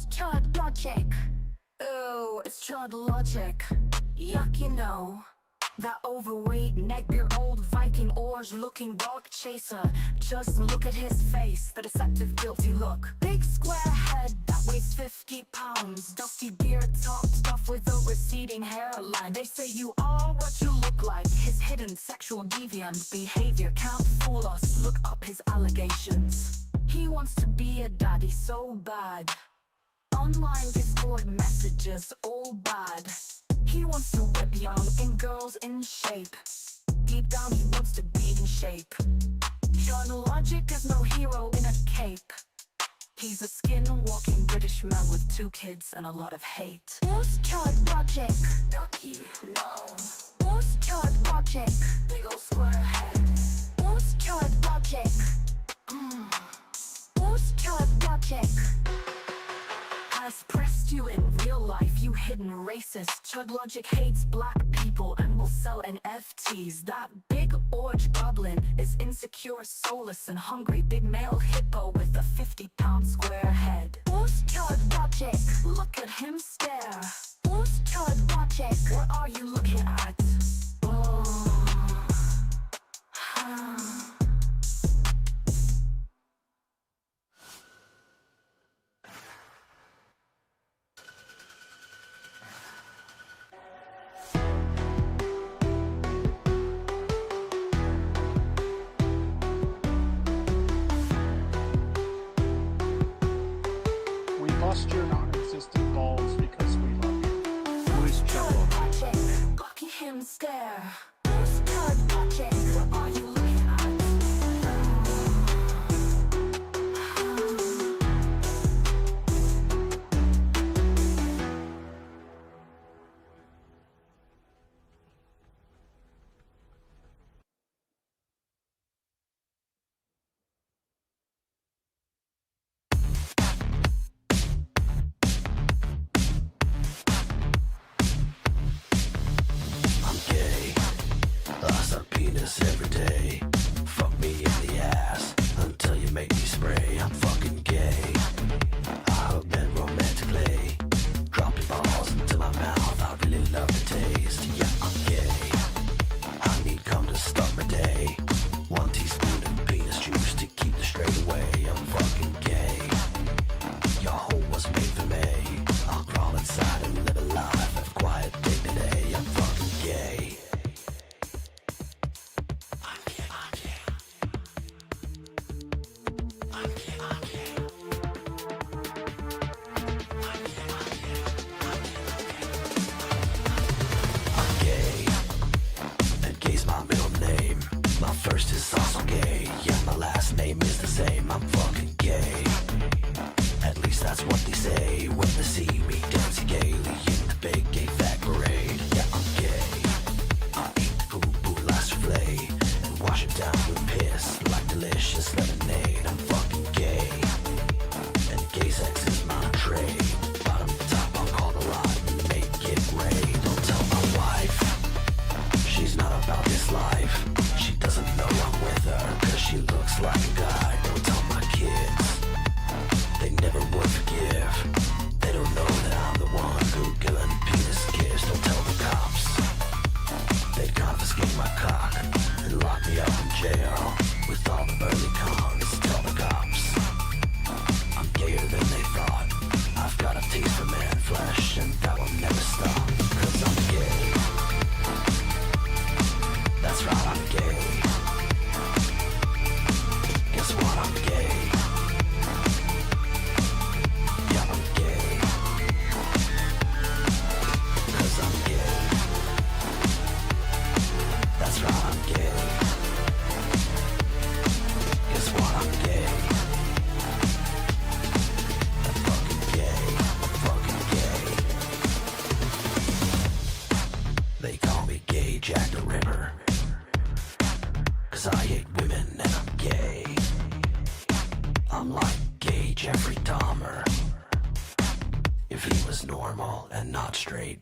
Chudlogic. Oh, it's Chudlogic. Yuck, you know. That overweight neck-beard-old Viking orange-looking dog chaser. Just look at his face, the deceptive guilty look. Big square head that weighs 50 pounds. Dusty beard topped off with a receding hairline. They say you are what you look like. His hidden sexual deviant behavior can't fool us. Look up his allegations. He wants to be a daddy so bad. Online Discord messages all bad. He wants to whip young and girls in shape. Deep down he wants to be in shape. Chudlogic is no hero in a cape. He's a skin-walking British man with 2 kids and a lot of hate. Who's Chudlogic? Ducky, no. Who's Chudlogic? Big ol' square head. Who's Chudlogic? Who's Chudlogic? Has pressed you in real life, you hidden racist. Chudlogic hates black people and will sell NFTs. That big orange goblin is insecure, soulless and hungry. Big male hippo with a 50-pound square head. Who's Chudlogic? Look at him stare. Who's Chudlogic? What are you looking at? Bust your non-existent balls because we love you. Who's Chudlogic? Lucky him stare. Who's Chudlogic? What are you looking at? Every day, fuck me in the ass until you make me spray. I'm fucking gay. I hug men romantically, drop your balls into my mouth. I really love the taste. Yeah, I'm gay. I need cum to start my day. 1 teaspoon of penis juice to keep the straight away. I'm fucking gay. Your hole was made for me. I'll crawl inside and live a life of quiet dignity. I'm fucking gay. First is also gay, yeah, my last name is the same. I'm fucking gay. At least that's what they say when they see me dancing gaily in the big gay fat parade. Yeah, I'm gay. I eat the poo-poo last souffle and wash it down with piss like delicious lemonade. I'm fucking gay. And gay sex is my trade. Bottom to top, I'll call the lot and make it rain. Don't tell my wife, she's not about this life. She doesn't know I'm with her, cause she looks like a guy. Don't tell my kids, they never would forgive. They don't know that I'm the one Googling penis kiss. Don't tell the cops, they'd confiscate my cock and lock me up in jail with all the early cons. Tell the cops, I'm gayer than they thought. I've got a taste for man flesh and that will never stop. Cause I'm gay. That's right, I'm gay. Guess what, I'm gay. Yeah, I'm gay. Cause I'm gay. That's right, I'm gay. Guess what, I'm gay. I'm fucking gay. I'm fucking gay. They call me Gay Jack the Ripper, cause I hate women and I'm gay. I'm like gay Jeffrey Dahmer, if he was normal and not straight.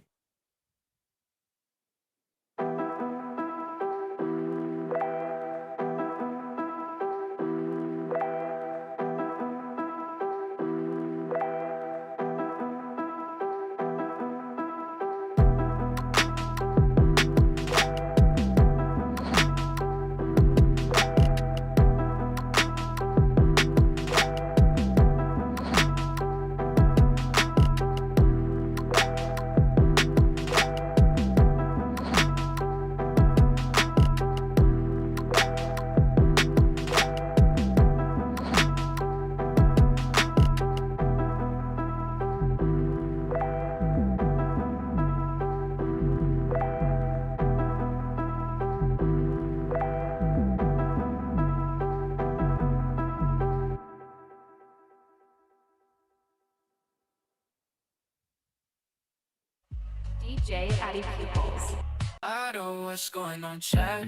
DJ AddyPupils. I know what's going on, chat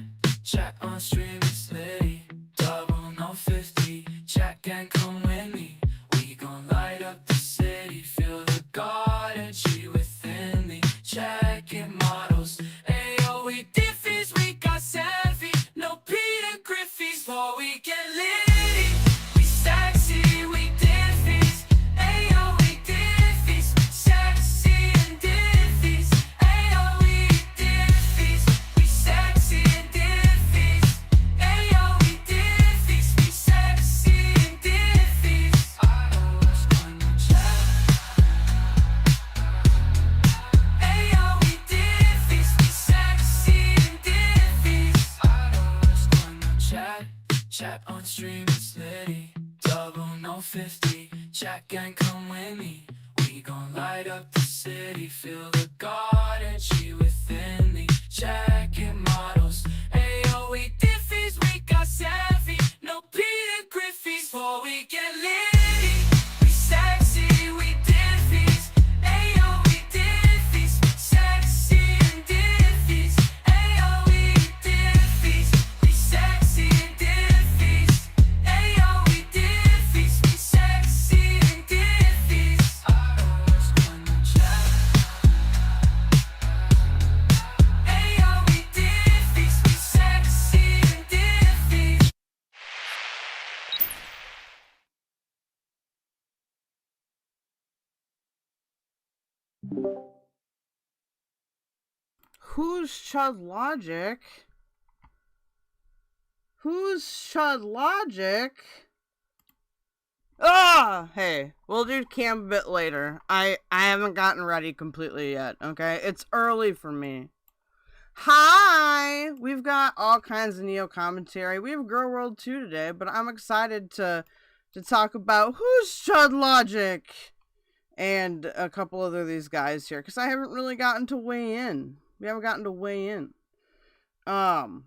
on stream, it's Litty, double no 50, chat gang come with me, we gon' light up the city, feel the God energy within me, checking models, ayo we Diffys, we got savvy, no Peter Griffey's, for we get litty, we sexy, we Diffys, ayo we Diffys, sexy and Diffys, ayo we Diffys, we sexy and Diffys, ayo we Diffys, we sexy and Diffys. I know what's going on, chat. Ayo we Diffys, we sexy and Diffys. I know what's going on, chat on stream, it's Litty, double no 50, chat gang come with me, we gon' light up the city, feel the God energy within me, checking models, ayo we Diffys, we got savvy, no Peter Griffey's, for we get litty, we sexy, we Diffys, ayo we Diffys, sexy and Diffys, ayo we Diffys, we sexy and Diffys, ayo we Diffys, we sexy and Diffys. I know what's going on, chat. Ayo we Diffys, we sexy and Diffys. Who's Chudlogic? Who's Chudlogic? Ah, hey, we'll do cam a bit later. I haven't gotten ready completely yet, okay? It's early for me. Hi! We've got all kinds of Neo commentary. We have gorlworld 2 today, but I'm excited to talk about who's Chudlogic and a couple other of these guys here, because I haven't really gotten to weigh in. We haven't gotten to weigh in. How's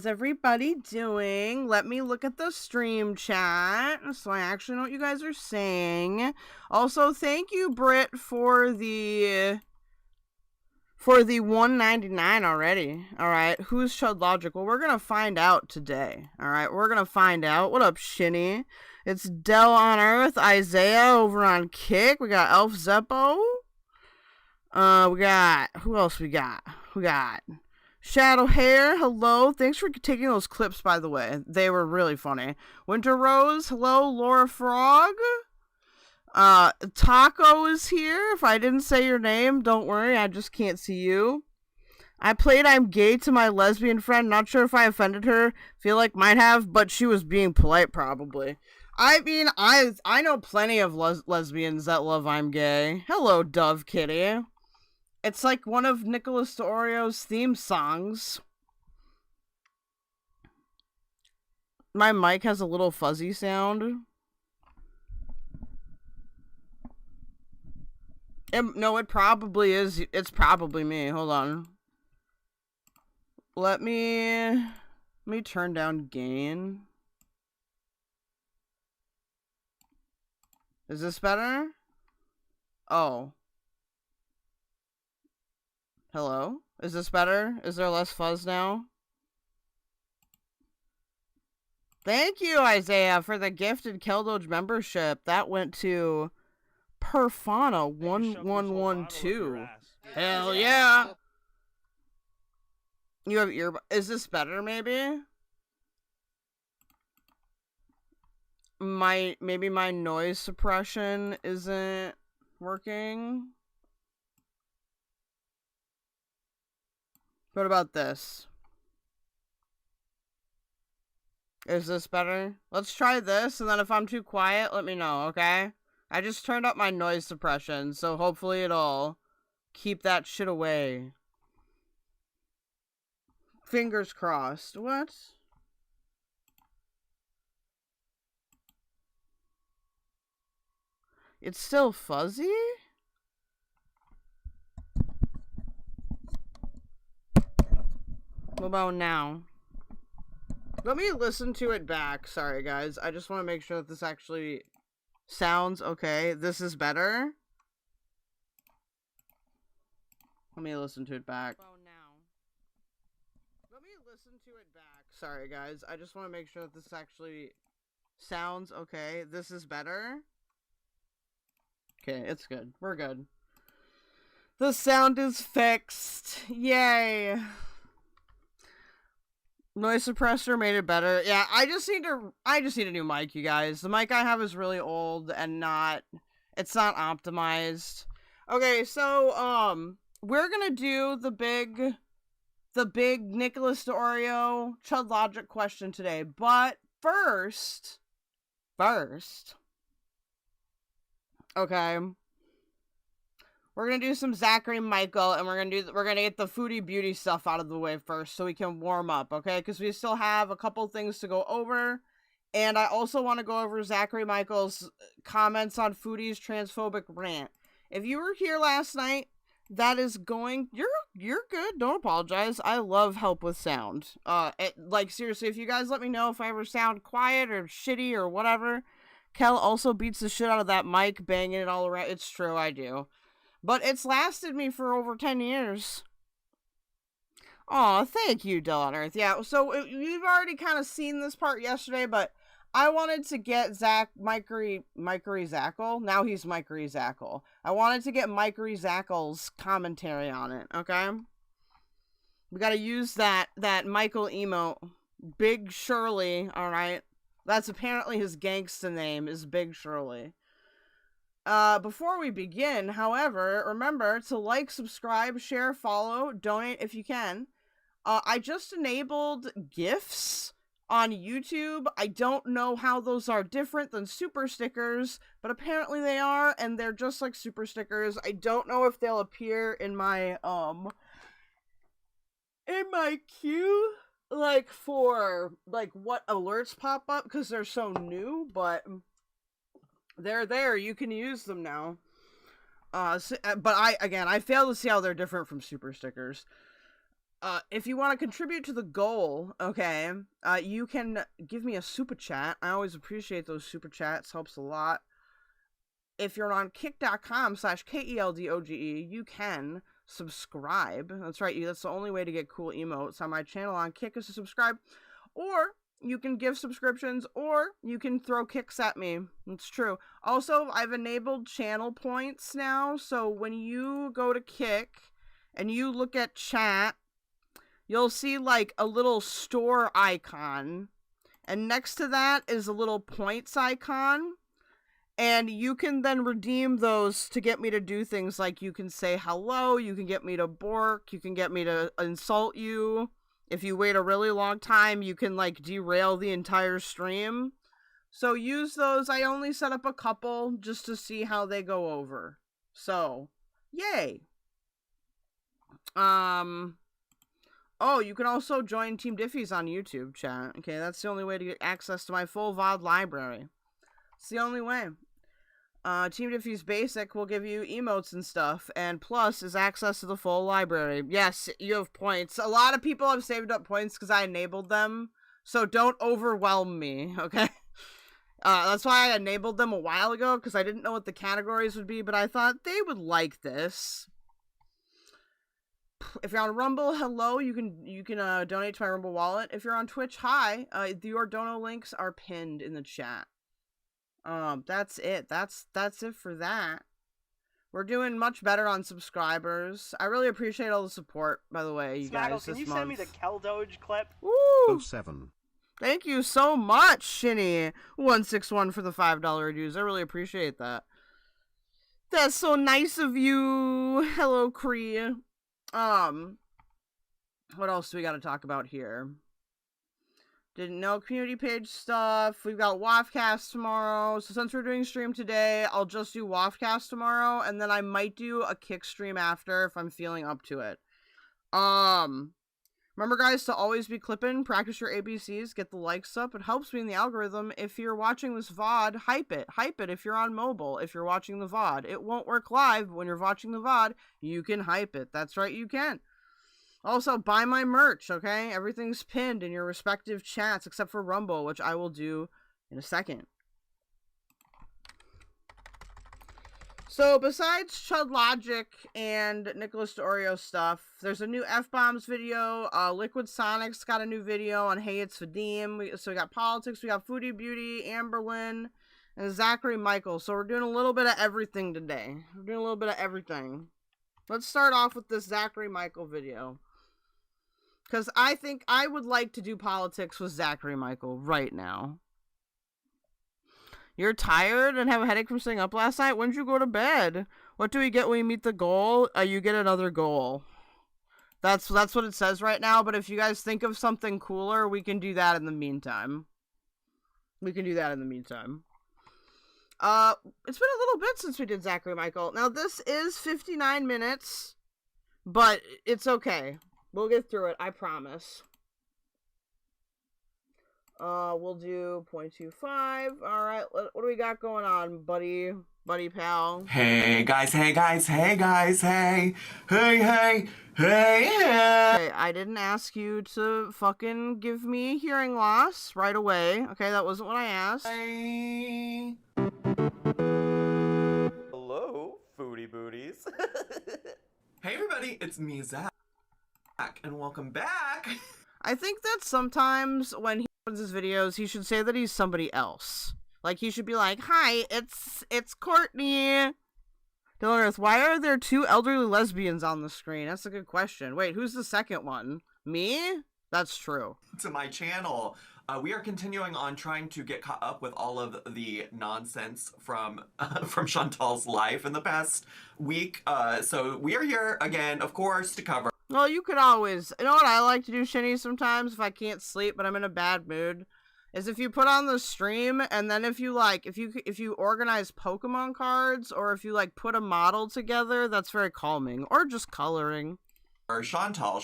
everybody doing? Let me look at the stream chat so I actually know what you guys are saying. Also, thank you, Britt, for the $1.99 already. Alright, who's Chudlogic? Well, we're gonna find out today. Alright, we're gonna find out. What up, Shinny? It's Del on Earth, Isaiah over on Kick. We got Elf Zeppo. We got, who else we got? We got Shadow Hair, hello. Thanks for taking those clips, by the way. They were really funny. Winter Rose, hello. Laura Frog. Taco is here. If I didn't say your name, don't worry. I just can't see you. I played I'm Gay to my lesbian friend. Not sure if I offended her. Feel like might have, but she was being polite, probably. I mean, I know plenty of lesbians that love I'm Gay. Hello, Dove Kitty. It's like one of Nicholas Deorio's theme songs. My mic has a little fuzzy sound. No, it probably is. It's probably me. Hold on. Let me turn down gain. Is this better? Oh. Hello? Is this better? Is there less fuzz now? Thank you, Isaiah, for the gifted keldoge membership. That went to Perfana1112. Hell yeah! You have ear. Is this better, maybe? Maybe my noise suppression isn't working. What about this? Is this better? Let's try this, and then if I'm too quiet, let me know, okay? I just turned up my noise suppression, so hopefully it'll keep that shit away. Fingers crossed. What? It's still fuzzy? What about now? Let me listen to it back. Sorry, guys. I just want to make sure that this actually sounds okay. This is better. Let me listen to it back. Oh, now. Let me listen to it back. Sorry, guys. I just want to make sure that this actually sounds okay. This is better. Okay, it's good. We're good. The sound is fixed. Yay. Noise suppressor made it better. Yeah, I just need a new mic, you guys. The mic I have is really old and it's not optimized. Okay, so we're gonna do the big Nicholas Deorio Chudlogic question today. But first, okay, we're gonna do some Zachary Micheal, and we're gonna get the Foodie Beauty stuff out of the way first, so we can warm up, okay? Because we still have a couple things to go over, and I also want to go over Zachary Micheal's comments on Foodie's transphobic rant. If you were here last night, that is going. You're good. Don't apologize. I love help with sound. Like seriously, if you guys let me know if I ever sound quiet or shitty or whatever. Kel also beats the shit out of that mic, banging it all around. It's true, I do. But it's lasted me for over 10 years. Aw, thank you, Del on Earth. Yeah, so you've already kind of seen this part yesterday, but I wanted to get Mikery Zackle. Now he's Mikery Zackle. I wanted to get Mikery Zackle's commentary on it, okay? We gotta use that Michael emote. Big Shirley, alright? That's apparently his gangsta name, is Big Shirley. Before we begin, however, remember to like, subscribe, share, follow, donate if you can. I just enabled GIFs on YouTube. I don't know how those are different than super stickers, but apparently they are, and they're just like super stickers. I don't know if they'll appear in my queue, like for like what alerts pop up, because they're so new, but they're there. You can use them now. But I fail to see how they're different from super stickers. If you want to contribute to the goal, okay, you can give me a super chat. I always appreciate those super chats. Helps a lot. If you're on kick.com/KELDOGE, you can subscribe. That's right. That's the only way to get cool emotes on my channel on Kick is to subscribe. Or you can give subscriptions, or you can throw kicks at me. It's true. Also, I've enabled channel points now, so when you go to Kick and you look at chat, you'll see like a little store icon, and next to that is a little points icon, and you can then redeem those to get me to do things like you can say hello, you can get me to bork, you can get me to insult you. If you wait a really long time, you can like derail the entire stream. So use those. I only set up a couple just to see how they go over. So, yay. Oh, you can also join Team Diffys on YouTube, chat. Okay, that's the only way to get access to my full VOD library. It's the only way. Team Diffys Basic will give you emotes and stuff, and Plus is access to the full library. Yes, you have points. A lot of people have saved up points because I enabled them, so don't overwhelm me, okay? That's why I enabled them a while ago, because I didn't know what the categories would be, but I thought they would like this. If you're on Rumble, hello, you can donate to my Rumble wallet. If you're on Twitch, hi. Your dono links are pinned in the chat. That's it. That's it for that. We're doing much better on subscribers. I really appreciate all the support, by the way, you guys, can this you month. send me the keldoge clip? Woo! 07. Thank you so much, Shinny161 for the $5 reviews. I really appreciate that. That's so nice of you. Hello, Kree. What else do we got to talk about here? Didn't know community page stuff. We've got Waffcast tomorrow. So since we're doing stream today, I'll just do Waffcast tomorrow, and then I might do a kick stream after if I'm feeling up to it. Remember, guys, to always be clipping, practice your ABCs, get the likes up. It helps me in the algorithm. If you're watching this VOD, hype it. Hype it if you're on mobile, if you're watching the VOD. It won't work live, but when you're watching the VOD, you can hype it. That's right, you can. Also, buy my merch, okay? Everything's pinned in your respective chats, except for Rumble, which I will do in a second. So besides Chudlogic and Nicholas Deorio stuff, there's a new F-Bombs video. Liquid Sonic's got a new video on Hey It's Vadim. So we got politics, we got Foodie Beauty, Amberlyn, and Zachary Micheal. So we're doing a little bit of everything today. We're doing a little bit of everything. Let's start off with this Zachary Micheal video. Because I think I would like to do politics with Zachary Micheal right now. You're tired and have a headache from staying up last night? When did you go to bed? What do we get when you meet the goal? You get another goal. That's what it says right now, but if you guys think of something cooler, we can do that in the meantime. It's been a little bit since we did Zachary Micheal. Now, this is 59 minutes, but it's okay. We'll get through it, I promise. We'll do 0.25. Alright, what do we got going on, buddy pal? Hey guys, hey. Okay, I didn't ask you to fucking give me hearing loss right away. Okay, that wasn't what I asked. Hey. Hello, foodie booties. Hey everybody, it's me, Zach, and welcome back. I think that sometimes when he opens his videos, he should say that he's somebody else. Like, he should be like, hi, it's Courtney. Dylan Earth, why are there two elderly lesbians on the screen? That's a good question. Wait, who's the second one? Me? That's true. To my channel. We are continuing on trying to get caught up with all of the nonsense from Chantal's life in the past week. So we are here again, of course, to cover. Well, you could always, you know what I like to do, Shinny, sometimes if I can't sleep but I'm in a bad mood, is if you put on the stream and then if you organize Pokemon cards or if you like put a model together, that's very calming, or just coloring. Chantal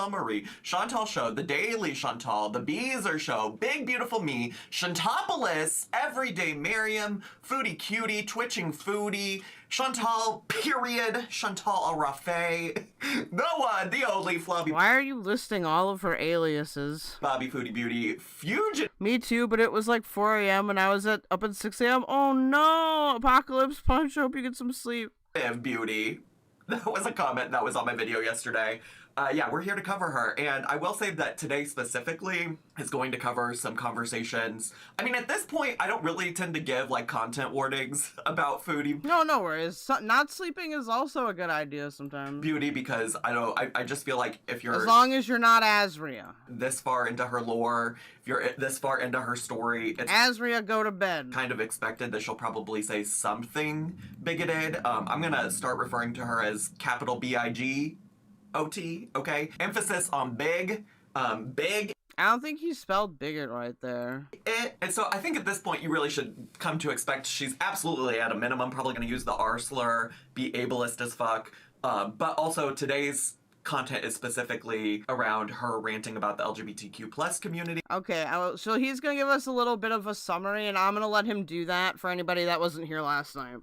Marie, Chantal Show, The Daily Chantal, The Beezer Show, Big Beautiful Me, Chantopolis, Everyday Miriam, Foodie Cutie, Twitching Foodie, Chantal period, Chantal Arafe, the one, the only Flubby. Why are you listing all of her aliases? Bobby Foodie Beauty, Fugitive. Me too, but it was like 4 a.m. and I was up at 6 a.m. Oh no! Apocalypse Punch, hope you get some sleep. Beauty. That was a comment that was on my video yesterday. Yeah, we're here to cover her, and I will say that today specifically is going to cover some conversations. I mean, at this point, I don't really tend to give, like, content warnings about Foodie. No worries. Not sleeping is also a good idea sometimes. Beauty, because I just feel like if you're... As long as you're not Azria. This far into her lore, if you're this far into her story, it's... Azria, go to bed. Kind of expected that she'll probably say something bigoted. I'm gonna start referring to her as capital B-I-G. O-T, okay? Emphasis on big, big. I don't think he spelled bigot right there. And so I think at this point you really should come to expect she's absolutely at a minimum probably going to use the R slur, be ableist as fuck, but also today's content is specifically around her ranting about the LGBTQ plus community. Okay, so he's going to give us a little bit of a summary, and I'm going to let him do that for anybody that wasn't here last night.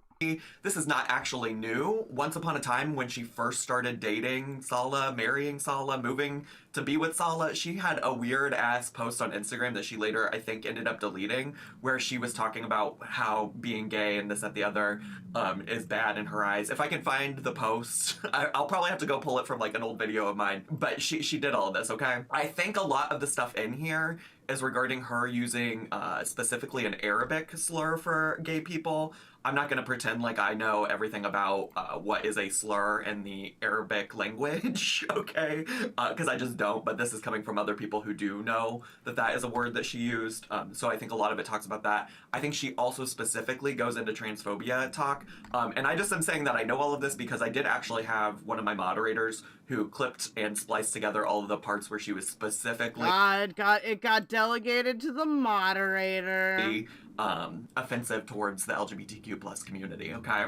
This is not actually new. Once upon a time, when she first started dating Sala, marrying Sala, moving to be with Sala, she had a weird ass post on Instagram that she later, I think, ended up deleting, where she was talking about how being gay and this, that, the other is bad in her eyes. If I can find the post, I'll probably have to go pull it from like an old video of mine, but she did all of this, okay? I think a lot of the stuff in here is regarding her using specifically an Arabic slur for gay people. I'm not going to pretend like I know everything about what is a slur in the Arabic language, okay? Because I just don't, but this is coming from other people who do know that that is a word that she used. So I think a lot of it talks about that. I think she also specifically goes into transphobia talk. And I just am saying that I know all of this because I did actually have one of my moderators who clipped and spliced together all of the parts where she was specifically... it got delegated to the moderator. Offensive towards the LGBTQ plus community, okay?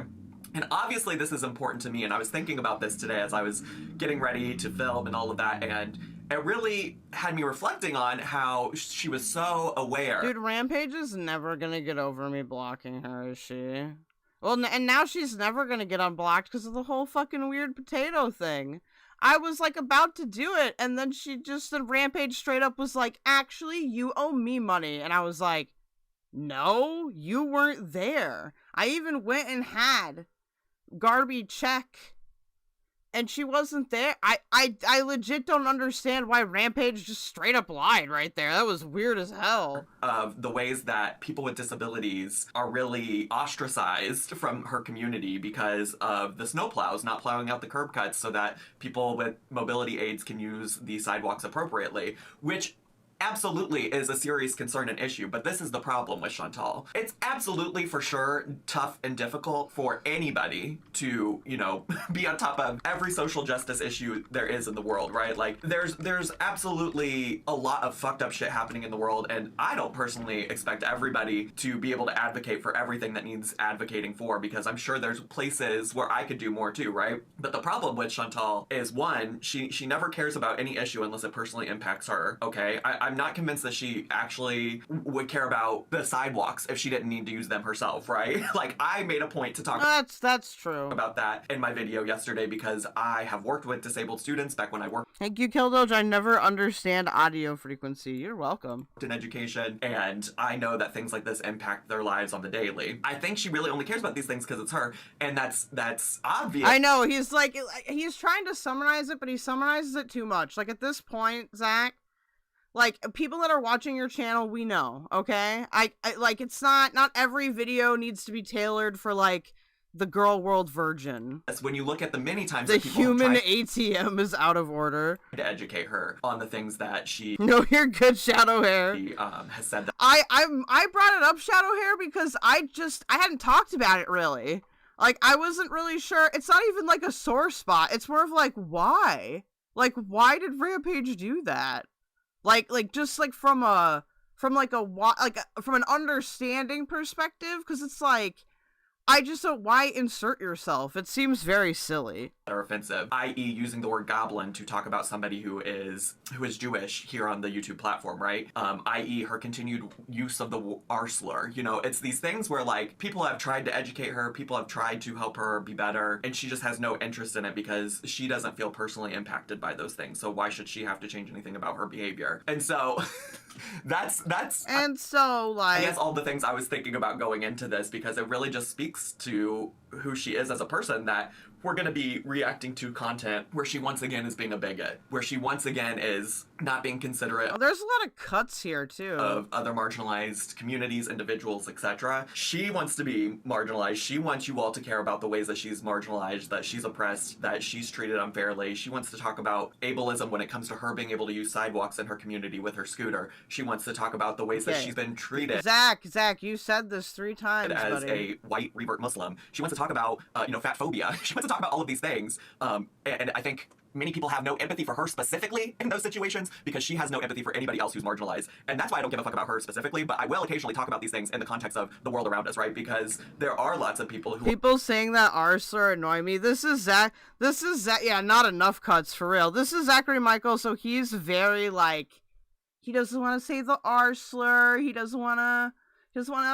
And obviously this is important to me, and I was thinking about this today as I was getting ready to film and all of that, and it really had me reflecting on how she was so aware. Dude, Rampage is never gonna get over me blocking her, is she? Well, and now she's never gonna get unblocked because of the whole fucking weird potato thing. I was like about to do it, and then the Rampage straight up was like, actually, you owe me money. And I was like, no, you weren't there. I even went and had Garby check, and she wasn't there. I legit don't understand why Rampage just straight up lied right there. That was weird as hell. Of the ways that people with disabilities are really ostracized from her community because of the snowplows not plowing out the curb cuts so that people with mobility aids can use the sidewalks appropriately, which absolutely is a serious concern and issue, but this is the problem with Chantal. It's absolutely for sure tough and difficult for anybody to, you know, be on top of every social justice issue there is in the world, right? Like there's absolutely a lot of fucked up shit happening in the world, and I don't personally expect everybody to be able to advocate for everything that needs advocating for, because I'm sure there's places where I could do more too, right? But the problem with Chantal is, one, she never cares about any issue unless it personally impacts her, okay? I'm not convinced that she actually would care about the sidewalks if she didn't need to use them herself, right? Like, I made a point to talk That's true about that in my video yesterday because I have worked with disabled students back when I worked Thank you, Keldoge. I never understand audio frequency. You're welcome. in education, and I know that things like this impact their lives on the daily. I think she really only cares about these things because it's her, and that's obvious. I know, he's trying to summarize it, but he summarizes it too much. Like, at this point, Zach, like, people that are watching your channel, we know, okay? I like, it's not every video needs to be tailored for, like, the girl world virgin. When you look at the many times The that people human have tried ATM is out of order. to educate her on the things that she No, you're good, Shadow Hair. has said that I brought it up, Shadow Hair, because I hadn't talked about it really. Like, I wasn't really sure. It's not even like a sore spot. It's more of like, why? Like, why did Rampage do that? Like just like from an understanding perspective, because it's like, I just don't, why insert yourself? It seems very silly. are offensive, i.e. using the word goblin to talk about somebody who is Jewish here on the YouTube platform, right? I.e. her continued use of the R slur. You know, it's these things where, like, people have tried to educate her, people have tried to help her be better, and she just has no interest in it because she doesn't feel personally impacted by those things. So why should she have to change anything about her behavior? And so that's And so, like, I guess all the things I was thinking about going into this, because it really just speaks to who she is as a person, that we're going to be reacting to content where she once again is being a bigot, where she once again is not being considerate oh, there's a lot of cuts here too of other marginalized communities, individuals, etc. She wants to be marginalized. She wants you all to care about the ways that she's marginalized, that she's oppressed, that she's treated unfairly. She wants to talk about ableism when it comes to her being able to use sidewalks in her community with her scooter. She wants to talk about the ways that she's been treated. Zach, you said this 3 times, As buddy. a white revert Muslim. She wants to talk about, fat phobia. She wants to talk about all of these things. And I think many people have no empathy for her specifically in those situations because she has no empathy for anybody else who's marginalized. And that's why I don't give a fuck about her specifically, but I will occasionally talk about these things in the context of the world around us, right? Because there are lots of people who... People saying that R slur annoy me. This is Zach. Yeah, not enough cuts, for real. This is Zachary Micheal, so he's very, like, he doesn't want to say the R slur. He doesn't want to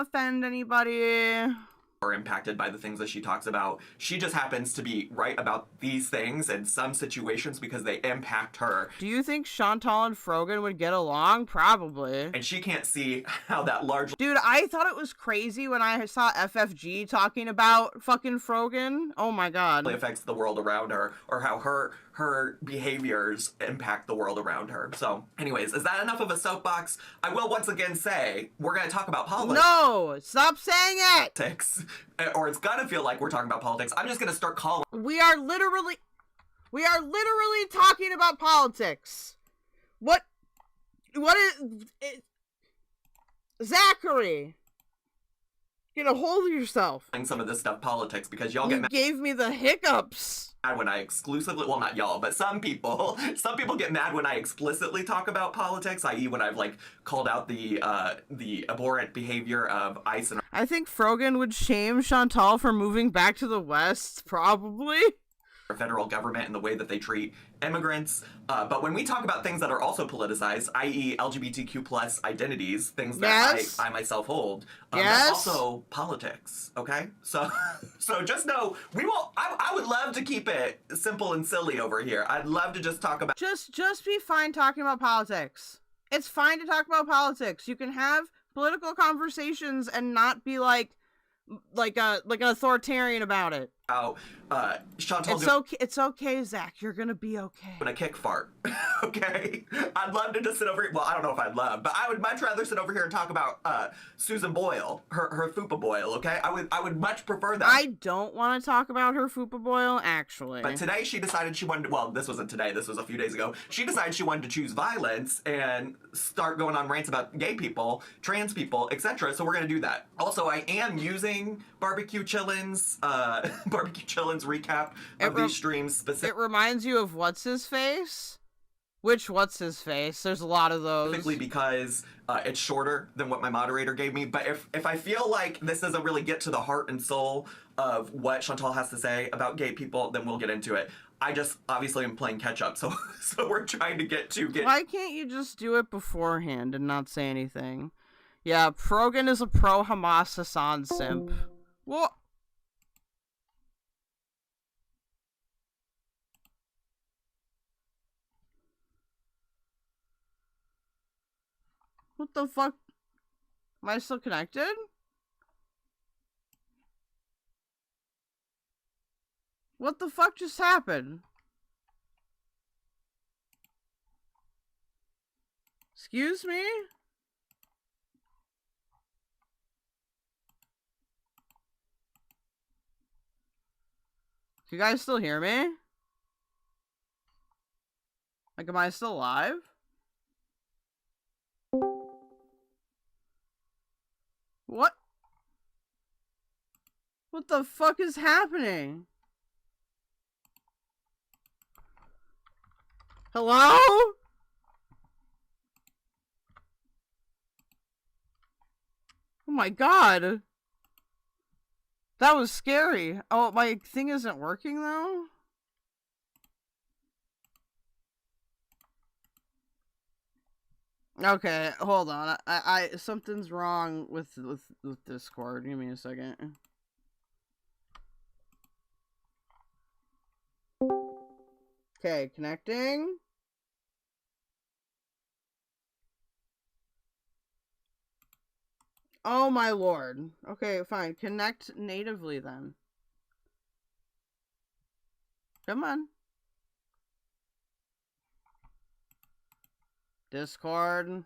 offend anybody. Are impacted by the things that she talks about. She just happens to be right about these things in some situations because they impact her. Do you think Chantal and Frogan would get along? Probably. And she can't see how that largely... Dude, I thought it was crazy when I saw FFG talking about fucking Frogan. Oh my god. affects the world around her, or how her behaviors impact the world around her. So, anyways, is that enough of a soapbox? I will once again say, we're going to talk about politics. No! Stop saying it! Or it's gonna feel like we're talking about politics. I'm just gonna start calling... We are literally talking about politics. What is... Zachary! Get a hold of yourself. some of this stuff politics, because y'all get You mad gave me the hiccups. when I exclusively, well, not y'all, but some people get mad when I explicitly talk about politics, i.e. when I've, like, called out the abhorrent behavior of ICE and I think Frogan would shame Chantal for moving back to the West, probably. our federal government and the way that they treat immigrants. But when we talk about things that are also politicized, i.e. LGBTQ plus identities, things that I myself hold, that's also politics, okay? So just know, I would love to keep it simple and silly over here. I'd love to just talk about... Just be fine talking about politics. It's fine to talk about politics. You can have political conversations and not be like an authoritarian about it. Chantal It's okay, Zach. You're gonna be okay. doing a kick fart. Okay? I'd love to just sit over here. Well, I don't know if I'd love, but I would much rather sit over here and talk about Susan Boyle, her fupa boil, okay? I would much prefer that. I don't want to talk about her fupa boil, actually. But today she decided she wanted to, well, this wasn't today, this was a few days ago. She decided she wanted to choose violence and start going on rants about gay people, trans people, etc. So we're gonna do that. Also, I am using Barbecue Chillin's recap of these streams specifically. It reminds you of what's his face? Which what's his face? There's a lot of those. Specifically because it's shorter than what my moderator gave me. But if I feel like this doesn't really get to the heart and soul of what Chantal has to say about gay people, then we'll get into it. I just obviously am playing catch up, so we're trying to get. Why can't you just do it beforehand and not say anything? Yeah, Progan is a pro-Hamas Hassan simp. What? What the fuck? Am I still connected? What the fuck just happened? Excuse me? You guys still hear me? Like, am I still live? What? What the fuck is happening? Hello? Oh my god. That was scary. Oh, my thing isn't working though? Okay, hold on. I something's wrong with Discord. Give me a second. Okay, connecting. Oh my lord. Okay, fine. Connect natively then. Come on. Discord.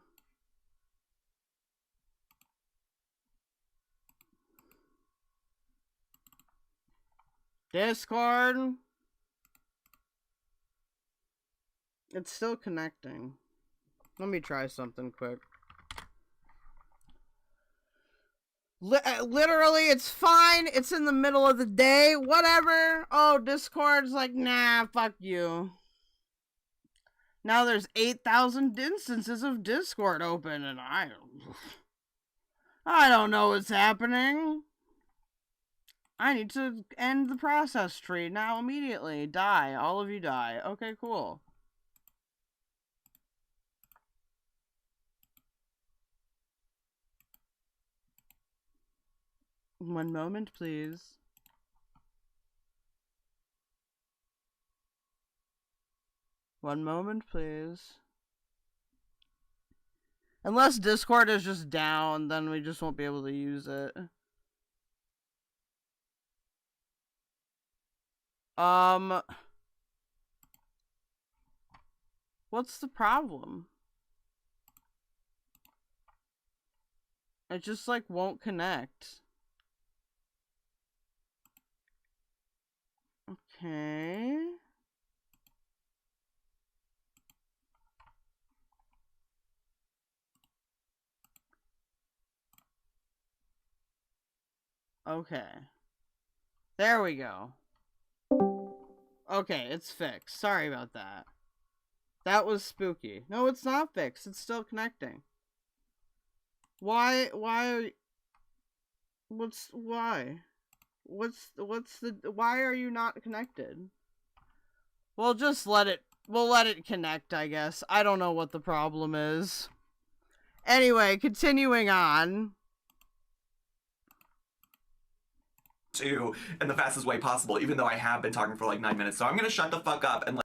Discord. It's still connecting. Let me try something quick. Literally, it's fine. It's in the middle of the day. Whatever. Oh, Discord's like, nah, fuck you. Now there's 8,000 instances of Discord open, and I don't know what's happening. I need to end the process tree now immediately. Die. All of you die. Okay, cool. One moment, please. One moment, please. Unless Discord is just down, then we just won't be able to use it. What's the problem? It just, like, won't connect. Okay. Okay. There we go. Okay, it's fixed. Sorry about that. That was spooky. No, it's not fixed. It's still connecting. Why are you... why? Why are you not connected? We'll just we'll let it connect, I guess. I don't know what the problem is. Anyway, continuing on. In the fastest way possible, even though I have been talking for like 9 minutes. So I'm gonna shut the fuck up and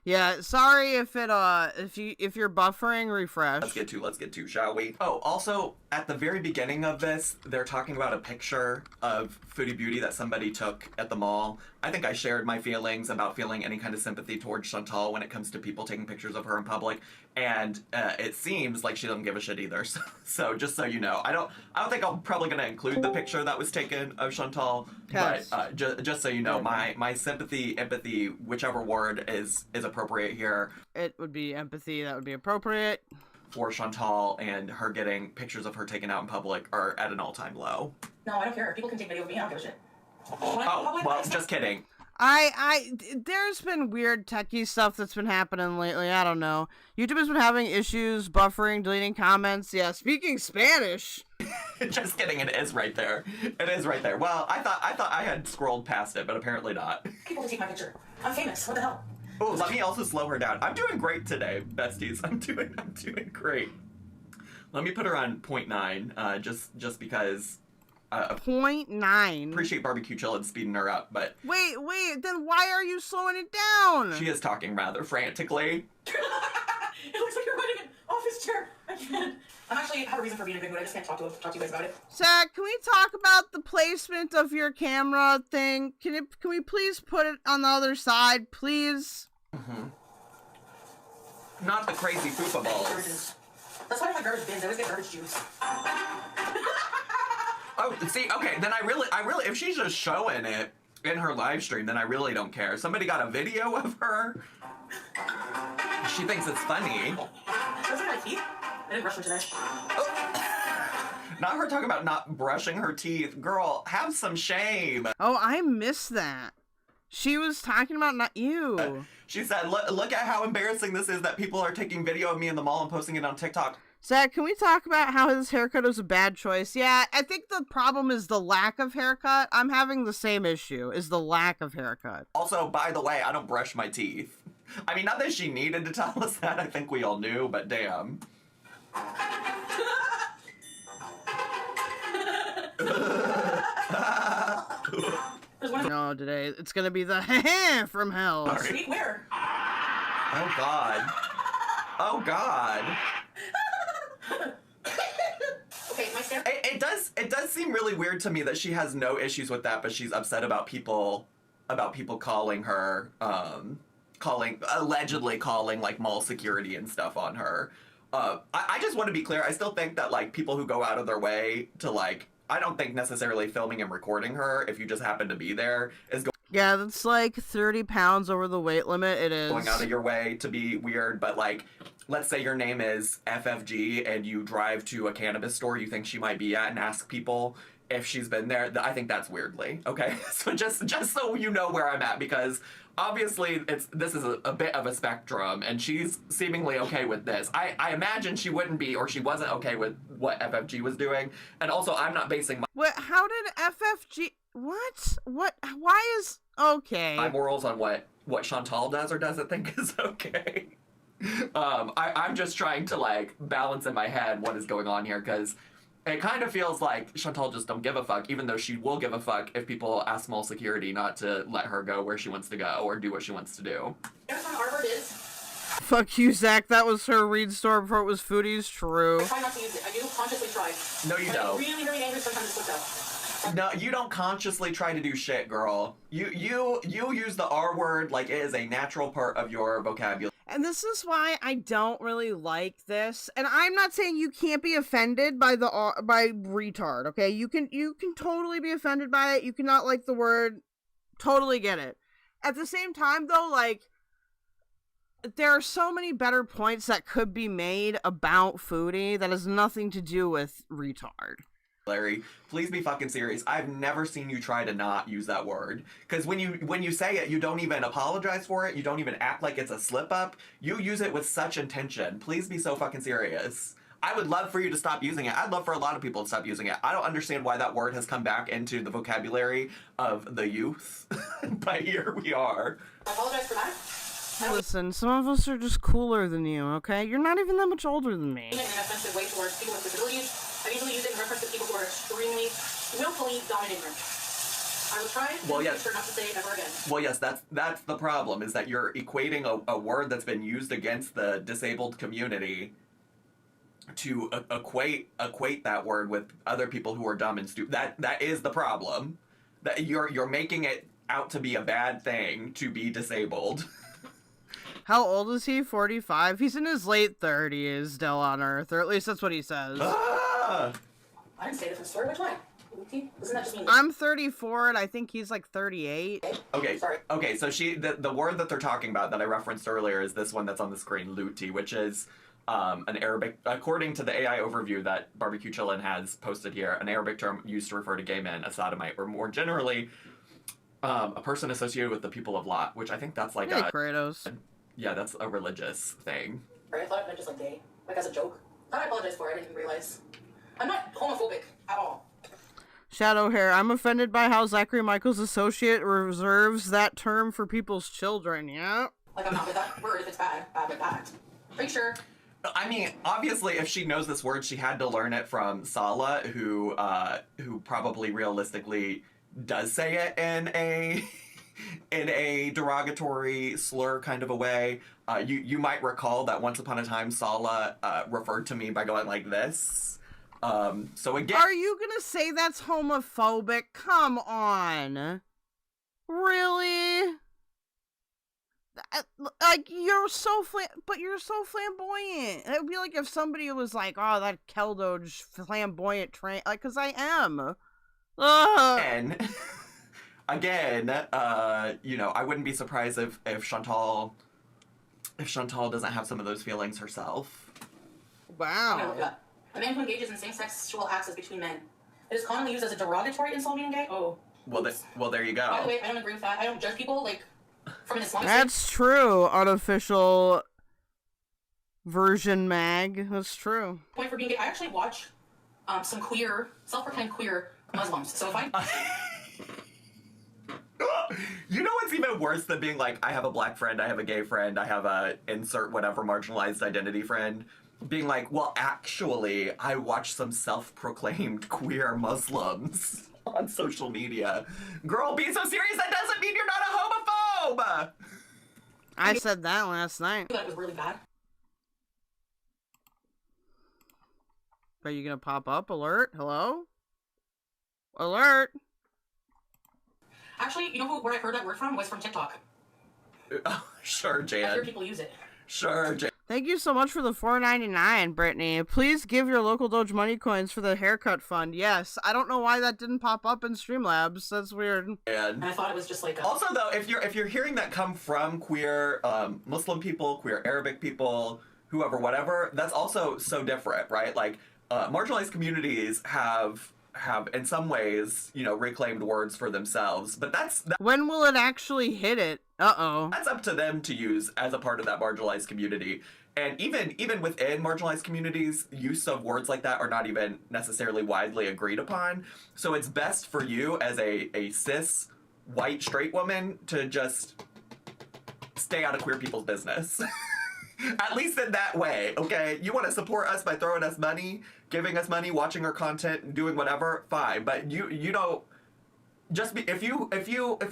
Yeah, sorry if it if you're buffering, refresh. Let's get to, shall we? Oh, also, at the very beginning of this, they're talking about a picture of Foodie Beauty that somebody took at the mall. I think I shared my feelings about feeling any kind of sympathy towards Chantal when it comes to people taking pictures of her in public, and it seems like she doesn't give a shit either. So just so you know, I don't think I'm probably gonna include the picture that was taken of Chantal, Yes. but just so you know, my sympathy, empathy, whichever word is appropriate here. It would be empathy. That would be appropriate. For Chantal and her getting pictures of her taken out in public are at an all-time low. No, I don't care. People can take video of me. I don't give a shit. Oh, well, just kidding. There's been weird techie stuff that's been happening lately. I don't know. YouTube has been having issues buffering, deleting comments. Yeah, speaking Spanish. Just kidding. It is right there. It is right there. Well, I thought I had scrolled past it, but apparently not. People can take my picture. I'm famous. What the hell? Oh, let me also slow her down. I'm doing great today, besties. I'm doing great. Let me put her on 0.9, just because. 0.9. Appreciate barbecue chillin speeding her up, but Wait, then why are you slowing it down? she is talking rather frantically. It looks like you're running an office chair. I can't. I'm actually have a reason for being in a good mood. I just can't talk to you guys about it. Zach, can we talk about the placement of your camera thing? Can we please put it on the other side, please? Not the crazy fupa balls. Garbages. That's why I have garbage bins. I always get garbage juice. Oh, see, okay, then I really, if she's just showing it in her live stream, then I really don't care. Somebody got a video of her. She thinks it's funny. Those are my teeth. I didn't brush them today. Not her talking about not brushing her teeth. Girl, have some shame. Oh, I missed that. She was talking about not you. She said, look at how embarrassing this is that people are taking video of me in the mall and posting it on TikTok. Zach, can we talk about how his haircut was a bad choice? Yeah, I think the problem is the lack of haircut. I'm having the same issue, is the lack of haircut. Also, by the way, I don't brush my teeth. I mean, not that she needed to tell us that. I think we all knew, but damn. No, today it's gonna be the from hell. Sorry. Sweet, where? Oh, God. Oh, God. Okay, my stand. It does seem really weird to me that she has no issues with that, but she's upset about people calling her, allegedly calling like mall security and stuff on her. I just want to be clear. I still think that like people who go out of their way to like, I don't think necessarily filming and recording her if you just happen to be there is Yeah, that's like 30 pounds over the weight limit. It is. going out of your way to be weird, but like, let's say your name is FFG and you drive to a cannabis store you think she might be at and ask people if she's been there. I think that's weirdly, okay? So just so you know where I'm at, because obviously this is a bit of a spectrum and she's seemingly okay with this. I imagine she wouldn't be, or she wasn't okay with what FFG was doing. And also I'm not basing What? How did FFG? What? Why is okay? my morals on what Chantal does or doesn't think is okay. I'm just trying to like balance in my head what is going on here, because it kind of feels like Chantal just don't give a fuck, even though she will give a fuck if people ask mall security not to let her go where she wants to go or do what she wants to do. Every time Harvard is. Fuck you, Zach. That was her read store before it was Foodie's. True. I try not to use it. I do consciously try. No, you When I don't. get really, really angry, sometimes it slips out. No, you don't consciously try to do shit, girl. You use the R word like it is a natural part of your vocabulary. And this is why I don't really like this. And I'm not saying you can't be offended by by retard, okay? You can totally be offended by it. You cannot like the word. Totally get it. At the same time, though, like, there are so many better points that could be made about Foodie that has nothing to do with retard. Larry, please be fucking serious. I've never seen you try to not use that word. Because when you say it, you don't even apologize for it. You don't even act like it's a slip up. You use it with such intention. Please be so fucking serious. I would love for you to stop using it. I'd love for a lot of people to stop using it. I don't understand why that word has come back into the vocabulary of the youth. But here we are. I apologize for that. Listen, some of us are just cooler than you, okay? You're not even that much older than me. In an offensive way towards people with disabilities. I usually use it in reference to people who are extremely willfully dominating. I will try Well, to yes. make sure not to say it ever again. Well, yes, that's the problem, is that you're equating a word that's been used against the disabled community to equate that word with other people who are dumb and stupid. That is the problem. That you're making it out to be a bad thing to be disabled. How old is he? 45? He's in his late 30s, still on Earth, or at least that's what he says. Ah! I didn't say this in the story. Which one? Doesn't that just mean... I'm 34, and I think he's like 38. Okay. Sorry. Okay. So the word that they're talking about that I referenced earlier is this one that's on the screen, Litty, which is an Arabic, according to the AI overview that Barbecue Chillin has posted here, an Arabic term used to refer to gay men, a sodomite, or more generally, a person associated with the people of Lot, which I think that's like Hey, Kratos. Yeah, that's a religious thing. I thought it meant just like gay. Like as a joke. I apologize for it. I didn't realize. I'm not homophobic at all. Shadow Hair, I'm offended by how Zachary Micheal's associate reserves that term for people's children, yeah? Like I'm not with that word if it's bad. Bad like that. Pretty sure. I mean, obviously, if she knows this word, she had to learn it from Sala, who probably realistically does say it in a derogatory slur kind of a way. You might recall that once upon a time, Sala referred to me by going like this. So again, Are you gonna say that's homophobic? Come on. Really? Like, you're so flamboyant. It would be like if somebody was like, oh, that keldoge flamboyant train, like, cause I am. Ugh. and again, I wouldn't be surprised if Chantal doesn't have some of those feelings herself. Wow. A man who engages in same-sex sexual acts as between men. It is commonly used as a derogatory insult meaning gay. Oh. Well, there you go. By the way, I don't agree with that. I don't judge people, like, from an Islamic That's true. Unofficial version mag. That's true. point for being gay. I actually watch some queer, self-proclaimed queer Muslims. So if I... You know what's even worse than being like, I have a black friend, I have a gay friend, I have a insert whatever marginalized identity friend? Being like, well, actually, I watch some self-proclaimed queer Muslims on social media. Girl, be so serious, that doesn't mean you're not a homophobe! I said that last night. that it was really bad. Are you gonna pop up? Alert? Hello? Alert? Actually, you know where I heard that word from? Was from TikTok. Sure, I hear Jan. people use it. Sure, Jan. Thank you so much for the $4.99, Brittany. Please give your local Doge money coins for the haircut fund. Yes, I don't know why that didn't pop up in Streamlabs. That's weird. And I thought it was just like a... Also, though, if you're hearing that come from queer Muslim people, queer Arabic people, whoever, whatever, that's also so different, right? Like, marginalized communities have in some ways, reclaimed words for themselves, but that's When will it actually hit it? Uh-oh. that's up to them to use as a part of that marginalized community. And even within marginalized communities, use of words like that are not even necessarily widely agreed upon. So it's best for you as a cis white straight woman to just stay out of queer people's business. At least in that way, okay? You want to support us by throwing us money, giving us money, watching our content, doing whatever, fine. But you don't just be if you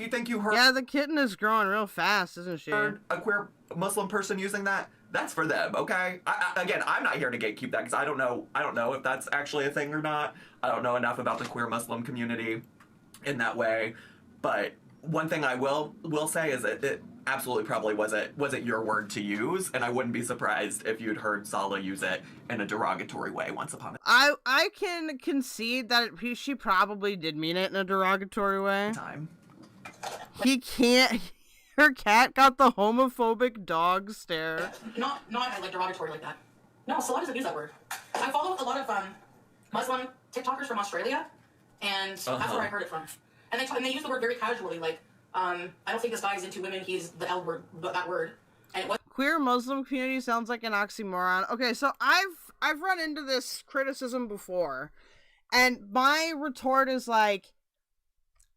think you heard Yeah, the kitten is growing real fast, isn't she? a queer Muslim person using that, that's for them, okay? Again, I'm not here to gatekeep that because I don't know if that's actually a thing or not. I don't know enough about the queer Muslim community in that way. But one thing I will say is that it absolutely probably wasn't your word to use, and I wouldn't be surprised if you'd heard Sala use it in a derogatory way once upon a I can concede that she probably did mean it in a derogatory way. time. He can't... Her cat got the homophobic dog stare. Not like derogatory like that. No, Salah doesn't use that word. I follow a lot of Muslim TikTokers from Australia, and that's where I heard it from. And they use the word very casually, like, I don't think this guy's into women, he's the L word, but that word. And it was Queer Muslim community sounds like an oxymoron. Okay, so I've run into this criticism before, and my retort is like,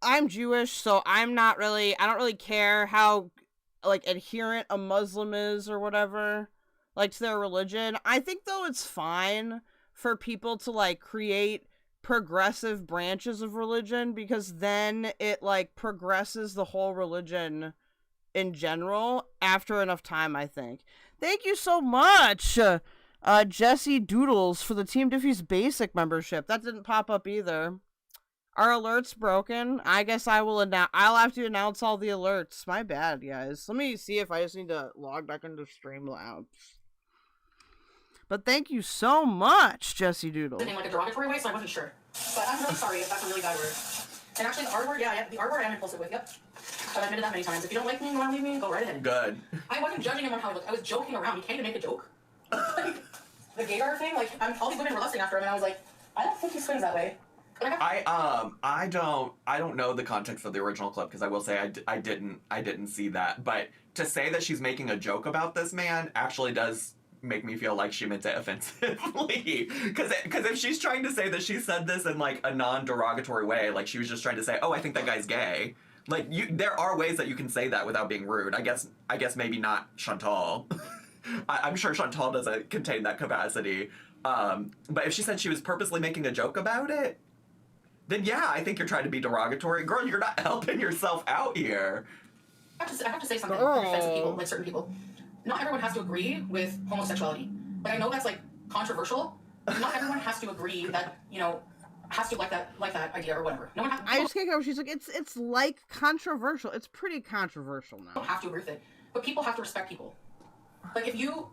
I'm Jewish, so I don't really care how, like, adherent a Muslim is or whatever, like, to their religion. I think, though, it's fine for people to, like, create progressive branches of religion, because then it like progresses the whole religion in general after enough time, I think. Thank you so much, Jesse Doodles, for the Team Diffys basic membership. That didn't pop up either. Are alerts broken? I guess I'll have to announce all the alerts. My bad, guys. Let me see if I just need to log back into Streamlabs. But thank you so much, Jesse Doodle. In like a derogatory way, so I wasn't sure. But I'm really sorry if that's a really bad word. And actually, the R word, the R word I am impulsive with, yep. I've admitted that many times. If you don't like me, you want to leave me, go right ahead. Good. I wasn't judging him on how he looked. I was joking around. He came to make a joke. Like, the gaydar thing, like, all these women were lusting after him, and I was like, I don't think he swings that way. I don't know the context of the original clip, because I will say I didn't see that. But to say that she's making a joke about this man actually does make me feel like she meant it offensively. Because if she's trying to say that she said this in like a non-derogatory way, like she was just trying to say, oh, I think that guy's gay. Like there are ways that you can say that without being rude. I guess maybe not Chantal. I'm sure Chantal doesn't contain that capacity. But if she said she was purposely making a joke about it, then yeah, I think you're trying to be derogatory. Girl, you're not helping yourself out here. I have to say something to offensive people, like certain people. Not everyone has to agree with homosexuality. Like, I know that's, like, controversial. Not everyone has to agree that, you know, has to like that idea or whatever. No one has to. I just can't go. She's like, it's like controversial. It's pretty controversial now. Don't have to agree with it. But people have to respect people. Like, if you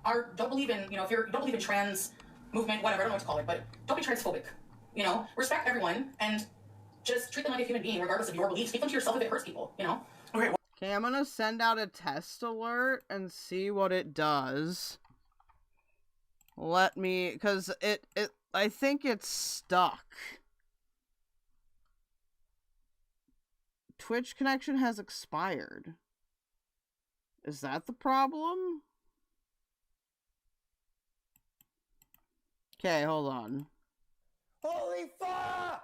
don't believe in, you know, if you don't believe in trans movement, whatever, I don't know what to call it, but don't be transphobic. You know, respect everyone and just treat them like a human being, regardless of your beliefs. Keep them to yourself if it hurts people, you know? Okay, I'm gonna send out a test alert and see what it does. Let me, because I think it's stuck. Twitch connection has expired. Is that the problem? Okay, hold on. Holy fuck!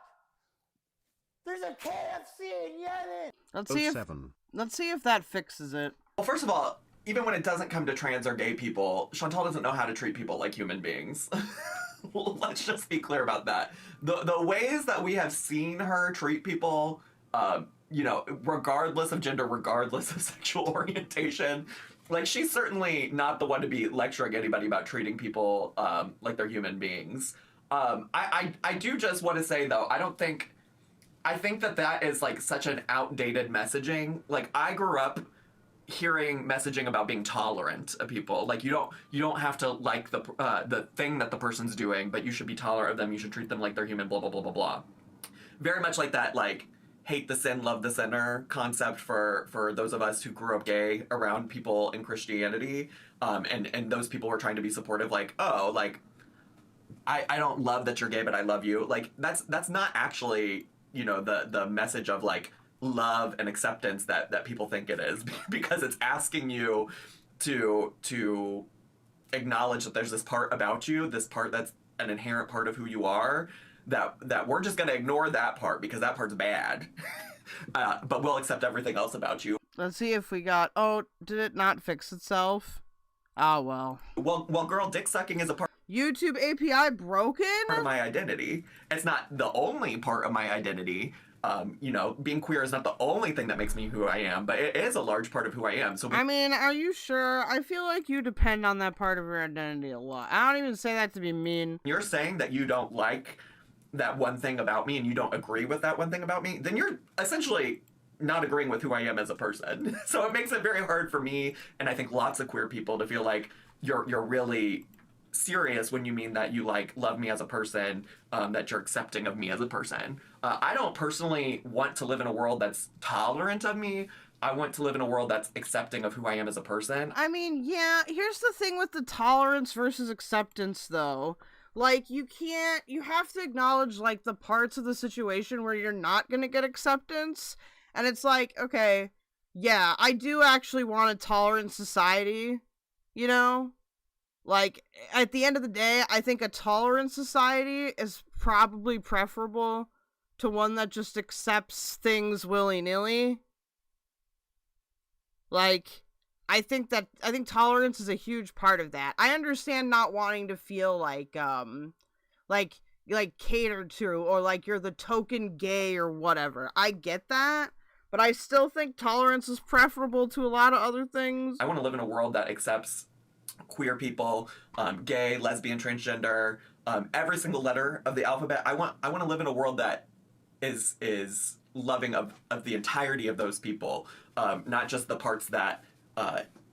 There's a KFC in Yemen! Let's see if that fixes it. Well, first of all, even when it doesn't come to trans or gay people, Chantal doesn't know how to treat people like human beings. Let's just be clear about that. The ways that we have seen her treat people, you know, regardless of gender, regardless of sexual orientation, like, she's certainly not the one to be lecturing anybody about treating people like they're human beings. I do just want to say, though, I think that is, like, such an outdated messaging. Like, I grew up hearing messaging about being tolerant of people. Like, you don't have to like the thing that the person's doing, but you should be tolerant of them. You should treat them like they're human, blah, blah, blah, blah, blah. Very much like that, like, hate the sin, love the sinner concept for those of us who grew up gay around people in Christianity. And those people were trying to be supportive, like, oh, like, I don't love that you're gay, but I love you. Like, that's not actually, you know, the message of, like, love and acceptance that people think it is, because it's asking you to acknowledge that there's this part about you, this part that's an inherent part of who you are, that we're just gonna ignore that part because that part's bad. But we'll accept everything else about you. Let's see if we got... Oh, did it not fix itself? Oh, well. Well, girl, dick sucking is a part YouTube API broken? of my identity. It's not the only part of my identity. You know, being queer is not the only thing that makes me who I am, but it is a large part of who I am. So I mean, are you sure? I feel like you depend on that part of your identity a lot. I don't even say that to be mean. You're saying that you don't like that one thing about me and you don't agree with that one thing about me, then you're essentially not agreeing with who I am as a person. So it makes it very hard for me, and I think lots of queer people, to feel like you're really serious when you mean that you, like, love me as a person, that you're accepting of me as a person. I don't personally want to live in a world that's tolerant of me. I want to live in a world that's accepting of who I am as a person. I mean, yeah, here's the thing with the tolerance versus acceptance, though. Like, you have to acknowledge, like, the parts of the situation where you're not gonna get acceptance. And it's like, okay, yeah, I do actually want a tolerant society, you know? Like, at the end of the day, I think a tolerant society is probably preferable to one that just accepts things willy-nilly. Like, I think tolerance is a huge part of that. I understand not wanting to feel like like catered to, or like you're the token gay or whatever. I get that, but I still think tolerance is preferable to a lot of other things. I want to live in a world that accepts queer people, gay, lesbian, transgender, every single letter of the alphabet. I want to live in a world that is loving of the entirety of those people, not just the parts that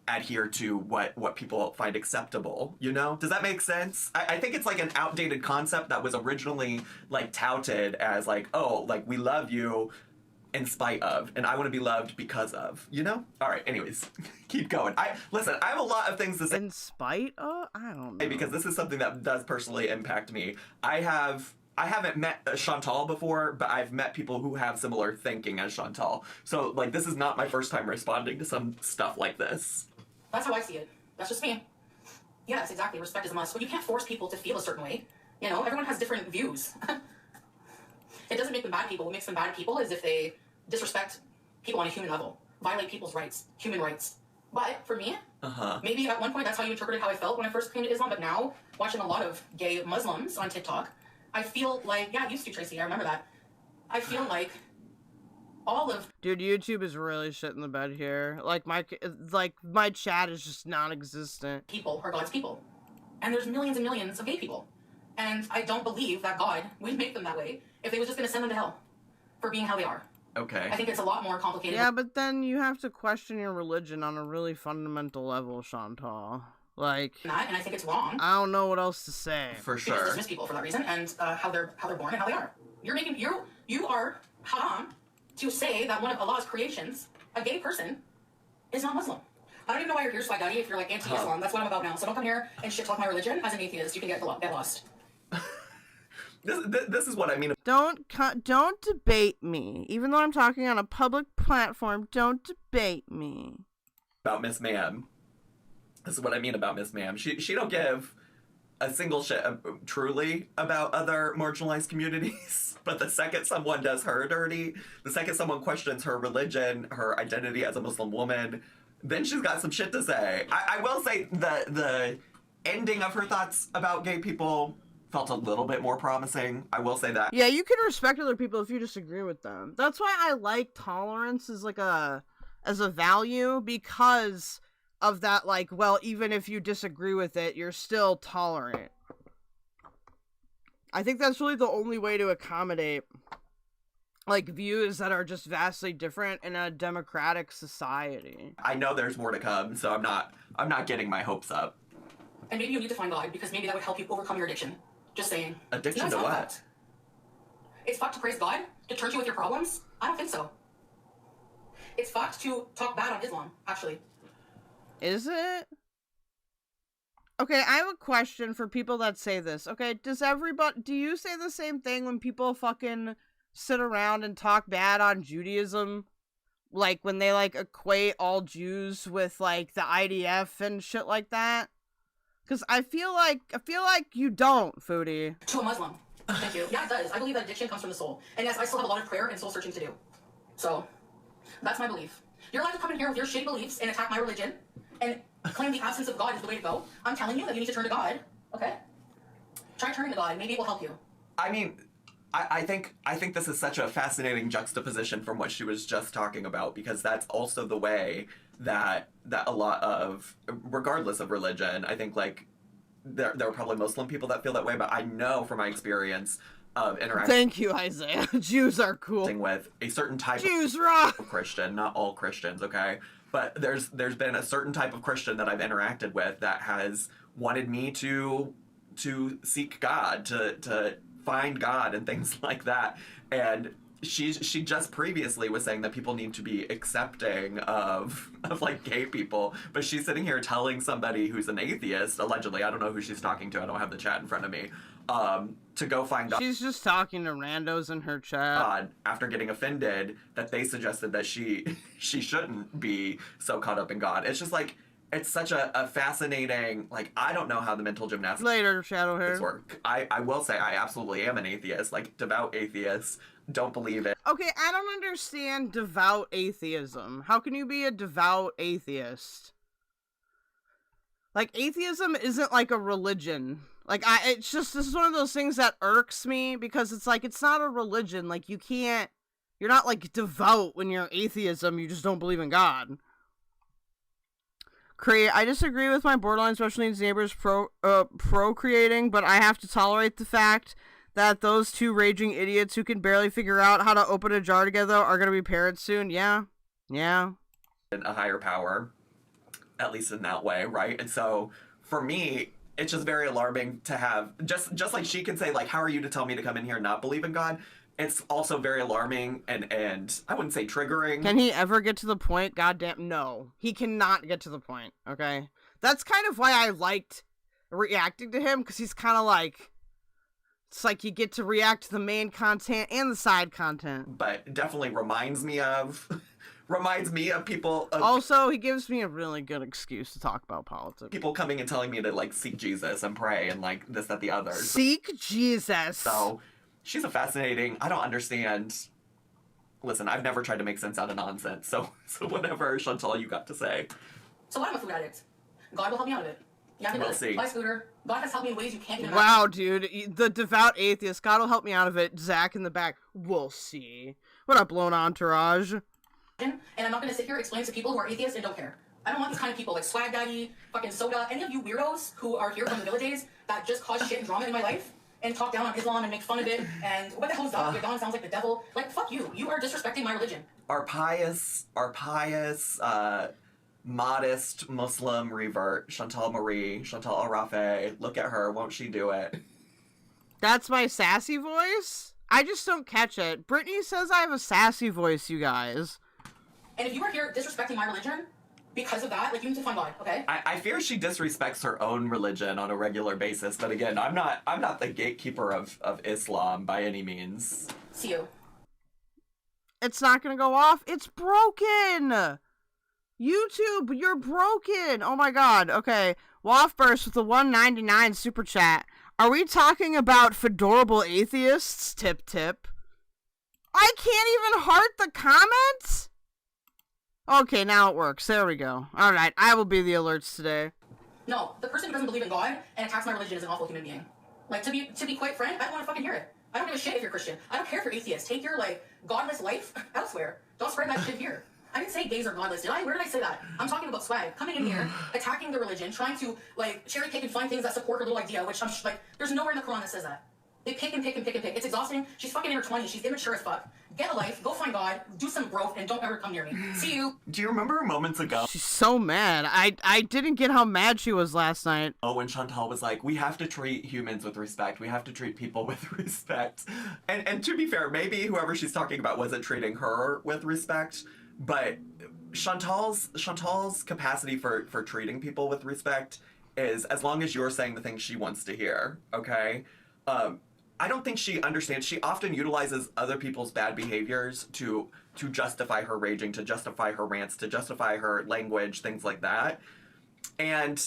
adhere to what people find acceptable, you know? Does that make sense? I think it's like an outdated concept that was originally like touted as like, oh, like we love you in spite of, and I want to be loved because of, you know? All right, anyways, keep going. Listen, I have a lot of things to say. In spite of? I don't know. Because this is something that does personally impact me. I haven't met Chantal before, but I've met people who have similar thinking as Chantal. So, like, this is not my first time responding to some stuff like this. That's how I see it. That's just me. Yes, exactly. Respect is a must. But you can't force people to feel a certain way. You know, everyone has different views. It doesn't make them bad people. What makes them bad people is if they disrespect people on a human level, violate people's rights, human rights. But for me, maybe at one point that's how you interpreted how I felt when I first came to Islam, but now, watching a lot of gay Muslims on TikTok, I feel like, yeah, I used to, Tracy, I remember that. I feel like all of... Dude, YouTube is really shit in the bed here. Like, my chat is just non-existent. People are God's people. And there's millions and millions of gay people. And I don't believe that God would make them that way if they was just going to send them to hell for being how they are. Okay. I think it's a lot more complicated. Yeah, but then you have to question your religion on a really fundamental level, Chantal. Like, and I think it's wrong. I don't know what else to say. For Because sure. dismiss people for that reason, and how they're born and how they are. You are haram to say that one of Allah's creations, a gay person, is not Muslim. I don't even know why you're here, Swag Daddy, if you're like anti-Islam. That's what I'm about now. So don't come here and shit talk my religion as an atheist. You can get lost. This is what I mean. Don't debate me. Even though I'm talking on a public platform, don't debate me. About Miss Ma'am. This is what I mean about Miss Ma'am. She don't give a single shit truly about other marginalized communities. But the second someone does her dirty, the second someone questions her religion, her identity as a Muslim woman, then she's got some shit to say. I will say the ending of her thoughts about gay people felt a little bit more promising. I will say that. Yeah, you can respect other people if you disagree with them. That's why I like tolerance as as a value, because of that, like, well, even if you disagree with it, you're still tolerant. I think that's really the only way to accommodate, like, views that are just vastly different in a democratic society. I know there's more to come, so I'm not getting my hopes up. And maybe you need to find God, because maybe that would help you overcome your addiction. Just saying. Addiction to what? It's fucked to praise God? To turn you with your problems? I don't think so. It's fucked to talk bad on Islam, actually. Is it? Okay, I have a question for people that say this. Okay, do you say the same thing when people fucking sit around and talk bad on Judaism? Like, when they, like, equate all Jews with, like, the IDF and shit like that? Because I feel like you don't, Foodie. To a Muslim. Thank you. Yeah, it does. I believe that addiction comes from the soul. And yes, I still have a lot of prayer and soul searching to do. So, that's my belief. You're allowed to come in here with your shitty beliefs and attack my religion and claim the absence of God is the way to go. I'm telling you that you need to turn to God. Okay? Try turning to God. Maybe it will help you. I mean, I think this is such a fascinating juxtaposition from what she was just talking about, because that's also the way that a lot of, regardless of religion, I think, like, there are probably Muslim people that feel that way, but I know from my experience of interacting. Thank you, Isaiah. Jews are cool. With a certain type Jews rock. of Christian, not all Christians, okay? But there's been a certain type of Christian that I've interacted with that has wanted me to seek God, to find God and things like that. And she just previously was saying that people need to be accepting of like gay people, but she's sitting here telling somebody who's an atheist, allegedly, I don't know who she's talking to, I don't have the chat in front of me, to go find God. She's just talking to randos in her chat. God, after getting offended that they suggested that she shouldn't be so caught up in God. It's just like, it's such a fascinating, like, I don't know how the mental gymnastics Later, Shadowhair. work. I will say I absolutely am an atheist, like, devout atheist, don't believe it. Okay, I don't understand devout atheism. How can you be a devout atheist? Like, atheism isn't like a religion. Like, it's just, this is one of those things that irks me, because it's like, it's not a religion. Like, you're not, like, devout when you're atheism, you just don't believe in God. I disagree with my borderline special needs neighbors procreating, but I have to tolerate the fact that those two raging idiots who can barely figure out how to open a jar together are going to be parents soon. Yeah. A higher power, at least in that way, right? And so, for me, it's just very alarming to have, just like she can say, like, how are you to tell me to come in here and not believe in God? It's also very alarming and I wouldn't say triggering. Can he ever get to the point? Goddamn, no. He cannot get to the point, okay? That's kind of why I liked reacting to him, because he's kind of like, it's like you get to react to the main content and the side content. But definitely reminds me of people. Also, he gives me a really good excuse to talk about politics. People coming and telling me to, like, seek Jesus and pray and, like, this, that, the other. Seek Jesus. So, she's a fascinating, I don't understand. Listen, I've never tried to make sense out of nonsense, so whatever, Chantal, you got to say. So I'm a food addict. God will help me out of it. Yeah, We'll see. Buy scooter. God has helped me in ways you can't even Wow, dude. The devout atheist. God will help me out of it. Zach in the back. We'll see. What up, blown entourage? And I'm not going to sit here and explain to people who are atheists and don't care. I don't want these kind of people like Swag Daddy, fucking Soda, any of you weirdos who are here from the Villa days that just cause shit and drama in my life and talk down on Islam and make fun of it and what the hell is that? Your Don sounds like the devil. Like, fuck you. You are disrespecting my religion. Our pious, modest Muslim revert, Chantal Arafe. Look at her. Won't she do it? That's my sassy voice? I just don't catch it. Brittany says I have a sassy voice, you guys. And if you are here disrespecting my religion, because of that, like, you need to find God, okay? I fear she disrespects her own religion on a regular basis, but again, I'm not the gatekeeper of Islam by any means. See you. It's not gonna go off. It's broken! YouTube, you're broken! Oh my god, okay. Waffburst with the $1.99 super chat. Are we talking about fedorable atheists? Tip. I can't even heart the comments? Okay, now it works. There we go. Alright, I will be the alerts today. No, the person who doesn't believe in God and attacks my religion is an awful human being. Like, to be quite frank, I don't want to fucking hear it. I don't give a shit if you're Christian. I don't care if you're atheist. Take your, like, godless life elsewhere. Don't spread that shit here. I didn't say gays are godless, did I? Where did I say that? I'm talking about Swag coming in here, attacking the religion, trying to, like, cherry pick and find things that support her little idea, which I'm like, there's nowhere in the Quran that says that. They pick and pick and pick and pick. It's exhausting. She's fucking in her 20s. She's immature as fuck. Get a life, go find God, do some growth, and don't ever come near me. See you. Do you remember moments ago? She's so mad. I didn't get how mad she was last night. Oh, when Chantal was like, we have to treat humans with respect. We have to treat people with respect. And to be fair, maybe whoever she's talking about wasn't treating her with respect, but Chantal's capacity for treating people with respect is as long as you're saying the things she wants to hear, okay? I don't think she understands. She often utilizes other people's bad behaviors to justify her raging, to justify her rants, to justify her language, things like that. And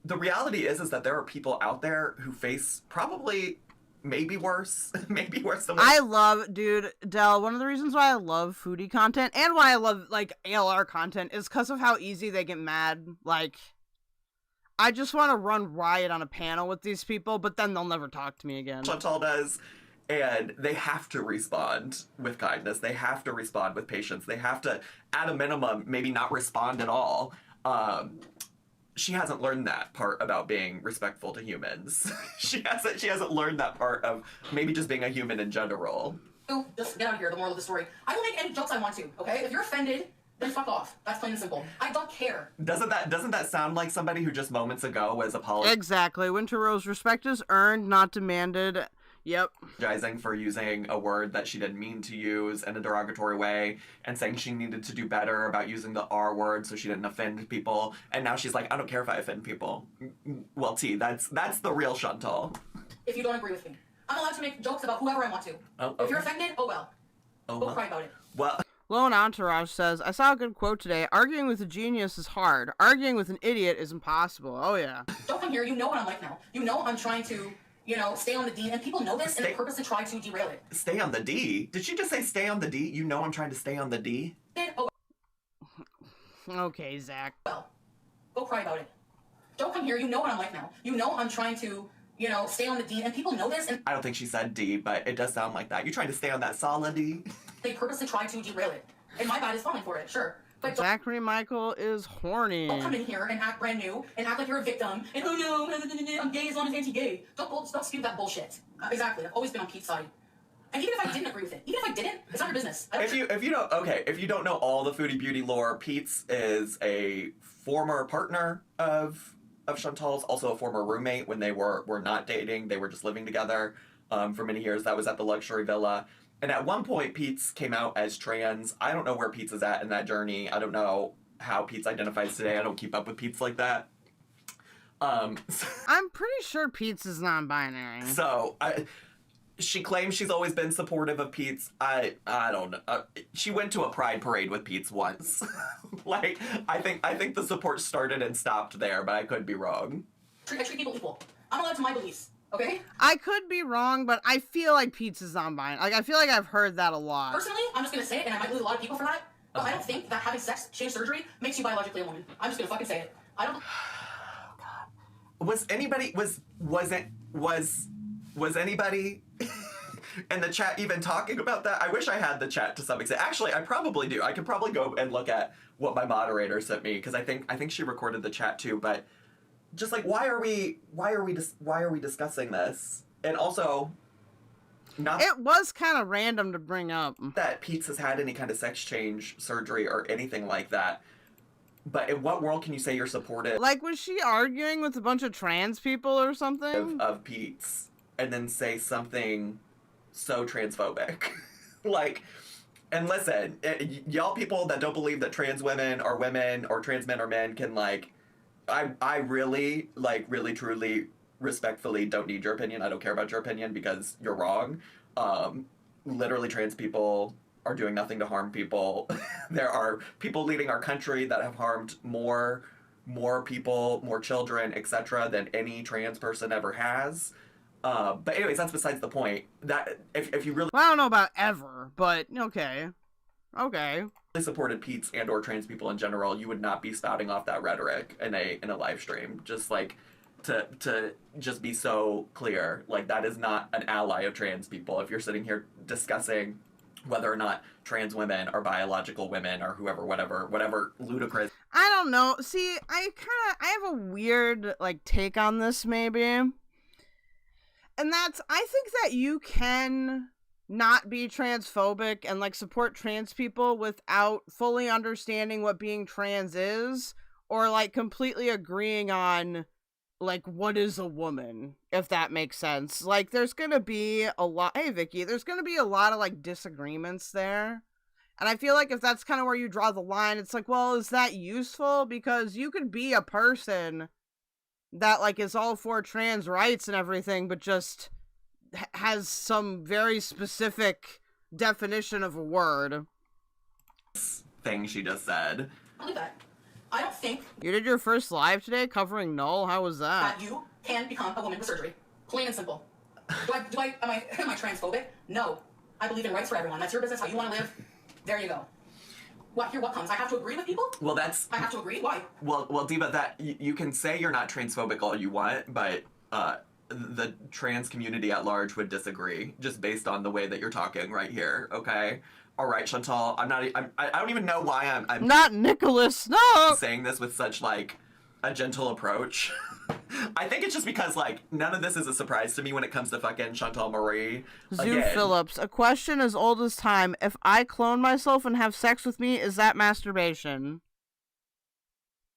the reality is that there are people out there who face probably maybe worse than what I love, dude, Del, one of the reasons why I love foodie content and why I love, like, ALR content is because of how easy they get mad. Like, I just want to run riot on a panel with these people, but then they'll never talk to me again. Chantal does, and they have to respond with kindness. They have to respond with patience. They have to, at a minimum, maybe not respond at all. She hasn't learned that part about being respectful to humans. She hasn't learned that part of maybe just being a human in general. Just get out of here, the moral of the story. I will make any jokes I want to, okay? If you're offended, then fuck off. That's plain and simple. I don't care. Doesn't that sound like somebody who just moments ago was apologizing? Exactly. Winter Rose, respect is earned, not demanded. Yep. Apologizing for using a word that she didn't mean to use in a derogatory way and saying she needed to do better about using the R word so she didn't offend people. And now she's like, I don't care if I offend people. Well, that's the real Chantal. If you don't agree with me, I'm allowed to make jokes about whoever I want to. Oh, okay. If you're offended, oh well. Oh, Go well. cry about it. Well... Lone Entourage says, I saw a good quote today. Arguing with a genius is hard. Arguing with an idiot is impossible. Oh, yeah. Don't come here. You know what I'm like now. You know I'm trying to, stay on the D, and people know this, and they purposely try to derail it. Stay on the D? Did she just say stay on the D? You know I'm trying to stay on the D? Oh, okay, Zach. well. Go cry about it. Don't come here. You know what I'm like now. You know I'm trying to, you know, stay on the D, and people know this, and I don't think she said D, but it does sound like that. You trying to stay on that solid D? they purposely try to derail it. And my bad is falling for it, sure. But Zachary Micheal is horny. don't come in here and act brand new and act like you're a victim. And oh no, I'm gay as long as anti-gay. Don't spew that bullshit. Exactly. I've always been on Pete's side. And even if I didn't agree with it, even if I didn't, it's not your business. If you don't know all the Foodie Beauty lore, Pete's is a former partner of Chantal's, also a former roommate when they were not dating. They were just living together for many years. That was at the luxury villa. And at one point, Pete's came out as trans. I don't know where Pete's is at in that journey. I don't know how Pete's identifies today. I don't keep up with Pete's like that. I'm pretty sure Pete's is non-binary. So, she claims she's always been supportive of Pete's. I don't know. She went to a pride parade with Pete's once. Like, I think the support started and stopped there, but I could be wrong. I treat people equal. I'm allowed to my beliefs. Okay? I could be wrong, but I feel like Pete's is non-binary. Like, I feel like I've heard that a lot. Personally, I'm just gonna say it, and I might lose a lot of people for that, but I don't think that having sex, change surgery, makes you biologically a woman. I'm just gonna fucking say it. I don't... Was anybody in the chat even talking about that? I wish I had the chat to some extent. Actually, I probably do. I could probably go and look at what my moderator sent me, because I think she recorded the chat too, but just like, why are we discussing this? And also, not It was kind of random to bring up. that Pete's has had any kind of sex change surgery or anything like that. But in what world can you say you're supportive Like, was she arguing with a bunch of trans people or something? of Pete's and then say something so transphobic? Like, and listen, y'all people that don't believe that trans women or trans men or men can, like, I really, like, really, truly, respectfully don't need your opinion. I don't care about your opinion because you're wrong. Literally, trans people are doing nothing to harm people. There are people leading our country that have harmed more people, more children, etc., than any trans person ever has. But anyways, that's besides the point. That if you really Well, I don't know about ever, but okay. Okay. supported Pete's and or trans people in general, you would not be spouting off that rhetoric in a live stream. Just like to just be so clear, like, that is not an ally of trans people. If you're sitting here discussing whether or not trans women are biological women or whoever, whatever ludicrous. I don't know. See, I have a weird, like, take on this, maybe. And that's, I think that you can not be transphobic and, like, support trans people without fully understanding what being trans is, or, like, completely agreeing on, like, what is a woman, if that makes sense. Like, there's gonna be a lot, hey Vicky, there's gonna be a lot of, like, disagreements there. And I feel like if that's kind of where you draw the line, it's like, well, is that useful? Because you could be a person that, like, is all for trans rights and everything, but just has some very specific definition of a word. Thing she just said. I believe that. I don't think You did your first live today covering Null? How was that? that you can become a woman with surgery. Plain and simple. Am I transphobic? No. I believe in rights for everyone. That's your business, how you want to live. There you go. What comes? I have to agree with people? Well, that's I have to agree? Why? well, Diva. That you can say you're not transphobic all you want, but the trans community at large would disagree just based on the way that you're talking right here. Okay. All right, Chantal. I don't even know why I'm Not Nicholas, no! saying this with such, like, a gentle approach. I think it's just because, like, none of this is a surprise to me when it comes to fucking Chantal Marie. Zoo Again, Phillips, a question as old as time. If I clone myself and have sex with me, is that masturbation?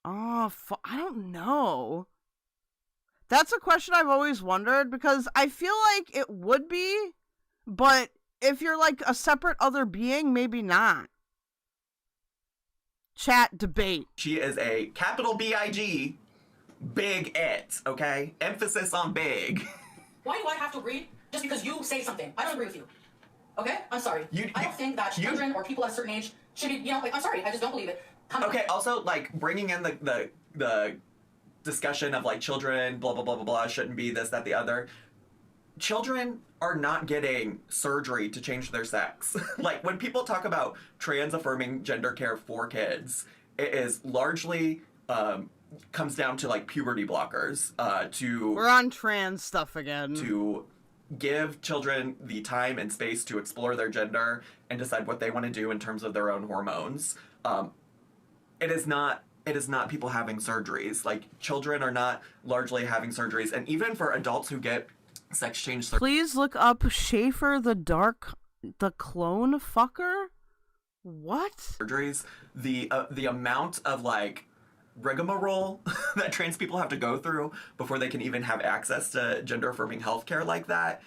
Oh, I don't know. That's a question I've always wondered, because I feel like it would be, but if you're, like, a separate other being, maybe not. Chat debate. she is a capital B-I-G, big it, okay? Emphasis on big. Why do I have to agree just because you say something? I don't agree with you. Okay? I'm sorry. I don't think that you- children or people at a certain age should be, like, I'm sorry. I just don't believe it. Okay, also, like, bringing in the discussion of, like, children, blah, blah, blah, blah, blah, shouldn't be this, that, the other. Children are not getting surgery to change their sex. Like, when people talk about trans-affirming gender care for kids, it is largely comes down to like puberty blockers We're on trans stuff again. To give children the time and space to explore their gender and decide what they want to do in terms of their own hormones. It is not people having surgeries. Like, children are not largely having surgeries, and even for adults who get sex change surgery. Please look up Schaefer the clone fucker. What? Surgeries, the amount of like rigmarole that trans people have to go through before they can even have access to gender affirming healthcare like that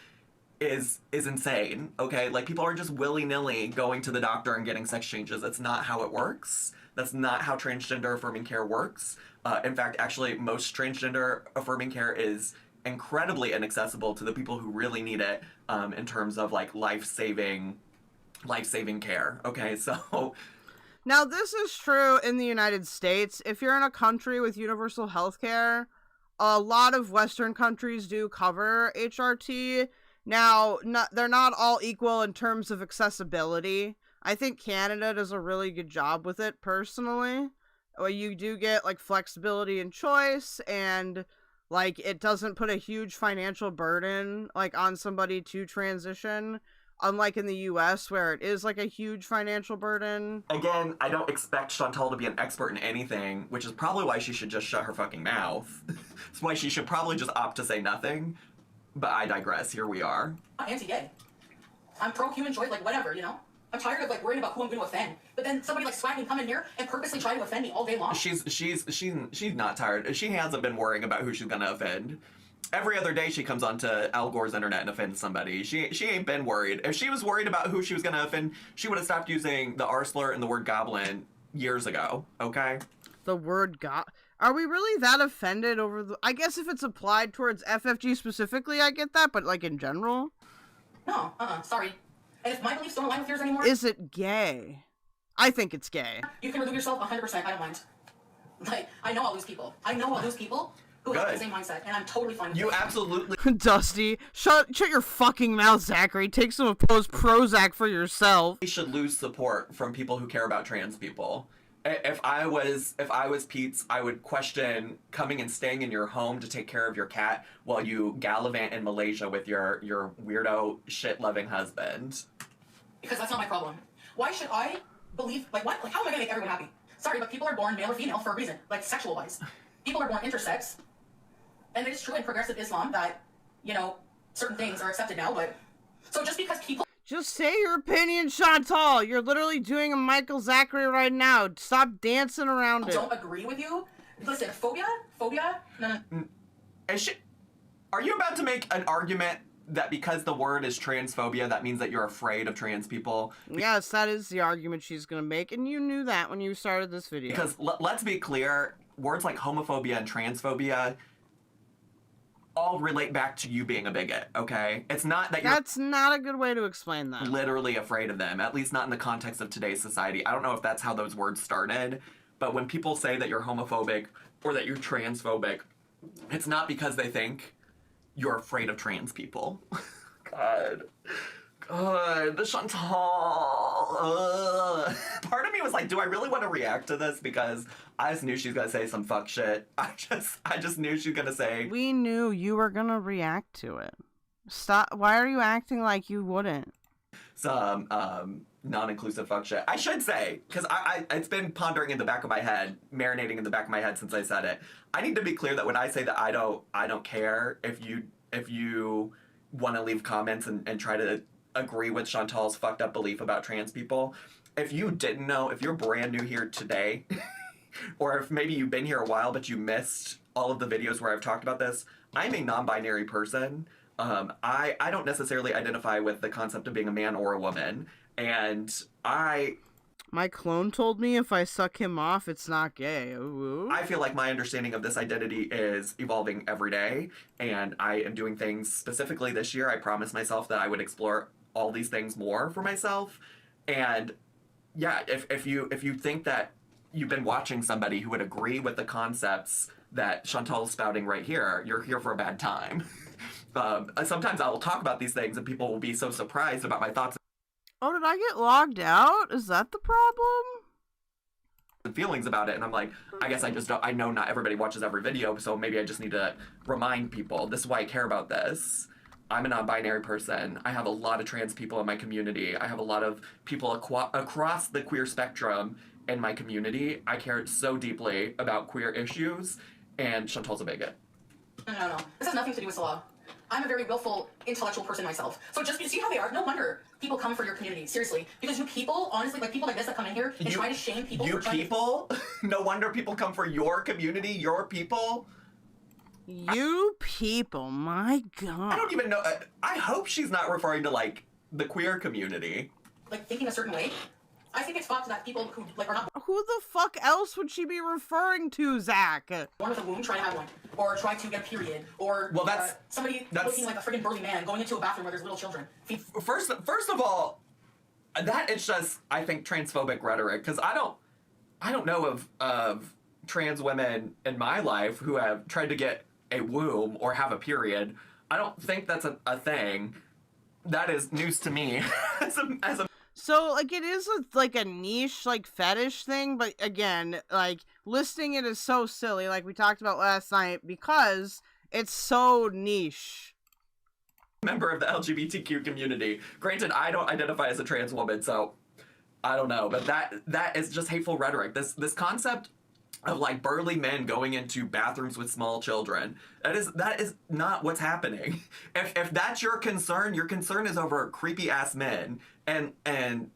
is insane. Okay, like, people are just willy-nilly going to the doctor and getting sex changes. That's not how it works. That's not how transgender affirming care works. In fact, actually, most transgender affirming care is incredibly inaccessible to the people who really need it, in terms of like life-saving care. Okay, so now this is true in the United States. If you're in a country with universal health care, a lot of Western countries do cover HRT. Now, they're not all equal in terms of accessibility. I think Canada does a really good job with it, personally. You do get, like, flexibility and choice, and, like, it doesn't put a huge financial burden, like, on somebody to transition, unlike in the US, where it is, like, a huge financial burden. Again, I don't expect Chantal to be an expert in anything, which is probably why she should just shut her fucking mouth. It's why she should probably just opt to say nothing. But I digress. Here we are. I'm anti-gay. I'm pro-human choice, like, whatever, you know? I'm tired of, like, worrying about who I'm going to offend. But then somebody, like, swag can come in here and purposely try to offend me all day long. She's not tired. She hasn't been worrying about who she's gonna offend. Every other day she comes onto Al Gore's internet and offends somebody. She ain't been worried. If she was worried about who she was gonna offend, she would have stopped using the R slur and the word goblin years ago, okay? The word Are we really that offended over the... I guess if it's applied towards FFG specifically, I get that, but, like, in general? No, sorry. And if my beliefs don't align with yours anymore... Is it gay? I think it's gay. You can remove yourself 100%, I don't mind. Like, I know I'll lose people. Who have the same mindset, and I'm totally fine with You it. absolutely... Dusty, shut your fucking mouth, Zachary. Take some opposed Prozac for yourself. We should lose support from people who care about trans people. If I was Pete's, I would question coming and staying in your home to take care of your cat while you gallivant in Malaysia with your weirdo shit-loving husband. Because that's not my problem. Why should I believe, like, what? Like, how am I gonna make everyone happy? Sorry, but people are born male or female for a reason, like, sexual-wise. People are born intersex, and it is true in progressive Islam that, you know, certain things are accepted now, but... So just because people... Just say your opinion, Chantal. You're literally doing a Michael Zachary right now. Stop dancing around it. Don't agree with you? Listen, phobia? No. Are you about to make an argument that because the word is transphobia, that means that you're afraid of trans people? Yes, that is the argument she's gonna make, and you knew that when you started this video. Because let's be clear, words like homophobia and transphobia all relate back to you being a bigot, okay? It's not that you're... That's not a good way to explain that. Literally afraid of them, at least not in the context of today's society. I don't know if that's how those words started, but when people say that you're homophobic or that you're transphobic, it's not because they think you're afraid of trans people. God, Chantal. Part of me was like, do I really want to react to this? Because I just knew she was gonna say some fuck shit. I just knew she was gonna say. We knew you were gonna react to it. Stop. Why are you acting like you wouldn't? Some non-inclusive fuck shit. I should say, because it's been pondering in the back of my head, marinating in the back of my head since I said it. I need to be clear that when I say that I don't care if you want to leave comments and try to agree with Chantal's fucked up belief about trans people. If you didn't know, if you're brand new here today, or if maybe you've been here a while but you missed all of the videos where I've talked about this, I'm a non-binary person. I don't necessarily identify with the concept of being a man or a woman, and My clone told me if I suck him off, it's not gay. Ooh. I feel like my understanding of this identity is evolving every day, and I am doing things specifically this year. I promised myself that I would explore all these things more for myself, and yeah, if you think that you've been watching somebody who would agree with the concepts that Chantal's spouting right here, you're here for a bad time. Sometimes I will talk about these things and people will be so surprised about my thoughts. Oh, did I get logged out? Is that the problem? feelings about it, and I'm like, I guess I just don't, I know not everybody watches every video, so maybe I just need to remind people, this is why I care about this. I'm a non-binary person. I have a lot of trans people in my community. I have a lot of people across the queer spectrum in my community. I care so deeply about queer issues, and Chantal's a bigot. No. This has nothing to do with Salah. I'm a very willful, intellectual person myself. So just, you see how they are? No wonder people come for your community, seriously. Because you people, honestly, like people like this that come in here and try to shame people. You people? No wonder people come for your community, your people? You people, my God. I don't even know. I hope she's not referring to, like, the queer community. Like, thinking a certain way. I think it's fucked that people who, like, are not Who the fuck else would she be referring to, Zach? born with a womb, try to have one. Or try to get a period. Or somebody looking like a freaking burly man going into a bathroom where there's little children. First of all, that is just, I think, transphobic rhetoric, because I don't know of trans women in my life who have tried to get a womb or have a period. I don't think that's a thing. That is news to me. So, like, it is like a niche, like, fetish thing, but again, like, listing it is so silly, like we talked about last night, because it's so niche. Member of the LGBTQ community. Granted, I don't identify as a trans woman, so I don't know, but that is just hateful rhetoric. This concept of, like, burly men going into bathrooms with small children, that is not what's happening. If that's your concern is over creepy ass men. And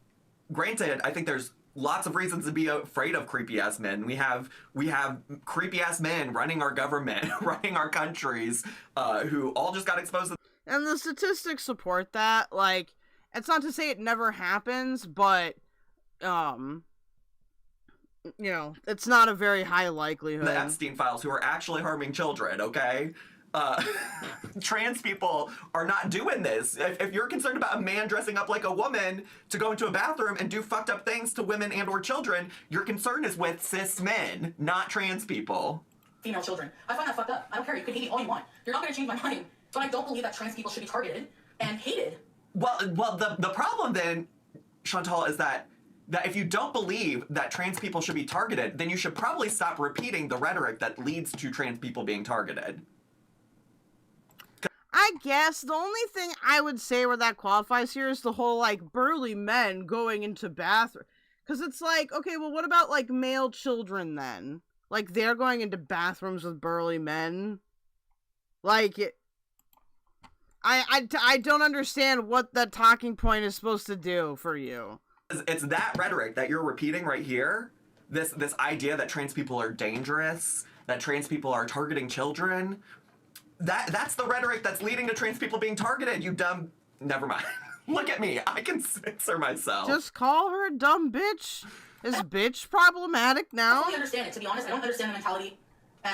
granted, I think there's lots of reasons to be afraid of creepy ass men. We have creepy ass men running our government, running our countries, who all just got exposed. And the statistics support that. Like, it's not to say it never happens, but you know, it's not a very high likelihood. The Epstein files who are actually harming children, okay? Trans people are not doing this. If you're concerned about a man dressing up like a woman to go into a bathroom and do fucked up things to women and or children, your concern is with cis men, not trans people. Female children. I find that fucked up. I don't care. You can hate me all you want. You're not going to change my mind. But I don't believe that trans people should be targeted and hated. Well, the problem then, Chantal, is that if you don't believe that trans people should be targeted, then you should probably stop repeating the rhetoric that leads to trans people being targeted. I guess the only thing I would say where that qualifies here is the whole, like, burly men going into bathroom. Because it's like, okay, well, what about, like, male children then? Like, they're going into bathrooms with burly men? Like, I don't understand what that talking point is supposed to do for you. It's that rhetoric that you're repeating right here. This idea that trans people are dangerous, that trans people are targeting children. That's the rhetoric that's leading to trans people being targeted, you dumb... Never mind. Look at me. I can censor myself. Just call her a dumb bitch. Is bitch problematic now? I totally understand it. To be honest, I don't understand the mentality.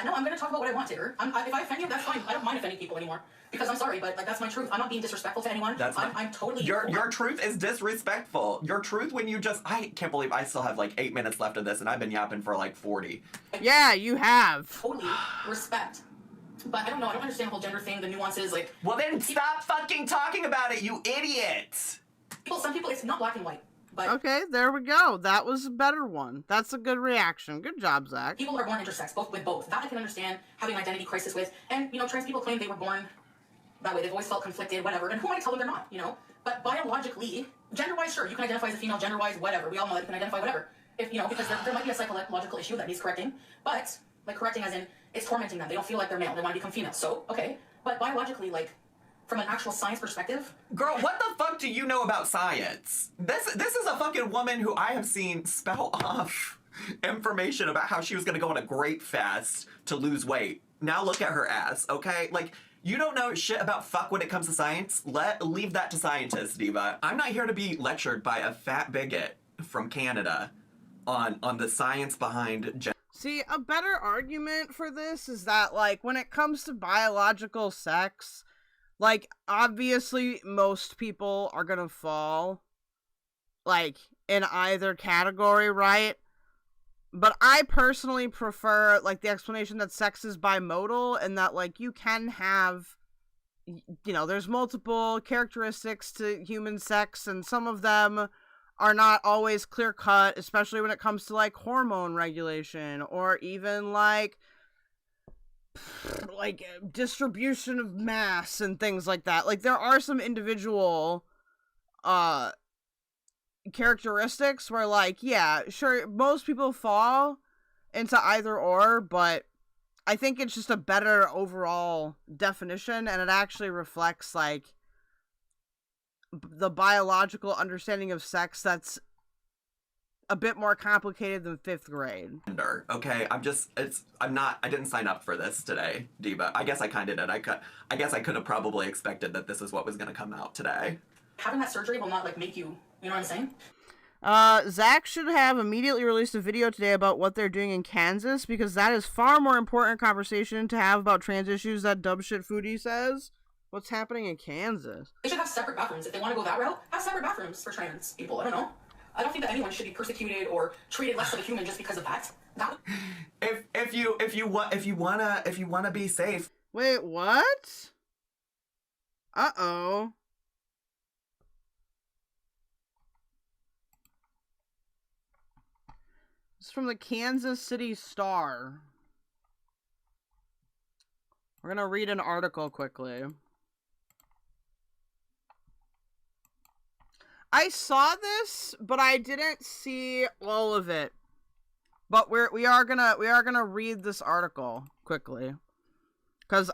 No, I'm going to talk about what I want to. If I offend you, that's fine. I don't mind offending people anymore. Because I'm sorry, but, like, that's my truth. I'm not being disrespectful to anyone. I'm totally... Your truth is disrespectful. Your truth when you just... I can't believe I still have, like, 8 minutes left of this, and I've been yapping for, like, 40. Yeah, you have. Totally respect. But I don't know. I don't understand the whole gender thing, the nuances, like... Well, then stop fucking talking about it, you idiot! Some people, it's not black and white. But okay, there we go. That was a better one. That's a good reaction. Good job, Zach. People are born intersex, both. That I can understand having an identity crisis with. And, you know, trans people claim they were born that way. They've always felt conflicted, whatever. And who am I to tell them they're not, you know? But biologically, gender-wise, sure, you can identify as a female, gender-wise, whatever. We all know that you can identify whatever. If, you know, because there might be a psychological issue that needs correcting. But, like, correcting as in, it's tormenting them. They don't feel like they're male. They want to become female. So, okay. But biologically, like, from an actual science perspective... Girl, what the fuck do you know about science? This is a fucking woman who I have seen spout off information about how she was gonna go on a great fast to lose weight. Now look at her ass, okay? Like, you don't know shit about fuck when it comes to science. Leave that to scientists, Diva. I'm not here to be lectured by a fat bigot from Canada on the science behind gender. See, a better argument for this is that, like, when it comes to biological sex... Like, obviously, most people are gonna fall, like, in either category, right? But I personally prefer, like, the explanation that sex is bimodal, and that, like, you can have, you know, there's multiple characteristics to human sex, and some of them are not always clear cut, especially when it comes to like hormone regulation or even like distribution of mass and things like that. Like there are some individual characteristics where like, yeah, sure, most people fall into either or, but I think it's just a better overall definition, and it actually reflects like the biological understanding of sex that's a bit more complicated than 5th grade. Okay, I didn't sign up for this today, Diva. I guess I kind of did. I guess I could have probably expected that this is what was going to come out today. Having that surgery will not like make you know what I'm saying? Zach should have immediately released a video today about what they're doing in Kansas, because that is far more important conversation to have about trans issues that Dub Shit Foodie says. What's happening in Kansas? They should have separate bathrooms. If they want to go that route, have separate bathrooms for trans people. I don't know. I don't think that anyone should be persecuted or treated less than a human just because of that. If you wanna be safe. Wait, what? Uh-oh. It's from the Kansas City Star. We're gonna read an article quickly. I saw this, but I didn't see all of it. But we are gonna read this article quickly, cause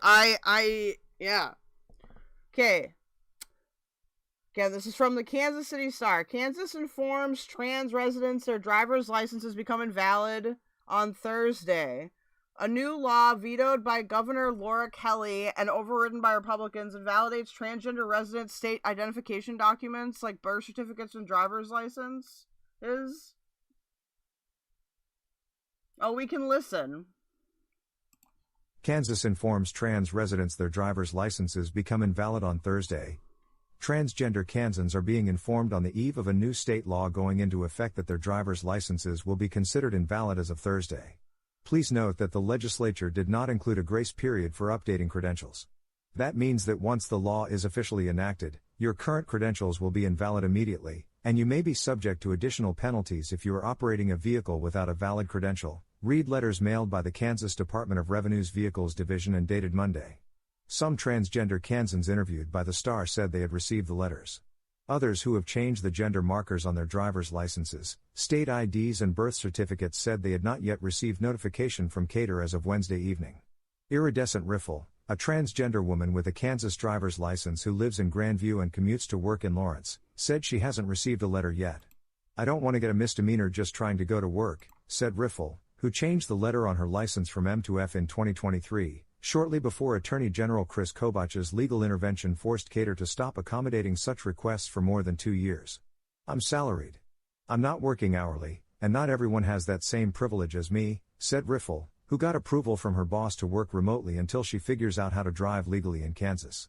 yeah. Okay, this is from the Kansas City Star. Kansas informs trans residents their driver's licenses become invalid on Thursday. A new law vetoed by Governor Laura Kelly and overridden by Republicans invalidates transgender residents' state identification documents like birth certificates and driver's licenses. Oh, we can listen. Kansas informs trans residents their driver's licenses become invalid on Thursday. Transgender Kansans are being informed on the eve of a new state law going into effect that their driver's licenses will be considered invalid as of Thursday. Please note that the legislature did not include a grace period for updating credentials. That means that once the law is officially enacted, your current credentials will be invalid immediately, and you may be subject to additional penalties if you are operating a vehicle without a valid credential. Read letters mailed by the Kansas Department of Revenue's Vehicles Division and dated Monday. Some transgender Kansans interviewed by the Star said they had received the letters. Others who have changed the gender markers on their driver's licenses, state IDs and birth certificates said they had not yet received notification from HEKATE'S as of Wednesday evening. Iridescent Riffle, a transgender woman with a Kansas driver's license who lives in Grandview and commutes to work in Lawrence, said she hasn't received a letter yet. "I don't want to get a misdemeanor just trying to go to work," said Riffle, who changed the letter on her license from M to F in 2023, shortly before Attorney General Chris Kobach's legal intervention forced HEKATE'S to stop accommodating such requests for more than 2 years. "I'm salaried. I'm not working hourly, and not everyone has that same privilege as me," said Riffle, who got approval from her boss to work remotely until she figures out how to drive legally in Kansas.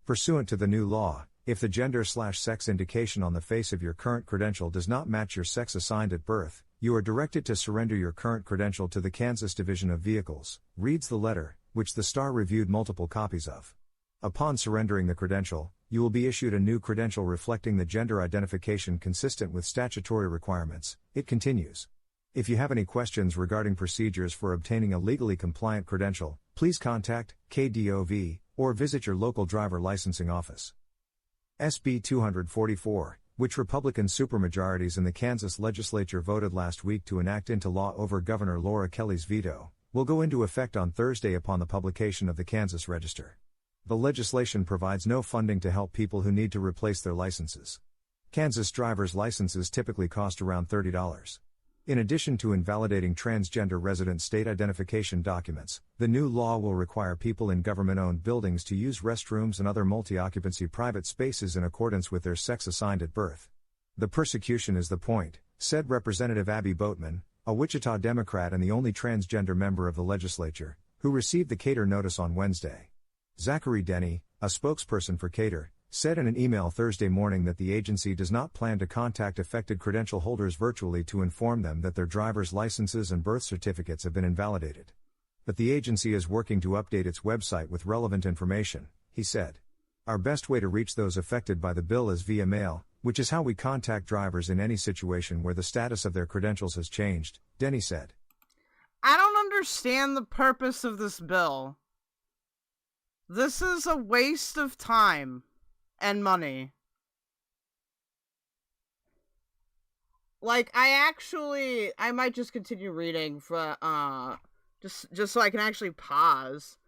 Pursuant to the new law, if the gender/sex indication on the face of your current credential does not match your sex assigned at birth, you are directed to surrender your current credential to the Kansas Division of Vehicles, reads the letter, which the Star reviewed multiple copies of. Upon surrendering the credential, you will be issued a new credential reflecting the gender identification consistent with statutory requirements, it continues. If you have any questions regarding procedures for obtaining a legally compliant credential, please contact KDOV or visit your local driver licensing office. SB 244, which Republican supermajorities in the Kansas legislature voted last week to enact into law over Governor Laura Kelly's veto, will go into effect on Thursday upon the publication of the Kansas Register. The legislation provides no funding to help people who need to replace their licenses. Kansas driver's licenses typically cost around $30. In addition to invalidating transgender resident state identification documents, the new law will require people in government-owned buildings to use restrooms and other multi-occupancy private spaces in accordance with their sex assigned at birth. "The persecution is the point," said Representative Abby Boatman, a Wichita Democrat and the only transgender member of the legislature, who received the HEKATE'S notice on Wednesday. Zachary Denny, a spokesperson for HEKATE'S, said in an email Thursday morning that the agency does not plan to contact affected credential holders virtually to inform them that their driver's licenses and birth certificates have been invalidated. But the agency is working to update its website with relevant information, he said. "Our best way to reach those affected by the bill is via mail," which is how we contact drivers in any situation where the status of their credentials has changed, Denny said. I don't understand the purpose of this bill. This is a waste of time and money. Like, I might just continue reading for, just so I can actually pause.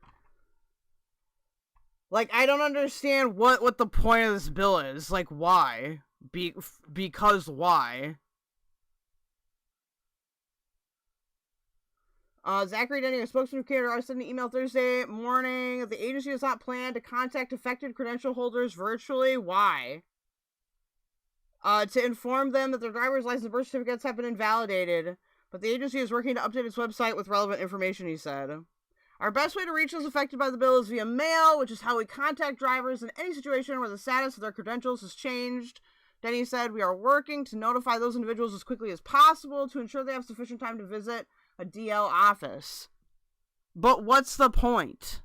Like, I don't understand what the point of this bill is. Like, why? Because why? Zachary Denny, a spokesman for KRR, sent an email Thursday morning. The agency has not planned to contact affected credential holders virtually. Why? To inform them that their driver's license and birth certificates have been invalidated, but the agency is working to update its website with relevant information, he said. Our best way to reach those affected by the bill is via mail, which is how we contact drivers in any situation where the status of their credentials has changed. Denny said, we are working to notify those individuals as quickly as possible to ensure they have sufficient time to visit a DL office. But what's the point?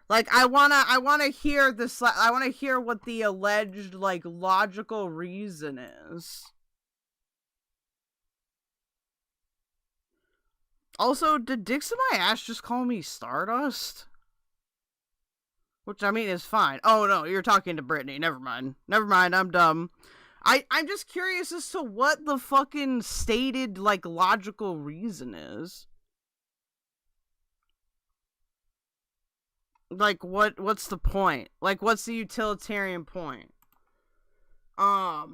Like, I wanna hear this, I wanna hear what the alleged, like, logical reason is. Also, did Dicks in my ass just call me Stardust? Which, I mean, is fine. Oh, no, you're talking to Brittany. Never mind. Never mind, I'm dumb. I'm just curious as to what the fucking stated, like, logical reason is. Like, what's the point? Like, what's the utilitarian point? A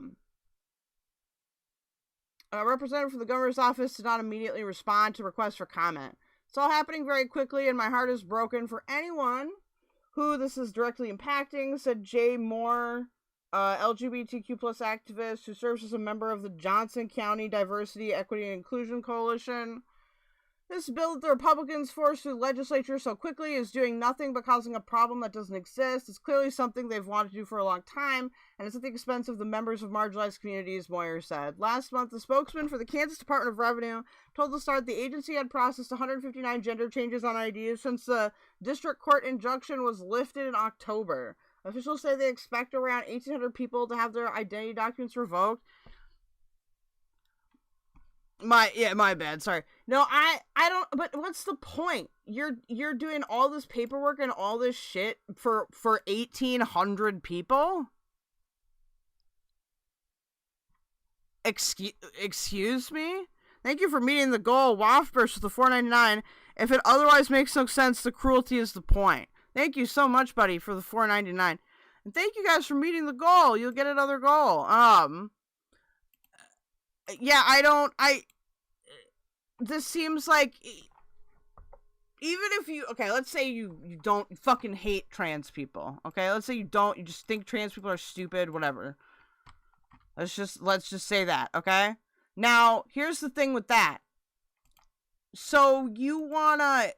representative from the governor's office did not immediately respond to requests for comment. It's all happening very quickly, and my heart is broken for anyone who this is directly impacting, said Jay Moore, LGBTQ plus activist who serves as a member of the Johnson County Diversity, Equity, and Inclusion Coalition. This bill that the Republicans forced through the legislature so quickly is doing nothing but causing a problem that doesn't exist. It's clearly something they've wanted to do for a long time, and it's at the expense of the members of marginalized communities, Moyer said. Last month, the spokesman for the Kansas Department of Revenue told the Star that the agency had processed 159 gender changes on IDs since the district court injunction was lifted in October. Officials say they expect around 1,800 people to have their identity documents revoked. My bad, sorry. No, I don't, but what's the point? You're doing all this paperwork and all this shit for 1,800 people? Excuse me? Thank you for meeting the goal. Waftburst with the $4.99. If it otherwise makes no sense, the cruelty is the point. Thank you so much, buddy, for the $4.99. And thank you guys for meeting the goal. You'll get another goal. Yeah, this seems like, even if you, okay, let's say you don't fucking hate trans people, okay? Let's say you just think trans people are stupid, whatever. Let's just say that, okay? Now, here's the thing with that. So, you wanna,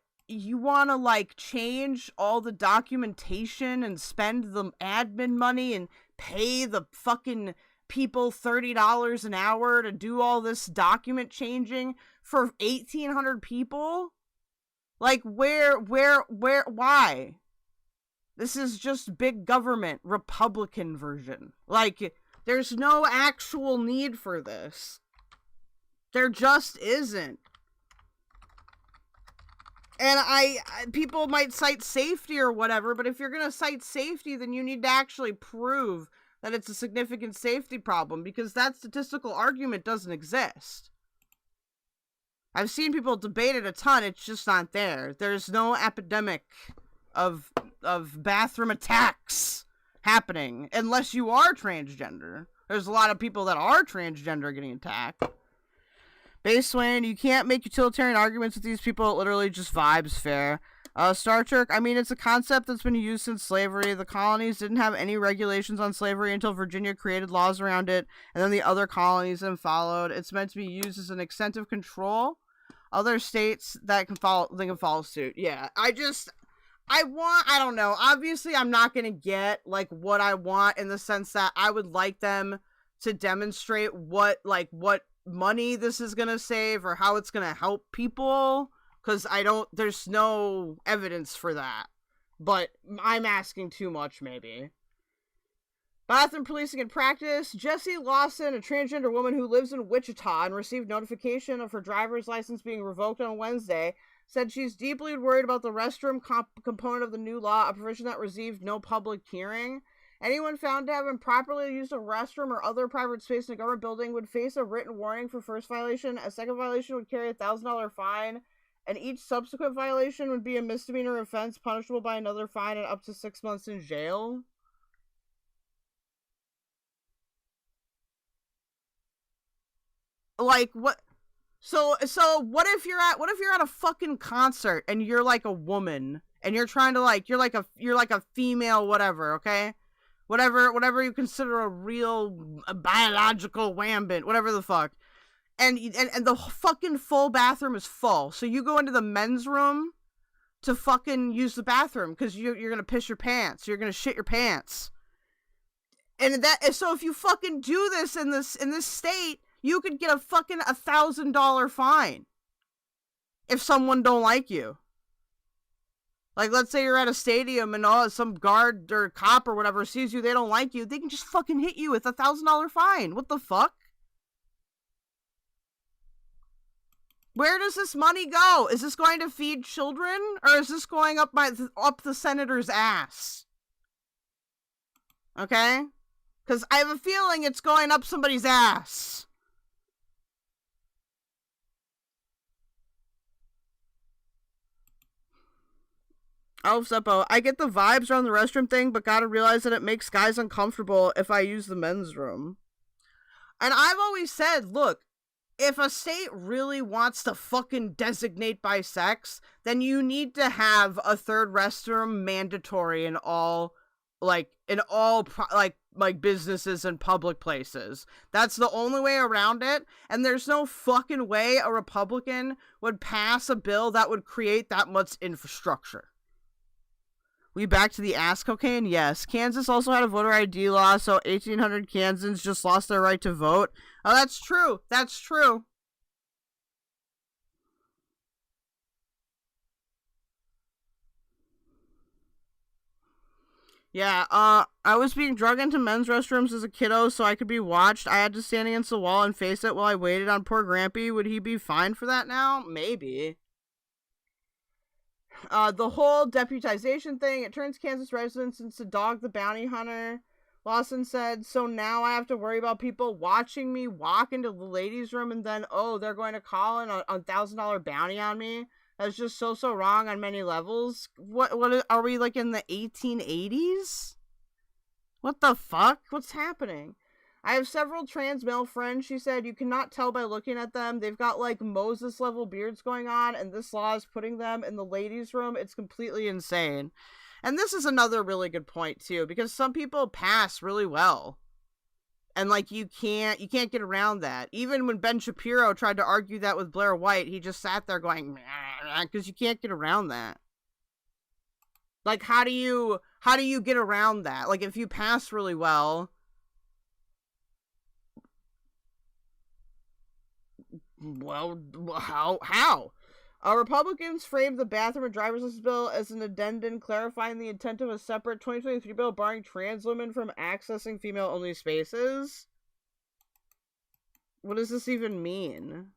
like, change all the documentation and spend the admin money and pay the fucking people $30 an hour to do all this document changing for 1,800 people? Like, why? This is just big government, Republican version. Like, there's no actual need for this. There just isn't. And people might cite safety or whatever, but if you're gonna cite safety, then you need to actually prove that it's a significant safety problem, because that statistical argument doesn't exist. I've seen people debate it a ton, it's just not there. There's no epidemic of bathroom attacks happening, unless you are transgender. There's a lot of people that are transgender getting attacked. Baseline, you can't make utilitarian arguments with these people, it literally just vibes fair. Star Trek, I mean, it's a concept that's been used since slavery. The colonies didn't have any regulations on slavery until Virginia created laws around it, and then the other colonies then followed. It's meant to be used as an extensive control. Other states that can follow suit. Yeah, I don't know. Obviously, I'm not gonna get, like, what I want, in the sense that I would like them to demonstrate what money this is gonna save or how it's gonna help people. Because there's no evidence for that. But I'm asking too much, maybe. Bathroom policing in practice. Jessie Lawson, a transgender woman who lives in Wichita and received notification of her driver's license being revoked on Wednesday, said she's deeply worried about the restroom component of the new law, a provision that received no public hearing. Anyone found to have improperly used a restroom or other private space in a government building would face a written warning for first violation. A second violation would carry a $1,000 fine, and each subsequent violation would be a misdemeanor offense punishable by another fine and up to 6 months in jail. Like, what? So what if you're at a fucking concert and you're like a woman and you're trying to like you're like a female whatever, okay? Whatever you consider a real biological wambit, whatever the fuck. And the fucking full bathroom is full. So you go into the men's room to fucking use the bathroom cuz you're going to piss your pants. You're going to shit your pants. And so if you fucking do this in this state, you could get a fucking $1,000 fine if someone don't like you. Like, let's say you're at a stadium and some guard or cop or whatever sees you, they don't like you, they can just fucking hit you with a $1,000 fine. What the fuck? Where does this money go? Is this going to feed children, or is this going up the senator's ass? Okay? Because I have a feeling it's going up somebody's ass. Oh, Seppo, I get the vibes around the restroom thing, but gotta realize that it makes guys uncomfortable if I use the men's room. And I've always said, look, if a state really wants to fucking designate by sex, then you need to have a third restroom mandatory in all businesses and public places. That's the only way around it, and there's no fucking way a Republican would pass a bill that would create that much infrastructure. We back to the ass cocaine? Yes. Kansas also had a voter ID law, so 1,800 Kansans just lost their right to vote. Oh, that's true. That's true. Yeah, I was being drugged into men's restrooms as a kiddo so I could be watched. I had to stand against the wall and face it while I waited on poor Grampy. Would he be fined for that now? Maybe. The whole deputization thing, it turns Kansas residents into Dog the Bounty Hunter. Lawson said, so now I have to worry about people watching me walk into the ladies' room and then, oh, they're going to call in a $1,000 bounty on me. That's just so wrong on many levels. What are we, like, in the 1880s? What the fuck? What's happening? I have several trans male friends, she said. You cannot tell by looking at them. They've got, like, Moses-level beards going on, and this law is putting them in the ladies' room. It's completely insane. And this is another really good point, too, because some people pass really well. And, like, you can't get around that. Even when Ben Shapiro tried to argue that with Blair White, he just sat there going, because you can't get around that. Like, how do you get around that? Like, if you pass really well... Well, how? Republicans framed the bathroom and driver's license bill as an addendum clarifying the intent of a separate 2023 bill barring trans women from accessing female-only spaces. What does this even mean?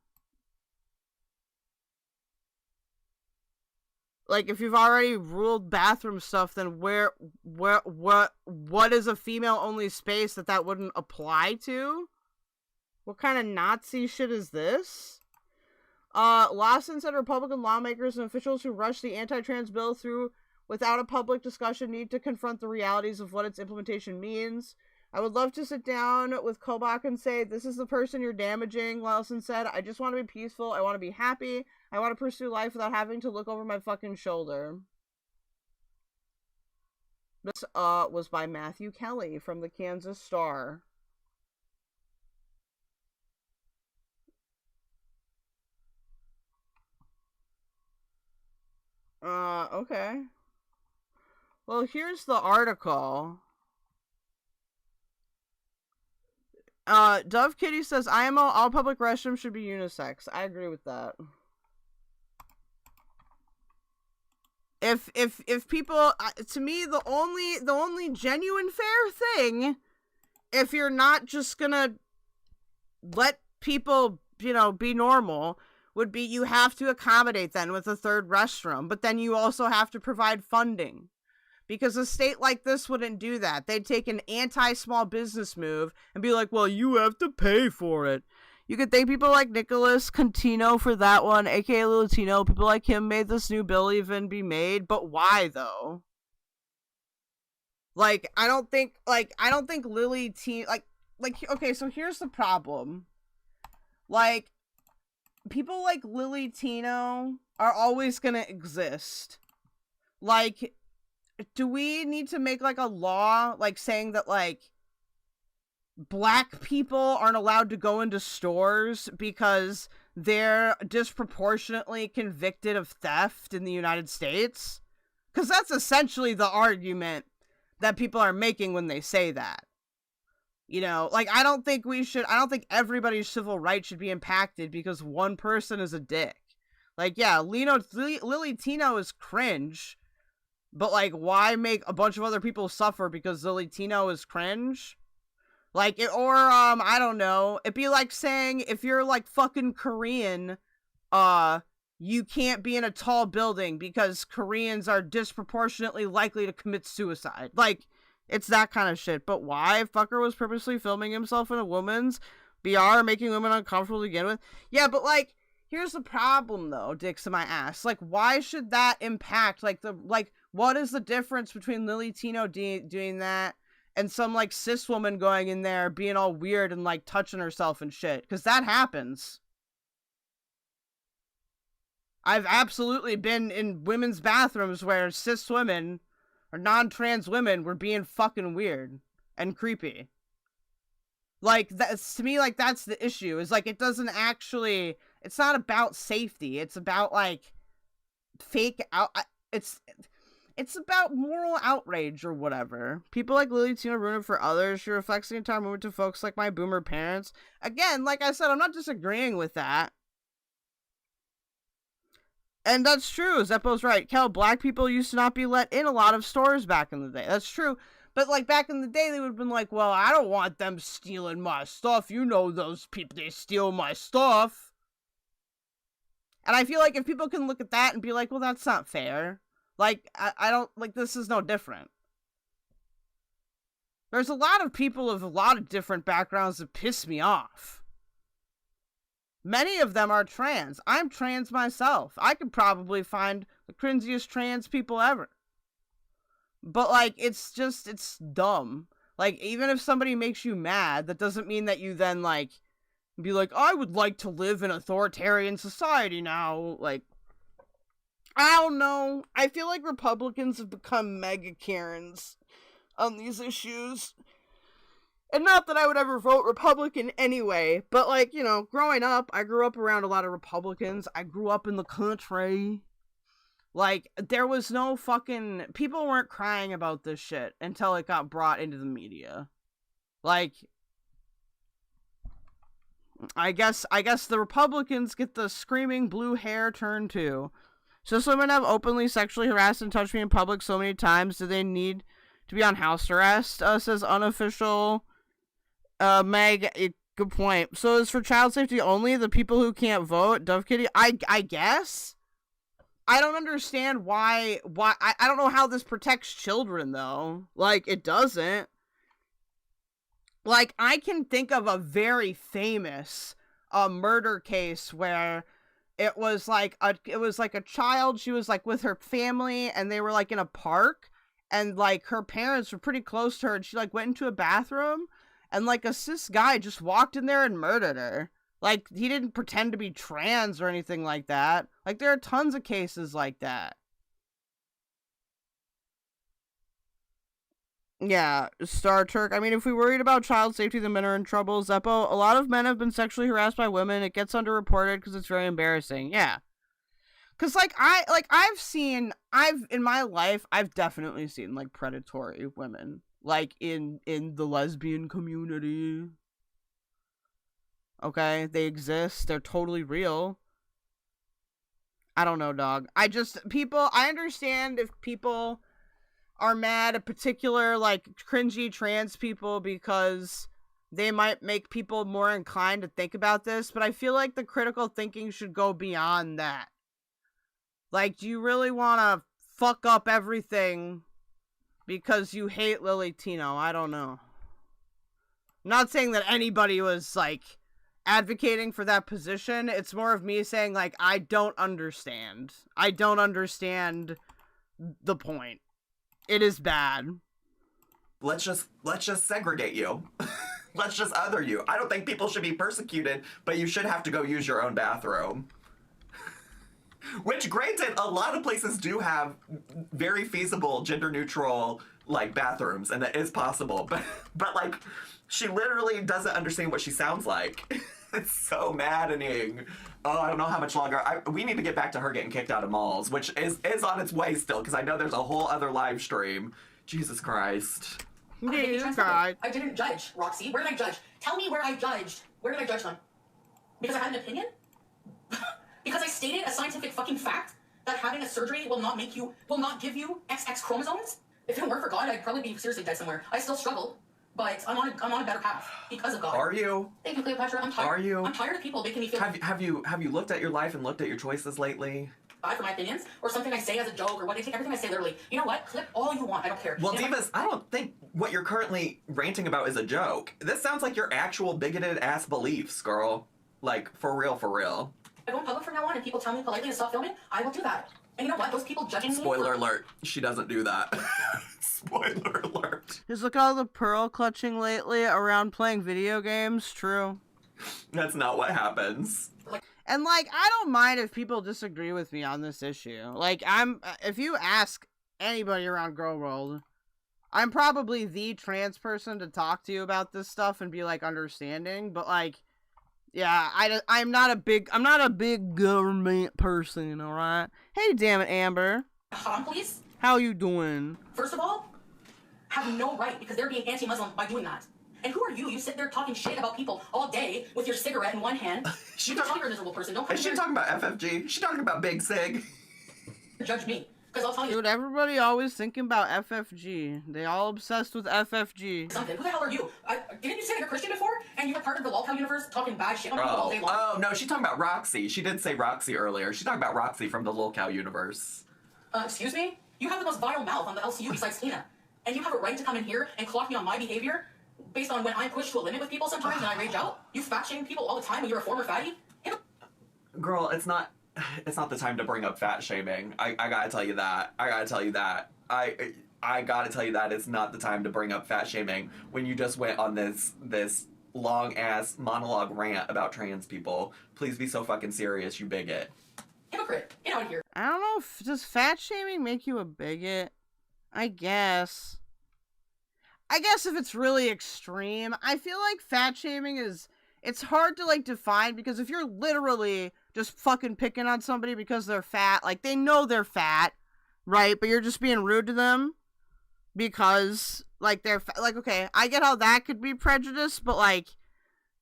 Like, if you've already ruled bathroom stuff, then what is a female-only space that wouldn't apply to? What kind of Nazi shit is this? Lawson said Republican lawmakers and officials who rushed the anti-trans bill through without a public discussion need to confront the realities of what its implementation means. I would love to sit down with Kobach and say, this is the person you're damaging, Lawson said. I just want to be peaceful. I want to be happy. I want to pursue life without having to look over my fucking shoulder. This, was by Matthew Kelly from the Kansas Star. Okay. Well, here's the article. Dove Kitty says, IMO, all public restrooms should be unisex. I agree with that. If people, to me, the only genuine fair thing if you're not just gonna let people, you know, be normal, would be you have to accommodate them with a third restroom, but then you also have to provide funding. Because a state like this wouldn't do that. They'd take an anti-small business move and be like, well, you have to pay for it. You could thank people like Nicholas Contino for that one, aka Latino. People like him made this new bill even be made, but why though? Like, I don't think Lily Tino, okay, so here's the problem. Like, people like Lily Tino are always gonna exist. Like, do we need to make, like, a law, like, saying that, like, black people aren't allowed to go into stores because they're disproportionately convicted of theft in the United States? Because that's essentially the argument that people are making when they say that. You know, like, I don't think everybody's civil rights should be impacted because one person is a dick. Like, yeah, Lily Tino is cringe, but, like, why make a bunch of other people suffer because Lily Tino is cringe? Like, I don't know. It'd be like saying, if you're, like, fucking Korean, you can't be in a tall building because Koreans are disproportionately likely to commit suicide. Like, it's that kind of shit. But why? Fucker was purposely filming himself in a woman's BR, making women uncomfortable to begin with. Yeah, but, like, here's the problem, though, dicks in my ass. Like, why should that impact, what is the difference between Lily Tino doing that and some, like, cis woman going in there being all weird and, like, touching herself and shit? Because that happens. I've absolutely been in women's bathrooms where cis women or non-trans women were being fucking weird and creepy. Like, that's, to me, like, that's the issue. Is, like, it's not about safety. It's about, like, it's about moral outrage or whatever. People like Lily Tino ruin it for others. She reflects the entire movement to folks like my boomer parents. Again, like I said, I'm not disagreeing with that. And that's true. Zeppo's right. Kel, black people used to not be let in a lot of stores back in the day. That's true. But, like, back in the day, they would have been like, well, I don't want them stealing my stuff. You know those people, they steal my stuff. And I feel like if people can look at that and be like, well, that's not fair. Like, I don't, like, this is no different. There's a lot of people of a lot of different backgrounds that piss me off. Many of them are trans. I'm trans myself. I could probably find the cringiest trans people ever. But, like, it's dumb. Like, even if somebody makes you mad, that doesn't mean that you then, like, be like, I would like to live in authoritarian society now. Like, I don't know. I feel like Republicans have become mega Karens on these issues. And not that I would ever vote Republican anyway, but, like, you know, growing up, I grew up around a lot of Republicans. I grew up in the country. Like, there was no fucking... People weren't crying about this shit until it got brought into the media. Like, I guess the Republicans get the screaming blue hair turn too. Cis women have openly sexually harassed and touched me in public so many times. Do they need to be on house arrest? Says unofficial Meg. Good point. So it's for child safety only? The people who can't vote? Dove Kitty? I guess? I don't understand why I don't know how this protects children, though. Like, it doesn't. Like, I can think of a very famous murder case where it was like a child. She was, like, with her family, and they were, like, in a park, and, like, her parents were pretty close to her, and she, like, went into a bathroom, and, like, a cis guy just walked in there and murdered her. Like, he didn't pretend to be trans or anything like that. Like, there are tons of cases like that. Yeah, Star Turk. I mean, if we worried about child safety, the men are in trouble. Zeppo, a lot of men have been sexually harassed by women. It gets underreported because it's very embarrassing. Yeah. Because, in my life, I've definitely seen, like, predatory women. Like, in the lesbian community. Okay? They exist. They're totally real. I don't know, dog. I understand if people are mad at particular, like, cringy trans people because they might make people more inclined to think about this, but I feel like the critical thinking should go beyond that. Like, do you really want to fuck up everything because you hate Lily Tino? I don't know. I'm not saying that anybody was, like, advocating for that position. It's more of me saying, like, I don't understand. I don't understand the point. It is bad. Let's just segregate you. Let's just other you. I don't think people should be persecuted, but you should have to go use your own bathroom. Which, granted, a lot of places do have very feasible gender-neutral, like, bathrooms, and that is possible. But like, she literally doesn't understand what she sounds like. It's so maddening. Oh, I don't know how much longer. We need to get back to her getting kicked out of malls, which is on its way still, because I know there's a whole other live stream. Jesus Christ. Jesus Christ. I didn't judge, Roxy. Where did I judge? Tell me where I judged. Where did I judge them? Because I had an opinion? Because I stated a scientific fucking fact that having a surgery will not give you XX chromosomes? If it weren't for God, I'd probably be seriously dead somewhere. I still struggle, but I'm on a better path because of God. Are you? Thank you, Cleopatra. I'm tired. Are you? I'm tired of people making me feel. Have you looked at your life and looked at your choices lately? For my opinions, or something I say as a joke, or what I take everything I say literally. You know what? Clip all you want. I don't care. Well, Divas, I don't think what you're currently ranting about is a joke. This sounds like your actual bigoted ass beliefs, girl. Like, for real, for real. I go in public from now on and people tell me politely to stop filming, I will do that. And you know what? Those people judging me... Spoiler alert. She doesn't do that. Spoiler alert. Just look at all the pearl clutching lately around playing video games. True. That's not what happens. And, like, I don't mind if people disagree with me on this issue. Like, if you ask anybody around Girl World, I'm probably the trans person to talk to you about this stuff and be, like, understanding. But, like, yeah, I'm not a big government person, alright? Hey, damn it, Amber. Please? How you doing? First of all, have no right, because they're being anti-Muslim by doing that. And who are you? You sit there talking shit about people all day with your cigarette in one hand. You can tell you're a miserable person. Don't come Is she talking about FFG? Is she talking about Big Sig? Judge me. Because I'll tell you. Dude, everybody always thinking about FFG. They all obsessed with FFG. Something. Who the hell are you? Didn't you say you're a Christian before? And you were part of the lolcow universe talking bad shit on people all day long? Oh, no, she's talking about Roxy. She did say Roxy earlier. She's talking about Roxy from the lolcow universe. Excuse me? You have the most vile mouth on the LCU besides Tina. And you have a right to come in here and clock me on my behavior based on when I'm pushed to a limit with people sometimes and I rage out? You fat shame people all the time when you're a former fatty? Girl, it's not the time to bring up fat shaming. I gotta tell you that. I gotta tell you that it's not the time to bring up fat shaming when you just went on this long ass monologue rant about trans people. Please be so fucking serious, you bigot. Hypocrite. Get out of here. I don't know, does fat shaming make you a bigot? I guess if it's really extreme, I feel like fat shaming it's hard to, like, define, because if you're literally just fucking picking on somebody because they're fat, like, they know they're fat, right? But you're just being rude to them because, like, they're like, okay, I get how that could be prejudice, but, like,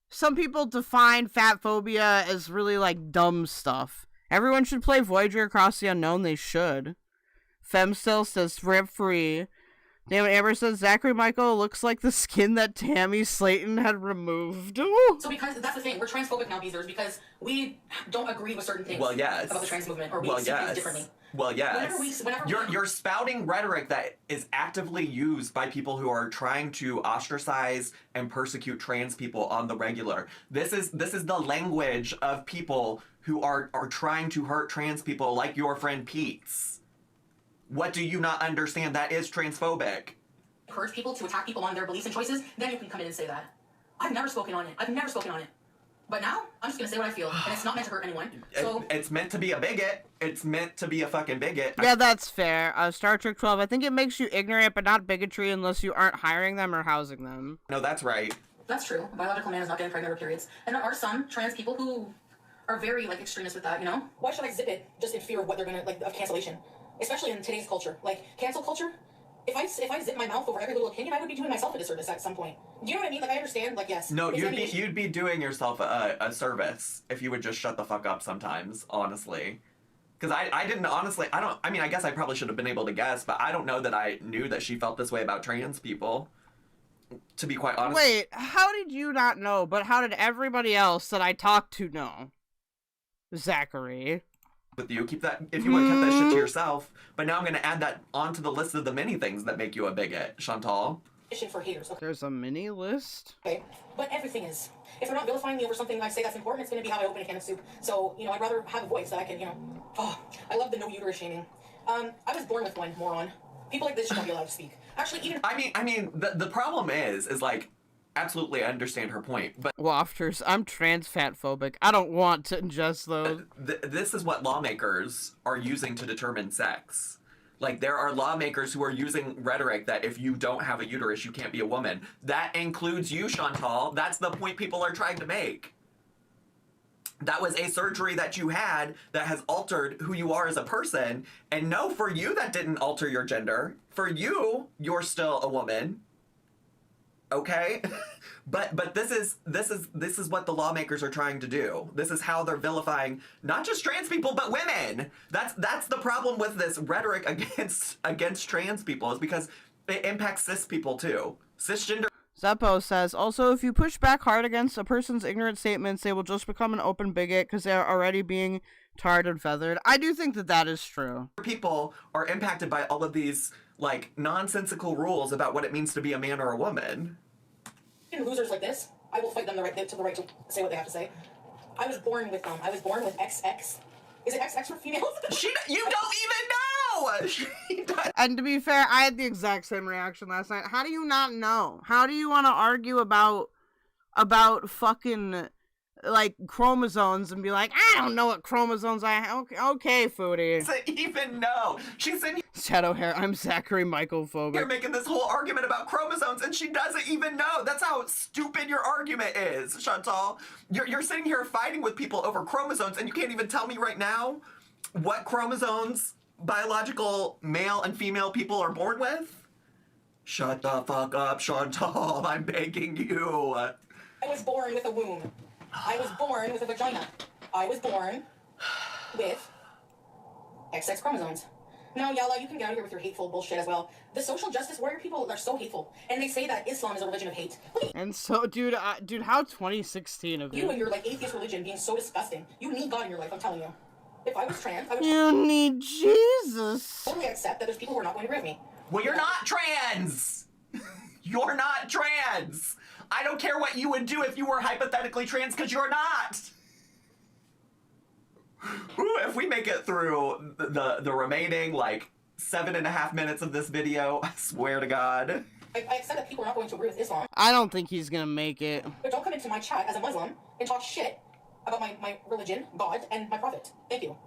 some people define fat phobia as really, like, dumb stuff. Everyone should play Voyager Across the Unknown. They should. Femstill says rip free. Damn it, Amber says Zachary Micheal looks like the skin that Tammy Slayton had removed. Ooh. So because that's the thing, we're transphobic now, Beezers, because we don't agree with certain things about the trans movement, or we see things differently. Well, yes. You're spouting rhetoric that is actively used by people who are trying to ostracize and persecute trans people on the regular. This is the language of people who are trying to hurt trans people, like your friend Pete's. What do you not understand? That is transphobic. Encourage people to attack people on their beliefs and choices, then you can come in and say that. I've never spoken on it. But now, I'm just gonna say what I feel, and it's not meant to hurt anyone. So it's meant to be a bigot. It's meant to be a fucking bigot. Yeah, that's fair. Star Trek 12, I think it makes you ignorant, but not bigotry unless you aren't hiring them or housing them. No, that's right. That's true. A biological man is not getting pregnant over periods. And there are some trans people who are very, like, extremist with that, you know? Why should I zip it just in fear of what they're gonna, like, of cancellation? Especially in today's culture. Like, cancel culture, if I zip my mouth over every little opinion, I would be doing myself a disservice at some point. Do you know what I mean? Like, I understand, like, yes. No, you'd be doing yourself a service if you would just shut the fuck up sometimes, honestly. Because I didn't honestly, I mean, I guess I probably should have been able to guess, but I don't know that I knew that she felt this way about trans people, to be quite honest. Wait, how did you not know, but how did everybody else that I talked to know? Zachary. With you, keep that, if you would have kept that shit to yourself, but now I'm going to add that onto the list of the many things that make you a bigot, Chantal. For haters. Okay. There's a mini list? Okay, but everything is. If they're not vilifying me over something I say that's important, it's going to be how I open a can of soup. So, you know, I'd rather have a voice that I can, you know, I love the no uterus shaming. I was born with one, moron. People like this should not be allowed to speak. Actually, even... I mean, the problem is like, absolutely, I understand her point, but... Wafters, I'm trans fat phobic. I don't want to ingest those. This is what lawmakers are using to determine sex. Like, there are lawmakers who are using rhetoric that if you don't have a uterus, you can't be a woman. That includes you, Chantal. That's the point people are trying to make. That was a surgery that you had that has altered who you are as a person. And no, for you, that didn't alter your gender. For you, you're still a woman. Okay? But this is what the lawmakers are trying to do. This is how they're vilifying not just trans people but women. That's the problem with this rhetoric against trans people, is because it impacts cis people too. Cisgender. Zeppo says, also, if you push back hard against a person's ignorant statements, they will just become an open bigot because they are already being tarred and feathered. I do think that that is true. People are impacted by all of these like nonsensical rules about what it means to be a man or a woman. Losers like this, I will fight them to the right to say what they have to say. I was born with XX. Is it XX for females? You don't even know! And to be fair, I had the exact same reaction last night. How do you not know? How do you want to argue about fucking, like, chromosomes and be like, I don't know what chromosomes I have. Okay, Foodie. To even know. She's in Shadow hair, I'm Zachary Micheal phobic. You're making this whole argument about chromosomes and she doesn't even know. That's how stupid your argument is, Chantal. You're sitting here fighting with people over chromosomes and you can't even tell me right now what chromosomes biological male and female people are born with? Shut the fuck up, Chantal. I'm begging you. I was born with a womb. I was born with a vagina. I was born with XX chromosomes. Now, Yala, you can get out of here with your hateful bullshit as well. The social justice warrior people are so hateful, and they say that Islam is a religion of hate. And so, dude, how 2016 of you. You and your, like, atheist religion being so disgusting. You need God in your life, I'm telling you. If I was trans, I would... You need Jesus. Totally accept that there's people who are not going to agree with me. Well, you're not trans! You're not trans! I don't care what you would do if you were hypothetically trans, because you're not! Ooh, if we make it through the remaining, like, 7.5 minutes of this video, I swear to God. I accept that people are not going to agree with Islam. I don't think he's gonna make it. But don't come into my chat as a Muslim and talk shit about my religion, God, and my prophet. Thank you.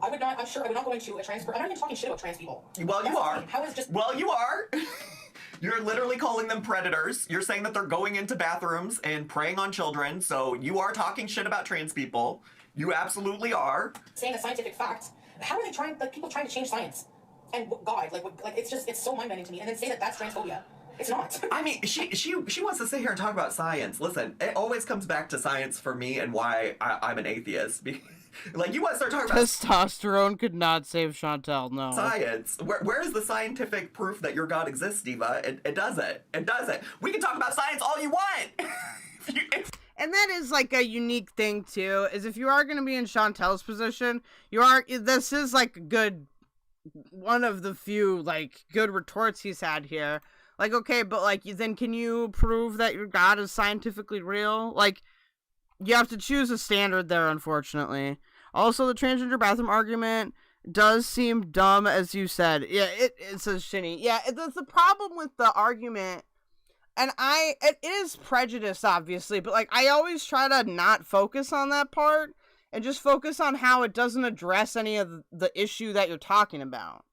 I'm sure I would not go into a trans person. I'm not even talking shit about trans people. Well, you are. How is just... Well, you are. You're literally calling them predators. You're saying that they're going into bathrooms and preying on children, so you are talking shit about trans people. You absolutely are. Saying a scientific fact. How are they trying, like, people trying to change science? And God, like it's so mind-bending to me. And then say that that's transphobia. It's not. I mean, she wants to sit here and talk about science. Listen, it always comes back to science for me and why I'm an atheist. Like, you want to start talking about... Testosterone could not save Chantal, no. Science. Where is the scientific proof that your God exists, Diva? It doesn't. It doesn't. We can talk about science all you want! And that is, like, a unique thing, too, is if you are going to be in Chantal's position, this is, like, one of the few, like, good retorts he's had here. Like, okay, but, like, then can you prove that your God is scientifically real? Like, you have to choose a standard there, unfortunately. Also, the transgender bathroom argument does seem dumb, as you said. Yeah, it's a shinny. Yeah, that's the problem with the argument. And it is prejudice, obviously, but, like, I always try to not focus on that part and just focus on how it doesn't address any of the issue that you're talking about.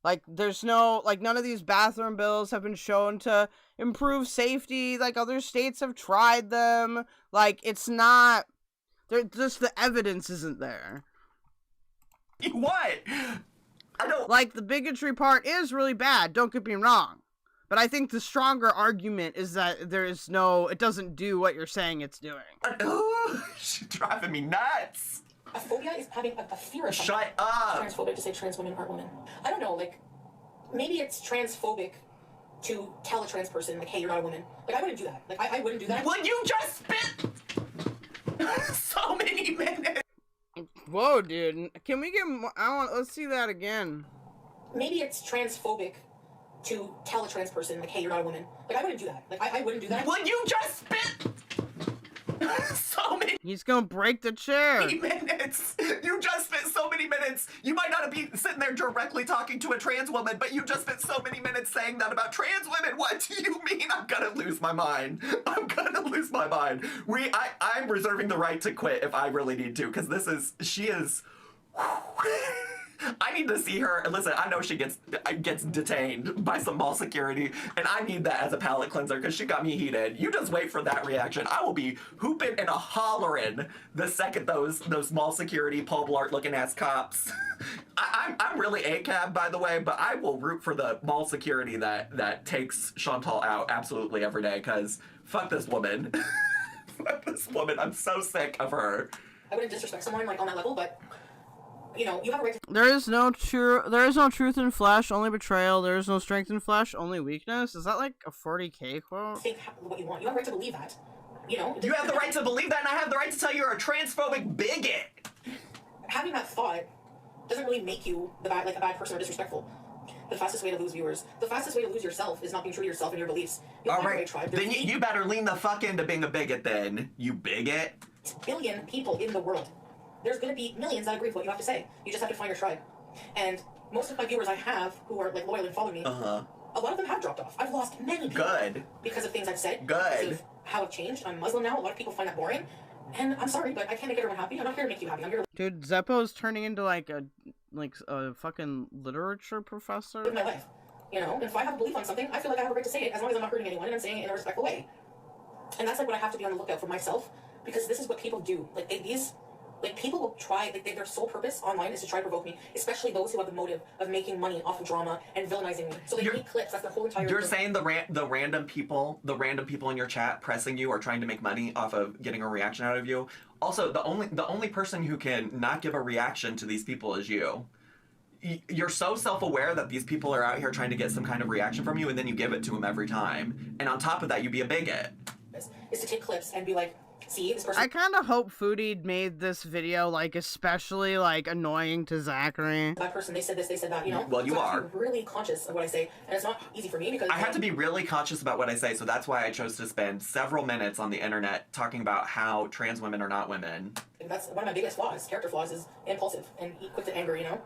Like, there's none of these bathroom bills have been shown to improve safety. Like, other states have tried them. Like, it's not, just the evidence isn't there. What? I don't... Like, the bigotry part is really bad, don't get me wrong. But I think the stronger argument is that it doesn't do what you're saying it's doing. She's driving me nuts. A phobia is having a fear of something. Shut up! Transphobic to say trans women aren't women. I don't know, like, maybe it's transphobic to tell a trans person, like, hey, you're not a woman. Like, I wouldn't do that. Like, I wouldn't do that. Would you just spit so many minutes? Whoa, dude. Can we get more? Let's see that again. Maybe it's transphobic to tell a trans person, like, hey, you're not a woman. Like, I wouldn't do that. Like, I wouldn't do that. Would you just spit so many He's gonna break the chair. minutes? You just spent so many minutes. You might not be sitting there directly talking to a trans woman, but you just spent so many minutes saying that about trans women. What do you mean? I'm gonna lose my mind. I'm gonna lose my mind. I'm reserving the right to quit if I really need to, because she is. I need to see her. And listen, I know she gets detained by some mall security, and I need that as a palate cleanser because she got me heated. You just wait for that reaction. I will be hooping and a hollering the second those mall security pole blart looking ass cops. I'm really ACAB, by the way, but I will root for the mall security that takes Chantal out absolutely every day, because fuck this woman. Fuck this woman. I'm so sick of her. I wouldn't disrespect someone, like, on that level, but, you know, you have a right to... There is no truth in flesh, only betrayal. There is no strength in flesh, only weakness. Is that like a 40K quote? think what you want. You have a right to believe that. You know? You have the right to believe that, and I have the right to tell you you're a transphobic bigot. Having that thought doesn't really make you a bad person or disrespectful. The fastest way to lose viewers, the fastest way to lose yourself is not being true to yourself and your beliefs. All right, then you better lean the fuck into being a bigot then, you bigot. 6 billion people in the world. There's gonna be millions that agree with what you have to say. You just have to find your tribe. And most of my viewers I have who are, like, loyal and follow me, a lot of them have dropped off. I've lost many people. Good. Because of things I've said. Good. Because of how I've changed. I'm Muslim now. A lot of people find that boring. And I'm sorry, but I can't make everyone happy. I'm not here to make you happy. I'm here to Dude, Zeppo's turning into like a fucking literature professor. live my life. You know, and if I have a belief on something, I feel like I have a right to say it as long as I'm not hurting anyone and I'm saying it in a respectful way. And that's like what I have to be on the lookout for myself, because this is what people do. Like, people will try, like, their sole purpose online is to try to provoke me, especially those who have the motive of making money off of drama and villainizing me. So they make clips. That's their whole entire... You're saying the random people in your chat pressing you are trying to make money off of getting a reaction out of you. Also, the only person who can not give a reaction to these people is you. You're so self-aware that these people are out here trying to get some kind of reaction from you, and then you give it to them every time. And on top of that, you be a bigot. Is to take clips and be like, see, this person... I kind of hope Foodie made this video, like, especially, like, annoying to Zachary. That person, they said this, they said that, you know? Well, you so I are. have to be really conscious of what I say, and it's not easy for me because... I have to be really conscious about what I say, so that's why I chose to spend several minutes on the internet talking about how trans women are not women. That's one of my biggest flaws, character flaws, is impulsive and quick to anger, you know?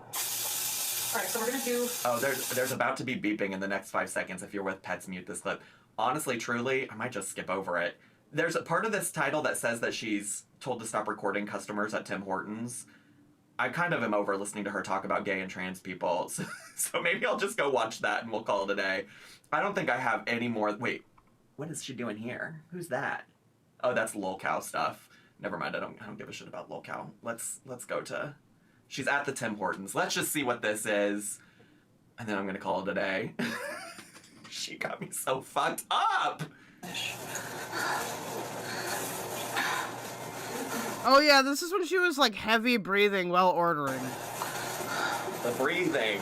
Alright, so we're gonna do... Oh, there's about to be beeping in the next 5 seconds. If you're with pets, mute this clip. Honestly, truly, I might just skip over it. There's a part of this title that says that she's told to stop recording customers at Tim Hortons. I kind of am over listening to her talk about gay and trans people, so maybe I'll just go watch that and we'll call it a day. I don't think I have any more... Wait, what is she doing here? Who's that? Oh, that's lolcow stuff. Never mind, I don't give a shit about lolcow. Let's go to... She's at the Tim Hortons. Let's just see what this is, and then I'm gonna call it a day. She got me so fucked up! Oh yeah, this is when she was like heavy breathing while ordering. The breathing.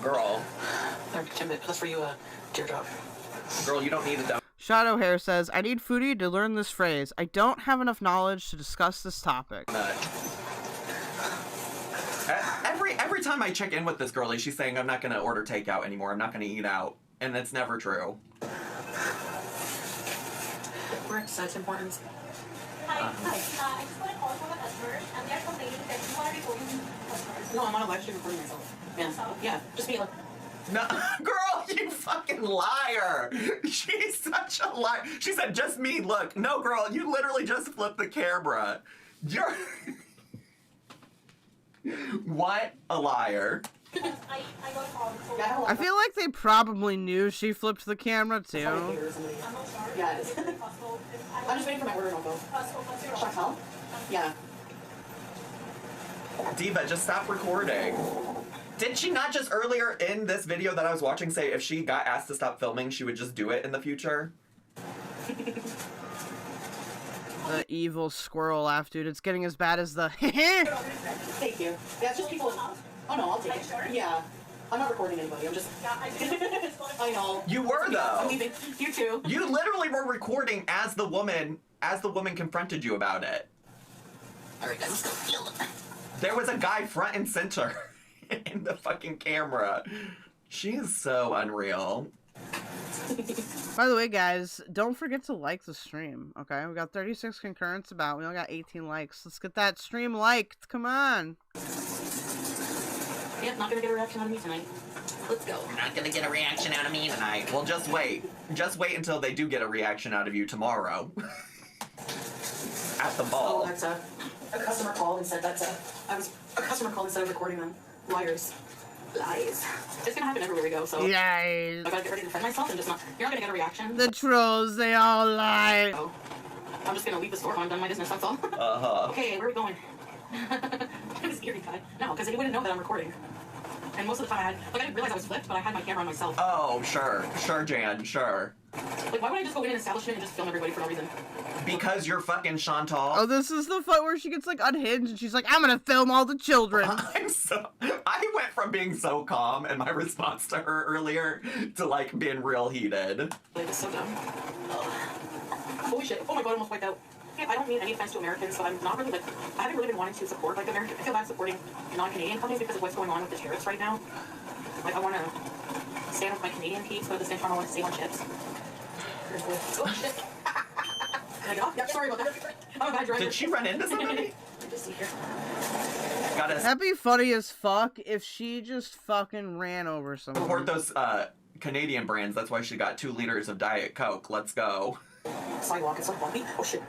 Girl. Tim, that's for you, teardrop. Girl, you don't need a... Shadow Hair says, I need Foodie to learn this phrase. I don't have enough knowledge to discuss this topic. Every time I check in with this girlie, she's saying I'm not gonna order takeout anymore. I'm not gonna eat out. And that's never true. We're at Tim Hortons. Hi. I just got a call from a customer, and they're complaining that you are reporting customers. No, I'm on a live stream recording myself. Yeah, just me, like... No, girl, you fucking liar. She's such a liar. She said, just me, look. No, girl, you literally just flipped the camera. You're... What a liar. I got called. I feel like they probably knew she flipped the camera too. Yeah, it is. I'm just waiting for my order to go. Chantal? Yeah. Diva, just stop recording. Did she not just earlier in this video that I was watching say if she got asked to stop filming, she would just do it in the future? The evil squirrel laugh, dude. It's getting as bad as the Thank you. Yeah, it's just people. Oh no, I'll take it. Yeah. I'm not recording anybody. I'm just. I know. You were though. I'm leaving. You too. You literally were recording as the woman confronted you about it. Alright guys, let's go. There was a guy front and center in the fucking camera. She is so unreal. By the way, guys, don't forget to like the stream, okay? We got 36 concurrents about. We only got 18 likes. Let's get that stream liked. Come on. Yep, not gonna get a reaction out of me tonight. Let's go. Not gonna get a reaction out of me tonight. Well, just wait. Just wait until they do get a reaction out of you tomorrow. At the ball. Oh, that's a customer called and said a customer called instead of recording them. Liars. Lies. It's gonna happen everywhere we go, so Lies. I gotta get ready to defend myself and just not. You're not gonna get a reaction. The trolls, they all lie. So, I'm just gonna leave the store when I'm done my business, that's all. Okay, where are we going? I'm a scary guy. No, because he wouldn't know that I'm recording. And most of the time I didn't realize I was flipped, but I had my camera on myself. Oh, sure. Sure, Jan, sure. Like, why would I just go in an establishment and just film everybody for no reason? Because you're fucking Chantal. Oh, this is the part where she gets, like, unhinged and she's like, I'm gonna film all the children. I went from being so calm in my response to her earlier to, like, being real heated. Like, it's so dumb. Holy shit. Oh my god, I almost wiped out. Yeah, I don't mean any offense to Americans, but I'm not really, like, I haven't really been wanting to support, like, American. I feel bad supporting non-Canadian companies because of what's going on with the tariffs right now. Like, I want to stand with my Canadian peeps, but at the same time, I want to save on chips. Oh shit. Can I get off? Yeah, sorry about that. I'm a bad driver. Did she run into somebody? Just see here. That'd be funny as fuck if she just fucking ran over someone. Support those Canadian brands. That's why she got 2 liters of Diet Coke. Let's go. Sidewalk, it's so bumpy. Oh shit.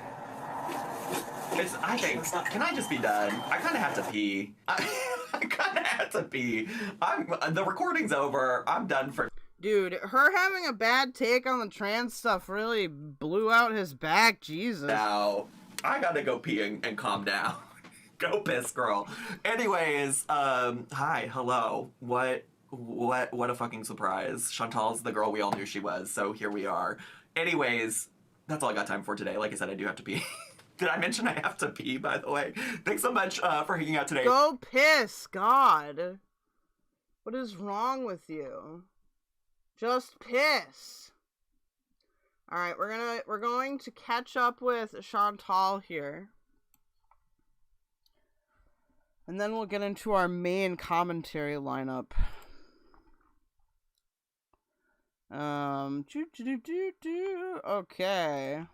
I think, can I just be done? I kind of have to pee. I kind of have to pee. The recording's over. I'm done for. Dude, her having a bad take on the trans stuff really blew out his back. Jesus. Now, I gotta go pee and calm down. Go piss, girl. Anyways, hi, hello. What a fucking surprise. Chantal's the girl we all knew she was, so here we are. Anyways, that's all I got time for today. Like I said, I do have to pee. Did I mention I have to pee, by the way? Thanks so much for hanging out today. Go piss, God. What is wrong with you? Just piss. Alright, we're going to catch up with Chantal here. And then we'll get into our main commentary lineup. Okay.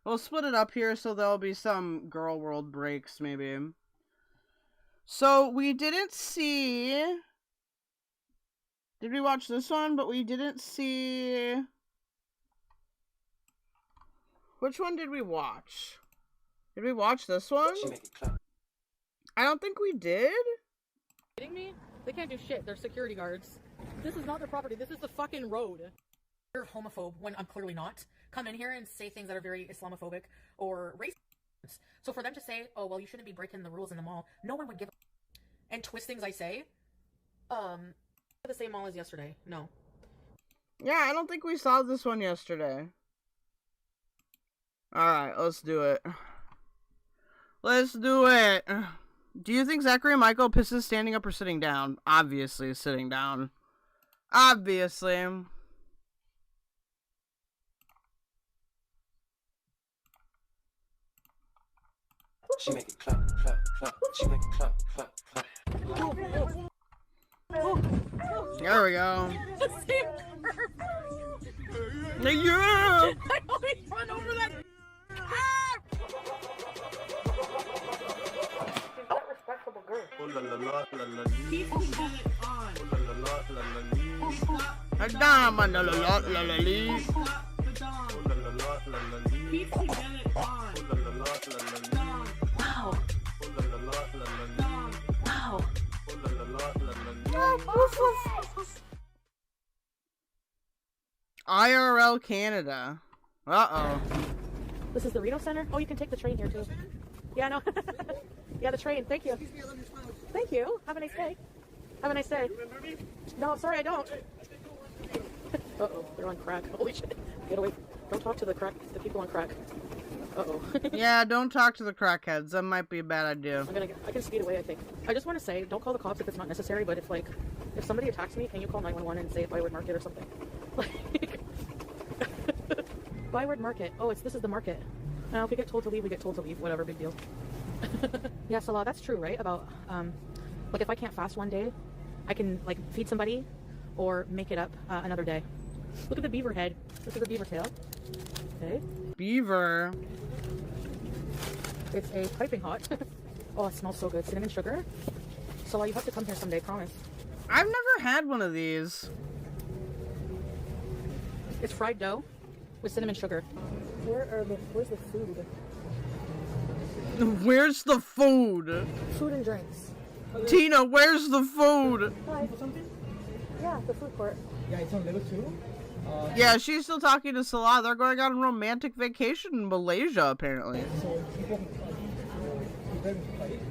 We'll split it up here so there'll be some girl world breaks, maybe. So, we didn't see... Did we watch this one? But we didn't see... Which one did we watch? Did we watch this one? I don't think we did. Kidding me? They can't do shit. They're security guards. This is not their property. This is the fucking road. You're homophobe when I'm clearly not. Come in here and say things that are very Islamophobic or racist. So for them to say, oh, well, you shouldn't be breaking the rules in the mall, no one would give a and twist things I say. The same mall as yesterday. No. Yeah, I don't think we saw this one yesterday. Alright, let's do it. Let's do it. Do you think Zachary Micheal pisses standing up or sitting down? Obviously sitting down. Obviously. She make it clap, clap, clap. She make it clap, clap, clap. There we go. Yeah! I always run over that. That respectable girl. People get it on. People get it on. Wow. Wow. IRL Canada. Uh-oh. This is the Reno Center? Oh, you can take the train here, too. Yeah, no. Yeah, the train. Thank you. Thank you. Have a nice day. Have a nice day. No, sorry, I don't. Uh-oh, they're on crack. Holy shit. Get away. Don't talk to the people on crack. Uh-oh. Yeah, don't talk to the crackheads. That might be a bad idea. I can speed away, I think. I just want to say, don't call the cops if it's not necessary, but if somebody attacks me, can you call 911 and say Byword Market or something? Like, Byword Market. Oh, this is the market. Now, if we get told to leave, we get told to leave. Whatever, big deal. Yeah, Salah, that's true, right? About, like, if I can't fast one day, I can, like, feed somebody or make it up another day. Look at the beaver head. This is a beaver tail. Okay. Beaver. It's a piping hot. Oh, it smells so good. Cinnamon sugar. Salah, you have to come here someday, promise. I've never had one of these. It's fried dough with cinnamon sugar. Where's the food? Where's the food? Food and drinks. Tina, where's the food? Hi. Yeah, the food court. Yeah, it's on level 2. Yeah, she's still talking to Salah. They're going on a romantic vacation in Malaysia, apparently. So, people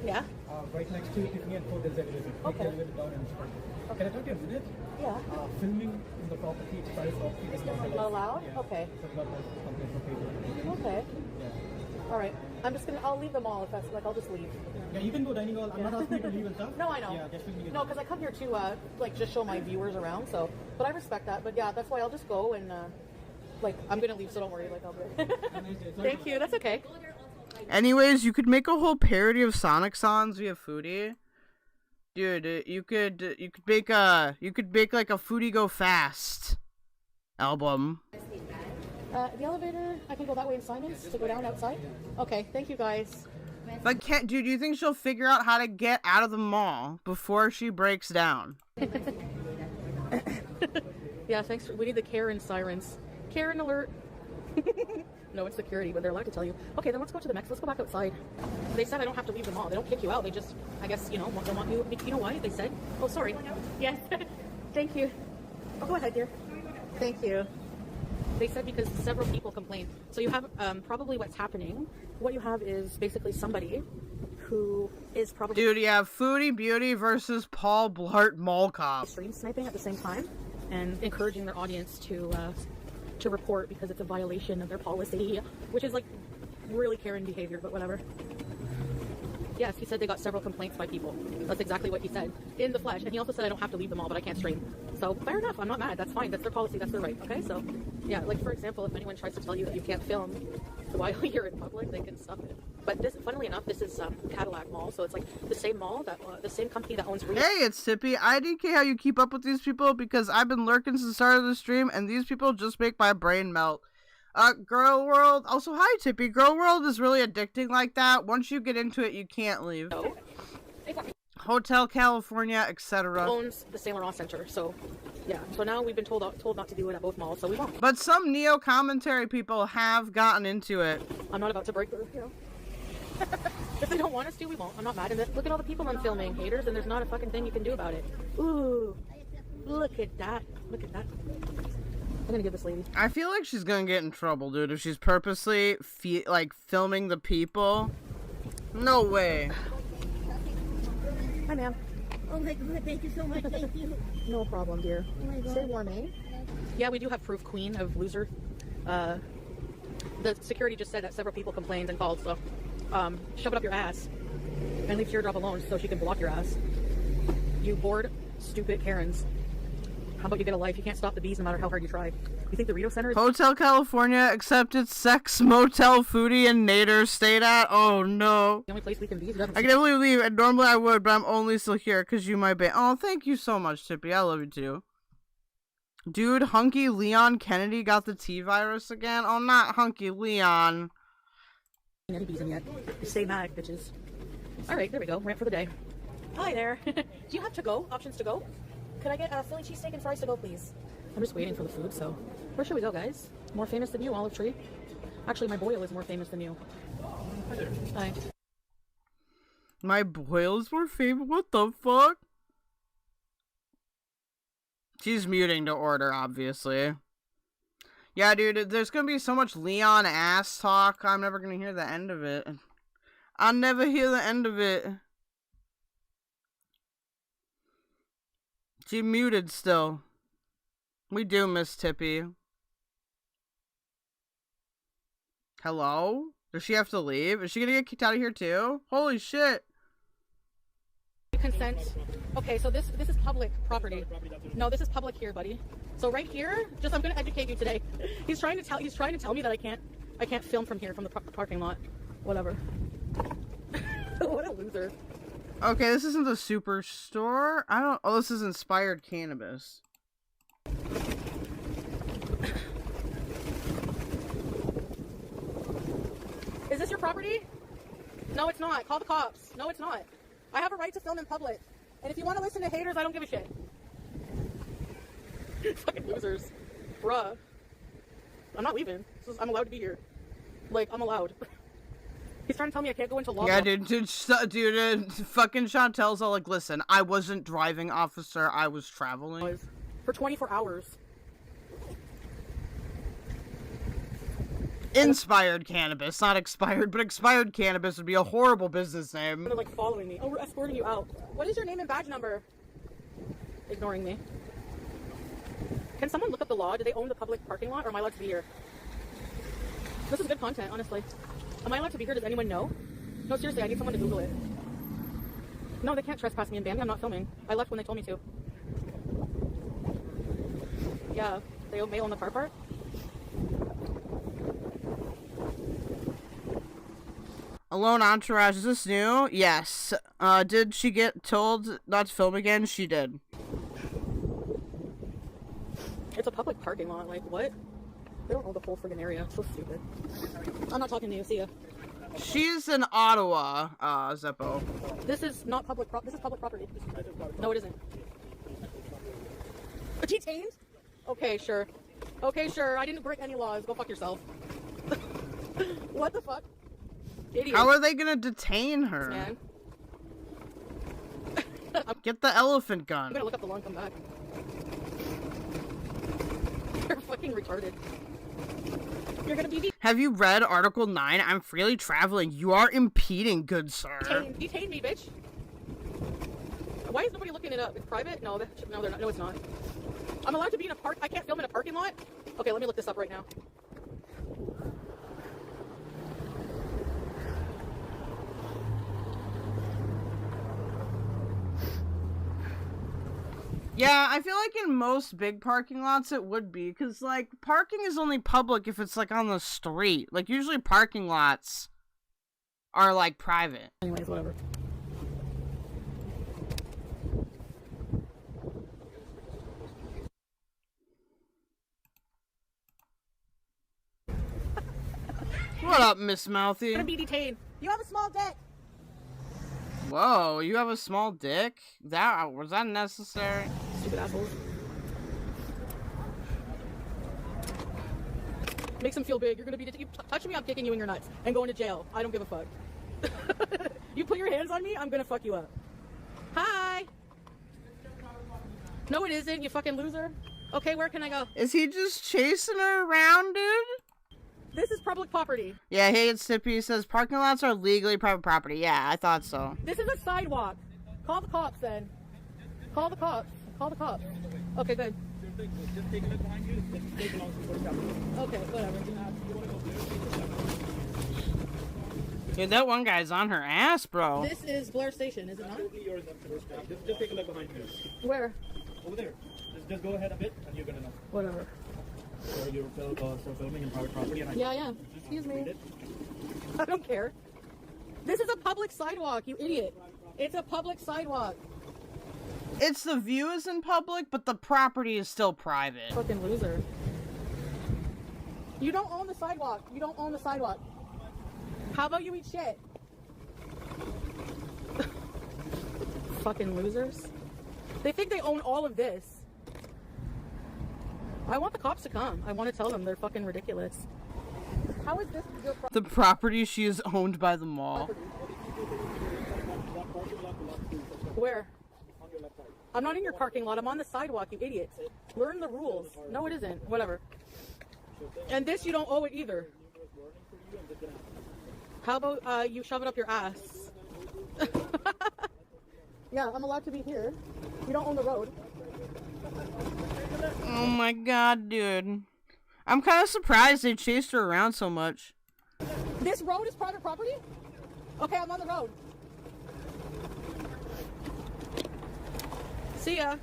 Yeah? right next to Tiffany and Ford, there's an elevator. Okay. Elevator down and start. Can I talk to you a minute? Yeah. Filming in the property, it's private property. It's not allowed. Not allowed? Yeah. Okay. So we got a complaint from people. Okay. Yeah. Alright. I'll leave them all if that's, like, I'll just leave. Yeah, you can go dining hall. I'm not asking you to leave and stuff. No, I know. Yeah, just filming it. No, because I come here to, like, just show my viewers around, so. But I respect that. But yeah, that's why I'll just go and, like, I'm gonna leave, so don't worry. Like, I'll be. Thank you. That's okay. Anyways, you could make a whole parody of Sonic songs via Foodie. Dude, you could make like a Foodie Go Fast album. The elevator, I can go that way in Simon's to go down outside? Okay, thank you guys. But dude, do you think she'll figure out how to get out of the mall before she breaks down? Yeah, thanks. We need the Karen sirens. Karen alert. No, it's security, but they're allowed to tell you. Okay, then let's go to the next. Let's go back outside. They said I don't have to leave the mall. They don't kick you out. They just, I guess, you know, they want you. You know why? They said. Oh, sorry. Yes. Thank you. Oh, go ahead, dear. Thank you. They said because several people complained. So you have probably what's happening. What you have is basically somebody who is probably. Dude, you have Foodie Beauty versus Paul Blart Mall Cop. Stream sniping at the same time and encouraging their audience to report because it's a violation of their policy, which is like really Karen behavior, but whatever. Yes, he said they got several complaints by people. That's exactly what he said in the flesh. And he also said I don't have to leave the mall, but I can't stream. So fair enough. I'm not mad. That's fine. That's their policy. That's their right. Okay. So yeah, like for example, if anyone tries to tell you that you can't film while you're in public, they can stop it. But this, funnily enough, this is Cadillac Mall, so it's like the same mall that the same company that owns. Hey, it's Tippy. I DK how you keep up with these people because I've been lurking since the start of the stream, and these people just make my brain melt. Gorlworld. Also, hi, Tippy. Gorlworld is really addicting like that. Once you get into it, you can't leave. No. Hotel California, etc. Owns the Saint Laurent Center, so yeah. So now we've been told not to do it at both malls, so we won't. But some neo commentary people have gotten into it. I'm not about to break the, you know. If they don't want us to, we won't. I'm not mad at it. Look at all the people I'm filming, haters, and there's not a fucking thing you can do about it. Ooh, look at that. Look at that. I'm gonna give this lady. I feel like she's gonna get in trouble, dude, if she's purposely filming the people. No way. Hi, ma'am. Oh my god, thank you so much, thank you. No problem, dear. Oh my god. Stay warm, eh? Yeah, we do have proof, queen of loser. The security just said that several people complained and called, so shove it up your ass and leave Teardrop alone so she can block your ass. You bored, stupid Karens. How about you get a life? You can't stop the bees no matter how hard you try. You think the Rito Center is— Hotel California accepted sex motel Foodie and Nader stayed at? Oh no. the only place we can be? I can definitely leave, and normally I would, but I'm only still here because you might be. Oh, thank you so much, Tippy. I love you too. Dude, Hunky Leon Kennedy got the T virus again? Oh, not Hunky Leon. Any bees in yet? Stay mad, bitches. Alright, there we go. Rant for the day. Hi there. Do you have to-go? Options to go? Could I get a Philly cheesesteak and fries to go, please? I'm just waiting for the food, so... Where should we go, guys? More famous than you, Olive Tree? Actually, my boil is more famous than you. Hi. My boil is more famous? What the fuck? She's muting to order, obviously. Yeah, dude, there's gonna be so much Leon ass talk, I'm never gonna hear the end of it. I'll never hear the end of it. She muted still. We do miss Tippy. Hello? Does she have to leave? Is she gonna get kicked out of here too? Holy shit. Consent. Okay, so this is public property. No, this is public here, buddy. So right here, I'm gonna educate you today. He's trying to tell me that I can't film from here, from the parking lot. Whatever. What a loser. Okay, this isn't the superstore. Oh, this is Inspired Cannabis. Is this your property? No, it's not. Call the cops. No, it's not. I have a right to film in public. And if you want to listen to haters, I don't give a shit. Fucking losers. Bruh. I'm not leaving. I'm allowed to be here. Like, I'm allowed. He's trying to tell me I can't go into law. Yeah, dude, fucking Chantel's all like, listen, I wasn't driving, officer, I was traveling. For 24 hours. Inspired Cannabis, not expired, but Expired Cannabis would be a horrible business name. They're like following me. Oh, we're escorting you out. What is your name and badge number? Ignoring me. Can someone look up the law? Do they own the public parking lot, or am I allowed to be here? This is good content, honestly. Am I allowed to be here? Does anyone know? No, seriously, I need someone to Google it. No, they can't trespass me in Bambi. I'm not filming. I left when they told me to. Yeah, they may own the car park. Alone Entourage, is this new? Yes. Did she get told not to film again? She did. It's a public parking lot, like, what? They don't own the whole friggin' area. So stupid. I'm not talking to you, see ya. She's in Ottawa, Zeppo. This is not public this is public property. No, it isn't. Detained? Okay, sure. Okay, sure. I didn't break any laws. Go fuck yourself. What the fuck? Idiot. How are they gonna detain her? Man. Get the elephant gun. I'm gonna look up the law and come back. You're fucking retarded. You're gonna be Have you read Article 9? I'm freely traveling. You are impeding, good sir. Detain me, bitch. Why is nobody looking it up? It's private? No, no, they're not. No, it's not. I'm allowed to be in a park. I can't film in a parking lot? Okay, let me look this up right now. Yeah, I feel like in most big parking lots it would be, because, like, parking is only public if it's, like, on the street. Like, usually parking lots are, like, private. Anyways, whatever. What up, Miss Mouthy? I'm gonna be detained. You have a small dick. Whoa, you have a small dick? Was that necessary? Stupid assholes. Makes him feel big. You're gonna be you touch me, I'm kicking you in your nuts and going to jail. I don't give a fuck. You put your hands on me, I'm gonna fuck you up. Hi. No, it isn't. You fucking loser. Okay, where can I go? Is he just chasing her around, dude? This is public property. Yeah, hey, it's Tippy. Says parking lots are legally private property. Yeah, I thought so. This is a sidewalk. Call the cops then. Call the cops. Call the cops. Okay, good. Just take a look behind you. It belongs to the chapter. Okay, whatever. Dude, that one guy's on her ass, bro. This is Blair Station, is it not? Totally yours up to this guy. Just take a look behind you. Where? Over there. Just go ahead a bit and you're gonna know. Whatever. So you're still filming in private property and Yeah. Excuse me. I don't care. This is a public sidewalk, you idiot. It's a public sidewalk. It's the view is in public, but the property is still private. Fucking loser. You don't own the sidewalk. You don't own the sidewalk. How about you eat shit? Fucking losers. They think they own all of this. I want the cops to come. I want to tell them they're fucking ridiculous. How is this your The property she is owned by the mall. Where? I'm not in your parking lot. I'm on the sidewalk, you idiots. Learn the rules. No, it isn't. Whatever. And this, you don't owe it either. How about you shove it up your ass? Yeah, I'm allowed to be here. You don't own the road. Oh my god, dude. I'm kind of surprised they chased her around so much. This road is private property? Okay, I'm on the road. See ya.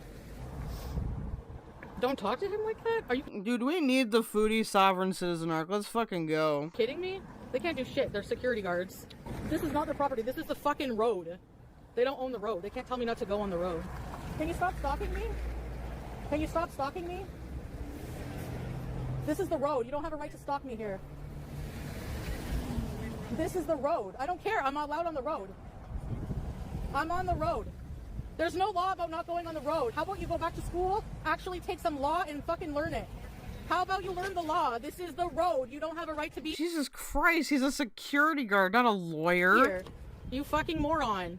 Don't talk to him like that? Are you Dude, we need the Foodie Sovereign Citizen arc. Let's fucking go. kidding me? They can't do shit. They're security guards. This is not their property. This is the fucking road. They don't own the road. They can't tell me not to go on the road. Can you stop stalking me? Can you stop stalking me? This is the road. You don't have a right to stalk me here. This is the road. I don't care. I'm not allowed on the road. I'm on the road. There's no law about not going on the road. How about you go back to school, actually take some law and fucking learn it? How about you learn the law? This is the road. You don't have a right to be Jesus Christ, he's a security guard, not a lawyer. here. You fucking moron.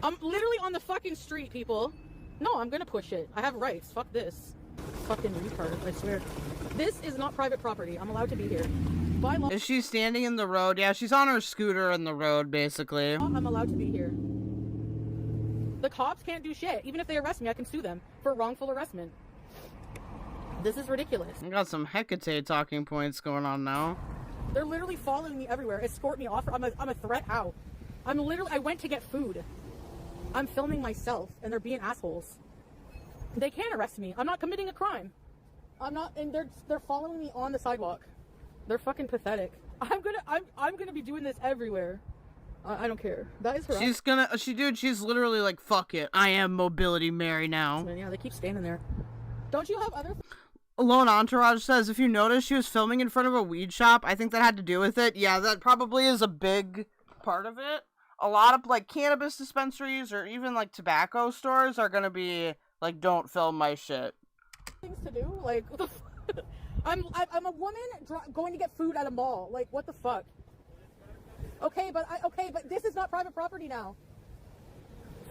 I'm literally on the fucking street, people. No, I'm gonna push it. I have rights. Fuck this. Fucking retard, I swear. This is not private property. I'm allowed to be here. By law, Is she standing in the road? Yeah, she's on her scooter in the road, basically. I'm allowed to be here. The cops can't do shit. Even if they arrest me, I can sue them for wrongful arrestment. This is ridiculous. We got some Hekate talking points going on now. They're literally following me everywhere, escort me off. I'm a threat out. I went to get food. I'm filming myself, and they're being assholes. They can't arrest me. I'm not committing a crime. I'm not, and they're following me on the sidewalk. They're fucking pathetic. I'm gonna be doing this everywhere. I don't care. That is her. She's literally like, fuck it. I am Mobility Mary now. Yeah, they keep standing there. Don't you have other? Lone Entourage says, if you notice she was filming in front of a weed shop, I think that had to do with it. Yeah, that probably is a big part of it. A lot of, like, cannabis dispensaries or even, like, tobacco stores are gonna be, like, don't film my shit. Things to do? Like, what the fuck? I'm a woman going to get food at a mall. Like, what the fuck? Okay, but this is not private property now.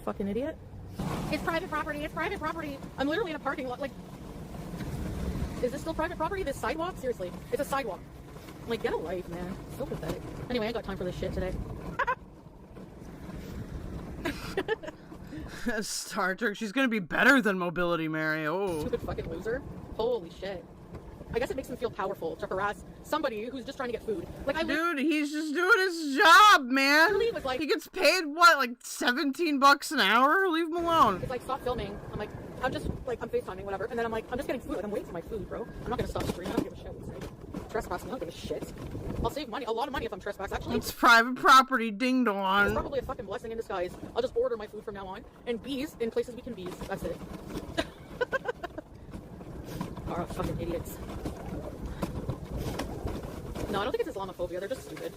Fucking idiot. It's private property. It's private property. I'm literally in a parking lot. Like, is this still private property? This sidewalk? Seriously, it's a sidewalk. Like, get a life, man. So pathetic. Anyway, I ain't got time for this shit today. Star Trek, she's gonna be better than Mobility Mary. Oh. Stupid fucking loser. Holy shit. I guess it makes him feel powerful to harass somebody who's just trying to get food. Like, dude, he's just doing his job, man. Was like, he gets paid what, like $17 an hour? Leave him alone. It's like, stop filming. I'm like, I'm FaceTiming, whatever. And then I'm like, I'm just getting food. Like, I'm waiting for my food, bro. I'm not gonna stop streaming. I don't give a shit what you say. Trespassing, I don't give a shit. I'll save money, a lot of money if I'm trespassing. Actually, it's private property, ding dong. It's probably a fucking blessing in disguise. I'll just order my food from now on. And bees in places we can bees. That's it. Oh, fucking idiots. No, I don't think it's Islamophobia. They're just stupid.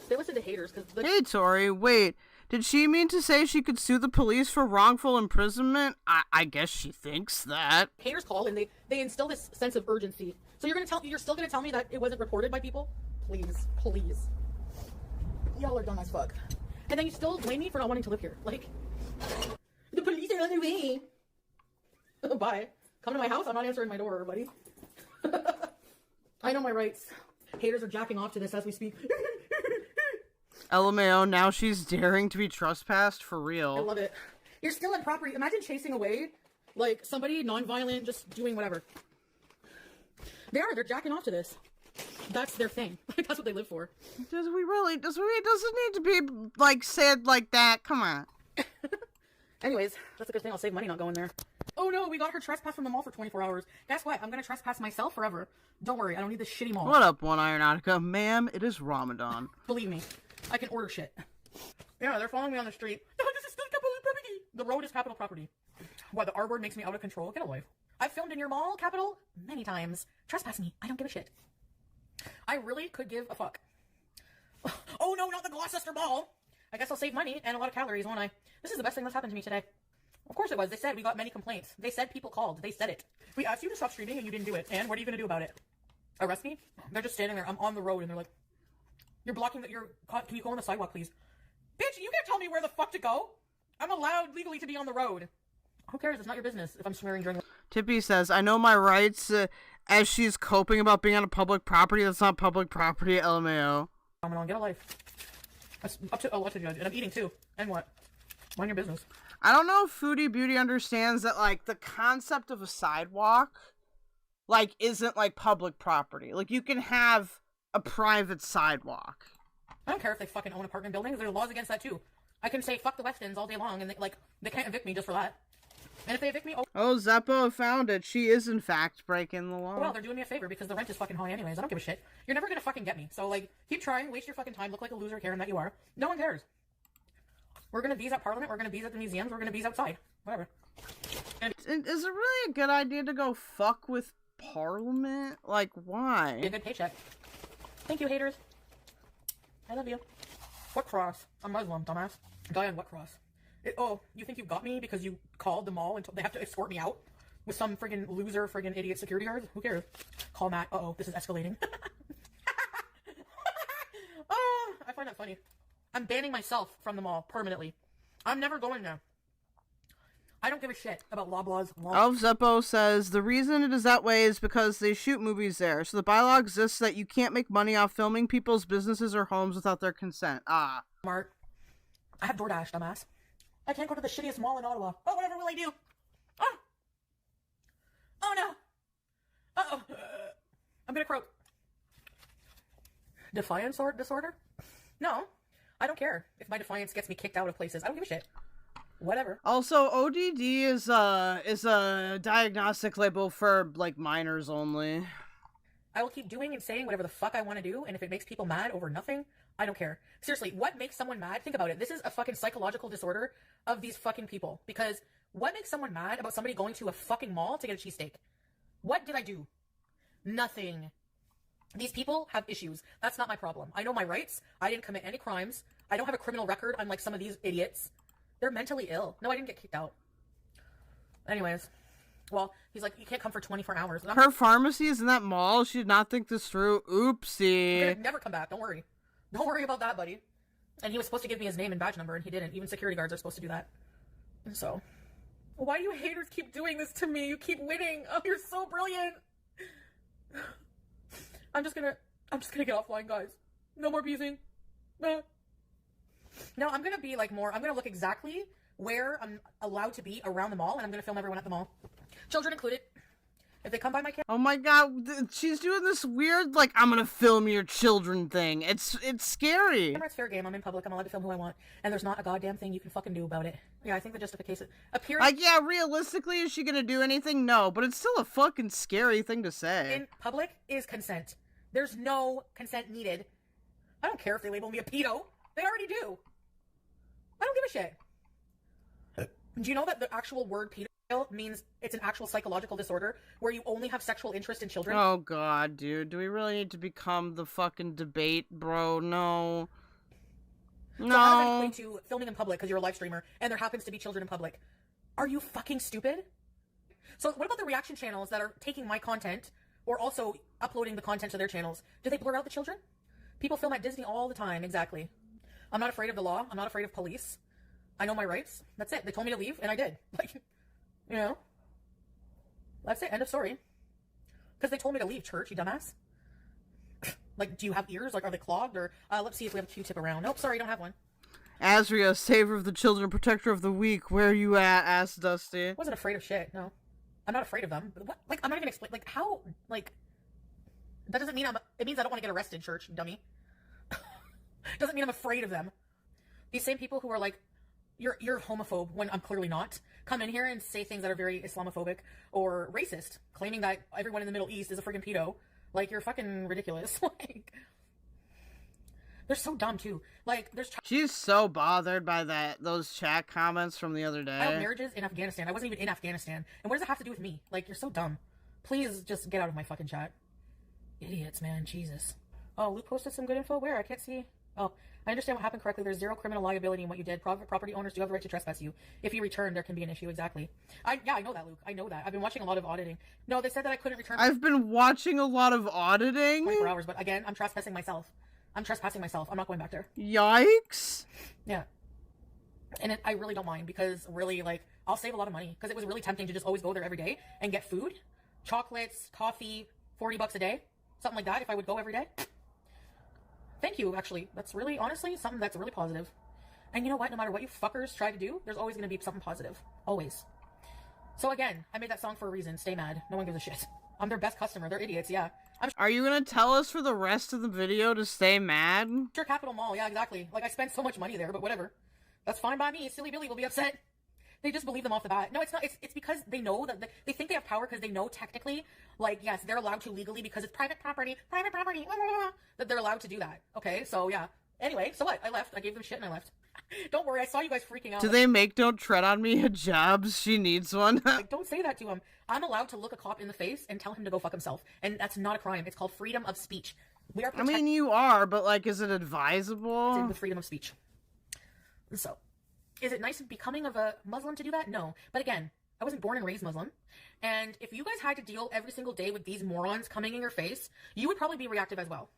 They listen to haters because. Hey, Tori, wait. Did she mean to say she could sue the police for wrongful imprisonment? I guess she thinks that. Haters call and they instill this sense of urgency. So you're still gonna tell me that it wasn't reported by people? Please, please. Y'all are dumb as fuck. And then you still blame me for not wanting to live here. Like, the police are on their way. Bye. Come to my house. I'm not answering my door, buddy. I know my rights. Haters are jacking off to this as we speak. LMAO, now she's daring to be trespassed for real. I love it. You're still in property. Imagine chasing away, like, somebody non-violent, just doing whatever. They're jacking off to this. That's their thing. That's what they live for. Does it need to be, like, said like that? Come on. Anyways, that's a good thing. I'll save money not going there. Oh no, we got her trespassed from the mall for 24 hours. Guess what? I'm gonna trespass myself forever. Don't worry, I don't need this shitty mall. What up, One Ironotica? Ma'am, it is Ramadan. Believe me, I can order shit. Yeah, they're following me on the street. No, this is still capital property. The road is capital property. What, the R word makes me out of control? Get a life. I've filmed in your mall, Capital, many times. Trespass me. I don't give a shit. I really could give a fuck. Oh no, not the Gloucester Mall. I guess I'll save money and a lot of calories, won't I? This is the best thing that's happened to me today. Of course it was. They said we got many complaints. They said people called. They said it. We asked you to stop streaming and you didn't do it. And what are you going to do about it? Arrest me? They're just standing there. I'm on the road and they're like, you're blocking the, can you go on the sidewalk, please? Bitch, you can't tell me where the fuck to go. I'm allowed legally to be on the road. Who cares? It's not your business if I'm swearing during. Tippy says, I know my rights as she's coping about being on a public property that's not public property, LMAO. I'm gonna get a life. That's up to what to judge. And I'm eating too. And what? Mind your business. I don't know if Foodie Beauty understands that, like, the concept of a sidewalk like, isn't, like, public property. Like, you can have a private sidewalk. I don't care if they fucking own apartment buildings. There's laws against that, too. I can say, fuck the Westons all day long, and they can't evict me just for that. And if they evict me, oh, Zeppo found it. She is, in fact, breaking the law. well, they're doing me a favor because the rent is fucking high anyways. I don't give a shit. You're never gonna fucking get me. So, like, keep trying, waste your fucking time, look like a loser Karen that you are. No one cares. We're gonna bees at Parliament, we're gonna bees at the museums, we're gonna bees outside. Whatever. And is it really a good idea to go fuck with Parliament? Like, why? a good paycheck. Thank you, haters. I love you. What cross? I'm Muslim, dumbass. Diane, what cross? Oh, you think you got me because you called the mall and they have to escort me out with some friggin' loser, friggin' idiot security guards? Who cares? Call Matt. Uh-oh, this is escalating. Oh, I find that funny. I'm banning myself from the mall permanently. I'm never going there. I don't give a shit about Loblaws. Elf Zeppo says, the reason it is that way is because they shoot movies there. So the bylaw exists that you can't make money off filming people's businesses or homes without their consent. Ah. Smart. I have DoorDash, dumbass. I can't go to the shittiest mall in Ottawa. Oh, whatever will I do? Oh! Oh, no! Uh-oh. I'm gonna croak. Defiance disorder? No. I don't care if my defiance gets me kicked out of places. I don't give a shit. Whatever. Also, ODD is a diagnostic label for, like, minors only. I will keep doing and saying whatever the fuck I want to do, and if it makes people mad over nothing, I don't care. Seriously, what makes someone mad? Think about it. This is a fucking psychological disorder of these fucking people. Because what makes someone mad about somebody going to a fucking mall to get a cheesesteak? What did I do? Nothing. These people have issues. That's not my problem. I know my rights. I didn't commit any crimes. I don't have a criminal record, unlike some of these idiots. They're mentally ill. No, I didn't get kicked out. Anyways. Well, he's like, you can't come for 24 hours. Her pharmacy is in that mall. She did not think this through. Oopsie. I'm gonna never come back. Don't worry. Don't worry about that, buddy. And he was supposed to give me his name and badge number, and he didn't. Even security guards are supposed to do that. And so, why do you haters keep doing this to me? You keep winning. Oh, you're so brilliant. I'm just gonna get offline, guys. No more abusing. No, I'm gonna be like more. I'm gonna look exactly where I'm allowed to be around the mall, and I'm gonna film everyone at the mall. Children included. If they come by my camera. Oh my god, she's doing this weird, like, I'm gonna film your children thing. It's scary. It's fair game. I'm in public. I'm allowed to film who I want. And there's not a goddamn thing you can fucking do about it. Yeah, I think the justification appears. Like, yeah, realistically, is she gonna do anything? No, but it's still a fucking scary thing to say. In public is consent. There's no consent needed. I don't care if they label me a pedo. They already do. I don't give a shit. Do you know that the actual word pedo means it's an actual psychological disorder where you only have sexual interest in children? Oh god, dude. Do we really need to become the fucking debate, bro? No. So how does that equate to filming in public because you're a live streamer and there happens to be children in public? Are you fucking stupid? So what about the reaction channels that are taking my content or also uploading the content to their channels? Do they blur out the children? People film at Disney all the time, exactly. I'm not afraid of the law. I'm not afraid of police. I know my rights. That's it. They told me to leave, and I did. Like, you know? That's it. End of story. Because they told me to leave, church, you dumbass. Like, do you have ears? Like, are they clogged? Or, let's see if we have a Q-tip around. Nope, sorry, don't have one. Azria, saver of the children, protector of the weak. Where are you at? Asked Dusty. I wasn't afraid of shit, no. I'm not afraid of them. But what? Like, I'm not even explain. Like, how? Like, that doesn't mean it means I don't want to get arrested, church, dummy. Doesn't mean I'm afraid of them. These same people who are like, you're homophobe when I'm clearly not, come in here and say things that are very Islamophobic or racist, claiming that everyone in the Middle East is a friggin' pedo. Like, you're fucking ridiculous. Like, they're so dumb too. Like, she's so bothered by those chat comments from the other day. Child marriages in Afghanistan. I wasn't even in Afghanistan. And what does it have to do with me? Like, you're so dumb. Please just get out of my fucking chat. Idiots, man. Jesus. Oh, Luke posted some good info. Where? I can't see. Oh, I understand what happened correctly. There's zero criminal liability in what you did. Property owners do have the right to trespass you. If you return, there can be an issue. Exactly. Yeah, I know that, Luke. I know that. I've been watching a lot of auditing. No, they said that I couldn't return. I've been watching a lot of auditing. 24 hours, but again, I'm trespassing myself. I'm not going back there. Yikes. Yeah. And I really don't mind because really, like, I'll save a lot of money because it was really tempting to just always go there every day and get food, chocolates, coffee, $40 a day, something like that if I would go every day. Thank you, actually. That's really, honestly, something that's really positive. And you know what? No matter what you fuckers try to do, there's always going to be something positive. Always. So again, I made that song for a reason. Stay mad. No one gives a shit. I'm their best customer. They're idiots, yeah. I'm Are you gonna tell us for the rest of the video to stay mad? sure Capital Mall, yeah, exactly. Like, I spent so much money there, but whatever. That's fine by me. Silly Billy will be upset. They just believe them off the bat. No, it's not. It's because they know that they think they have power because they know technically, like, yes, they're allowed to legally because it's private property, that they're allowed to do that. Okay, so yeah. Anyway, so what? I left. I gave them shit and I left. Don't worry, I saw you guys freaking out. Do they make Don't Tread on Me hijabs? She needs one. Like, don't say that to him. I'm allowed to look a cop in the face and tell him to go fuck himself. And that's not a crime. It's called freedom of speech. We are I mean, you are, but like, is it advisable? protected with freedom of speech. So, is it nice and becoming of a Muslim to do that? No. But again, I wasn't born and raised Muslim. And if you guys had to deal every single day with these morons coming in your face, you would probably be reactive as well.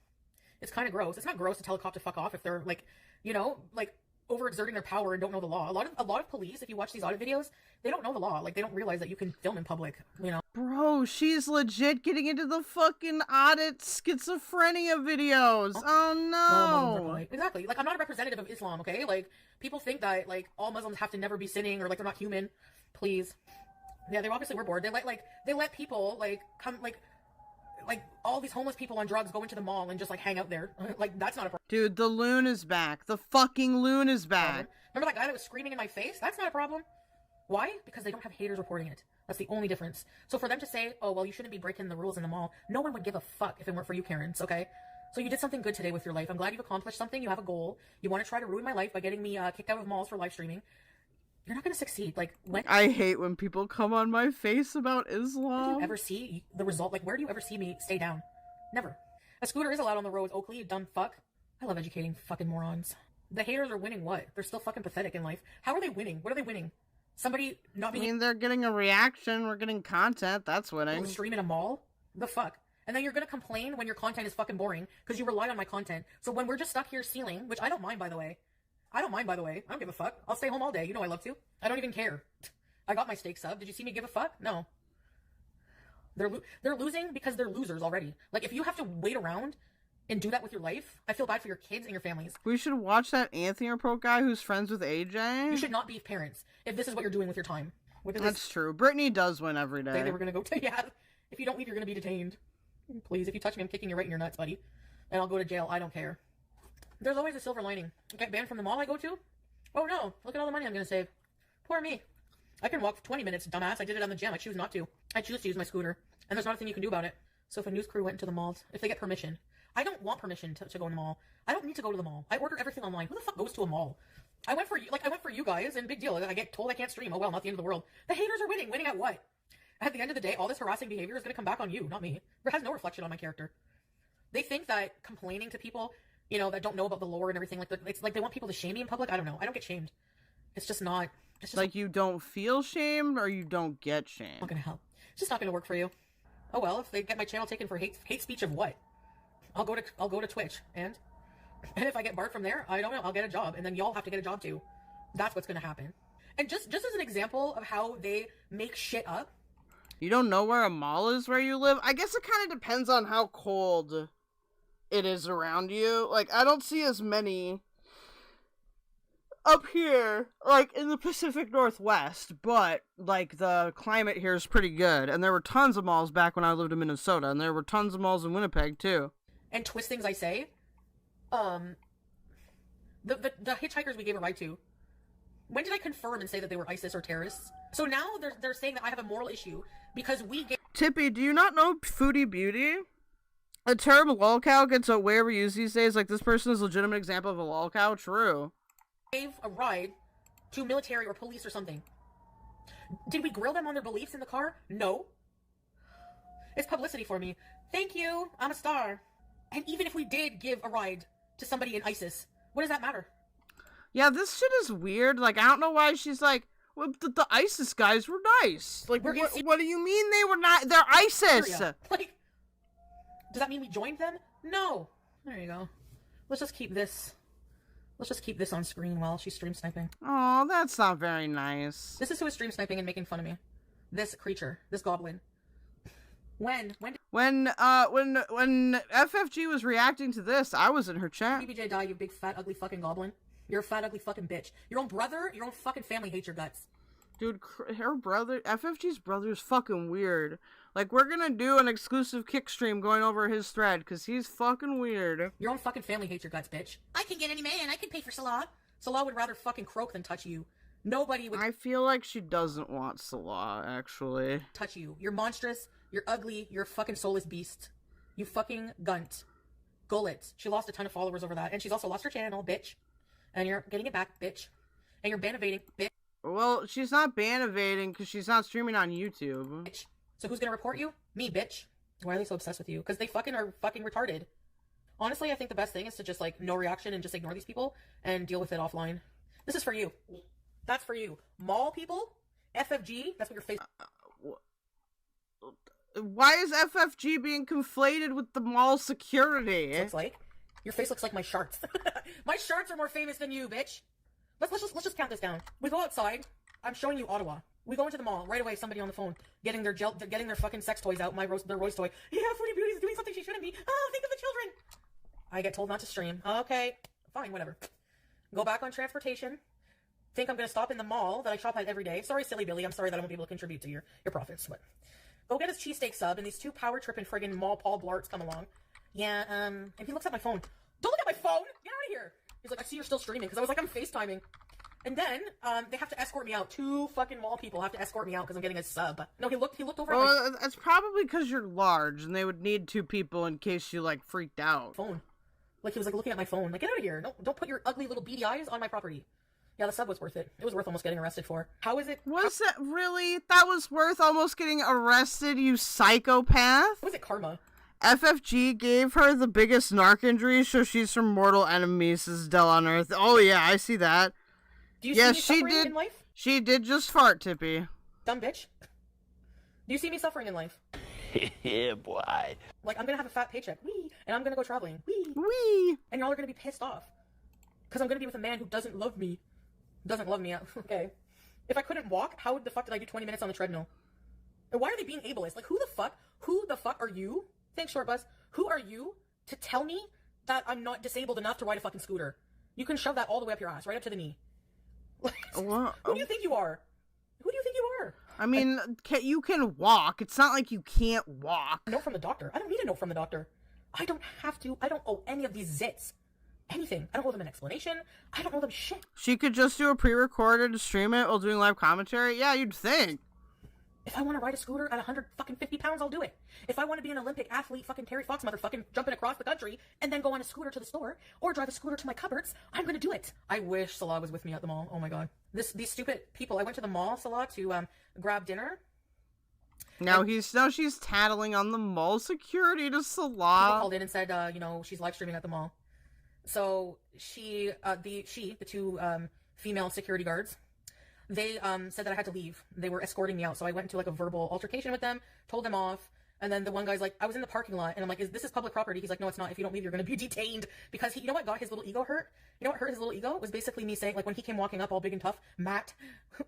It's kind of gross. It's not gross to tell a cop to fuck off if they're like, you know, like overexerting their power and don't know the law. A lot of police, if you watch these audit videos, they don't know the law. Like, they don't realize that you can film in public, you know. Bro, she's legit getting into the fucking audit schizophrenia videos. Oh no. Exactly. Like, I'm not a representative of Islam, okay? Like, people think that, like, all Muslims have to never be sinning or, like, they're not human. Please. Yeah, they obviously were bored. They let people, like, come, like, all these homeless people on drugs go into the mall and just, like, hang out there. Like, that's not a problem. Dude, the loon is back. The fucking loon is back. Remember that guy that was screaming in my face? That's not a problem. Why? Because they don't have haters reporting it. That's the only difference. So for them to say, oh, well, you shouldn't be breaking the rules in the mall, no one would give a fuck if it weren't for you, Karens, okay? So you did something good today with your life. I'm glad you've accomplished something. You have a goal. You want to try to ruin my life by getting me kicked out of malls for live streaming. You're not going to succeed. Like, when I hate when people come on my face about Islam. do you ever see the result? Like, where do you ever see me stay down? Never. A scooter is allowed on the roads, Oakley, you dumb fuck. I love educating fucking morons. The haters are winning what? They're still fucking pathetic in life. How are they winning? What are they winning? Somebody not I being mean, they're getting a reaction. We're getting content. That's able winning. to stream in a mall? The fuck? And then you're gonna complain when your content is fucking boring because you rely on my content. So when we're just stuck here stealing, which I don't mind, by the way. I don't give a fuck. I'll stay home all day. You know I love to. I don't even care. I got my steak sub. Did you see me give a fuck? No. They're losing because they're losers already. Like, if you have to wait around and do that with your life, I feel bad for your kids and your families. We should watch that Anthony Report guy who's friends with AJ. You should not be parents if this is what you're doing with your time. That's true. Brittany does win every day. They were gonna go to, yeah. If you don't leave, you're gonna be detained. Please, if you touch me, I'm kicking you right in your nuts, buddy. And I'll go to jail. I don't care. There's always a silver lining. Get banned from the mall I go to? Oh no, look at all the money I'm gonna save. Poor me. I can walk for 20 minutes, dumbass. I did it on the gym. I choose not to. I choose to use my scooter. And there's not a thing you can do about it. So if a news crew went into the malls, if they get permission. I don't want permission to go in the mall. I don't need to go to the mall. I order everything online. Who the fuck goes to a mall? I went for you guys, and big deal. I get told I can't stream. Oh well, not the end of the world. The haters are winning. Winning at what? At the end of the day, all this harassing behavior is going to come back on you, not me. It has no reflection on my character. They think that complaining to people, you know, that don't know about the lore and everything, like, it's like they want people to shame me in public. I don't know. I don't get shamed. It's just not. It's just like, you don't feel shamed or you don't get shamed. Not going to help. It's just not going to work for you. Oh well, if they get my channel taken for hate speech of what? I'll go to Twitch, and if I get barred from there, I don't know, I'll get a job, and then y'all have to get a job too. That's what's gonna happen. And just as an example of how they make shit up. You don't know where a mall is where you live? I guess it kind of depends on how cold it is around you. Like, I don't see as many up here, like, in the Pacific Northwest, but, like, the climate here is pretty good, and there were tons of malls back when I lived in Minnesota, and there were tons of malls in Winnipeg, too. And twist things I say, the hitchhikers we gave a ride to, when did I confirm and say that they were ISIS or terrorists? So now they're saying that I have a moral issue because we gave... Tippy, do you not know Foodie Beauty? The term lolcow gets way overused these days, like, this person is a legitimate example of a lolcow. True. Gave a ride to military or police or something. Did we grill them on their beliefs in the car? No. It's publicity for me. Thank you. I'm a star. And even if we did give a ride to somebody in ISIS, what does that matter? Yeah, this shit is weird. Like, I don't know why she's like, well, the ISIS guys were nice. Like, what do you mean they were not? They're ISIS. Syria. Like, does that mean we joined them? No. There you go. Let's just keep this on screen while she's stream sniping. Oh, that's not very nice. This is who is stream sniping and making fun of me. This creature. This goblin. When FFG was reacting to this, I was in her chat. BBJ die, you big fat ugly fucking goblin. You're a fat ugly fucking bitch. Your own brother, your own fucking family hates your guts. Dude, her brother, FFG's brother is fucking weird. Like, we're gonna do an exclusive kick stream going over his thread, because he's fucking weird. Your own fucking family hates your guts, bitch. I can get any man. I can pay for Salah. Salah would rather fucking croak than touch you. Nobody would... I feel like she doesn't want Salah, actually. ...touch you. You're monstrous. You're ugly. You're a fucking soulless beast. You fucking gunt. Gullet. She lost a ton of followers over that. And she's also lost her channel, bitch. And you're getting it back, bitch. And you're ban evading, bitch. Well, she's not ban evading because she's not streaming on YouTube. Bitch. So who's gonna report you? Me, bitch. Why are they so obsessed with you? Because they fucking are fucking retarded. Honestly, I think the best thing is to just, like, no reaction and just ignore these people and deal with it offline. This is for you. That's for you. Mall people? FFG? That's what your face... Why is FFG being conflated with the mall security? Looks like? Your face looks like my sharks. My sharks are more famous than you, bitch. Let's just count this down. We go outside. I'm showing you Ottawa. We go into the mall. Right away, somebody on the phone getting their fucking sex toys out. Their Royce toy. Yeah, Foodie Beauty is doing something she shouldn't be. Oh, think of the children. I get told not to stream. Okay, fine, whatever. Go back on transportation. Think I'm gonna stop in the mall that I shop at every day. Sorry, silly Billy. I'm sorry that I won't be able to contribute to your profits. But go get his cheesesteak sub, and these two power tripping friggin' mall Paul Blarts come along. Yeah, and he looks at my phone. Don't look at my phone. Get out of here. He's like, I see you're still streaming, because I was like, I'm FaceTiming. And then, they have to escort me out. Two fucking mall people have to escort me out because I'm getting a sub. No, he looked over at my... It's probably because you're large, and they would need two people in case you, like, freaked out. Phone. Like, he was, like, looking at my phone. Like, get out of here. Don't put your ugly little beady eyes on my property. Yeah, the sub was worth it. It was worth almost getting arrested for. How is it... Was that really? That was worth almost getting arrested, you psychopath? Was it karma? FFG gave her the biggest narc injury, so she's from Mortal Enemies, says Del on Earth. Oh, yeah, I see that. Do you see me suffering in life? She did just fart, Tippy. Dumb bitch. Do you see me suffering in life? Yeah, boy. Like, I'm gonna have a fat paycheck. Wee! And I'm gonna go traveling. Wee! Wee! And y'all are gonna be pissed off. Because I'm gonna be with a man who doesn't love me. Doesn't love me. Okay. If I couldn't walk, how the fuck did I do 20 minutes on the treadmill? And why are they being ableist? Like, who the fuck are you? Thanks, Short Bus. Who are you to tell me that I'm not disabled enough to ride a fucking scooter? You can shove that all the way up your ass, right up to the knee. Who do you think you are? Who do you think you are? I mean, you can walk. It's not like you can't walk. A note from the doctor. I don't need a note from the doctor. I don't have to. I don't owe any of these zits. Anything. I don't owe them an explanation. I don't owe them shit. She could just do a pre-recorded and stream it while doing live commentary. Yeah, you'd think. If I want to ride a scooter at 150 pounds, I'll do it. If I want to be an Olympic athlete, fucking Terry Fox motherfucking jumping across the country and then go on a scooter to the store or drive a scooter to my cupboards, I'm gonna do it. I wish Salah was with me at the mall. Oh my god. These stupid people. I went to the mall, Salah, to grab dinner. Now she's tattling on the mall security to Salah. People called in and said, she's live streaming at the mall. So the two female security guards, they said that I had to leave. They were escorting me out, so I went into like a verbal altercation with them, told them off, and then the one guy's like, I was in the parking lot, and I'm like, this is public property? He's like, no, it's not. If you don't leave, you're going to be detained. Because you know what got his little ego hurt? You know what hurt his little ego? Was basically me saying, like, when he came walking up all big and tough, Matt,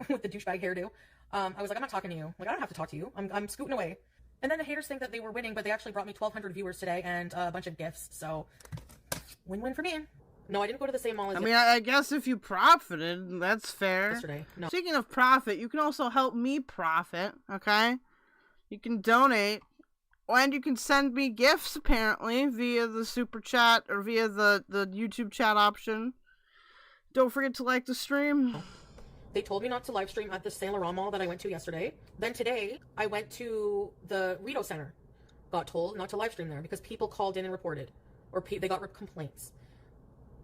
with the douchebag hairdo, I was like, I'm not talking to you. Like, I don't have to talk to you. I'm scooting away. And then the haters think that they were winning, but they actually brought me 1,200 viewers today and a bunch of gifts, so win-win for me. No, I didn't go to the same mall as I guess if you profited, that's fair. Yesterday. No. Speaking of profit, you can also help me profit, okay? You can donate, and you can send me gifts, apparently, via the super chat or via the YouTube chat option. Don't forget to like the stream. They told me not to live stream at the Saint Laurent mall that I went to yesterday. Then today, I went to the Rideau Center. Got told not to live stream there because people called in and reported. Or they got complaints.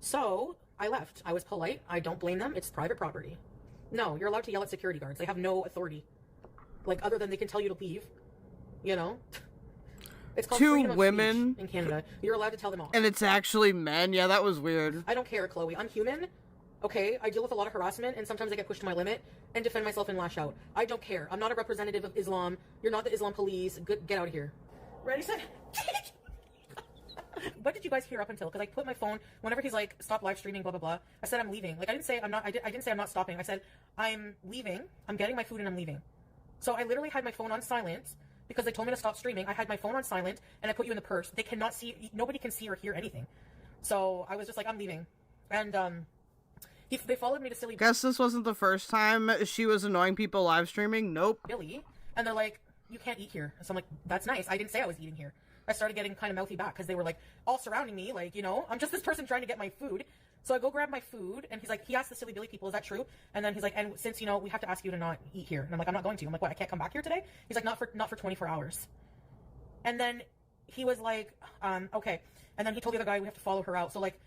So, I left. I was polite. I don't blame them. It's private property. No, you're allowed to yell at security guards. They have no authority. Like, other than they can tell you to leave. You know? It's called freedom of speech in Canada. You're allowed to tell them off. And it's actually men? Yeah, that was weird. I don't care, Chloe. I'm human. Okay? I deal with a lot of harassment, and sometimes I get pushed to my limit and defend myself and lash out. I don't care. I'm not a representative of Islam. You're not the Islam police. Get out of here. Ready, set. What did you guys hear up until? Because I put my phone, whenever he's like, stop live streaming, blah, blah, blah. I said I'm leaving. Like, I didn't say I'm not, I didn't say I'm not stopping. I said, I'm leaving, I'm getting my food and I'm leaving. So I literally had my phone on silent because they told me to stop streaming. I had my phone on silent and I put you in the purse. They cannot see, nobody can see or hear anything. So I was just like, I'm leaving. And, They followed me to Silly Guess this wasn't the first time she was annoying people live streaming. Nope. Billy, and they're like, you can't eat here. So I'm like, that's nice. I didn't say I was eating here. I started getting kind of mouthy back because they were like all surrounding me, like, you know, I'm just this person trying to get my food. So I go grab my food, and he's like, he asked the Silly Billy people, is that true? And then he's like, and since, you know, we have to ask you to not eat here. And I'm like, I'm not going to. I'm like, what, I can't come back here today? He's like, not for 24 hours. And then he was like, okay. And then he told the other guy, we have to follow her out. So like,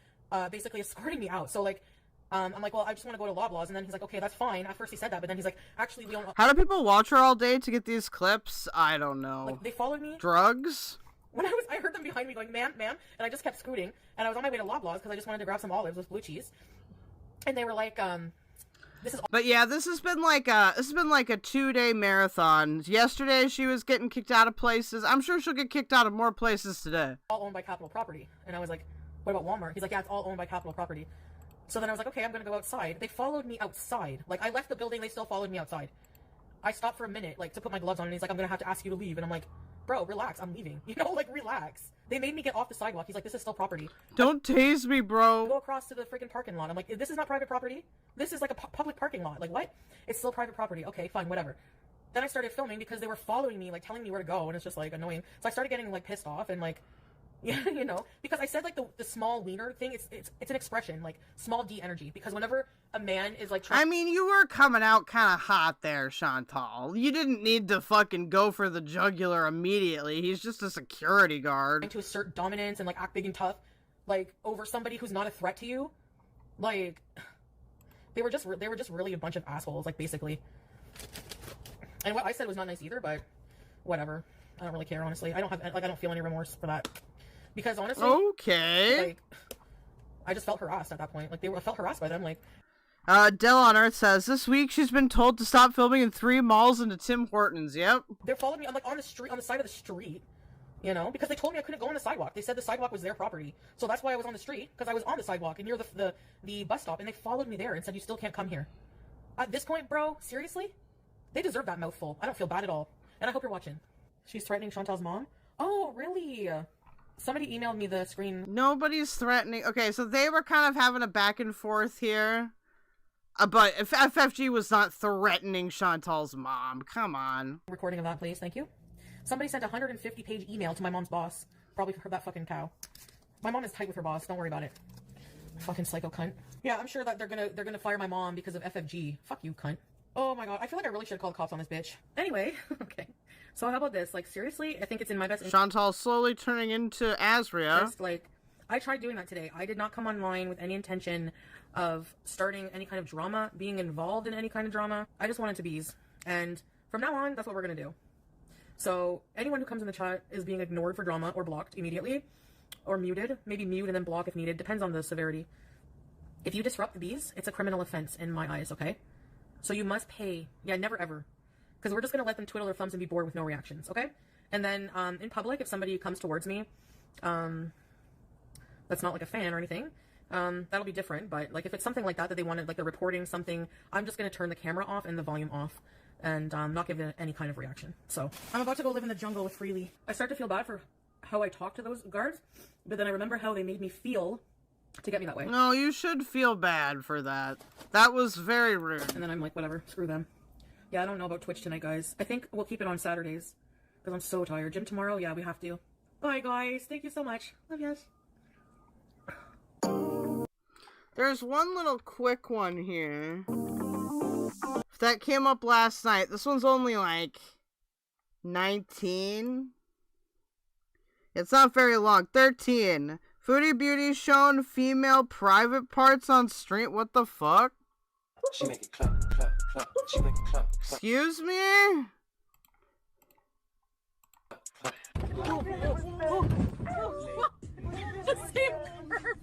basically escorting me out. So like, I'm like, well, I just want to go to Loblaws. And then he's like, okay, that's fine. At first he said that, but then he's like, actually, we don't. How do people watch her all day to get these clips? I don't know. Like, they followed me. Drugs? When I heard them behind me going, ma'am, and I just kept scooting, and I was on my way to Loblaws because I just wanted to grab some olives with blue cheese. And they were like, this is. But yeah, this has been like a 2-day marathon. Yesterday she was getting kicked out of places. I'm sure she'll get kicked out of more places today. All owned by Capital Property. And I was like, what about Walmart? He's like, yeah, it's all owned by Capital Property. So then I was like, okay, I'm gonna go outside. They followed me outside. Like, I left the building, they still followed me outside. I stopped for a minute, like, to put my gloves on, and he's like, I'm gonna have to ask you to leave. And I'm like, bro, relax, I'm leaving. You know, like, relax. They made me get off the sidewalk. He's like, this is still property. Don't tase me, bro. Go across to the freaking parking lot. I'm like, this is not private property. This is like a public parking lot. Like, what? It's still private property. Okay, fine, whatever. Then I started filming because they were following me, like, telling me where to go, and it's just, like, annoying. So I started getting, like, pissed off, and, like, yeah, you know, because I said, like, the small wiener thing, it's an expression, like, small D energy, because whenever a man is, like, I mean, you were coming out kind of hot there, Chantal. You didn't need to fucking go for the jugular immediately. He's just a security guard. To assert dominance and, like, act big and tough, like, over somebody who's not a threat to you, like, they were just really a bunch of assholes, like, basically. And what I said was not nice either, but whatever. I don't really care, honestly. I don't feel any remorse for that. Because honestly, okay, like, I just felt harassed at that point. Like, I felt harassed by them. Like, Del on Earth says this week she's been told to stop filming in 3 malls and to Tim Hortons. Yep. They're following me. I'm like on the street, on the side of the street, you know, because they told me I couldn't go on the sidewalk. They said the sidewalk was their property, so that's why I was on the street, because I was on the sidewalk and near the bus stop, and they followed me there and said you still can't come here. At this point, bro, seriously, they deserve that mouthful. I don't feel bad at all, and I hope you're watching. She's threatening Chantal's mom. Oh, really? Somebody emailed me the screen. Nobody's threatening. Okay, so they were kind of having a back and forth here. But if FFG was not threatening Chantal's mom, come on. Recording of that, please. Thank you. Somebody sent a 150-page email to my mom's boss. Probably for that fucking cow. My mom is tight with her boss. Don't worry about it. Fucking psycho cunt. Yeah, I'm sure that they're gonna fire my mom because of FFG. Fuck you, cunt. Oh my god, I feel like I really should have called the cops on this bitch. Anyway, okay. So how about this? Like, seriously, I think it's in my best interest. Chantal slowly turning into Azria. Like, I tried doing that today. I did not come online with any intention of starting any kind of drama, being involved in any kind of drama. I just wanted to bees. And from now on, that's what we're gonna do. So anyone who comes in the chat is being ignored for drama or blocked immediately. Or muted. Maybe mute and then block if needed. Depends on the severity. If you disrupt the bees, it's a criminal offense in my eyes, okay? So you must pay. Yeah, never ever. Because we're just going to let them twiddle their thumbs and be bored with no reactions, okay? And then in public, if somebody comes towards me, that's not like a fan or anything, that'll be different. But like if it's something like that they wanted, like they're reporting something, I'm just going to turn the camera off and the volume off and not give it any kind of reaction. So I'm about to go live in the jungle with Freely. I start to feel bad for how I talk to those guards, but then I remember how they made me feel to get me that way. No, you should feel bad for that. That was very rude. And then I'm like, whatever, screw them. Yeah, I don't know about Twitch tonight, guys. I think we'll keep it on Saturdays, because I'm so tired. Gym tomorrow? Yeah, we have to. Bye, guys. Thank you so much. Love yous. There's one little quick one here that came up last night. This one's only like 19. It's not very long. 13. Foodie Beauty shown female private parts on stream. What the fuck? She make it clap, clap, clap. She make it clap, clap. Excuse me? The same curve.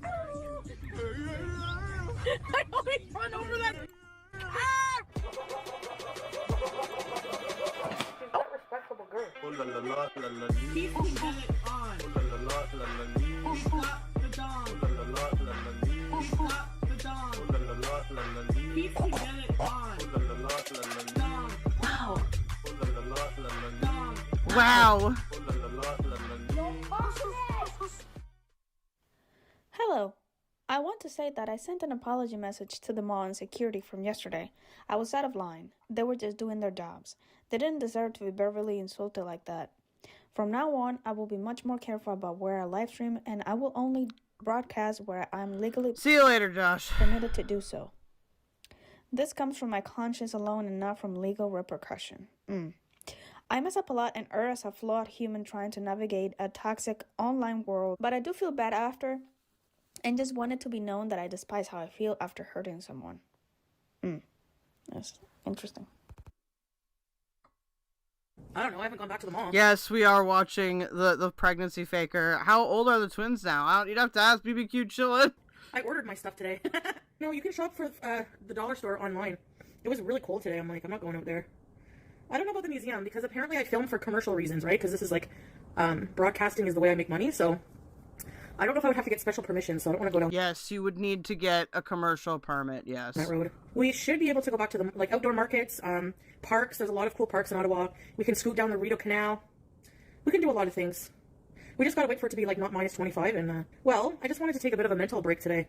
I always run over that. That respectable girl. Keep it on. Stop the dawn. Stop the dawn. Keep it on. Wow. Wow. Hello. I want to say that I sent an apology message to the mall and security from yesterday. I was out of line. They were just doing their jobs. They didn't deserve to be verbally insulted like that. From now on, I will be much more careful about where I live stream, and I will only broadcast where I'm legally See you later, Josh. permitted to do so. This comes from my conscience alone and not from legal repercussion. I mess up a lot and err as a flawed human trying to navigate a toxic online world, but I do feel bad after, and just want it to be known that I despise how I feel after hurting someone. That's interesting. I don't know. I haven't gone back to the mall. Yes, we are watching the pregnancy faker. How old are the twins now? You'd have to ask BBQ Chillin. I ordered my stuff today. No, you can shop for the dollar store online. It was really cold today. I'm like, I'm not going out there. I don't know about the museum because apparently I filmed for commercial reasons, right? Because this is like, broadcasting is the way I make money. So I don't know if I would have to get special permission. So I don't want to go down. Yes, you would need to get a commercial permit. Yes. That road. We should be able to go back to the like outdoor markets, parks. There's a lot of cool parks in Ottawa. We can scoot down the Rideau Canal. We can do a lot of things. We just gotta wait for it to be like not minus 25. And well, I just wanted to take a bit of a mental break today.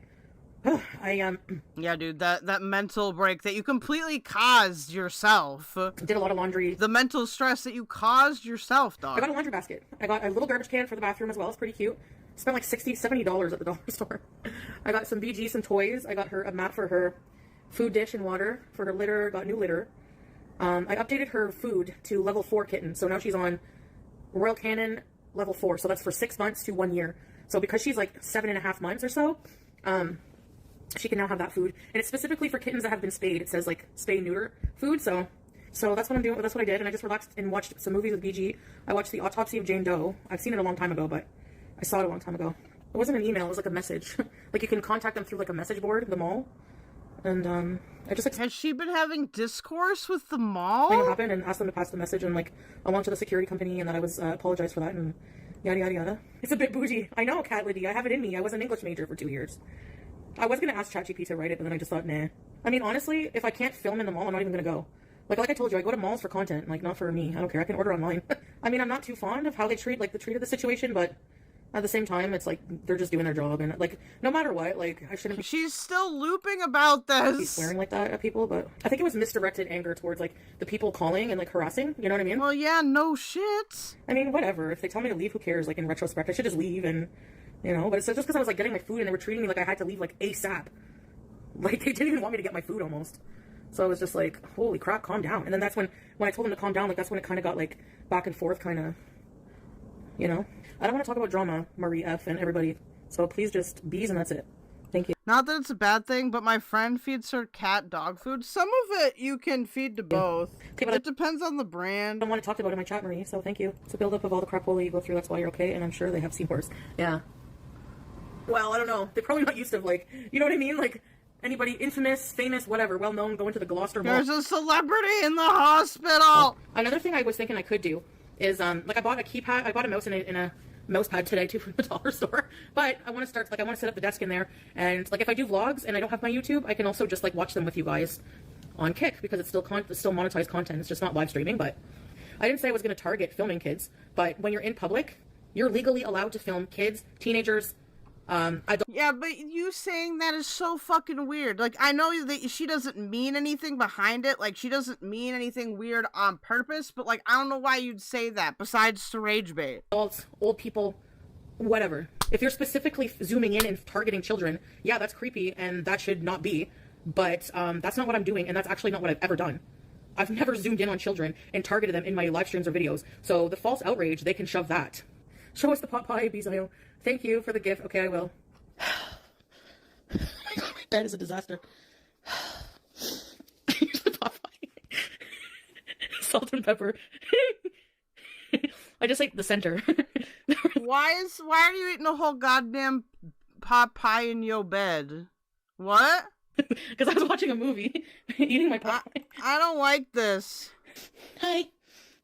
Yeah, dude, that mental break that you completely caused yourself. Did a lot of laundry. The mental stress that you caused yourself, dog. I got a laundry basket. I got a little garbage can for the bathroom as well. It's pretty cute. Spent like $70 at the dollar store. I got some BG, some toys. I got her a mat for her food dish and water for her litter. Got new litter. I updated her food to level 4 kitten. So now she's on Royal Canin level 4. So that's for 6 months to 1 year. So because she's like 7.5 months or so, she can now have that food. And it's specifically for kittens that have been spayed. It says like spay neuter food. So that's what I'm doing. That's what I did. And I just relaxed and watched some movies with BG. I watched The Autopsy of Jane Doe. I've seen it a long time ago, but I saw it a long time ago. It wasn't an email. It was like a message. Like you can contact them through like a message board at the mall. And I just like, has she been having discourse with the mall? Thing happened and asked them to pass the message and like along to the security company and that I was apologized for that and yada yada yada. It's a bit bougie. I know, Cat Liddy. I have it in me. I was an English major for 2 years. I was gonna ask ChatGPT to write it, but then I just thought, nah. I mean, honestly, if I can't film in the mall, I'm not even gonna go. Like I told you, I go to malls for content, like not for me. I don't care. I can order online. I mean, I'm not too fond of how they treat the situation, but at the same time, it's like they're just doing their job, and like no matter what, like I shouldn't. She's still looping about this. Swearing like that at people, but I think it was misdirected anger towards like the people calling and like harassing. You know what I mean? Well, yeah, no shit. I mean, whatever. If they tell me to leave, who cares? Like in retrospect, I should just leave, and you know. But it's just because I was like getting my food and they were treating me like I had to leave like ASAP. Like they didn't even want me to get my food almost. So I was just like, holy crap, calm down. And then that's when I told them to calm down, like that's when it kind of got like back and forth, kind of. You know. I don't want to talk about drama, Marie F. and everybody. So please just bees and that's it. Thank you. Not that it's a bad thing, but my friend feeds her cat dog food. Some of it you can feed to both. Okay, but it depends on the brand. I don't want to talk about it in my chat, Marie, so thank you. It's a buildup of all the crapola you go through, that's why you're okay, and I'm sure they have seahorse. Yeah. Well, I don't know. They're probably not used to, like, you know what I mean? Like, anybody infamous, famous, whatever, well-known, going to the Gloucester Mall. There's a celebrity in the hospital! Another thing I was thinking I could do is, like, I bought a keypad, I bought a mouse in a mouse pad today too from the dollar store, but I want to start, like, I want to set up the desk in there, and like if I do vlogs and I don't have my YouTube, I can also just like watch them with you guys on Kick because it's still monetized content. It's just not live streaming. But I didn't say I was going to target filming kids, but when you're in public, you're legally allowed to film kids, teenagers. Yeah, but you saying that is so fucking weird. Like, I know that she doesn't mean anything behind it. Like, she doesn't mean anything weird on purpose, but, like, I don't know why you'd say that, besides to rage bait. Adults, old people, whatever. If you're specifically zooming in and targeting children, yeah, that's creepy, and that should not be. But, that's not what I'm doing, and that's actually not what I've ever done. I've never zoomed in on children and targeted them in my live streams or videos. So, the false outrage, they can shove that. Show us the pot pie, Bizayo. Thank you for the gift. Okay, I will. My bed is a disaster. Here's the pot pie. Salt and pepper. I just like the center. Why are you eating a whole goddamn pot pie in your bed? What? Because I was watching a movie, eating my pot pie. I don't like this. Hi.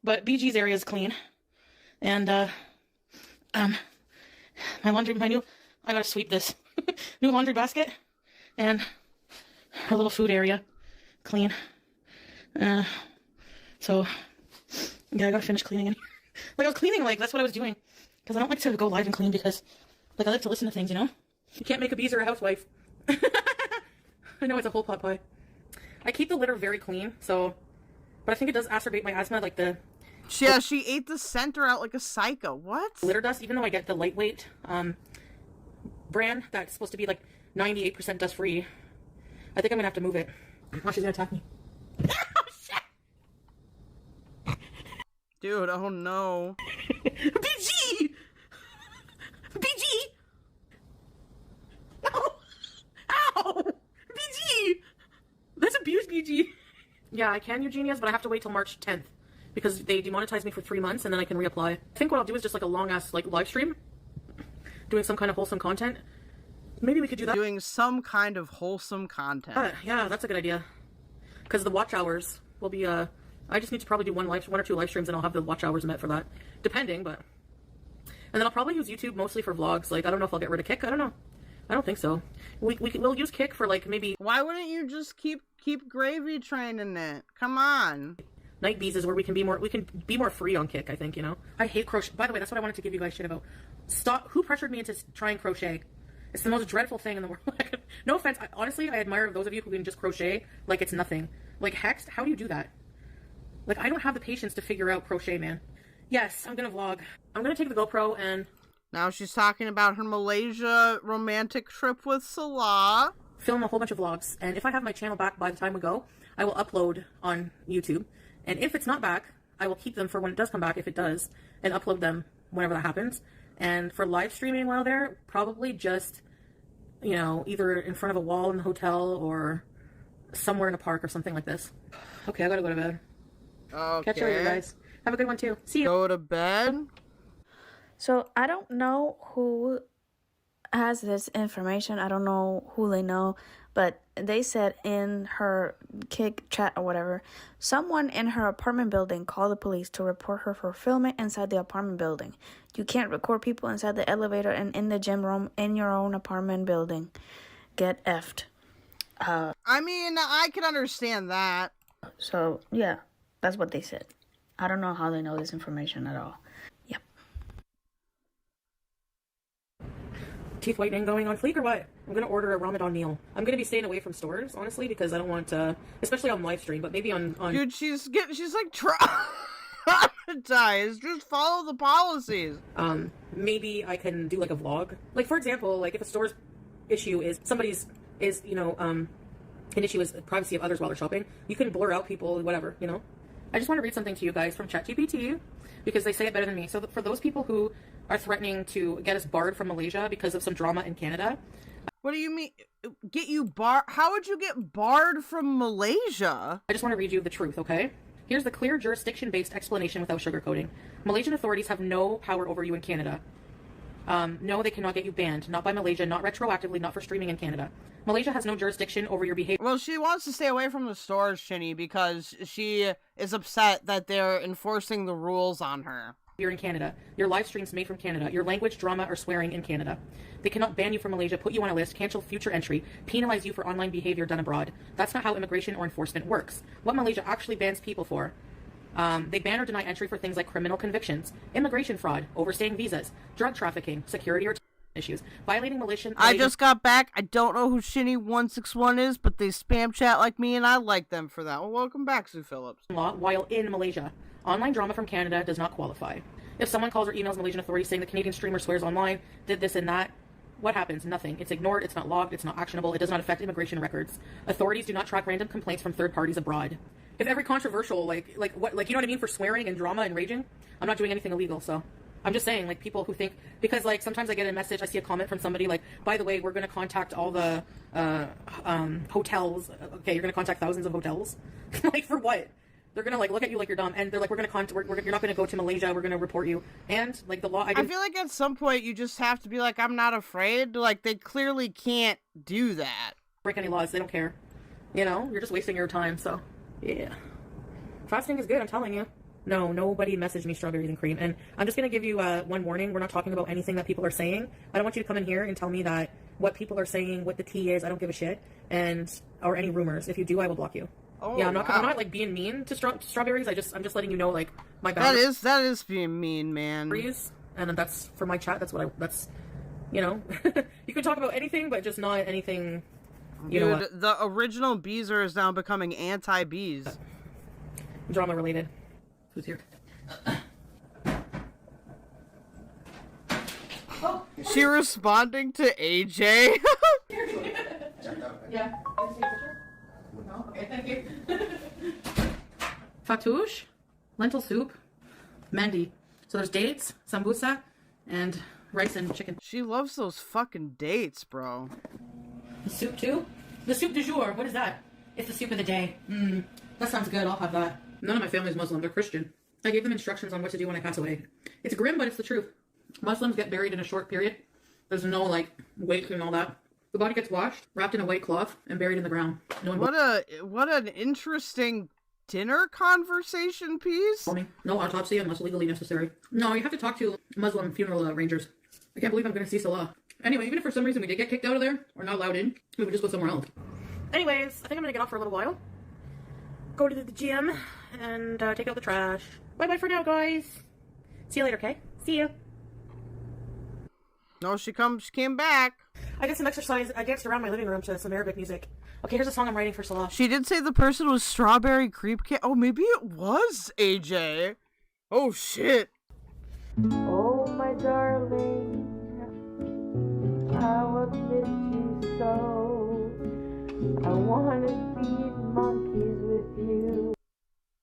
But BG's area is clean. And, I gotta sweep this new laundry basket and her little food area clean. So yeah, I gotta finish cleaning in here. Like I was cleaning, like that's what I was doing. Because I don't like to go live and clean because like I like to listen to things, you know? You can't make a bees or a housewife. I know it's a whole pot pie. I keep the litter very clean, so, but I think it does exacerbate my asthma, like the... Yeah, she ate the center out like a psycho. What? Litter dust, even though I get the lightweight brand that's supposed to be like 98% dust free. I think I'm gonna have to move it. Oh, she's gonna attack me. Oh, shit! Dude, oh no. BG! BG! No! Ow! BG! Let's abuse BG. Yeah, I can, Eugenia's, but I have to wait till March 10th. Because they demonetized me for 3 months and then I can reapply. I think what I'll do is just like a long ass like live stream. Doing some kind of wholesome content. Maybe we could do that. Doing some kind of wholesome content. Yeah, that's a good idea. Because the watch hours will be, I just need to probably do one or two live streams and I'll have the watch hours met for that. Depending, but... And then I'll probably use YouTube mostly for vlogs. Like, I don't know if I'll get rid of Kik. I don't know. I don't think so. We'll use Kik for like maybe... Why wouldn't you just keep gravy training it? Come on. Night bees is where we can be more free on Kik, I think, you know? I hate crochet. By the way, that's what I wanted to give you guys shit about. Stop. Who pressured me into trying crochet? It's the most dreadful thing in the world. No offense. Honestly, I admire those of you who can just crochet like it's nothing. Like, Hex, how do you do that? Like, I don't have the patience to figure out crochet, man. Yes, I'm gonna vlog. I'm gonna take the GoPro and... Now she's talking about her Malaysia romantic trip with Salah. Film a whole bunch of vlogs. And if I have my channel back by the time we go, I will upload on YouTube. And if it's not back, I will keep them for when it does come back, if it does, and upload them whenever that happens. And for live streaming while there, probably just, you know, either in front of a wall in the hotel or somewhere in a park or something like this. Okay, I gotta go to bed. Okay. Catch you later, guys. Have a good one, too. See you. Go to bed. So I don't know who has this information. I don't know who they know, but they said in her Kik chat or whatever, someone in her apartment building called the police to report her for filming inside the apartment building. You can't record people inside the elevator and in the gym room in your own apartment building. Get effed. I mean, I can understand that. So, yeah, that's what they said. I don't know how they know this information at all. Yep. Teeth whitening going on fleek or what? I'm gonna order a Ramadan meal. I'm gonna be staying away from stores, honestly, because I don't want to, especially on live stream, but maybe on... Dude, she's like traumatized. Just follow the policies. Maybe I can do like a vlog. Like, for example, like if a store's issue is you know, an issue is privacy of others while they're shopping, you can blur out people, whatever, you know? I just want to read something to you guys from ChatGPT because they say it better than me. So for those people who are threatening to get us barred from Malaysia because of some drama in Canada. What do you mean? Get you barred? How would you get barred from Malaysia? I just want to read you the truth, okay? Here's the clear jurisdiction-based explanation without sugarcoating. Malaysian authorities have no power over you in Canada. No, they cannot get you banned. Not by Malaysia, not retroactively, not for streaming in Canada. Malaysia has no jurisdiction over your behavior. Well, she wants to stay away from the stores, Shinny, because she is upset that they're enforcing the rules on her. You're in Canada. Your live streams made from Canada. Your language, drama, or swearing in Canada. They cannot ban you from Malaysia, put you on a list, cancel future entry, penalize you for online behavior done abroad. That's not how immigration or enforcement works. What Malaysia actually bans people for. They ban or deny entry for things like criminal convictions, immigration fraud, overstaying visas, drug trafficking, security or issues, violating Malaysian... I just got back. I don't know who Shinny161 is, but they spam chat like me, and I like them for that. Well, welcome back, Sue Phillips. Law while in Malaysia. Online drama from Canada does not qualify. If someone calls or emails Malaysian authorities saying the Canadian streamer swears online, did this and that, what happens? Nothing. It's ignored, it's not logged, it's not actionable, it does not affect immigration records. Authorities do not track random complaints from third parties abroad. If every controversial, what, you know what I mean, for swearing and drama and raging, I'm not doing anything illegal, so... I'm just saying, like, people who think, because, like, sometimes I get a message, I see a comment from somebody, like, by the way, we're going to contact all the, hotels. Okay, you're going to contact thousands of hotels? Like, for what? They're going to, like, look at you like you're dumb, and they're like, we're going to you're not going to go to Malaysia, we're going to report you. And, like, the law, I feel like at some point you just have to be like, I'm not afraid. Like, they clearly can't do that. Break any laws, they don't care. You know, you're just wasting your time, so, yeah. Fasting is good, I'm telling you. No, nobody messaged me strawberries and cream. And I'm just going to give you one warning. We're not talking about anything that people are saying. I don't want you to come in here and tell me that what people are saying, what the tea is, I don't give a shit. Or any rumors. If you do, I will block you. Oh, yeah, I'm not wow. like being mean to strawberries. I'm just letting you know, like, my boundaries. That is being mean, man. And that's for my chat. That's You know, you can talk about anything, but just not anything. You know what? The original Beezer is now becoming anti-bees. Drama related. Who's here? Oh, she responding to AJ? Yeah. No? Okay, thank you. Fatouche, lentil soup, mandi. So there's dates, sambusa, and rice and chicken. She loves those fucking dates, bro. The soup too? The soup du jour, what is that? It's the soup of the day. That sounds good, I'll have that. None of my family's Muslim, they're Christian. I gave them instructions on what to do when I pass away. It's grim, but it's the truth. Muslims get buried in a short period. There's no, like, wake and all that. The body gets washed, wrapped in a white cloth, and buried in the ground. No what an interesting dinner conversation piece. No autopsy unless legally necessary. No, you have to talk to Muslim funeral arrangers. I can't believe I'm going to see Salah. Anyway, even if for some reason we did get kicked out of there, or not allowed in, we would just go somewhere else. Anyways, I think I'm going to get off for a little while. Go to the gym, and take out the trash. Bye-bye for now, guys. See you later, okay? See you. No, she came back. I did some exercise. I danced around my living room to some Arabic music. Okay, here's a song I'm writing for Salah. She did say the person was Strawberry Creep Cake. Oh, maybe it was AJ. Oh, shit. Oh, my darling, how I miss you so. I want to feed monkeys with you.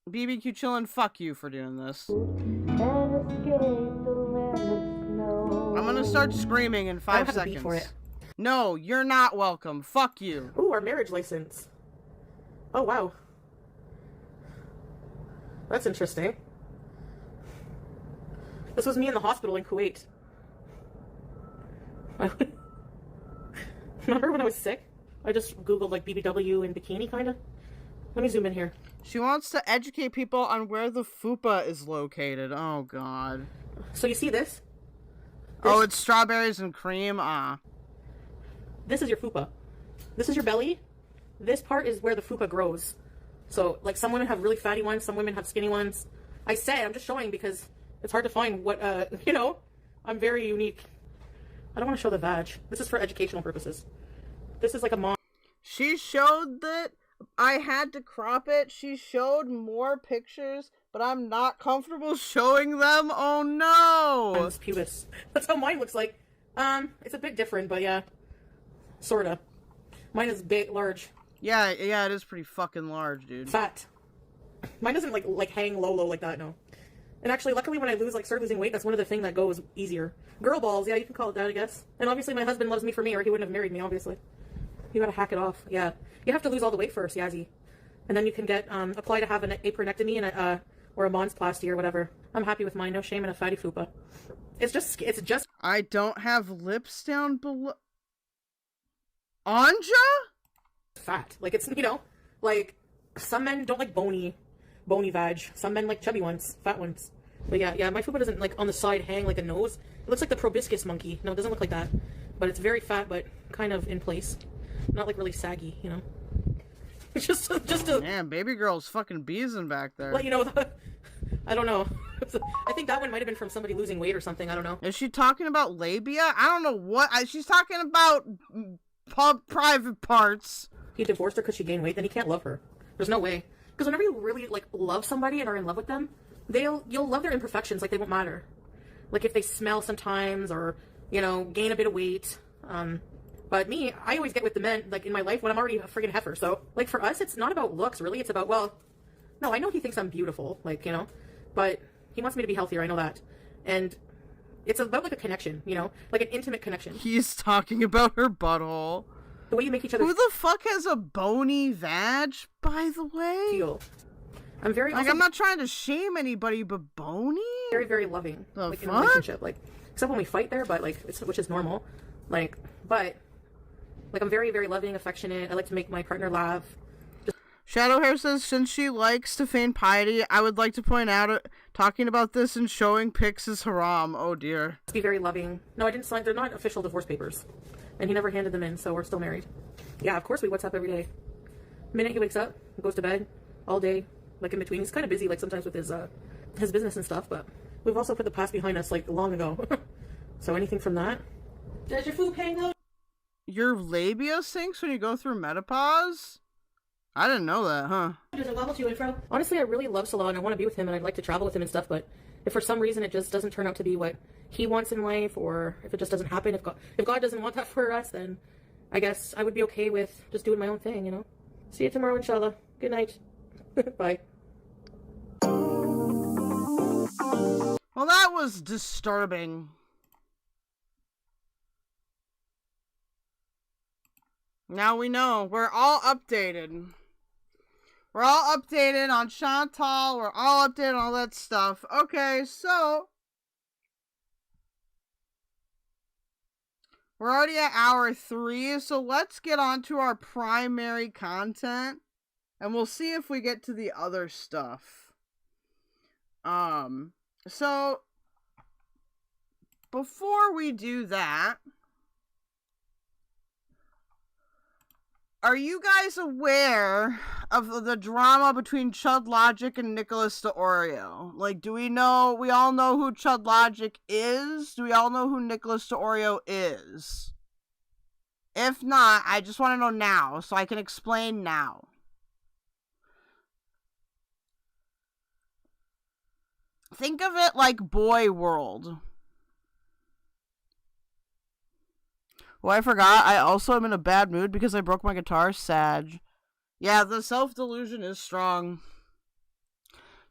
BBQ chillin', fuck you for doing this. And escape the land of snow. I'm gonna start screaming in 5 seconds. I don't have a beat for it. No, you're not welcome. Fuck you. Ooh, our marriage license. Oh, wow. That's interesting. This was me in the hospital in Kuwait. Remember when I was sick? I just googled like BBW and bikini, kind of. Let me zoom in here. She wants to educate people on where the fupa is located. Oh, God. So you see this? Oh, it's strawberries and cream? This is your fupa. This is your belly. This part is where the fupa grows. So, like, some women have really fatty ones, some women have skinny ones. I say, I'm just showing because it's hard to find what, you know, I'm very unique. I don't want to show the vag. This is for educational purposes. This is like a mom. She showed that I had to crop it. She showed more pictures, but I'm not comfortable showing them. Oh, no. It's pubis. That's how mine looks like. It's a bit different, but yeah. Sorta. Mine is big, large. Yeah, it is pretty fucking large, dude. Fat. Mine doesn't like hang low like that, no. And actually, luckily when I start losing weight, that's one of the things that goes easier. Girl balls, yeah, you can call it that, I guess. And obviously my husband loves me for me, or he wouldn't have married me, obviously. You gotta hack it off, yeah. You have to lose all the weight first, Yazzie. And then you can get, apply to have an apronectomy and or a monsplasty or whatever. I'm happy with mine, no shame in a fatty fupa. It's just... I don't have lips down below... Anja? Fat. Like, it's, you know, like, some men don't like bony vag. Some men like chubby ones, fat ones. But yeah, my fupa doesn't, like, on the side hang like a nose. It looks like the proboscis monkey. No, it doesn't look like that. But it's very fat, but kind of in place. Not, like, really saggy, you know? It's just a... Man, baby girl's fucking beezing back there. Well, you know, I don't know. I think that one might have been from somebody losing weight or something. I don't know. Is she talking about labia? I don't know what... she's talking about... private parts. He divorced her because she gained weight, then he can't love her. There's no way. Because whenever you really, like, love somebody and are in love with them, you'll love their imperfections, like, they won't matter. Like, if they smell sometimes, or, you know, gain a bit of weight. But me, I always get with the men, like, in my life when I'm already a friggin' heifer. So, like, for us, it's not about looks, really. It's about, well, no, I know he thinks I'm beautiful, like, you know, but he wants me to be healthier, I know that. And it's about, like, a connection, you know, like an intimate connection. He's talking about her butthole. The way you make each other... Who the fuck has a bony vag, by the way? Feel. I'm very... Like, I'm not trying to shame anybody, but bony? Very, very loving. The like, fuck? in a relationship. Like, except when we fight there, but, like, which is normal. Like, but... Like, I'm very, very loving, affectionate. I like to make my partner laugh. Shadowhair says, since she likes to feign piety, I would like to point out, talking about this and showing pics is haram. Oh, dear. Be very loving. No, I didn't sign... They're not official divorce papers. And he never handed them in, so we're still married. Yeah, of course we WhatsApp every day. The minute he wakes up, goes to bed, all day, like in between. He's kind of busy, like sometimes with his business and stuff, but we've also put the past behind us, like long ago. So anything from that, Does your food pain though? Your labia sinks when you go through menopause? I didn't know that, huh? Doesn't wobble to and fro. Honestly, I really love Salah and I want to be with him and I'd like to travel with him and stuff, but if for some reason it just doesn't turn out to be what he wants in life, or if it just doesn't happen, if God doesn't want that for us, then I guess I would be okay with just doing my own thing, you know? See you tomorrow, inshallah. Good night. Bye. Well, that was disturbing. Now we know. We're all updated. We're all updated on Chantal. We're all updated on all that stuff. Okay, so we're already at hour 3, so let's get on to our primary content, and we'll see if we get to the other stuff. So before we do that, are you guys aware of the drama between Chudlogic and Nicholas Deorio? Like, do we know, we all know who Chudlogic is? Do we all know who Nicholas Deorio is? If not, I just want to know now, so I can explain now. Think of it like Boy World. Oh, I forgot. I also am in a bad mood because I broke my guitar. Sad. Yeah, the self-delusion is strong.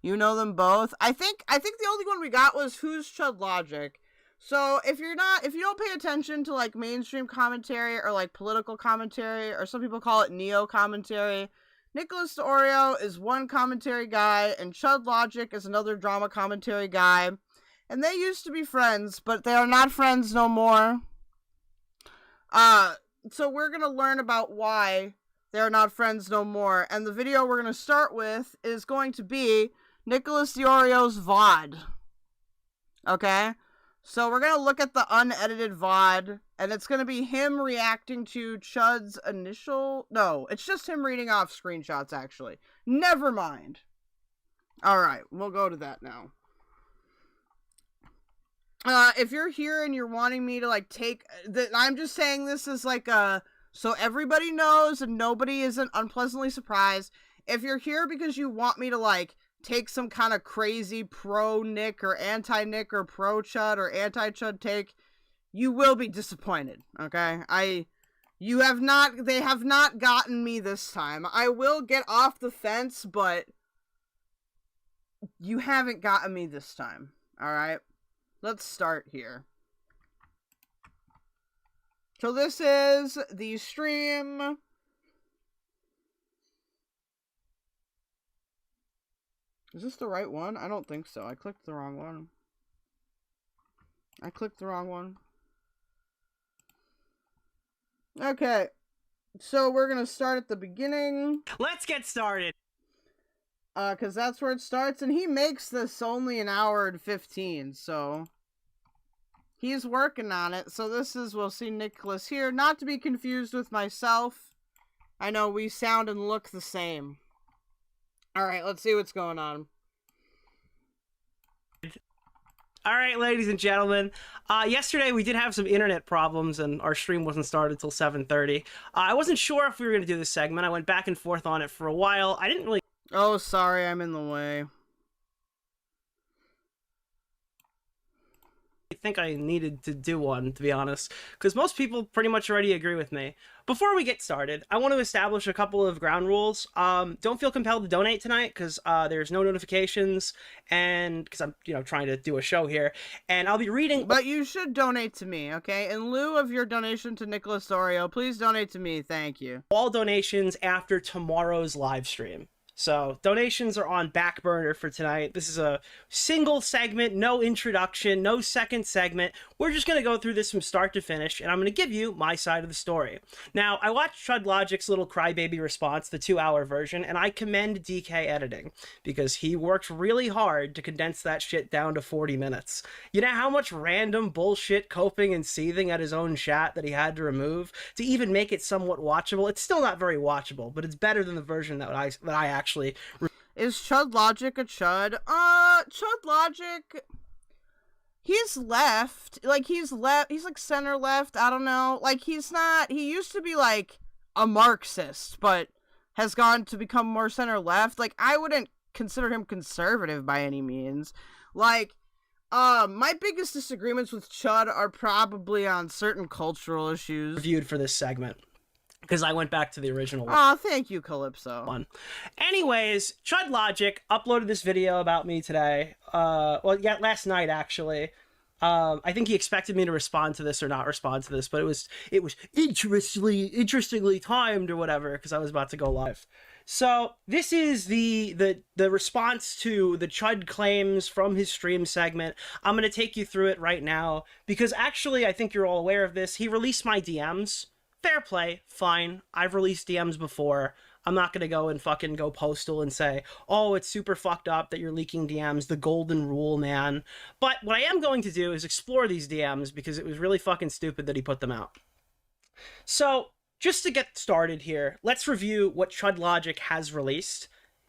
You know them both. I think the only one we got was Who's Chudlogic. So if you don't pay attention to like mainstream commentary or like political commentary, or some people call it neo commentary, Nicholas Deorio is one commentary guy and Chudlogic is another drama commentary guy. And they used to be friends, but they are not friends no more. So we're gonna learn about why they're not friends no more, and the video we're gonna start with is going to be Nicholas Deorio's VOD. Okay? So we're gonna look at the unedited VOD, and it's gonna be him reacting to Chud's initial... No, it's just him reading off screenshots, actually. Never mind. Alright, we'll go to that now. If you're here and you're wanting me to, like, take... I'm just saying this is, like, so everybody knows and nobody isn't unpleasantly surprised. If you're here because you want me to, like, take some kind of crazy pro-Nick or anti-Nick or pro-Chud or anti-Chud take, you will be disappointed, okay? They have not gotten me this time. I will get off the fence, but you haven't gotten me this time, alright? Let's start here. So this is the stream. Is this the right one? I don't think so. I clicked the wrong one. Okay. So we're gonna start at the beginning. Let's get started. Because that's where it starts, and he makes this only an hour and 15, so he's working on it. So this is, we'll see Nicholas here, not to be confused with myself. I know we sound and look the same. Alright, let's see what's going on. Alright, ladies and gentlemen, yesterday we did have some internet problems and our stream wasn't started until 7:30. I wasn't sure if we were going to do this segment. I went back and forth on it for a while. I didn't really... Oh, sorry, I'm in the way. I think I needed to do one, to be honest, because most people pretty much already agree with me. Before we get started, I want to establish a couple of ground rules. Don't feel compelled to donate tonight, because there's no notifications, and because I'm, trying to do a show here, and I'll be reading... But you should donate to me, okay? In lieu of your donation to Nicholas Deorio, please donate to me, thank you. All donations after tomorrow's live stream. So, donations are on back burner for tonight. This is a single segment, no introduction, no second segment. We're just going to go through this from start to finish, and I'm going to give you my side of the story. Now, I watched Chudlogic's little crybaby response, the 2-hour version, and I commend DK Editing, because he worked really hard to condense that shit down to 40 minutes. You know how much random bullshit coping and seething at his own chat that he had to remove to even make it somewhat watchable? It's still not very watchable, but it's better than the version that I actually... Is Chudlogic a Chud? Chudlogic... he's left. Like, he's left. He's, like, center left. I don't know. Like, he's not... He used to be, like, a Marxist, but has gone to become more center left. Like, I wouldn't consider him conservative by any means. Like, my biggest disagreements with Chud are probably on certain cultural issues. Reviewed for this segment, because I went back to the original one. Oh, thank you, Calypso. Anyways, Chudlogic uploaded this video about me today. Last night, actually. I think he expected me to respond to this or not respond to this, but it was interestingly timed or whatever, because I was about to go live. So this is the response to the Chud claims from his stream segment. I'm going to take you through it right now, because actually I think you're all aware of this. He released my DMs. Fair play, fine. I've released DMs before. I'm not going to go and fucking go postal and say, oh, it's super fucked up that you're leaking DMs, the golden rule, man. But what I am going to do is explore these DMs, because it was really fucking stupid that he put them out. So, just to get started here, let's review what Chudlogic has released,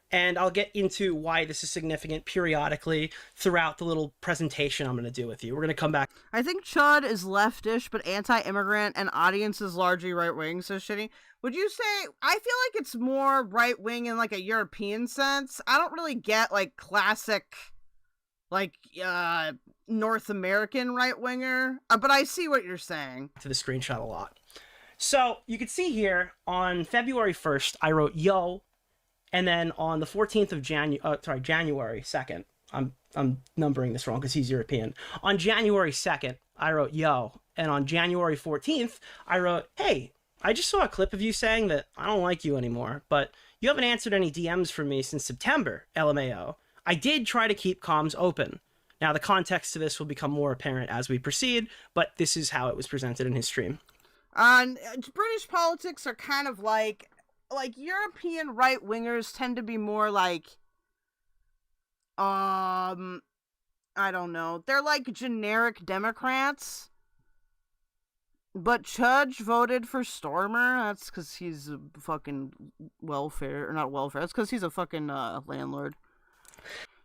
and I'll get into why this is significant periodically throughout the little presentation I'm going to do with you. We're going to come back. I think Chud is leftish, but anti-immigrant, and audience is largely right-wing, so shitty. Would you say, I feel like it's more right-wing in, like, a European sense? I don't really get, like, classic, like, North American right-winger, but I see what you're saying. To the screenshot a lot. So, you can see here, on February 1st, I wrote, yo, and then on the 14th of January 2nd, I'm numbering this wrong because he's European. On January 2nd, I wrote, yo, and on January 14th, I wrote, hey, I just saw a clip of you saying that I don't like you anymore, but you haven't answered any DMs from me since September, LMAO. I did try to keep comms open. Now, the context to this will become more apparent as we proceed, but this is how it was presented in his stream. British politics are kind of like European right-wingers tend to be more like, I don't know. They're like generic Democrats. But Chud voted for Stormer. That's because he's a fucking That's because he's a fucking landlord.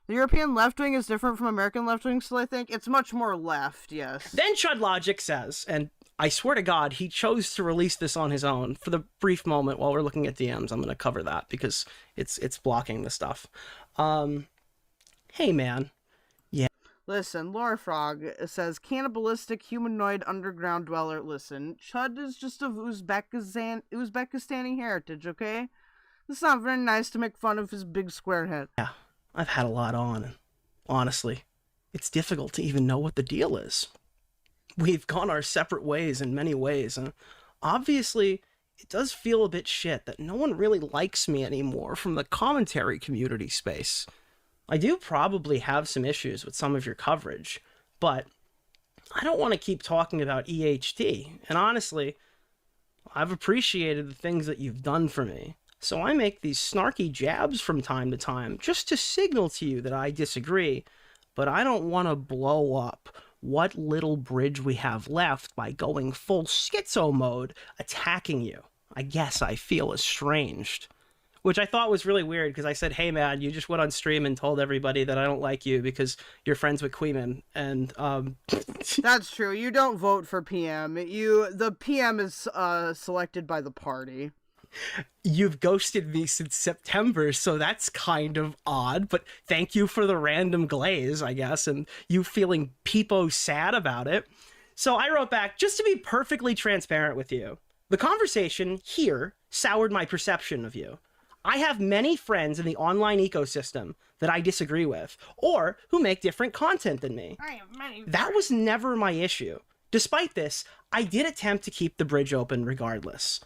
The European left-wing is different from American left-wing, so I think it's much more left, yes. Then Chudlogic says, and I swear to God, he chose to release this on his own. For the brief moment while we're looking at DMs, I'm going to cover that because it's blocking the stuff. Hey, man. Yeah. Listen, Laura Frog says, cannibalistic humanoid underground dweller. Listen, Chud is just of Uzbekistani heritage, okay? It's not very nice to make fun of his big square head. Yeah, I've had a lot on, and honestly, it's difficult to even know what the deal is. We've gone our separate ways in many ways, and obviously, it does feel a bit shit that no one really likes me anymore from the commentary community space. I do probably have some issues with some of your coverage, but I don't want to keep talking about EHT, and honestly, I've appreciated the things that you've done for me. So I make these snarky jabs from time to time just to signal to you that I disagree, but I don't want to blow up what little bridge we have left by going full schizo mode, attacking you. I guess I feel estranged. Which I thought was really weird, because I said, hey man, you just went on stream and told everybody that I don't like you because you're friends with Queeman, and That's true, you don't vote for PM. The PM is selected by the party. You've ghosted me since September, so that's kind of odd, but thank you for the random glaze, I guess, and you feeling peepo sad about it. So I wrote back, just to be perfectly transparent with you, the conversation here soured my perception of you. I have many friends in the online ecosystem that I disagree with, or who make different content than me. I have many friends. That was never my issue. Despite this, I did attempt to keep the bridge open regardless.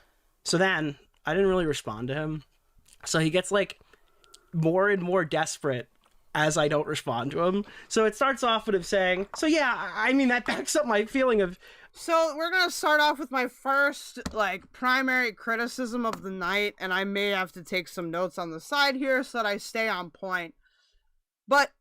So then, I didn't really respond to him. So he gets, like, more and more desperate as I don't respond to him. So it starts off with him saying, so yeah, I mean, that backs up my feeling of... So we're gonna start off with my first, like, primary criticism of the night, and I may have to take some notes on the side here so that I stay on point. But,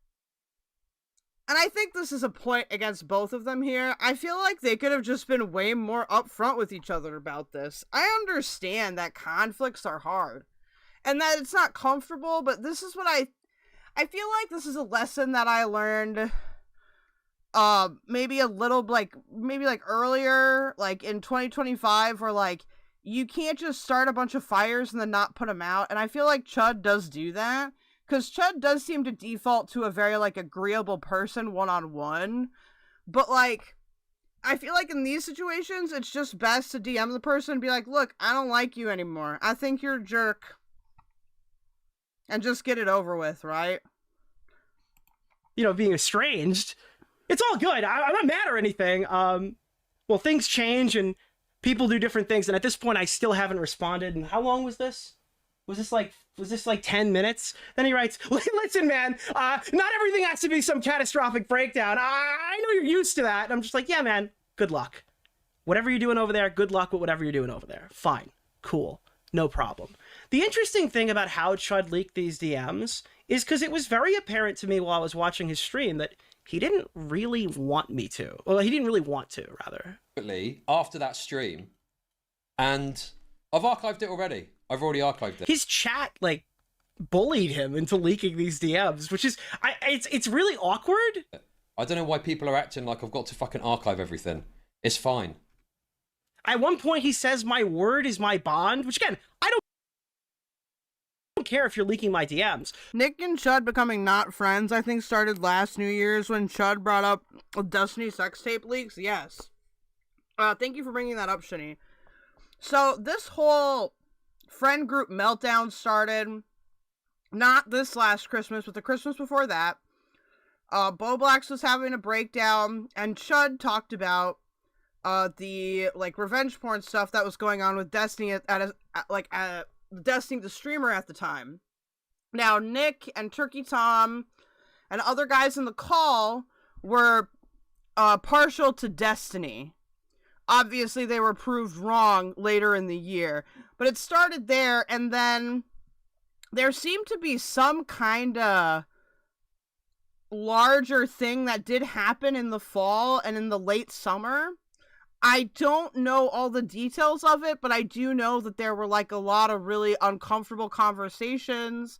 and I think this is a point against both of them here, I feel like they could have just been way more upfront with each other about this. I understand that conflicts are hard, and that it's not comfortable, but this is what I feel like this is a lesson that I learned maybe a little maybe earlier, like in 2025, where like you can't just start a bunch of fires and then not put them out. And I feel like Chud does do that, because Chud does seem to default to a very like agreeable person one-on-one. But like, I feel like in these situations, it's just best to DM the person and be like, look, I don't like you anymore. I think you're a jerk. And just get it over with, right? You know, being estranged. It's all good. I'm not mad or anything. Well, things change and people do different things. And at this point, I still haven't responded. And how long was this? Was this like 10 minutes? Then he writes, listen, man, not everything has to be some catastrophic breakdown. I know you're used to that. And I'm just like, yeah, man, good luck. Whatever you're doing over there, good luck with whatever you're doing over there. Fine. Cool. No problem. The interesting thing about how Chud leaked these DMs is because it was very apparent to me while I was watching his stream that he didn't really want me to. Well, he didn't really want to, rather. After that stream, and I've archived it already. I've already archived it. His chat, like, bullied him into leaking these DMs, which is, it's really awkward. I don't know why people are acting like I've got to fucking archive everything. It's fine. At one point, he says, my word is my bond, which, again, I don't care if you're leaking my DMs. Nick and Chud becoming not friends, I think, started last New Year's when Chud brought up Destiny sex tape leaks. Yes. Thank you for bringing that up, Shinny. So, this whole friend group meltdown started not this last Christmas, but the Christmas before that. Bowblax was having a breakdown, and Chud talked about the like revenge porn stuff that was going on with Destiny at Destiny the streamer at the time. Now Nick and Turkey Tom and other guys in the call were partial to Destiny. Obviously they were proved wrong later in the year, but it started there, and then there seemed to be some kind of larger thing that did happen in the fall and in the late summer. I don't know all the details of it, but I do know that there were like a lot of really uncomfortable conversations,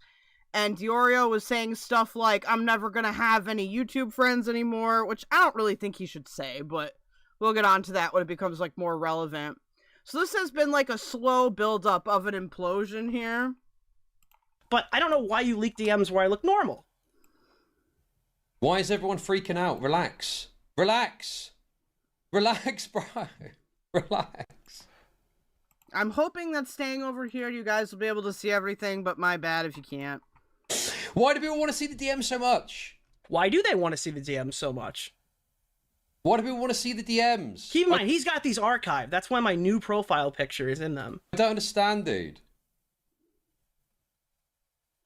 and Deorio was saying stuff like, I'm never gonna have any YouTube friends anymore, which I don't really think he should say, but we'll get on to that when it becomes like more relevant. So this has been like a slow build-up of an implosion here. But I don't know why you leak DMs where I look normal. Why is everyone freaking out? Relax. Relax. Relax, bro. Relax. I'm hoping that staying over here, you guys will be able to see everything, but my bad if you can't. Why do people want to see the DMs so much? Why do they want to see the DMs so much? Why do people want to see the DMs? Keep in mind, he's got these archived. That's why my new profile picture is in them. I don't understand, dude.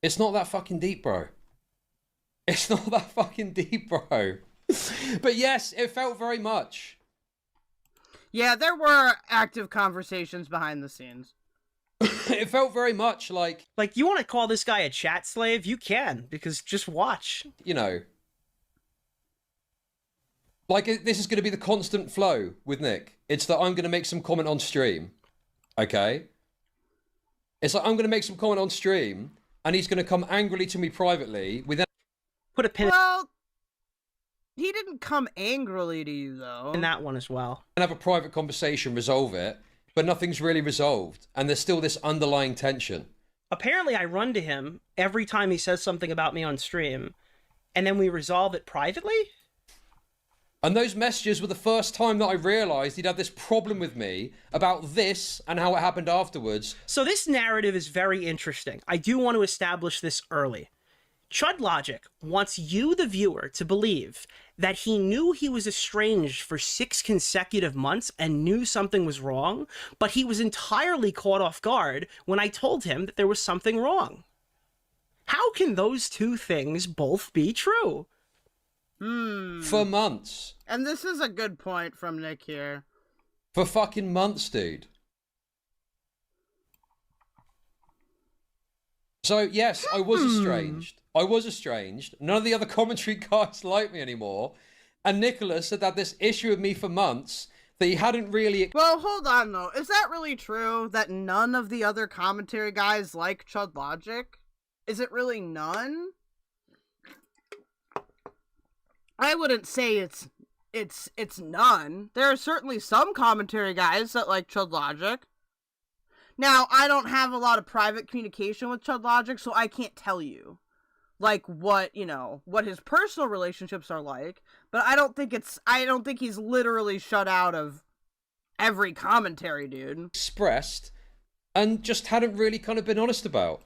It's not that fucking deep, bro. It's not that fucking deep, bro. But yes, it felt very much. Yeah, there were active conversations behind the scenes. It felt very much like... Like, you want to call this guy a chat slave? You can, because just watch. You know. Like, this is going to be the constant flow with Nick. It's that I'm going to make some comment on stream. Okay? It's like I'm going to make some comment on stream, and he's going to come angrily to me privately without... Put a pin... Well, he didn't come angrily to you, though. In that one as well. And have a private conversation, resolve it, but nothing's really resolved, and there's still this underlying tension. Apparently, I run to him every time he says something about me on stream, and then we resolve it privately? And those messages were the first time that I realised he'd had this problem with me about this and how it happened afterwards. So this narrative is very interesting. I do want to establish this early. Chudlogic wants you, the viewer, to believe that he knew he was estranged for 6 consecutive months and knew something was wrong, but he was entirely caught off guard when I told him that there was something wrong. How can those two things both be true? For months. And this is a good point from Nick here. For fucking months, dude. So, yes, I was estranged. I was estranged. None of the other commentary guys like me anymore. And Nicholas had had this issue with me for months that he hadn't really... Well, hold on, though. Is that really true that none of the other commentary guys like Chudlogic? Is it really none? I wouldn't say it's it's none. There are certainly some commentary guys that like Chudlogic. Now, I don't have a lot of private communication with Chudlogic, so I can't tell you, like, what his personal relationships are like, but I don't think he's literally shut out of every commentary, dude. Expressed and just hadn't really kind of been honest about.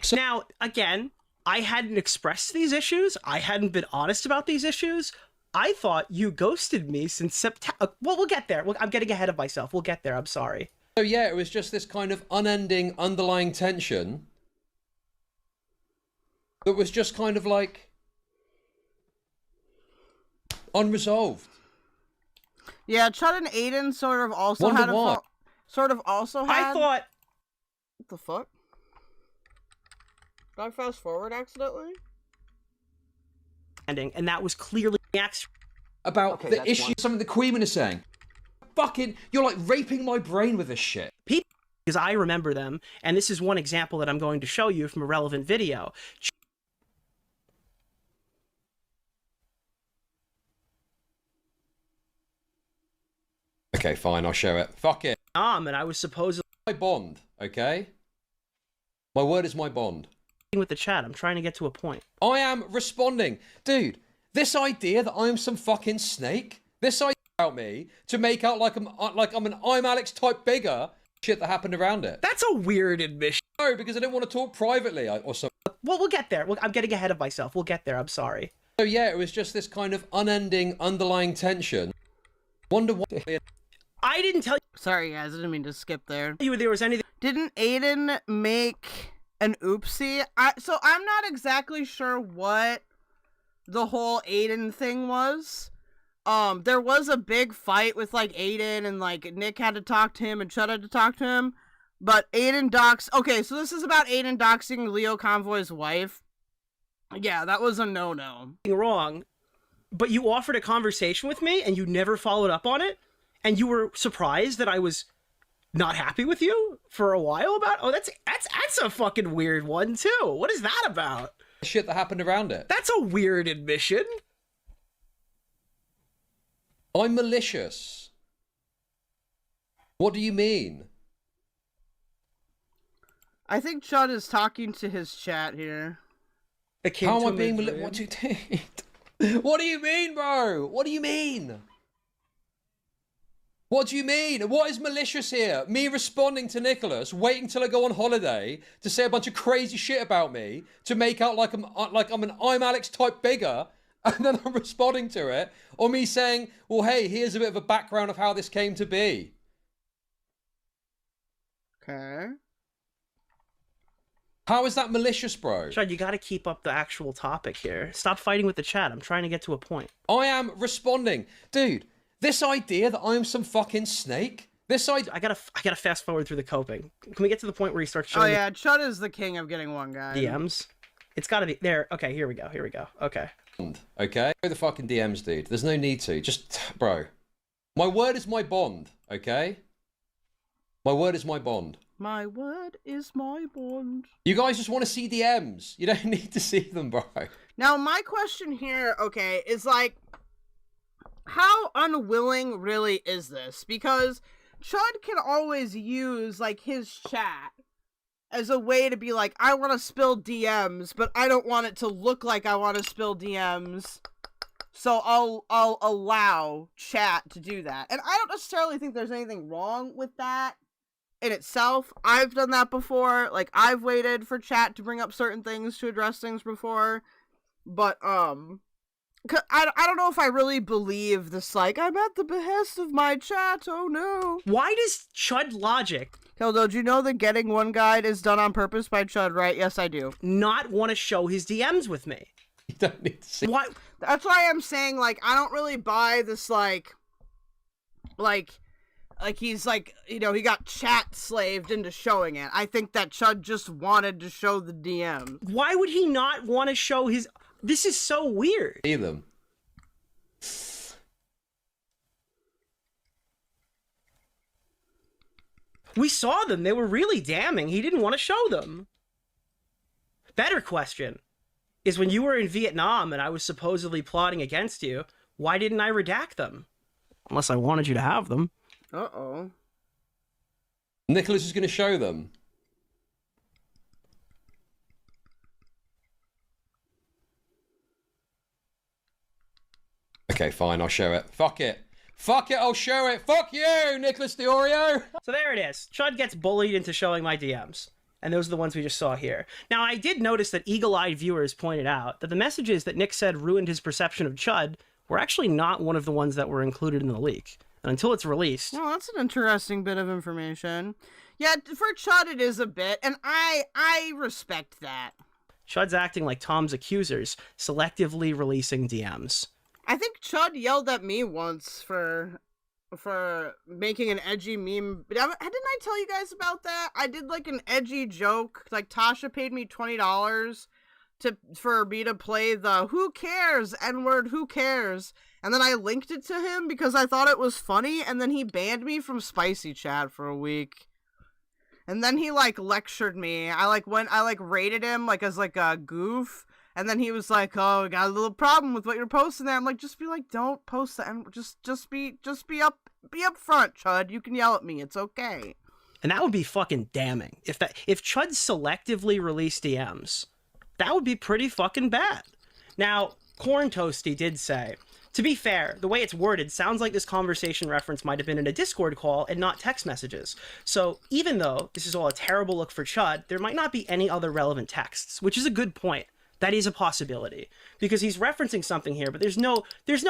So now, again, I hadn't expressed these issues. I hadn't been honest about these issues. I thought you ghosted me since September. Well, we'll get there. I'm getting ahead of myself. We'll get there. I'm sorry. So yeah, it was just this kind of unending underlying tension that was just kind of like unresolved. Yeah, Chud and Aiden sort of also Wonder had a why. I thought. What the fuck? Did I fast forward accidentally? Ending, and that was clearly about the issue. Something the Queen is saying. Fucking, you're like raping my brain with this shit. People, because I remember them, and this is one example that I'm going to show you from a relevant video. Okay, fine, I'll show it. Fuck it. And I was supposedly my bond, okay? My word is my bond. With the chat, I'm trying to get to a point. I am responding. Dude, this idea that I'm some fucking snake, this idea about me to make out like I'm an I'm Alex type bigger shit that happened around it. That's a weird admission. No, because I didn't want to talk privately or something. Well, we'll get there. I'm getting ahead of myself. We'll get there. I'm sorry. So yeah, it was just this kind of unending underlying tension. Wonder what... I didn't tell you... Sorry, guys. I didn't mean to skip there. There was anything... Didn't Aiden make an oopsie? So I'm not exactly sure what the whole Aiden thing was. There was a big fight with, like, Aiden, and, like, Nick had to talk to him, and Chud had to talk to him. But Aiden okay, so this is about Aiden doxing Leo Convoy's wife. Yeah, that was a no-no. Wrong. But you offered a conversation with me, and you never followed up on it? And you were surprised that I was not happy with you for a while about? Oh, that's a fucking weird one, too. What is that about? Shit that happened around it. That's a weird admission. I'm malicious. What do you mean? I think Chud is talking to his chat here. How am I being malicious? What do you mean? What do you mean, bro? What do you mean? What do you mean? What is malicious here? Me responding to Nicholas, waiting till I go on holiday to say a bunch of crazy shit about me to make out like I'm an I'm Alex type bigger, and then I'm responding to it, or me saying, well, hey, here's a bit of a background of how this came to be. Okay. How is that malicious, bro? Chud, you gotta keep up the actual topic here. Stop fighting with the chat. I'm trying to get to a point. I am responding. Dude, this idea that I'm some fucking snake, I gotta fast forward through the coping. Can we get to the point where he starts showing Oh yeah, Chud is the king of getting one guy. DMs? It's gotta be there. Okay, here we go. Okay. Okay? Go the fucking DMs, dude. There's no need to. Just, bro. My word is my bond, okay? My word is my bond. My word is my bond. You guys just want to see DMs. You don't need to see them, bro. Now, my question here, okay, is like, how unwilling really is this? Because Chud can always use, like, his chat as a way to be like, I want to spill DMs, but I don't want it to look like I want to spill DMs. So I'll allow chat to do that. And I don't necessarily think there's anything wrong with that in itself. I've done that before. Like, I've waited for chat to bring up certain things to address things before. But, I don't know if I really believe this, like, I'm at the behest of my chat, oh no. Why does Chudlogic... Keldoge, you know the getting one guide is done on purpose by Chud, right? Yes, I do. Not want to show his DMs with me. You don't need to see... Why? That's why I'm saying, like, I don't really buy this, like he's, like, you know, he got chat slaved into showing it. I think that Chud just wanted to show the DMs. Why would he not want to show his... This is so weird. See them. We saw them. They were really damning. He didn't want to show them. Better question. is when you were in Vietnam and I was supposedly plotting against you, why didn't I redact them? Unless I wanted you to have them. Uh-oh. Nicholas is going to show them. Okay, fine, I'll show it. Fuck it. Fuck it, I'll show it. Fuck you, Nicholas Deorio. So there it is. Chud gets bullied into showing my DMs. And those are the ones we just saw here. Now, I did notice that eagle-eyed viewers pointed out that the messages that Nick said ruined his perception of Chud were actually not one of the ones that were included in the leak. And until it's released... Well, that's an interesting bit of information. Yeah, for Chud it is a bit, and I respect that. Chud's acting like Tom's accusers, selectively releasing DMs. I think Chud yelled at me once for making an edgy meme. Didn't I tell you guys about that? I did like an edgy joke. Like Tasha paid me $20 for me to play the "Who cares" N-word "Who cares," and then I linked it to him because I thought it was funny, and then he banned me from Spicy Chat for a week. And then he like lectured me. I rated him like as like a goof. And then he was like, "Oh, I got a little problem with what you're posting there." I'm like, just be like, don't post that, and just be up front, Chud. You can yell at me, it's okay. And that would be fucking damning. If Chud selectively released DMs, that would be pretty fucking bad. Now, Corn Toasty did say, to be fair, the way it's worded sounds like this conversation reference might have been in a Discord call and not text messages. So even though this is all a terrible look for Chud, there might not be any other relevant texts, which is a good point. That is a possibility, because he's referencing something here, but there's no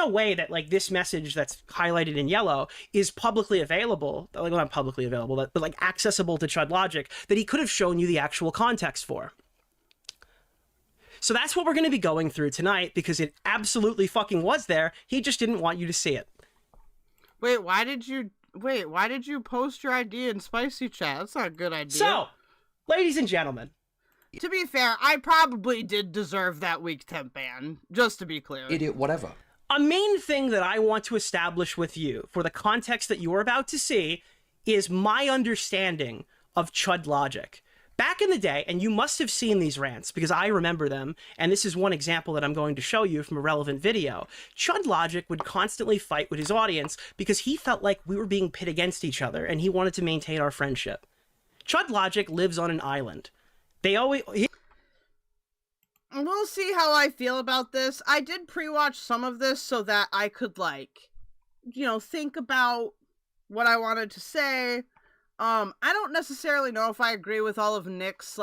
way that like this message that's highlighted in yellow is publicly available, like not publicly available, but like accessible to Chudlogic, that he could have shown you the actual context for. So that's what we're going to be going through tonight, because it absolutely fucking was there. He just didn't want you to see it. Wait, why did you post your ID in Spicy Chat? That's not a good idea. So, ladies and gentlemen, to be fair, I probably did deserve that week temp ban, just to be clear. Idiot, whatever. A main thing that I want to establish with you for the context that you're about to see is my understanding of Chudlogic. Back in the day, and you must have seen these rants because I remember them, and this is one example that I'm going to show you from a relevant video. Chudlogic would constantly fight with his audience because he felt like we were being pit against each other and he wanted to maintain our friendship. Chudlogic lives on an island. We'll see how I feel about this. I did pre-watch some of this so that I could, like, think about what I wanted to say. I don't necessarily know if I agree with all of Nick's,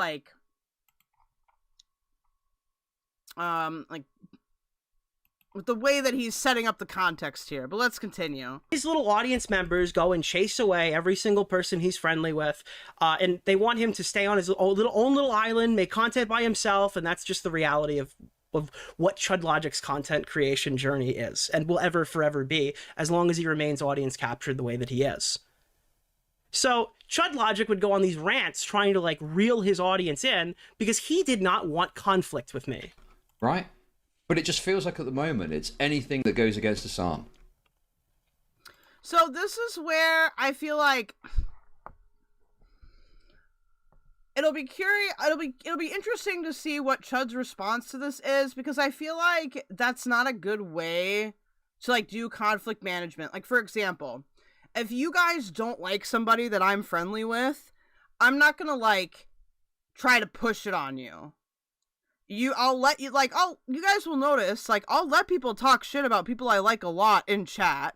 with the way that he's setting up the context here, but let's continue. His little audience members go and chase away every single person he's friendly with, and they want him to stay on his own little island, make content by himself, and that's just the reality of what Chudlogic's content creation journey is, and will ever forever be, as long as he remains audience captured the way that he is. So Chudlogic would go on these rants trying to reel his audience in because he did not want conflict with me. Right? But it just feels like at the moment it's anything that goes against the sun. So this is where I feel like it'll be interesting to see what Chud's response to this is, because I feel like that's not a good way to do conflict management. Like, for example, if you guys don't like somebody that I'm friendly with, I'm not gonna try to push it on you. You guys will notice, I'll let people talk shit about people I like a lot in chat,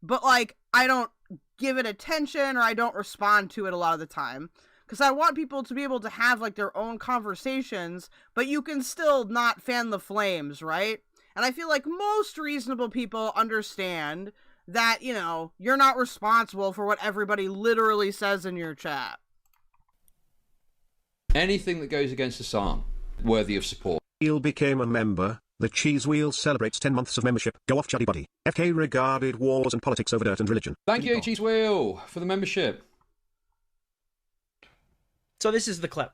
but, I don't give it attention or I don't respond to it a lot of the time, because I want people to be able to have, their own conversations, but you can still not fan the flames, right? And I feel like most reasonable people understand that, you're not responsible for what everybody literally says in your chat. Anything that goes against the sun, worthy of support. Wheel became a member. The Cheese Wheel celebrates 10 months of membership. Go off, Chuddy Buddy. FK regarded wars and politics over dirt and religion. Thank you, Cheese Wheel, for the membership. So this is the clip.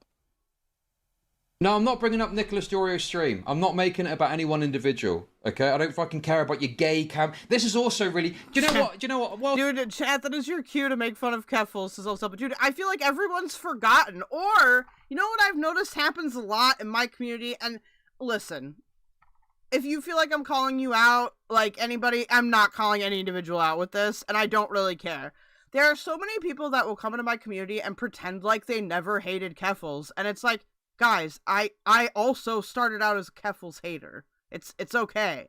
No, I'm not bringing up Nicholas Deorio's stream. I'm not making it about any one individual. Okay, I don't fucking care about your gay cam. This is also really. Do you know what? Well, dude, chat, that is your cue to make fun of Kefils as also. But dude, I feel like everyone's forgotten. Or you know what I've noticed happens a lot in my community, and listen, if you feel like I'm calling you out, like anybody, I'm not calling any individual out with this, and I don't really care. There are so many people that will come into my community and pretend like they never hated Keffels, and it's like, guys, I also started out as a Keffels hater. It's okay.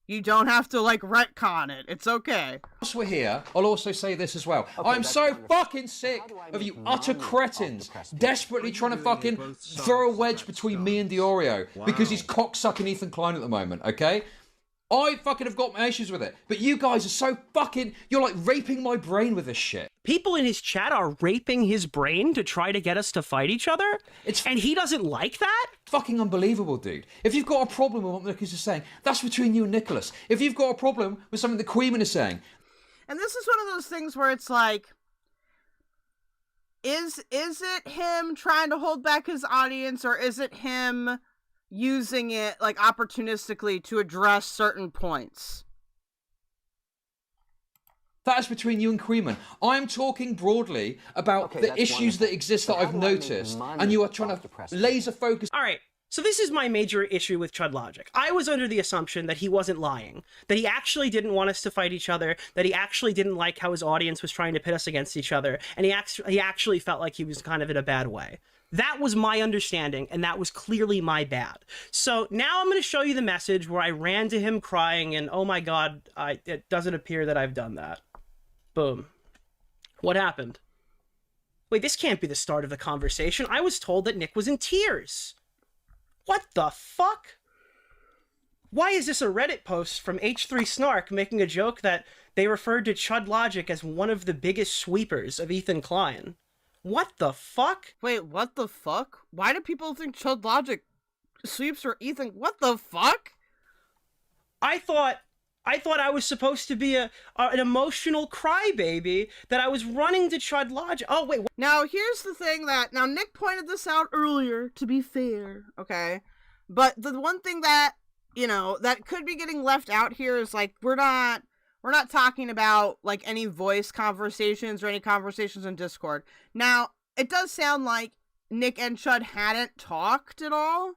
You don't have to, like, retcon it. It's okay. Whilst we're here, I'll also say this as well. I'm so fucking sick of you utter cretins desperately trying to fucking throw a wedge between me and Deorio because he's cocksucking Ethan Klein at the moment, okay? I fucking have got my issues with it. But you guys are so fucking... You're like raping my brain with this shit. People in his chat are raping his brain to try to get us to fight each other? And he doesn't like that? Fucking unbelievable, dude. If you've got a problem with what Nicholas is saying, that's between you and Nicholas. If you've got a problem with something the Queen is saying... And this is one of those things where it's like... Is it him trying to hold back his audience, or is it him... using it, like, opportunistically to address certain points? That is between you and Queeman. I'm talking broadly about the issues that exist that I've noticed, and you are trying to laser focus. All right, so this is my major issue with Chudlogic. I was under the assumption that he wasn't lying, that he actually didn't want us to fight each other, that he actually didn't like how his audience was trying to pit us against each other, and he actually felt like he was kind of in a bad way. That was my understanding, and that was clearly my bad. So now I'm going to show you the message where I ran to him crying, and oh my god, it doesn't appear that I've done that. Boom. What happened? Wait, this can't be the start of the conversation. I was told that Nick was in tears. What the fuck? Why is this a Reddit post from H3 Snark making a joke that they referred to Chudlogic as one of the biggest sweepers of Ethan Klein? What the fuck? Wait, what the fuck? Why do people think Chudlogic sweeps for Ethan? What the fuck? I thought I was supposed to be an emotional crybaby, that I was running to Chudlogic. Oh, wait. Now, here's the thing now, Nick pointed this out earlier, to be fair, okay? But the one thing that, you know, that could be getting left out here is, like, we're not talking about, like, any voice conversations or any conversations in Discord. Now, it does sound like Nick and Chud hadn't talked at all,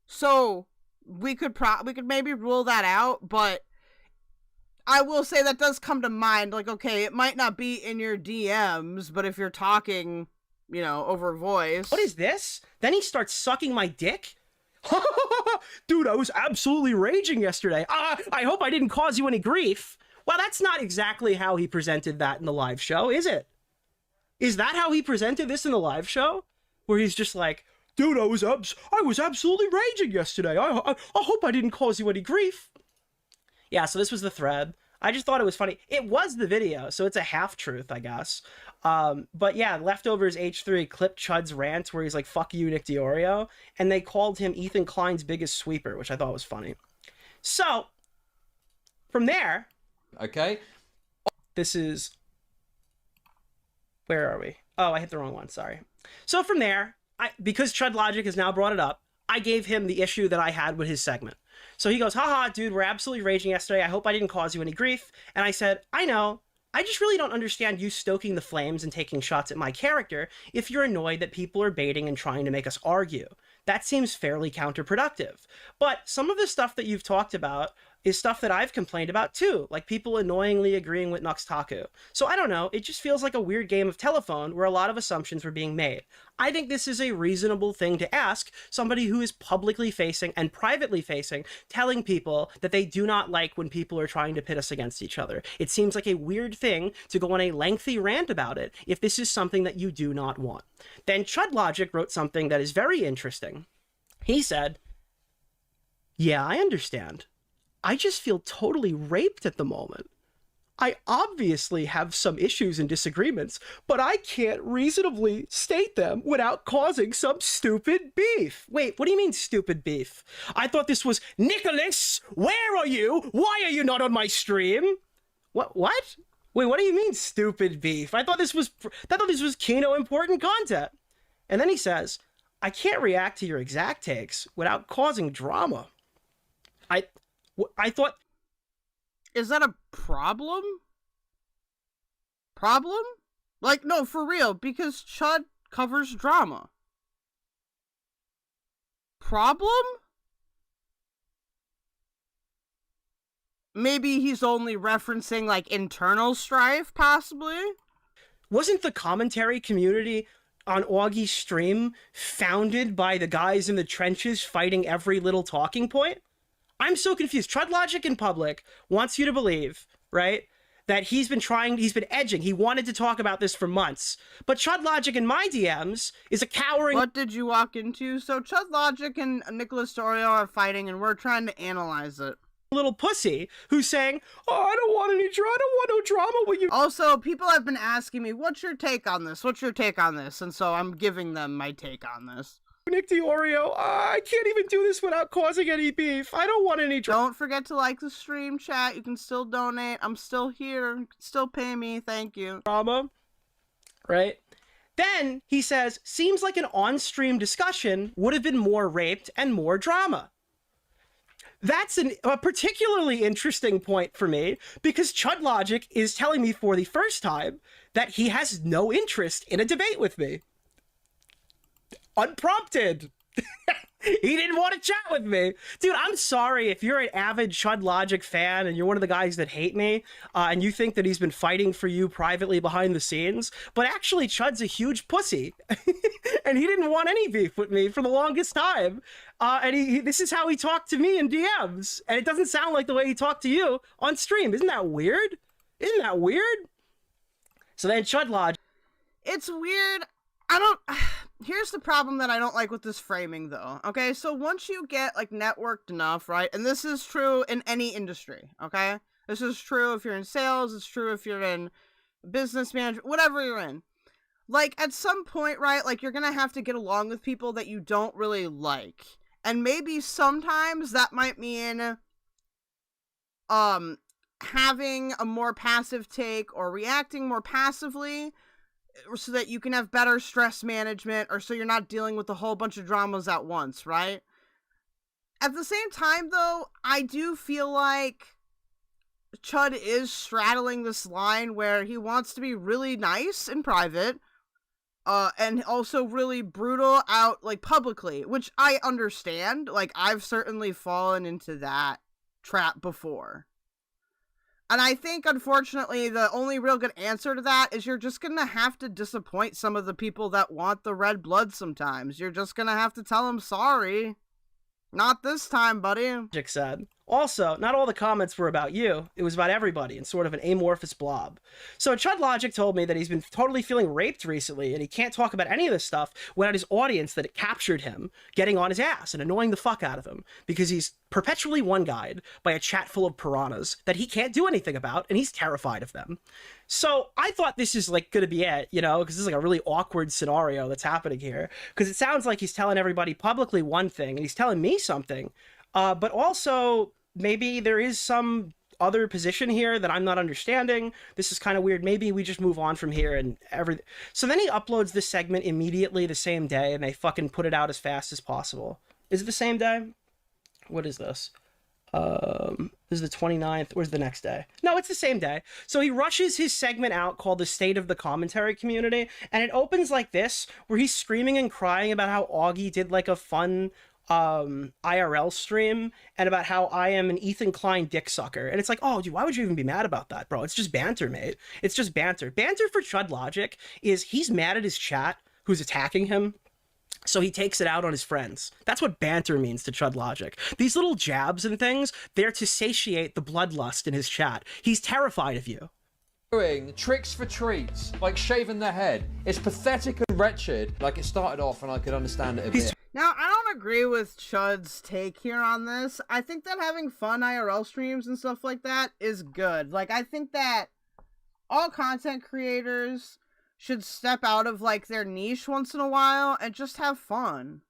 so we could maybe rule that out, but I will say that does come to mind, like, okay, it might not be in your DMs, but if you're talking, you know, over voice. What is this? Then he starts sucking my dick? Dude, I was absolutely raging yesterday. I hope I didn't cause you any grief. Well, that's not exactly how he presented that in the live show, is it? Is that how he presented this in the live show? Where he's just like, dude, I was absolutely raging yesterday. I hope I didn't cause you any grief. Yeah, so this was the thread. I just thought it was funny. It was the video, so it's a half-truth, I guess. But yeah, Leftovers H3 clipped Chud's rant where he's like, fuck you, Nick Deorio, and they called him Ethan Klein's biggest sweeper, which I thought was funny. So, from there... Okay. This is... Where are we? Oh, I hit the wrong one, sorry. So from there, because Chudlogic has now brought it up, I gave him the issue that I had with his segment. So he goes, haha, dude, we're absolutely raging yesterday. I hope I didn't cause you any grief. And I said, I know. I just really don't understand you stoking the flames and taking shots at my character if you're annoyed that people are baiting and trying to make us argue. That seems fairly counterproductive. But some of the stuff that you've talked about is stuff that I've complained about too, like people annoyingly agreeing with Nuxtaku. So I don't know, it just feels like a weird game of telephone where a lot of assumptions were being made. I think this is a reasonable thing to ask somebody who is publicly facing and privately facing, telling people that they do not like when people are trying to pit us against each other. It seems like a weird thing to go on a lengthy rant about it if this is something that you do not want. Then Chudlogic wrote something that is very interesting. He said, yeah, I understand. I just feel totally raped at the moment. I obviously have some issues and disagreements, but I can't reasonably state them without causing some stupid beef. Wait, what do you mean stupid beef? I thought this was, Nicholas, where are you? Why are you not on my stream? What? Wait, what do you mean stupid beef? I thought this was Kino important content. And then he says, I can't react to your exact takes without causing drama. I thought... Is that a problem? Problem? Like, no, for real, because Chud covers drama. Problem? maybe he's only referencing like internal strife, possibly. Wasn't the commentary community on Augie's stream founded by the guys in the trenches fighting every little talking point? I'm so confused. Chudlogic in public wants you to believe, right, that he's been edging. He wanted to talk about this for months. But Chudlogic in my DMs is a cowering... What did you walk into? So Chudlogic and Nicholas Deorio are fighting, and we're trying to analyze it. Little pussy who's saying, oh, I don't want no drama with you. Also, people have been asking me, what's your take on this? What's your take on this? And so I'm giving them my take on this. Nick Deorio, I can't even do this without causing any beef. I don't want any drama. Don't forget to like the stream, chat. You can still donate. I'm still here. You can still pay me. Thank you. Drama. Right? Then he says, seems like an on-stream discussion would have been more raped and more drama. That's a particularly interesting point for me, because Chudlogic is telling me for the first time that he has no interest in a debate with me. Unprompted. He didn't want to chat with me. Dude, I'm sorry if you're an avid Chudlogic fan and you're one of the guys that hate me, and you think that he's been fighting for you privately behind the scenes, but actually Chud's a huge pussy. And he didn't want any beef with me for the longest time. And this is how he talked to me in DMs. And it doesn't sound like the way he talked to you on stream. Isn't that weird? Isn't that weird? So then Chudlogic... It's weird. Here's the problem that I don't like with this framing, though. Okay, so once you get, like, networked enough, right? And this is true in any industry, okay? This is true if you're in sales. It's true if you're in business management, whatever you're in. Like, at some point, right, like, you're gonna have to get along with people that you don't really like. And maybe sometimes that might mean, having a more passive take or reacting more passively, so that you can have better stress management, or so you're not dealing with a whole bunch of dramas at once, right? At the same time, though, I do feel like Chud is straddling this line where he wants to be really nice in private, and also really brutal out, like, publicly, which I understand. Like, I've certainly fallen into that trap before. And I think, unfortunately, the only real good answer to that is you're just gonna have to disappoint some of the people that want the red blood sometimes. You're just gonna have to tell them, sorry. Not this time, buddy. Said. Also, not all the comments were about you. It was about everybody in sort of an amorphous blob. So Chudlogic told me that he's been totally feeling raped recently, and he can't talk about any of this stuff without his audience that it captured him getting on his ass and annoying the fuck out of him, because he's perpetually one-guyed by a chat full of piranhas that he can't do anything about, and he's terrified of them. So I thought this is, like, gonna be it, you know, because this is like a really awkward scenario that's happening here, because it sounds like he's telling everybody publicly one thing, and he's telling me something, but also maybe there is some other position here that I'm not understanding. This is kind of weird. Maybe we just move on from here and everything. So then he uploads this segment immediately the same day, and they fucking put it out as fast as possible. Is it the same day? What is this? This is the 29th. Where's the next day? No, it's the same day. So he rushes his segment out called The State of the Commentary Community, and it opens like this, where he's screaming and crying about how Augie did, like, a fun IRL stream, and about how I am an Ethan Klein dick sucker. And it's like, oh, dude, why would you even be mad about that, bro? It's just banter, mate. It's just banter. Banter for Chudlogic is he's mad at his chat who's attacking him, so he takes it out on his friends. That's what banter means to Chudlogic. These little jabs and things, they're to satiate the bloodlust in his chat. He's terrified of you. Doing tricks for treats, like shaving their head. It's pathetic and wretched. Like, it started off and I could understand it a bit. Now, I don't agree with Chud's take here on this. I think that having fun IRL streams and stuff like that is good. Like, I think that all content creators should step out of, like, their niche once in a while and just have fun.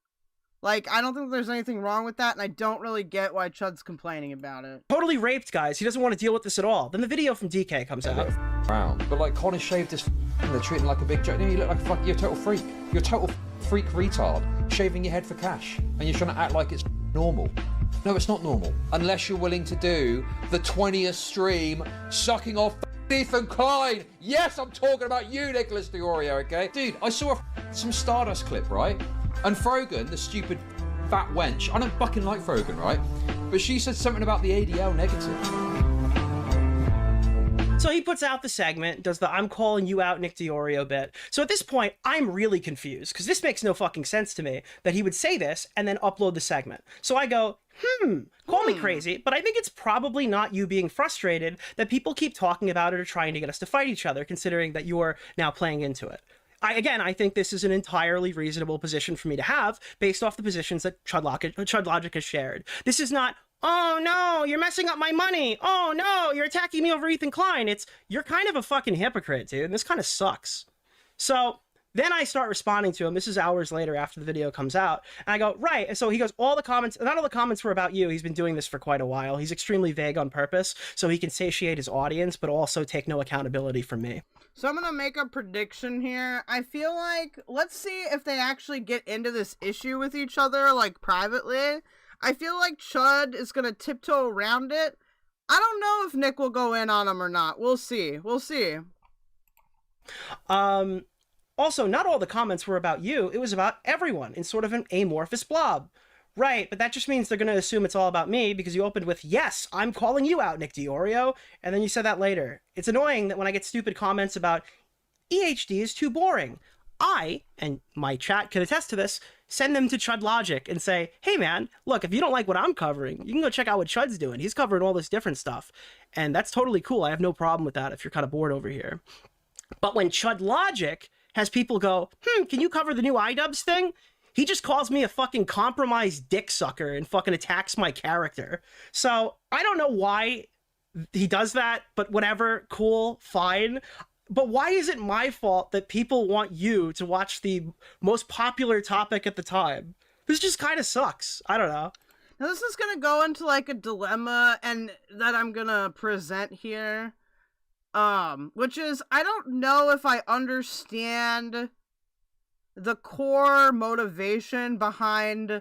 Like, I don't think there's anything wrong with that, and I don't really get why Chud's complaining about it. Totally raped, guys. He doesn't want to deal with this at all. Then the video from DK comes out. Around. But, like, Connor shaved his and they're treating him like a big joke. You look like a fuck. You're a total freak. You're a total freak retard, shaving your head for cash, and you're trying to act like it's normal. No, it's not normal. Unless you're willing to do the 20th stream sucking off Ethan Klein. Yes, I'm talking about you, Nicholas Deorio, okay? Dude, I saw some Stardust clip, right? And Frogan, the stupid fat wench, I don't fucking like Frogan, right? But she said something about the ADL negative. So he puts out the segment, does the I'm calling you out Nick Deorio bit. So at this point, I'm really confused because this makes no fucking sense to me that he would say this and then upload the segment. So I go, call me crazy, but I think it's probably not you being frustrated that people keep talking about it or trying to get us to fight each other, considering that you're now playing into it. I think this is an entirely reasonable position for me to have based off the positions that Chudlogic has shared. This is not, oh no, you're messing up my money. Oh no, you're attacking me over Ethan Klein. It's, you're kind of a fucking hypocrite, dude. And this kind of sucks. So then I start responding to him. This is hours later after the video comes out. And I go, right. And so he goes, all the comments, not all the comments were about you. He's been doing this for quite a while. He's extremely vague on purpose so he can satiate his audience, but also take no accountability from me. So I'm going to make a prediction here. I feel like, let's see if they actually get into this issue with each other, like, privately. I feel like Chud is going to tiptoe around it. I don't know if Nick will go in on him or not. We'll see. We'll see. Also, not all the comments were about you. It was about everyone in sort of an amorphous blob. Right, but that just means they're going to assume it's all about me because you opened with, yes, I'm calling you out, Nick Deorio, and then you said that later. It's annoying that when I get stupid comments about EHD is too boring, I, and my chat can attest to this, send them to Chudlogic and say, hey man, look, if you don't like what I'm covering, you can go check out what Chud's doing. He's covering all this different stuff. And that's totally cool. I have no problem with that if you're kind of bored over here. But when Chudlogic has people go, can you cover the new iDubbbz thing? He just calls me a fucking compromised dick sucker and fucking attacks my character. So I don't know why he does that, but whatever, cool, fine. But why is it my fault that people want you to watch the most popular topic at the time? This just kind of sucks. I don't know. Now this is going to go into like a dilemma and that I'm going to present here. Which is, I don't know if I understand the core motivation behind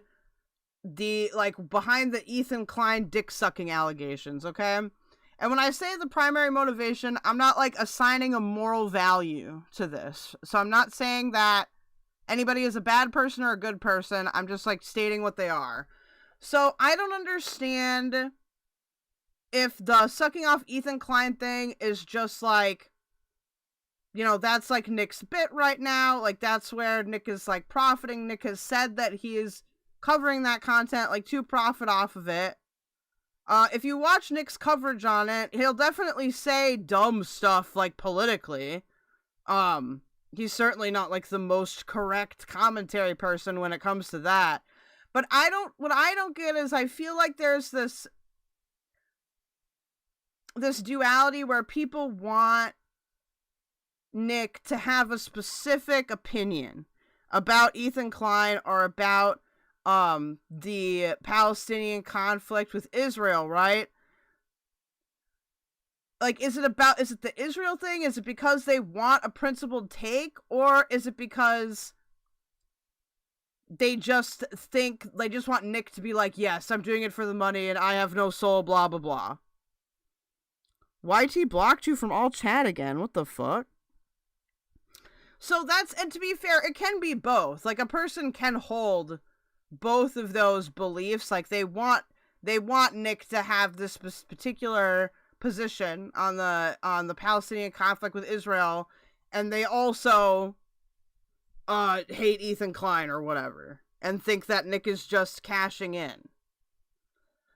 the Ethan Klein dick sucking allegations, okay? And when I say the primary motivation, I'm not like assigning a moral value to this. So I'm not saying that anybody is a bad person or a good person. I'm just like stating what they are. So I don't understand if the sucking off Ethan Klein thing is just like, you know, that's like Nick's bit right now. Like that's where Nick is like profiting. Nick has said that he is covering that content like to profit off of it. If you watch Nick's coverage on it, he'll definitely say dumb stuff like politically. He's certainly not like the most correct commentary person when it comes to that. But what I don't get is I feel like there's this duality where people want Nick to have a specific opinion about Ethan Klein or about the Palestinian conflict with Israel, right? Like, is it the Israel thing? Is it because they want a principled take? Or is it because they just want Nick to be like, yes, I'm doing it for the money and I have no soul, blah, blah, blah. YT blocked you from all chat again. What the fuck? So and to be fair, it can be both. Like, a person can hold both of those beliefs. Like, they want Nick to have this particular position on the Palestinian conflict with Israel, and they also hate Ethan Klein or whatever, and think that Nick is just cashing in.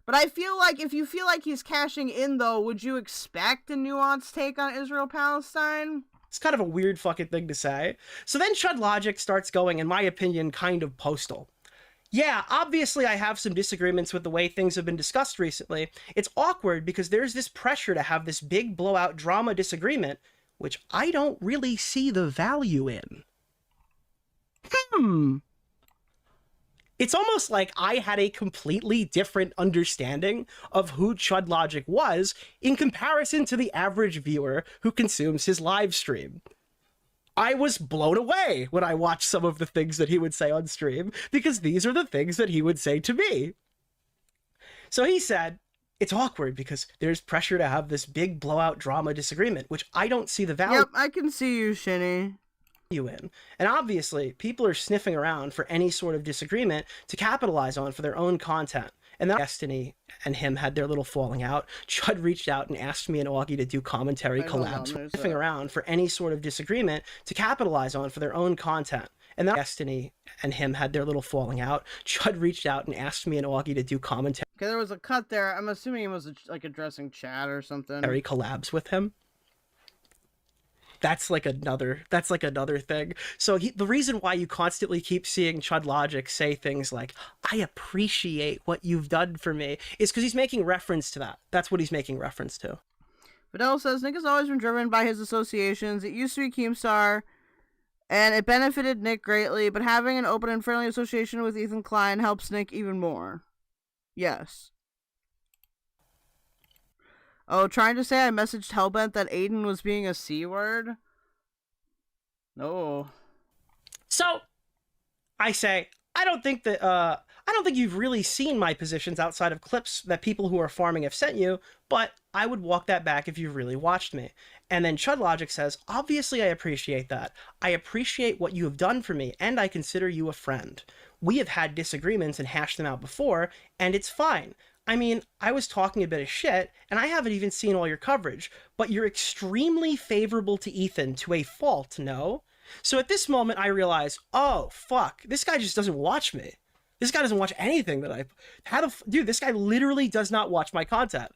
But I feel like if you feel like he's cashing in, though, would you expect a nuanced take on Israel-Palestine? It's kind of a weird fucking thing to say. So then Chudlogic starts going, in my opinion, kind of postal. Yeah, obviously I have some disagreements with the way things have been discussed recently. It's awkward because there's this pressure to have this big blowout drama disagreement, which I don't really see the value in. It's almost like I had a completely different understanding of who Chudlogic was in comparison to the average viewer who consumes his live stream. I was blown away when I watched some of the things that he would say on stream, because these are the things that he would say to me. So he said, it's awkward because there's pressure to have this big blowout drama disagreement, which I don't see the value. Yep, I can see you, Shinny. In. And obviously, people are sniffing around for any sort of disagreement to capitalize on for their own content. And then Destiny and him had their little falling out. Chud reached out and asked me and Augie to do commentary collabs, riffing around for any sort of disagreement to capitalize on for their own content. And then Destiny and him had their little falling out. Chud reached out and asked me and Augie to do commentary. Okay, there was a cut there. I'm assuming it was like addressing chat or something. Collabs with him. That's like another thing. So the reason why you constantly keep seeing Chudlogic say things like, I appreciate what you've done for me, is because he's making reference to that. That's what he's making reference to. Fidel says, Nick has always been driven by his associations. It used to be Keemstar, and it benefited Nick greatly, but having an open and friendly association with Ethan Klein helps Nick even more. Yes. Oh, trying to say I messaged Hellbent that Aiden was being a C-word? No. So, I say, I don't think you've really seen my positions outside of clips that people who are farming have sent you, but I would walk that back if you've really watched me. And then Chudlogic says, obviously I appreciate that. I appreciate what you have done for me, and I consider you a friend. We have had disagreements and hashed them out before, and it's fine. I mean, I was talking a bit of shit, and I haven't even seen all your coverage, but you're extremely favorable to Ethan to a fault, no? So at this moment, I realize, oh, fuck, this guy just doesn't watch me. This guy doesn't watch anything that I... Dude, this guy literally does not watch my content.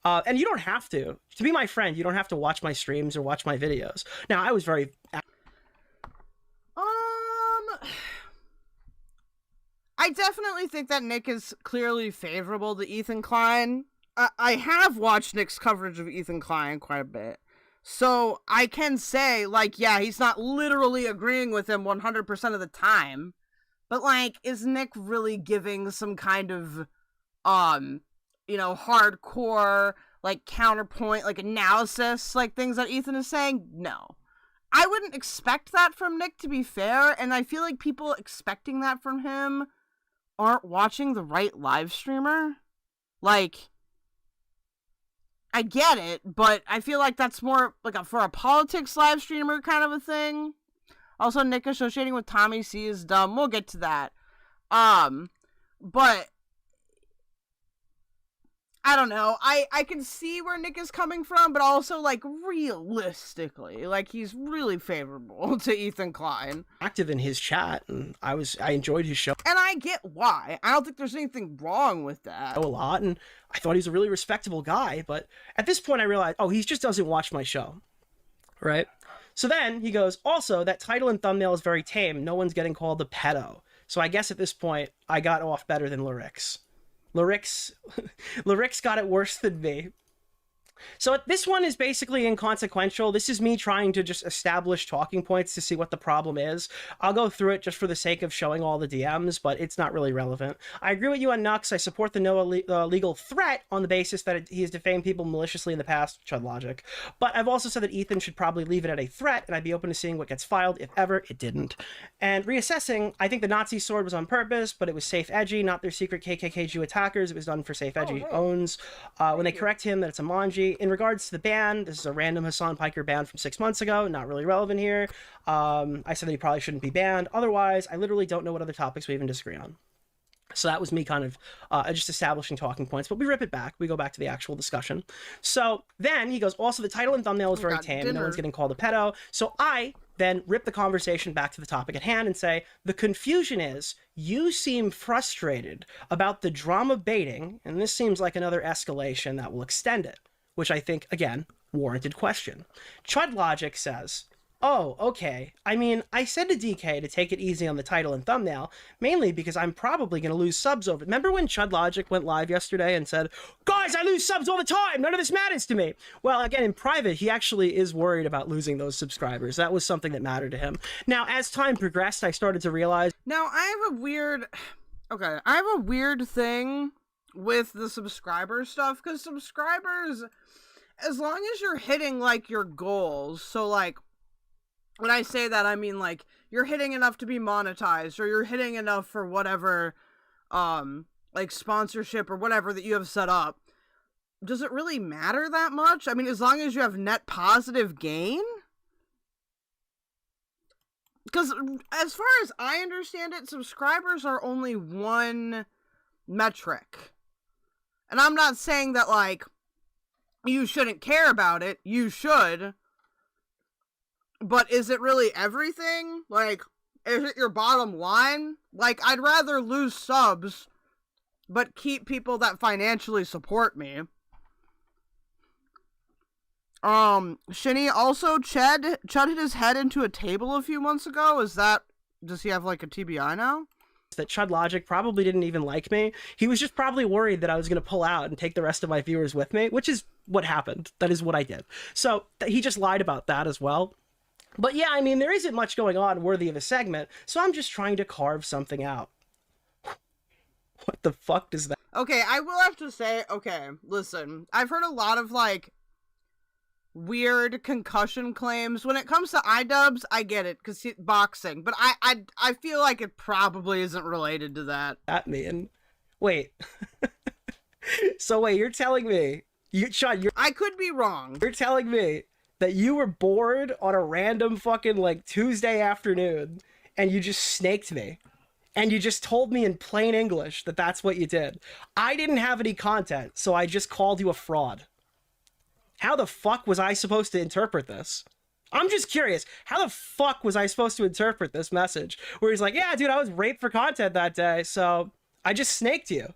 And you don't have to. To be my friend, you don't have to watch my streams or watch my videos. Now, I was very... I definitely think that Nick is clearly favorable to Ethan Klein. I have watched Nick's coverage of Ethan Klein quite a bit. So I can say, like, yeah, he's not literally agreeing with him 100% of the time. But, like, is Nick really giving some kind of, hardcore, like, counterpoint, like, analysis, like, things that Ethan is saying? No. I wouldn't expect that from Nick, to be fair, and I feel like people expecting that from him aren't watching the right live streamer. Like, I get it, but I feel like that's more like for a politics live streamer kind of a thing. Also, Nick associating with Tommy C is dumb. We'll get to that. But I don't know. I can see where Nick is coming from, but also, like, realistically, like, he's really favorable to Ethan Klein. Active in his chat, and I enjoyed his show. And I get why. I don't think there's anything wrong with that. A lot, and I thought he was a really respectable guy, but at this point I realized, oh, he just doesn't watch my show. Right? So then he goes, also, that title and thumbnail is very tame. No one's getting called a pedo. So I guess at this point, I got off better than Lyrics. Lyrics got it worse than me. So this one is basically inconsequential. This is me trying to just establish talking points to see what the problem is. I'll go through it just for the sake of showing all the DMs, but it's not really relevant. I agree with you on Nux. I support the no legal threat on the basis that he has defamed people maliciously in the past, Chudlogic. But I've also said that Ethan should probably leave it at a threat, and I'd be open to seeing what gets filed if ever it didn't. And reassessing, I think the Nazi sword was on purpose, but it was safe edgy, not their secret KKK Jew attackers. It was done for safe edgy owns. When they correct him that it's a manji. In regards to the ban, this is a random Hassan Piker ban from 6 months ago, not really relevant here. I said that he probably shouldn't be banned. Otherwise, I literally don't know what other topics we even disagree on. So that was me kind of just establishing talking points, but we rip it back. We go back to the actual discussion. So then he goes, also the title and thumbnail is very tame. No one's getting called a pedo. So I then rip the conversation back to the topic at hand and say, the confusion is you seem frustrated about the drama baiting, and this seems like another escalation that will extend it, which I think, again, warranted question. Chudlogic says, oh, okay. I mean, I said to DK to take it easy on the title and thumbnail, mainly because I'm probably going to lose subs over it. Remember when Chudlogic went live yesterday and said, guys, I lose subs all the time. None of this matters to me. Well, again, in private, he actually is worried about losing those subscribers. That was something that mattered to him. Now, as time progressed, I started to realize... Now, I have a weird... Okay, I have a weird thing with the subscriber stuff, because subscribers, as long as you're hitting, like, your goals, so, like, when I say that, I mean, like, you're hitting enough to be monetized, or you're hitting enough for whatever, like, sponsorship or whatever that you have set up. Does it really matter that much? I mean, as long as you have net positive gain? Because, as far as I understand it, subscribers are only one metric And I'm not saying that, like, you shouldn't care about it. You should. But is it really everything? Like, is it your bottom line? Like, I'd rather lose subs, but keep people that financially support me. Shinny, also, Chud hit his head into a table a few months ago. Does he have, like, a TBI now? That Chudlogic probably didn't even like me. He was just probably worried that I was going to pull out and take the rest of my viewers with me, which is what happened. That is what I did. So he just lied about that as well. But yeah, I mean, there isn't much going on worthy of a segment, so I'm just trying to carve something out. What the fuck does that... Okay, I will have to say, okay, listen, I've heard a lot of, like, weird concussion claims. When it comes to iDubbbz, I get it, because boxing, but I feel like it probably isn't related to that. That mean? Wait. So wait, you're telling me... Chud, I could be wrong. You're telling me that you were bored on a random fucking, like, Tuesday afternoon, and you just snaked me. And you just told me in plain English that that's what you did. I didn't have any content, so I just called you a fraud. How the fuck was I supposed to interpret this? I'm just curious. How the fuck was I supposed to interpret this message? Where he's like, yeah, dude, I was raped for content that day, so I just snaked you.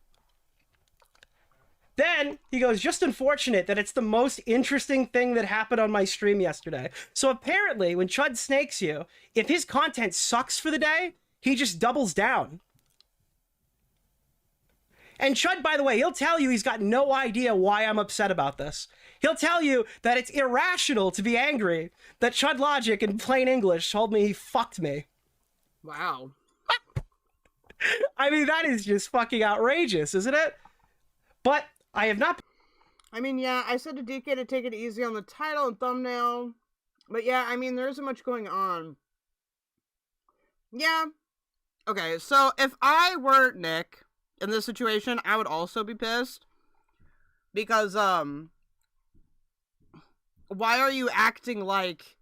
Then he goes, just unfortunate that it's the most interesting thing that happened on my stream yesterday. So apparently, when Chud snakes you, if his content sucks for the day, he just doubles down. And Chud, by the way, he'll tell you he's got no idea why I'm upset about this. He'll tell you that it's irrational to be angry that Chudlogic in plain English told me he fucked me. Wow. I mean, that is just fucking outrageous, isn't it? But I have not... I mean, yeah, I said to DK to take it easy on the title and thumbnail. But yeah, I mean, there isn't much going on. Yeah. Okay, so if I were Nick in this situation, I would also be pissed. Because, why are you acting like...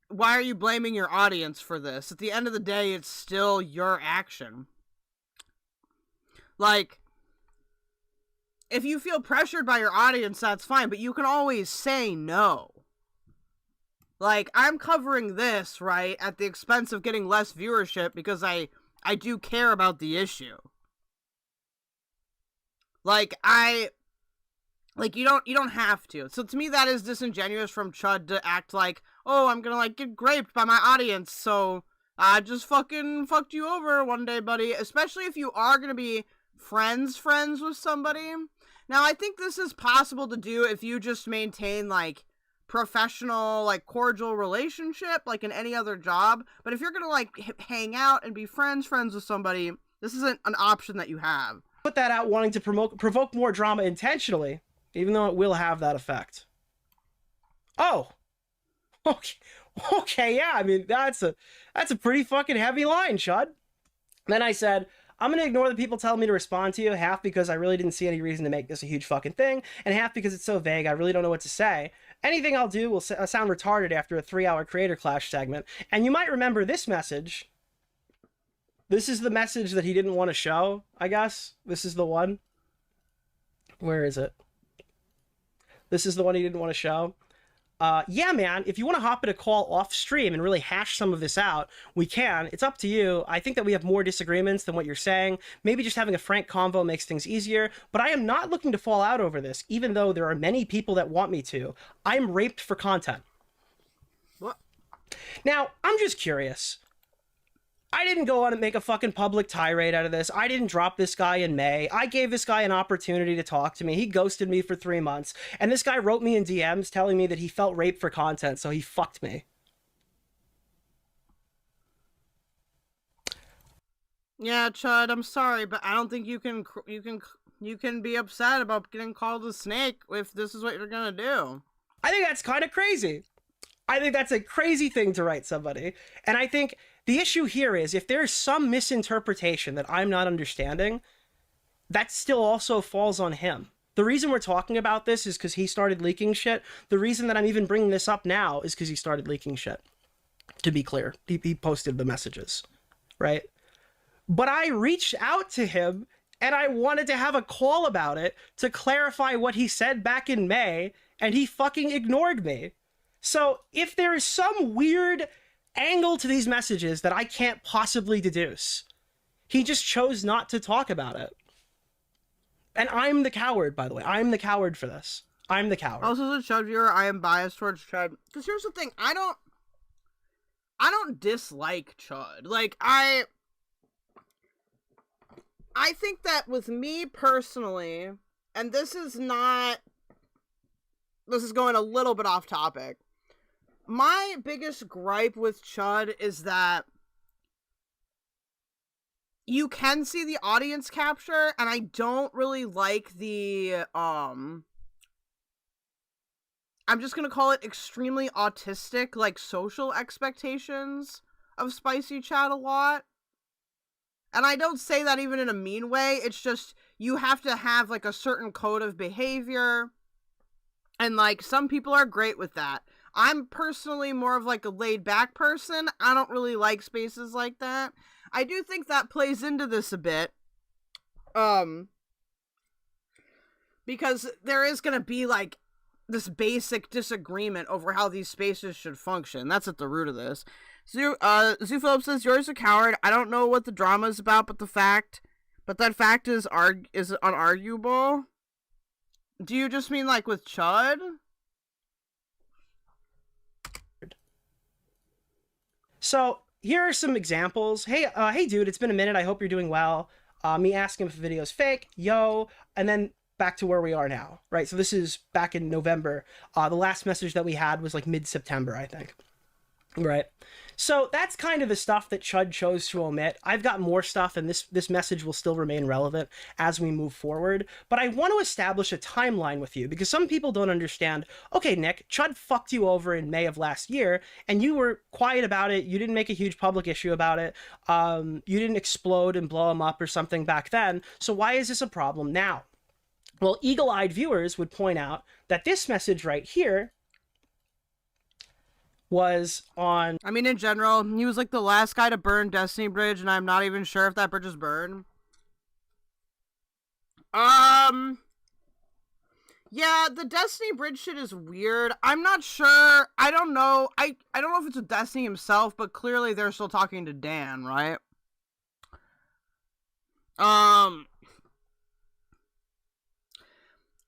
Why are you blaming your audience for this? At the end of the day, it's still your action. Like... If you feel pressured by your audience, that's fine, but you can always say no. Like, I'm covering this, right, at the expense of getting less viewership because I do care about the issue. Like, you don't have to. So to me, that is disingenuous from Chud to act like, oh, I'm gonna, like, get graped by my audience, so I just fucking fucked you over one day, buddy. Especially if you are gonna be friends with somebody. Now, I think this is possible to do if you just maintain, like, professional, like, cordial relationship, like in any other job. But if you're gonna, like, hang out and be friends with somebody, this isn't an option that you have. Put that out wanting to provoke more drama intentionally, even though it will have that effect. Oh. Okay, yeah, I mean, that's a pretty fucking heavy line, Chud. Then I said... I'm going to ignore the people telling me to respond to you, half because I really didn't see any reason to make this a huge fucking thing, and half because it's so vague I really don't know what to say. Anything I'll do will sound retarded after a 3-hour Creator Clash segment. And you might remember this message. This is the message that he didn't want to show, I guess. This is the one. Where is it? This is the one he didn't want to show. Yeah, man, if you want to hop in a call off stream and really hash some of this out, we can. It's up to you. I think that we have more disagreements than what you're saying. Maybe just having a frank convo makes things easier, but I am not looking to fall out over this, even though there are many people that want me to. I'm raped for content. What? Now, I'm just curious. I didn't go on and make a fucking public tirade out of this. I didn't drop this guy in May. I gave this guy an opportunity to talk to me. He ghosted me for 3 months. And this guy wrote me in DMs telling me that he felt raped for content, so he fucked me. Yeah, Chud, I'm sorry, but I don't think you can be upset about getting called a snake if this is what you're gonna do. I think that's kind of crazy. I think that's a crazy thing to write somebody. And I think the issue here is if there's some misinterpretation that I'm not understanding, that still also falls on him. The reason we're talking about this is because he started leaking shit. The reason that I'm even bringing this up now is because he started leaking shit. To be clear, he posted the messages, right? But I reached out to him And I wanted to have a call about it to clarify what he said back in May, and he fucking ignored me. So if there is some weird angle to these messages that I can't possibly deduce, he just chose not to talk about it. And I'm the coward, by the way. I'm the coward for this. I'm the coward. Also, as a Chud viewer, I am biased towards Chud. Because here's the thing, I don't dislike Chud. Like, I think that with me personally, and this is going a little bit off topic. My biggest gripe with Chud is that you can see the audience capture, and I don't really like the, I'm just gonna call it extremely autistic, like, social expectations of spicy chat a lot. And I don't say that even in a mean way, it's just, you have to have, like, a certain code of behavior, and, like, some people are great with that. I'm personally more of, like, a laid-back person. I don't really like spaces like that. I do think that plays into this a bit, because there is gonna be, like, this basic disagreement over how these spaces should function. That's at the root of this. Zoo Phillips says, "Yours a coward. I don't know what the drama is about, but that fact is unarguable." Do you just mean like with Chud? So here are some examples. Hey dude, it's been a minute. I hope you're doing well. Me asking if the video's fake. Yo, and then back to where we are now, right? So this is back in November. The last message that we had was like mid-September, I think. Right. So that's kind of the stuff that Chud chose to omit. I've got more stuff, and this message will still remain relevant as we move forward. But I want to establish a timeline with you, because some people don't understand, okay, Nick, Chud fucked you over in May of last year, and you were quiet about it. You didn't make a huge public issue about it. You didn't explode and blow him up or something back then. So why is this a problem now? Well, eagle-eyed viewers would point out that this message right here was on... I mean, in general, he was like the last guy to burn Destiny Bridge, and I'm not even sure if that bridge is burned. Yeah, the Destiny Bridge shit is weird. I'm not sure. I don't know. I don't know if it's with Destiny himself, but clearly they're still talking to Dan, right?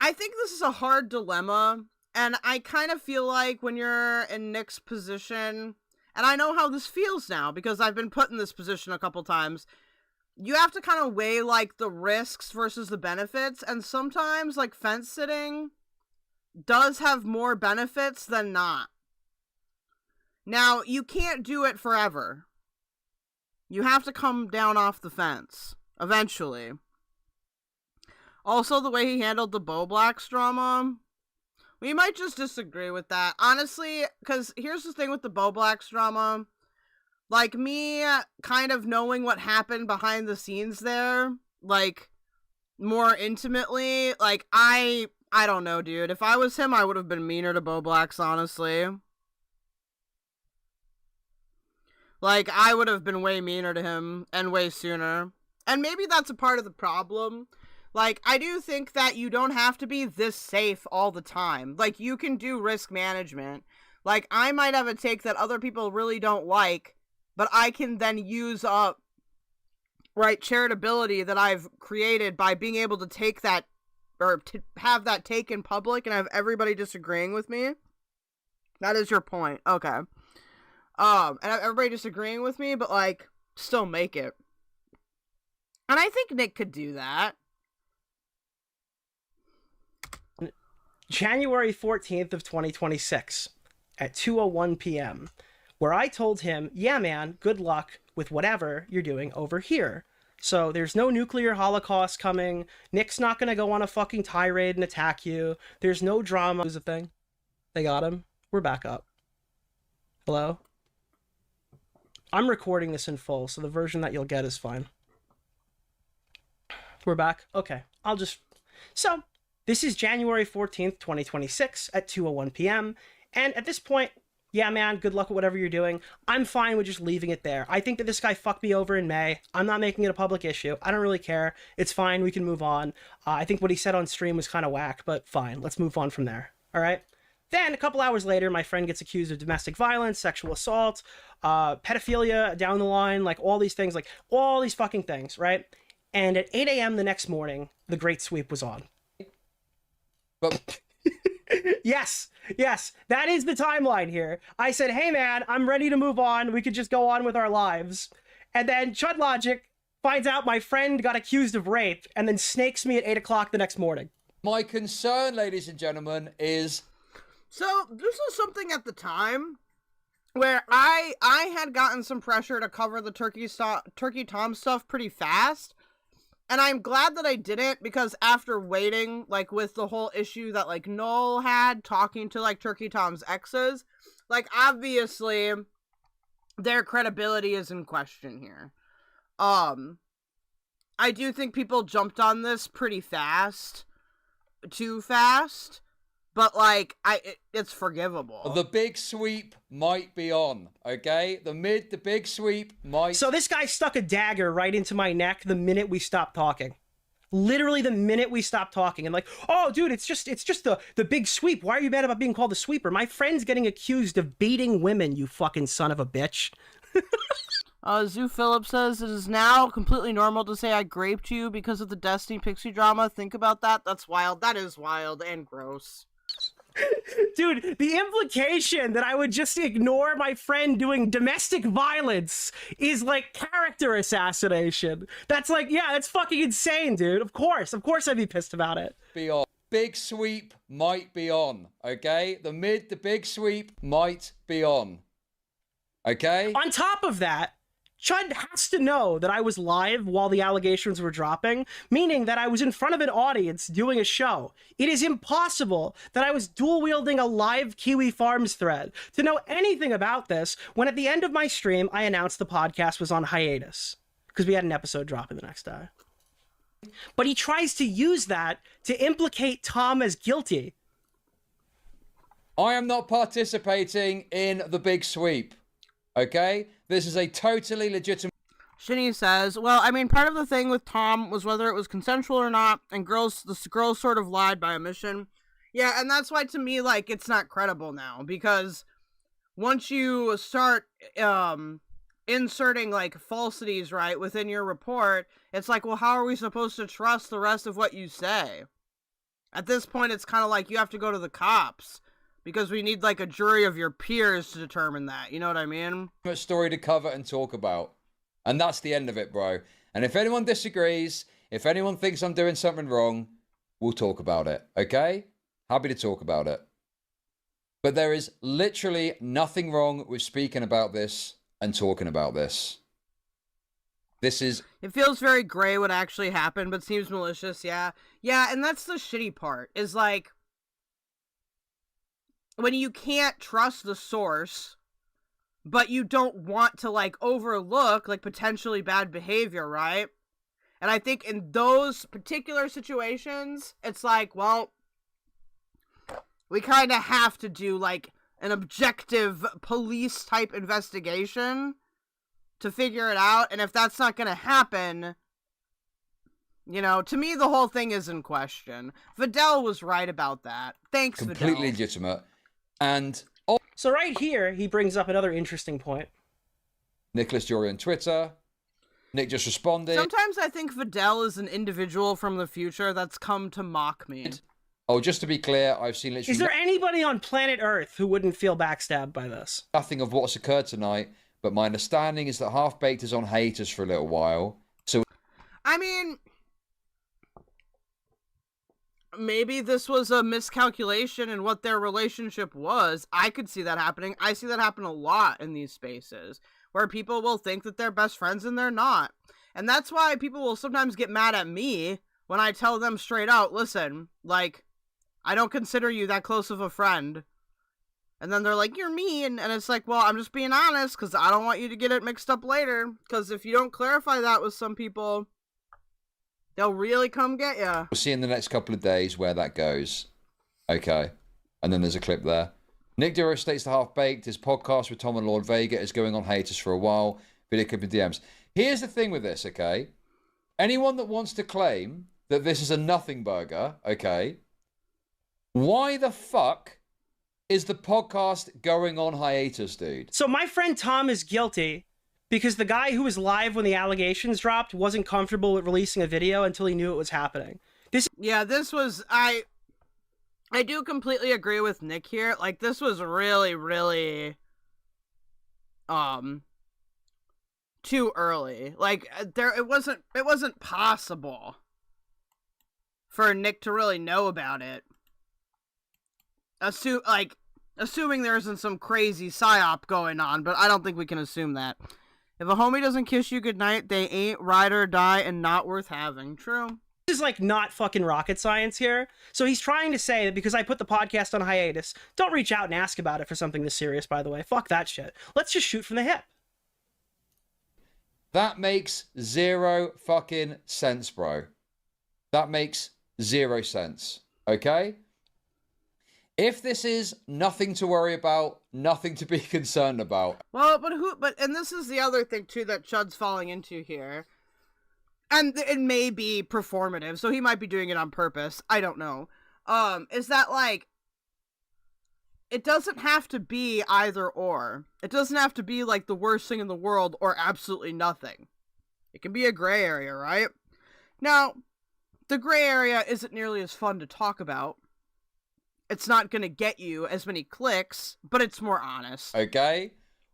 I think this is a hard dilemma. And I kind of feel like when you're in Nick's position, and I know how this feels now because I've been put in this position a couple times, you have to kind of weigh, like, the risks versus the benefits, and sometimes, like, fence sitting does have more benefits than not. Now, you can't do it forever. You have to come down off the fence, eventually. Also, the way he handled the Bowblax drama... We might just disagree with that. Honestly, because here's the thing with the Bowblax drama. Like, me kind of knowing what happened behind the scenes there, like, more intimately, like, I don't know, dude. If I was him, I would have been meaner to Bowblax, honestly. Like, I would have been way meaner to him, and way sooner. And maybe that's a part of the problem. Like, I do think that you don't have to be this safe all the time. Like, you can do risk management. Like, I might have a take that other people really don't like, but I can then use up, right, charitability that I've created by being able to take that, or to have that take in public and have everybody disagreeing with me. That is your point. Okay. And have everybody disagreeing with me, but, like, still make it. And I think Nick could do that. January 14th of 2026 at 2:01 p.m., where I told him, yeah, man, good luck with whatever you're doing over here. So there's no nuclear holocaust coming. Nick's not going to go on a fucking tirade and attack you. There's no drama. Is a thing. They got him. We're back up. Hello? I'm recording this in full, so the version that you'll get is fine. We're back? Okay. So... This is January 14th, 2026 at 2:01 p.m. And at this point, yeah, man, good luck with whatever you're doing. I'm fine with just leaving it there. I think that this guy fucked me over in May. I'm not making it a public issue. I don't really care. It's fine. We can move on. I think what he said on stream was kind of whack, but fine. Let's move on from there. All right? Then, a couple hours later, my friend gets accused of domestic violence, sexual assault, pedophilia down the line, like all these things, like all these fucking things, right? And at 8 a.m. the next morning, the Great Sweep was on. But yes, that is the timeline here. I said, hey man, I'm ready to move on. We could just go on with our lives. And then Chudlogic finds out my friend got accused of rape and then snakes me at 8 o'clock the next morning. My concern, ladies and gentlemen, is... So, this is something at the time where I had gotten some pressure to cover the Turkey Tom stuff pretty fast. And I'm glad that I didn't, because after waiting, like, with the whole issue that, like, Noel had talking to, like, Turkey Tom's exes, like, obviously, their credibility is in question here. I do think people jumped on this pretty fast. Too fast. But, like, it's forgivable. The big sweep might be on, okay? The big sweep might... So this guy stuck a dagger right into my neck the minute we stopped talking. Literally the minute we stopped talking. And like, oh, dude, it's just the big sweep. Why are you mad about being called the sweeper? My friend's getting accused of beating women, you fucking son of a bitch. Zoo Phillips says, it is now completely normal to say I graped you because of the Destiny Pixie drama. Think about that. That's wild. That is wild and gross. Dude, the implication that I would just ignore my friend doing domestic violence is like character assassination. That's like, yeah, that's fucking insane, dude. Of course I'd be pissed about it. Be on. Big sweep might be on, okay? The big sweep might be on, okay? On top of that, Chud has to know that I was live while the allegations were dropping, meaning that I was in front of an audience doing a show. It is impossible that I was dual-wielding a live Kiwi Farms thread to know anything about this when at the end of my stream, I announced the podcast was on hiatus because we had an episode dropping the next day. But he tries to use that to implicate Tom as guilty. I am not participating in the big sweep, okay? This is a totally legitimate... Shinny says, well, I mean, part of the thing with Tom was whether it was consensual or not, and the girls sort of lied by omission. Yeah, and that's why, to me, like, it's not credible now, because once you start inserting, like, falsities, right, within your report, it's like, well, how are we supposed to trust the rest of what you say? At this point, it's kind of like you have to go to the cops. Because we need, like, a jury of your peers to determine that. You know what I mean? Story to cover and talk about. And that's the end of it, bro. And if anyone disagrees, if anyone thinks I'm doing something wrong, we'll talk about it, okay? Happy to talk about it. But there is literally nothing wrong with speaking about this and talking about this. This is... It feels very gray what actually happened, but seems malicious, yeah. Yeah, and that's the shitty part, is, like... when you can't trust the source, but you don't want to, like, overlook, like, potentially bad behavior, right? And I think in those particular situations, it's like, well, we kind of have to do, like, an objective police-type investigation to figure it out, and if that's not gonna happen, you know, to me, the whole thing is in question. Vidal was right about that. Thanks, Vidal. Completely legitimate. And so right here, he brings up another interesting point. Nicholas Jory on Twitter. Nick just responded. Sometimes I think Vidal is an individual from the future that's come to mock me. Oh, just to be clear, I've seen literally... Is there anybody on planet Earth who wouldn't feel backstabbed by this? Nothing of what's occurred tonight, but my understanding is that Half-Baked is on hiatus for a little while. So, I mean... maybe this was a miscalculation in what their relationship was. I could see that happening. I see that happen a lot in these spaces, where people will think that they're best friends and they're not. And that's why people will sometimes get mad at me when I tell them straight out, listen, like, I don't consider you that close of a friend. And then they're like, you're mean. And it's like, well, I'm just being honest, because I don't want you to get it mixed up later. Because if you don't clarify that with some people... they'll really come get ya. We'll see in the next couple of days where that goes. Okay. And then there's a clip there. Nick Deorio states the Half-Baked, his podcast with Tom and Lord Vega is going on hiatus for a while. Video clip in DMs. Here's the thing with this, okay? Anyone that wants to claim that this is a nothing burger, okay? Why the fuck is the podcast going on hiatus, dude? So my friend Tom is guilty because the guy who was live when the allegations dropped wasn't comfortable with releasing a video until he knew it was happening. This was I do completely agree with Nick here. Like, this was really, really too early. Like, it wasn't possible for Nick to really know about it. Assuming there isn't some crazy psyop going on, but I don't think we can assume that. If a homie doesn't kiss you goodnight, they ain't ride or die and not worth having. True. This is like not fucking rocket science here. So he's trying to say that because I put the podcast on hiatus, don't reach out and ask about it for something this serious, by the way. Fuck that shit. Let's just shoot from the hip. That makes zero fucking sense, bro. That makes 0 sense. Okay? If this is nothing to worry about, nothing to be concerned about. Well, and this is the other thing too that Chud's falling into here. And it may be performative, so he might be doing it on purpose. I don't know. Is that, like, it doesn't have to be either or. It doesn't have to be, like, the worst thing in the world or absolutely nothing. It can be a gray area, right? Now, the gray area isn't nearly as fun to talk about. It's not going to get you as many clicks, but it's more honest. Okay?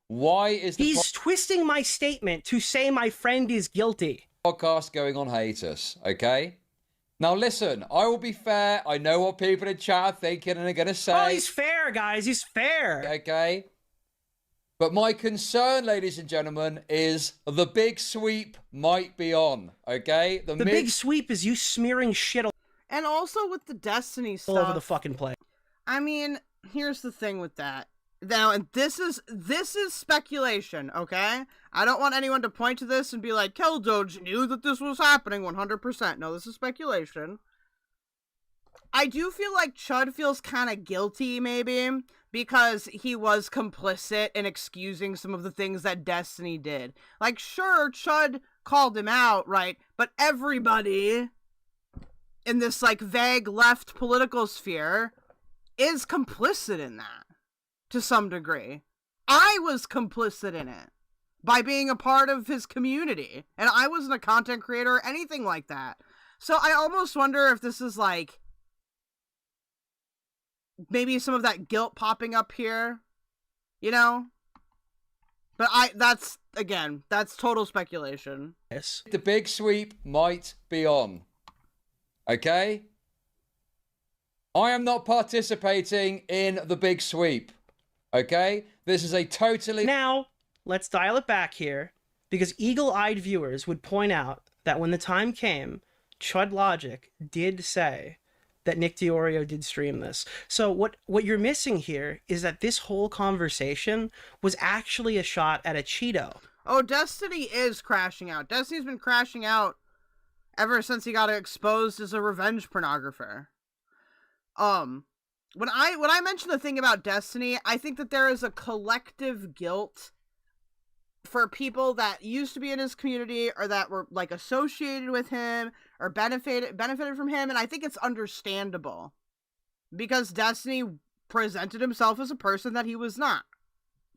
Why is the He's twisting my statement to say my friend is guilty. Podcast going on hiatus, okay? Now listen, I will be fair. I know what people in chat are thinking and are going to say. Oh, he's fair, guys. He's fair. Okay? But my concern, ladies and gentlemen, is the big sweep might be on, okay? The big sweep is you smearing shit And also with the Destiny stuff. all over the fucking place. I mean, here's the thing with that. Now, and this is speculation, okay? I don't want anyone to point to this and be like, keldoge knew that this was happening 100%. No, this is speculation. I do feel like Chud feels kind of guilty, maybe, because he was complicit in excusing some of the things that Destiny did. Like, sure, Chud called him out, right? But everybody in this, like, vague left political sphere is complicit in that. To some degree. I was complicit in it by being a part of his community, and I wasn't a content creator or anything like that. So I almost wonder if this is like maybe some of that guilt popping up here, you know? But that's total speculation. Yes. The big sweep might be on. Okay? I am not participating in the big sweep. Okay? This is a totally... Now, let's dial it back here, because eagle-eyed viewers would point out that when the time came, Chudlogic did say that Nick Deorio did stream this. So what you're missing here is that this whole conversation was actually a shot at a Cheeto. Oh, Destiny is crashing out. Destiny's been crashing out ever since he got exposed as a revenge pornographer. When I mention the thing about Destiny, I think that there is a collective guilt for people that used to be in his community or that were like associated with him or benefited from him, and I think it's understandable because Destiny presented himself as a person that he was not.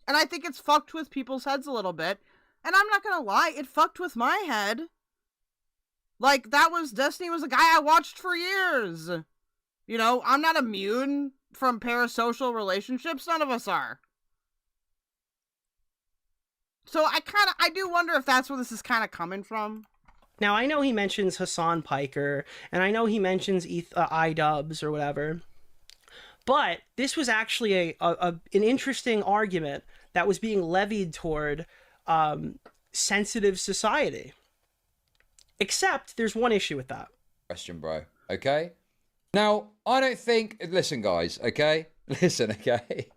And I think it's fucked with people's heads a little bit, and I'm not gonna lie, it fucked with my head. Like, Destiny was a guy I watched for years. You know, I'm not immune from parasocial relationships. None of us are. So I do wonder if that's where this is kind of coming from. Now, I know he mentions Hassan Piker, and I know he mentions iDubbbz or whatever, but this was actually an interesting argument that was being levied toward sensitive society. Except, there's one issue with that. Question, bro. Okay? Now, I don't think... Listen, guys, okay? Listen, okay?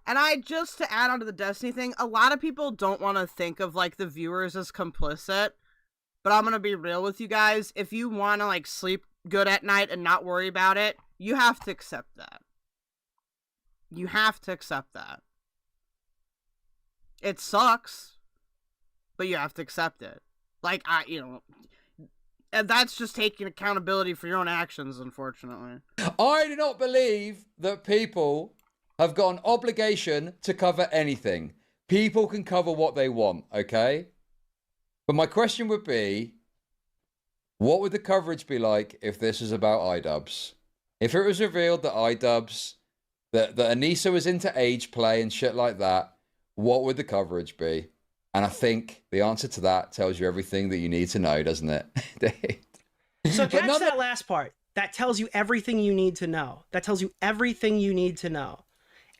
And just to add on to the Destiny thing, a lot of people don't want to think of, like, the viewers as complicit. But I'm going to be real with you guys. If you want to, like, sleep good at night and not worry about it, you have to accept that. You have to accept that. It sucks, but you have to accept it. Like, and that's just taking accountability for your own actions, unfortunately. I do not believe that people have got an obligation to cover anything. People can cover what they want, okay? But my question would be, what would the coverage be like if this was about iDubbbz? If it was revealed that iDubbbz, that Anissa was into age play and shit like that, what would the coverage be? And I think the answer to that tells you everything that you need to know, doesn't it? So catch that last part. That tells you everything you need to know. That tells you everything you need to know.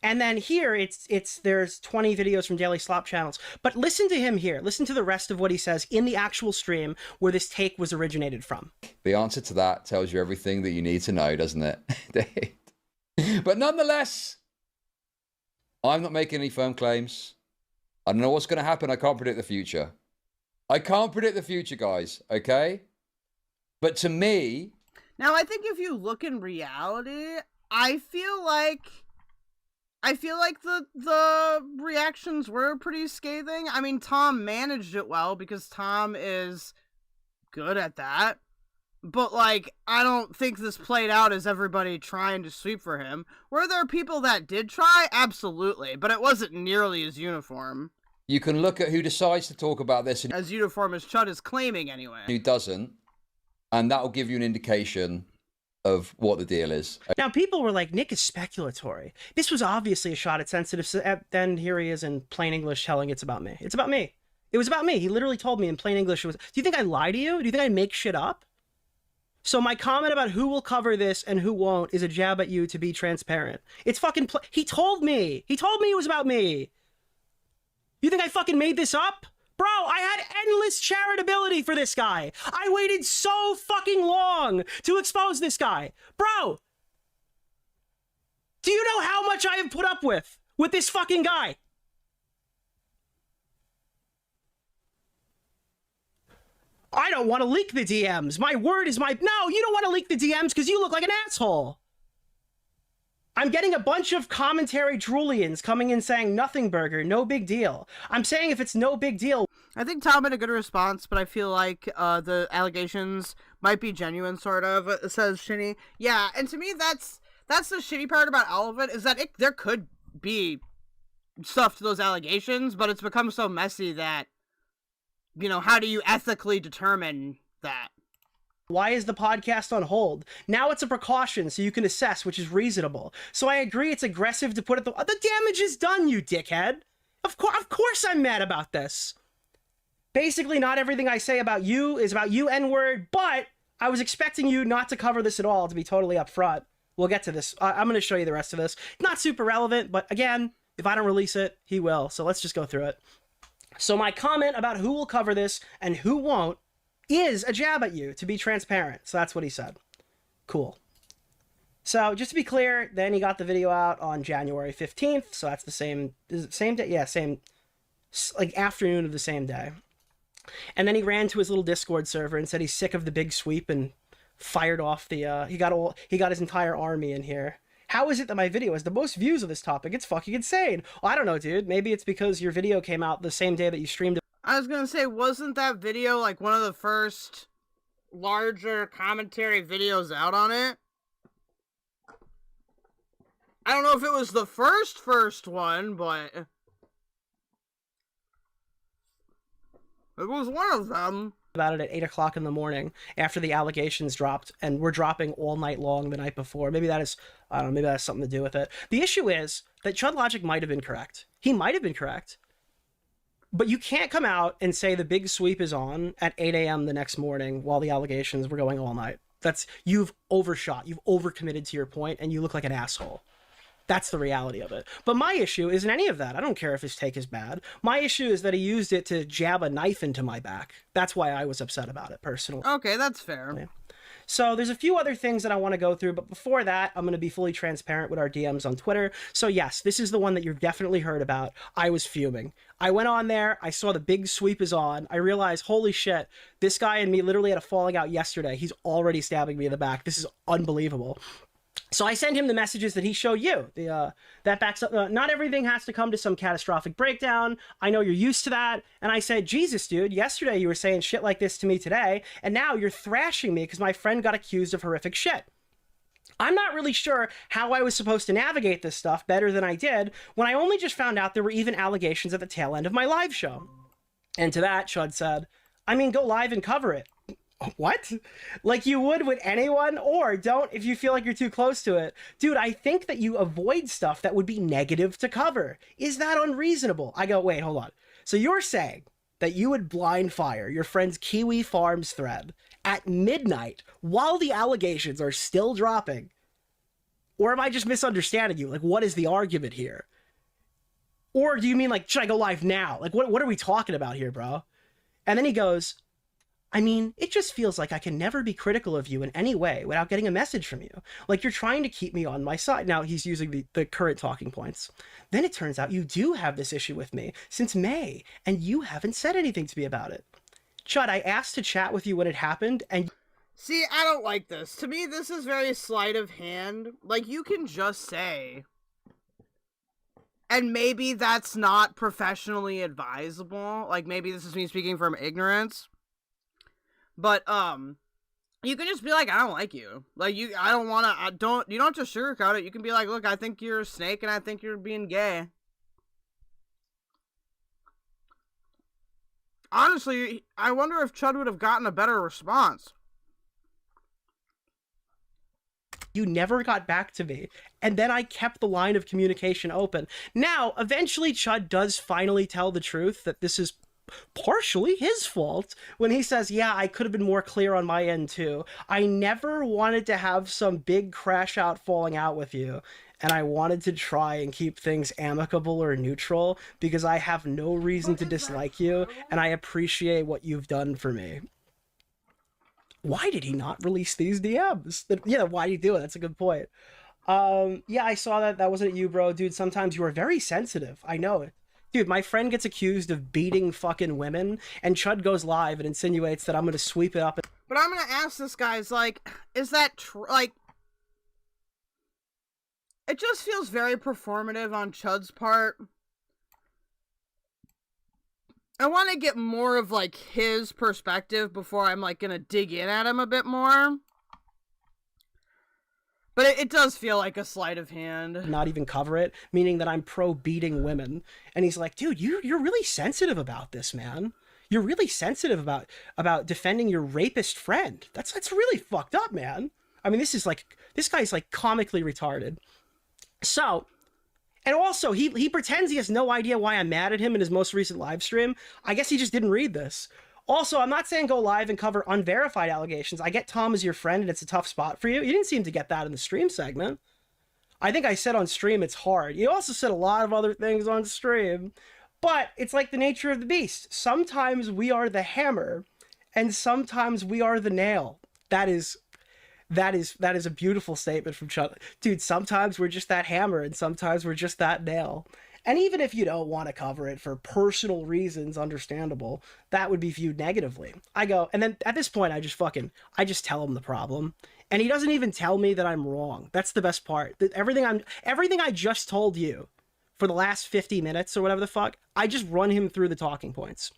And then here, there's 20 videos from Daily Slop channels. But listen to him here. Listen to the rest of what he says in the actual stream where this take was originated from. The answer to that tells you everything that you need to know, doesn't it? But nonetheless, I'm not making any firm claims. I don't know what's going to happen. I can't predict the future. I can't predict the future, guys, okay? But to me... Now, I think if you look in reality, I feel like the reactions were pretty scathing. I mean, Tom managed it well because Tom is good at that. But, like, I don't think this played out as everybody trying to sweep for him. Were there people that did try? Absolutely. But it wasn't nearly as uniform. You can look at who decides to talk about this. And as uniform as Chud is claiming, anyway. Who doesn't. And that will give you an indication of what the deal is. Now, people were like, Nick is speculatory. This was obviously a shot at sensitive... Then here he is in plain English telling it's about me. It's about me. It was about me. He literally told me in plain English. Do you think I lie to you? Do you think I make shit up? So my comment about who will cover this and who won't is a jab at you to be transparent. It's fucking... He told me. He told me it was about me. You think I fucking made this up? Bro, I had endless charitability for this guy. I waited so fucking long to expose this guy. Bro, do you know how much I have put up with this fucking guy? I don't want to leak the DMs. My word is my... No, you don't want to leak the DMs because you look like an asshole. I'm getting a bunch of commentary droolians coming in saying nothing burger, no big deal. I'm saying if it's no big deal. I think Tom had a good response, but I feel like the allegations might be genuine, sort of, says Shinny. Yeah, and to me, that's the shitty part about all of it, is that there could be stuff to those allegations, but it's become so messy that, you know, how do you ethically determine that? Why is the podcast on hold? Now it's a precaution so you can assess, which is reasonable. So I agree it's aggressive to put it... The damage is done, you dickhead. Of course I'm mad about this. Basically, not everything I say about you is about you, N-word, but I was expecting you not to cover this at all, to be totally upfront. We'll get to this. I'm going to show you the rest of this. Not super relevant, but again, if I don't release it, he will. So let's just go through it. So my comment about who will cover this and who won't is a jab at you, to be transparent. So that's what he said. Cool. So just to be clear, then he got the video out on January 15th. So that's the same day? Yeah, same, like afternoon of the same day. And then he ran to his little Discord server and said he's sick of the big sweep and fired off the, he got his entire army in here. How is it that my video has the most views of this topic? It's fucking insane. Well, I don't know, dude. Maybe it's because your video came out the same day that you streamed it. I was gonna say, wasn't that video like one of the first larger commentary videos out on it? I don't know if it was the first one, but it was one of them. About it at 8 o'clock in the morning after the allegations dropped, and we're dropping all night long the night before. Maybe that is, I don't know, maybe that has something to do with it. The issue is that Chudlogic might have been correct. He might have been correct. But you can't come out and say the big sweep is on at 8 a.m. the next morning while the allegations were going all night. You've overshot, you've overcommitted to your point, and you look like an asshole. That's the reality of it. But my issue isn't any of that. I don't care if his take is bad. My issue is that he used it to jab a knife into my back. That's why I was upset about it, personally. Okay, that's fair. Yeah. So there's a few other things that I want to go through, but before that, I'm going to be fully transparent with our DMs on Twitter. So yes, this is the one that you've definitely heard about. I was fuming. I went on there, I saw the big sweep is on. I realized, holy shit, this guy and me literally had a falling out yesterday. He's already stabbing me in the back. This is unbelievable. So I send him the messages that he showed you. That backs up. Not everything has to come to some catastrophic breakdown. I know you're used to that. And I said, Jesus, dude, yesterday you were saying shit like this to me today, and now you're thrashing me because my friend got accused of horrific shit. I'm not really sure how I was supposed to navigate this stuff better than I did when I only just found out there were even allegations at the tail end of my live show. And to that, Chud said, I mean, go live and cover it. What? Like you would with anyone? Or don't if you feel like you're too close to it. Dude, I think that you avoid stuff that would be negative to cover. Is that unreasonable? I go, wait, hold on. So you're saying that you would blind fire your friend's Kiwi Farms thread at midnight while the allegations are still dropping? Or am I just misunderstanding you? Like, what is the argument here? Or do you mean like, should I go live now? Like, what are we talking about here, bro? And then he goes, I mean, it just feels like I can never be critical of you in any way without getting a message from you. Like you're trying to keep me on my side. Now he's using the current talking points. Then it turns out you do have this issue with me since May, and you haven't said anything to me about it. Chud, I asked to chat with you when it happened, and... See, I don't like this. To me, this is very sleight of hand. Like, you can just say... And maybe that's not professionally advisable. Like, maybe this is me speaking from ignorance. But, you can just be like, I don't like you. Like, you don't have to sugarcoat it. You can be like, look, I think you're a snake and I think you're being gay. Honestly, I wonder if Chud would have gotten a better response. You never got back to me. And then I kept the line of communication open. Now, eventually Chud does finally tell the truth that this is partially his fault when he says, yeah, I could have been more clear on my end too. I never wanted to have some big crash out falling out with you. And I wanted to try and keep things amicable or neutral because I have no reason to dislike you and I appreciate what you've done for me. Why did he not release these DMs? Yeah, why did he do it? That's a good point. Yeah, I saw that. That wasn't you, bro. Dude, sometimes you are very sensitive. I know it. Dude, my friend gets accused of beating fucking women, and Chud goes live and insinuates that I'm going to sweep it up. But I'm going to ask this guy, is that true? Like, it just feels very performative on Chud's part. I want to get more of, like, his perspective before I'm, like, going to dig in at him a bit more. But it does feel like a sleight of hand. Not even cover it, meaning that I'm pro beating women. And he's like, dude, you're really sensitive about this, man. You're really sensitive about defending your rapist friend. That's really fucked up, man. I mean, this guy's like comically retarded. So, and also he pretends he has no idea why I'm mad at him in his most recent live stream. I guess he just didn't read this. Also, I'm not saying go live and cover unverified allegations. I get Tom as your friend and it's a tough spot for you. You didn't seem to get that in the stream segment. I think I said on stream it's hard. You also said a lot of other things on stream. But it's like the nature of the beast. Sometimes we are the hammer and sometimes we are the nail. That is a beautiful statement from Chud. Dude, sometimes we're just that hammer and sometimes we're just that nail. And even if you don't want to cover it for personal reasons, understandable, that would be viewed negatively. I go, and then at this point, I just tell him the problem. And he doesn't even tell me that I'm wrong. That's the best part. Everything I just told you for the last 50 minutes or whatever the fuck, I just run him through the talking points.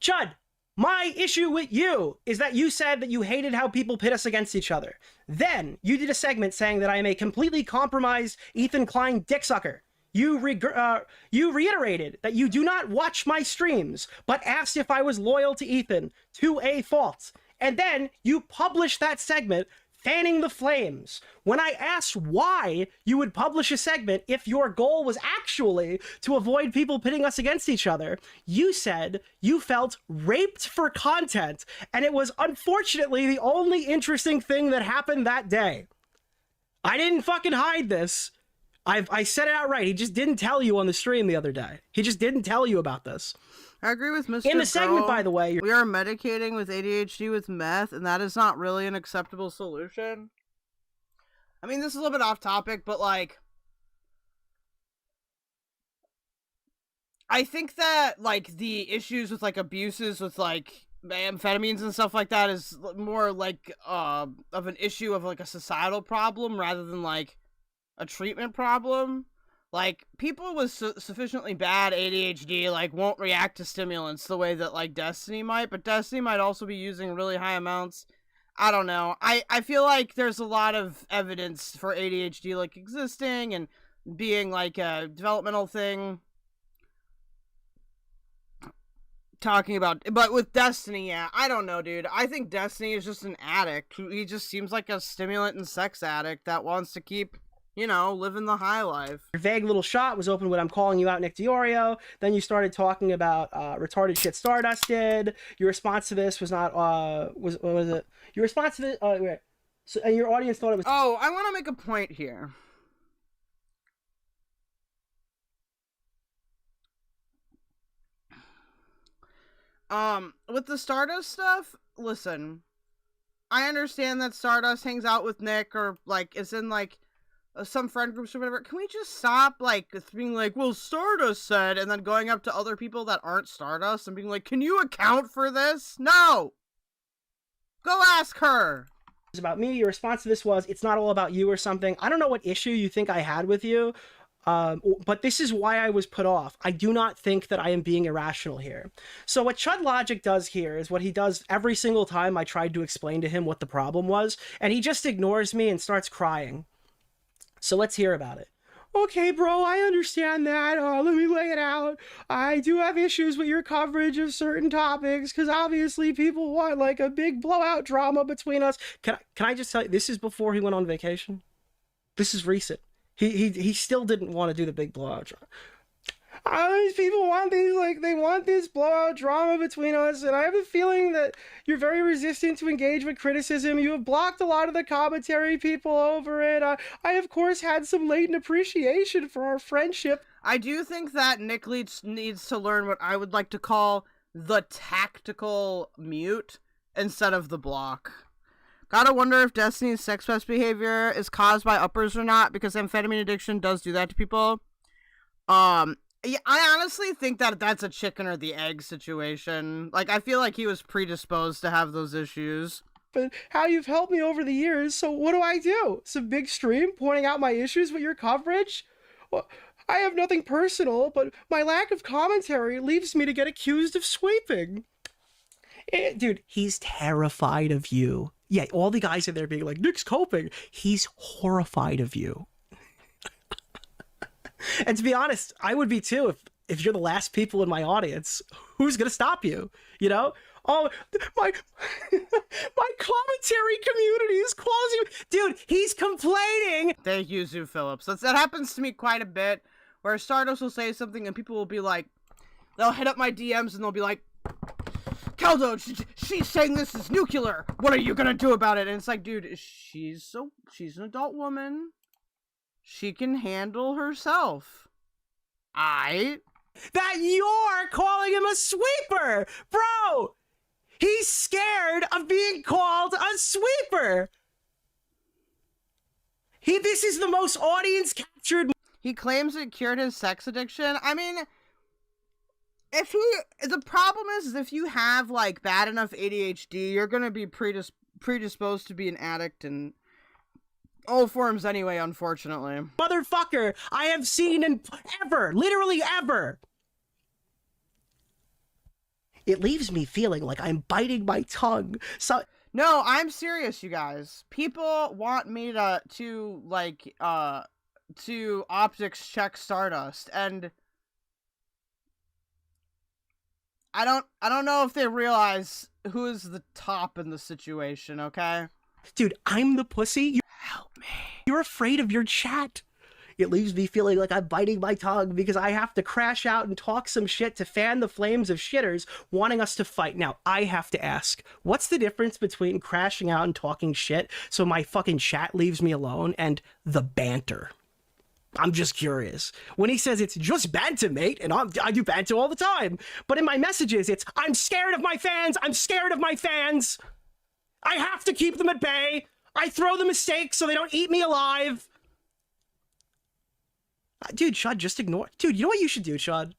Chud, my issue with you is that you said that you hated how people pit us against each other. Then you did a segment saying that I am a completely compromised Ethan Klein dicksucker. You reiterated that you do not watch my streams, but asked if I was loyal to Ethan to a fault. And then you published that segment fanning the flames. When I asked why you would publish a segment if your goal was actually to avoid people pitting us against each other, you said you felt raped for content, and it was unfortunately the only interesting thing that happened that day. I didn't fucking hide this. I said it outright. He just didn't tell you on the stream the other day. He just didn't tell you about this. I agree with Mr. In the segment, by the way, we are medicating with ADHD with meth, and that is not really an acceptable solution. I mean, this is a little bit off topic, but, like, I think that, like, the issues with, like, abuses with, like, amphetamines and stuff like that is more like of an issue of like a societal problem rather than like a treatment problem. Like, people with sufficiently bad ADHD like won't react to stimulants the way that like Destiny might, but Destiny might also be using really high amounts. I don't know. I feel like there's a lot of evidence for ADHD like existing and being like a developmental thing. Talking about, but with Destiny, yeah, I don't know, dude. I think Destiny is just an addict. He just seems like a stimulant and sex addict that wants to keep, you know, living the high life. Your vague little shot was open when I'm calling you out, Nick Deorio. Then you started talking about retarded shit Stardust did. Your response to this was not, what was it? Your response to this, wait. So, and your audience thought it was... Oh, I want to make a point here. With the Stardust stuff, listen, I understand that Stardust hangs out with Nick or, like, is in, like, some friend groups or whatever. Can we just stop, like, being like, well, Stardust said, and then going up to other people that aren't Stardust and being like, can you account for this? No! Go ask her! It's about me. Your response to this was, it's not all about you or something. I don't know what issue you think I had with you. But this is why I was put off. I do not think that I am being irrational here. So what Chudlogic does here is what he does every single time I tried to explain to him what the problem was, and he just ignores me and starts crying. So let's hear about it. Okay, bro, I understand that. Let me lay it out. I do have issues with your coverage of certain topics, because obviously people want, like, a big blowout drama between us. Can I just tell you, this is before he went on vacation? This is recent. He still didn't want to do the big blowout drama. These people want these, like, they want this blowout drama between us, and I have a feeling that you're very resistant to engage with criticism. You have blocked a lot of the commentary people over it. I, of course, had some latent appreciation for our friendship. I do think that Nick needs to learn what I would like to call the tactical mute instead of the block. Gotta wonder if Destiny's sex pest behavior is caused by uppers or not, because amphetamine addiction does do that to people. Yeah, I honestly think that that's a chicken or the egg situation. Like, I feel like he was predisposed to have those issues. But how you've helped me over the years, so what do I do? Some big stream pointing out my issues with your coverage? Well, I have nothing personal, but my lack of commentary leaves me to get accused of sweeping. Dude, he's terrified of you. Yeah, all the guys in there being like, Nick's coping. He's horrified of you. And to be honest, I would be too if you're the last people in my audience. Who's gonna stop you? You know? Oh, my commentary community is closing. Dude, he's complaining. Thank you, Zoo Phillips. That happens to me quite a bit, where Stardust will say something and people will be like, they'll hit up my DMs and they'll be like, keldoge, she's saying this is nuclear. What are you gonna do about it? And it's like, dude, she's an adult woman. She can handle herself. That you're calling him a sweeper! Bro! He's scared of being called a sweeper! This is the most audience captured. He claims it cured his sex addiction. I mean, the problem is if you have, like, bad enough ADHD, you're gonna be predisposed to be an addict in all forms anyway, unfortunately. Motherfucker I have seen in ever, literally ever. It leaves me feeling like I'm biting my tongue. So no, I'm serious, you guys. People want me to optics check Stardust, and I don't know if they realize who is the top in the situation, okay? Dude, I'm the pussy. Help me. You're afraid of your chat. It leaves me feeling like I'm biting my tongue because I have to crash out and talk some shit to fan the flames of shitters wanting us to fight. Now, I have to ask, what's the difference between crashing out and talking shit so my fucking chat leaves me alone and the banter? I'm just curious. When he says it's just banter, mate, and I do banter all the time, but in my messages, it's, I'm scared of my fans, I'm scared of my fans. I have to keep them at bay. I throw the mistakes so they don't eat me alive. Dude, Chud, just ignore. Dude, you know what you should do, Chud?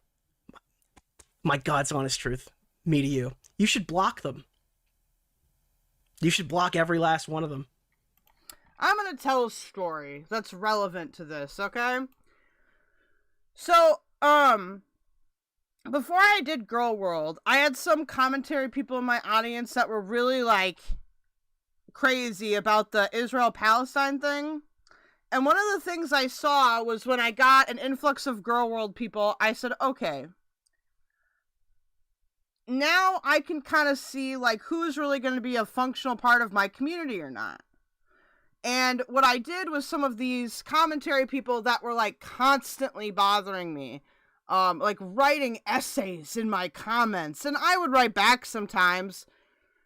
My God's honest truth. Me to you. You should block them. You should block every last one of them. I'm gonna tell a story that's relevant to this, okay? So, before I did Girl World, I had some commentary people in my audience that were really, like, crazy about the Israel-Palestine thing. And one of the things I saw was when I got an influx of Girl World people, I said, okay, now I can kind of see, like, who's really going to be a functional part of my community or not. And what I did was some of these commentary people that were, like, constantly bothering me, like, writing essays in my comments, and I would write back sometimes,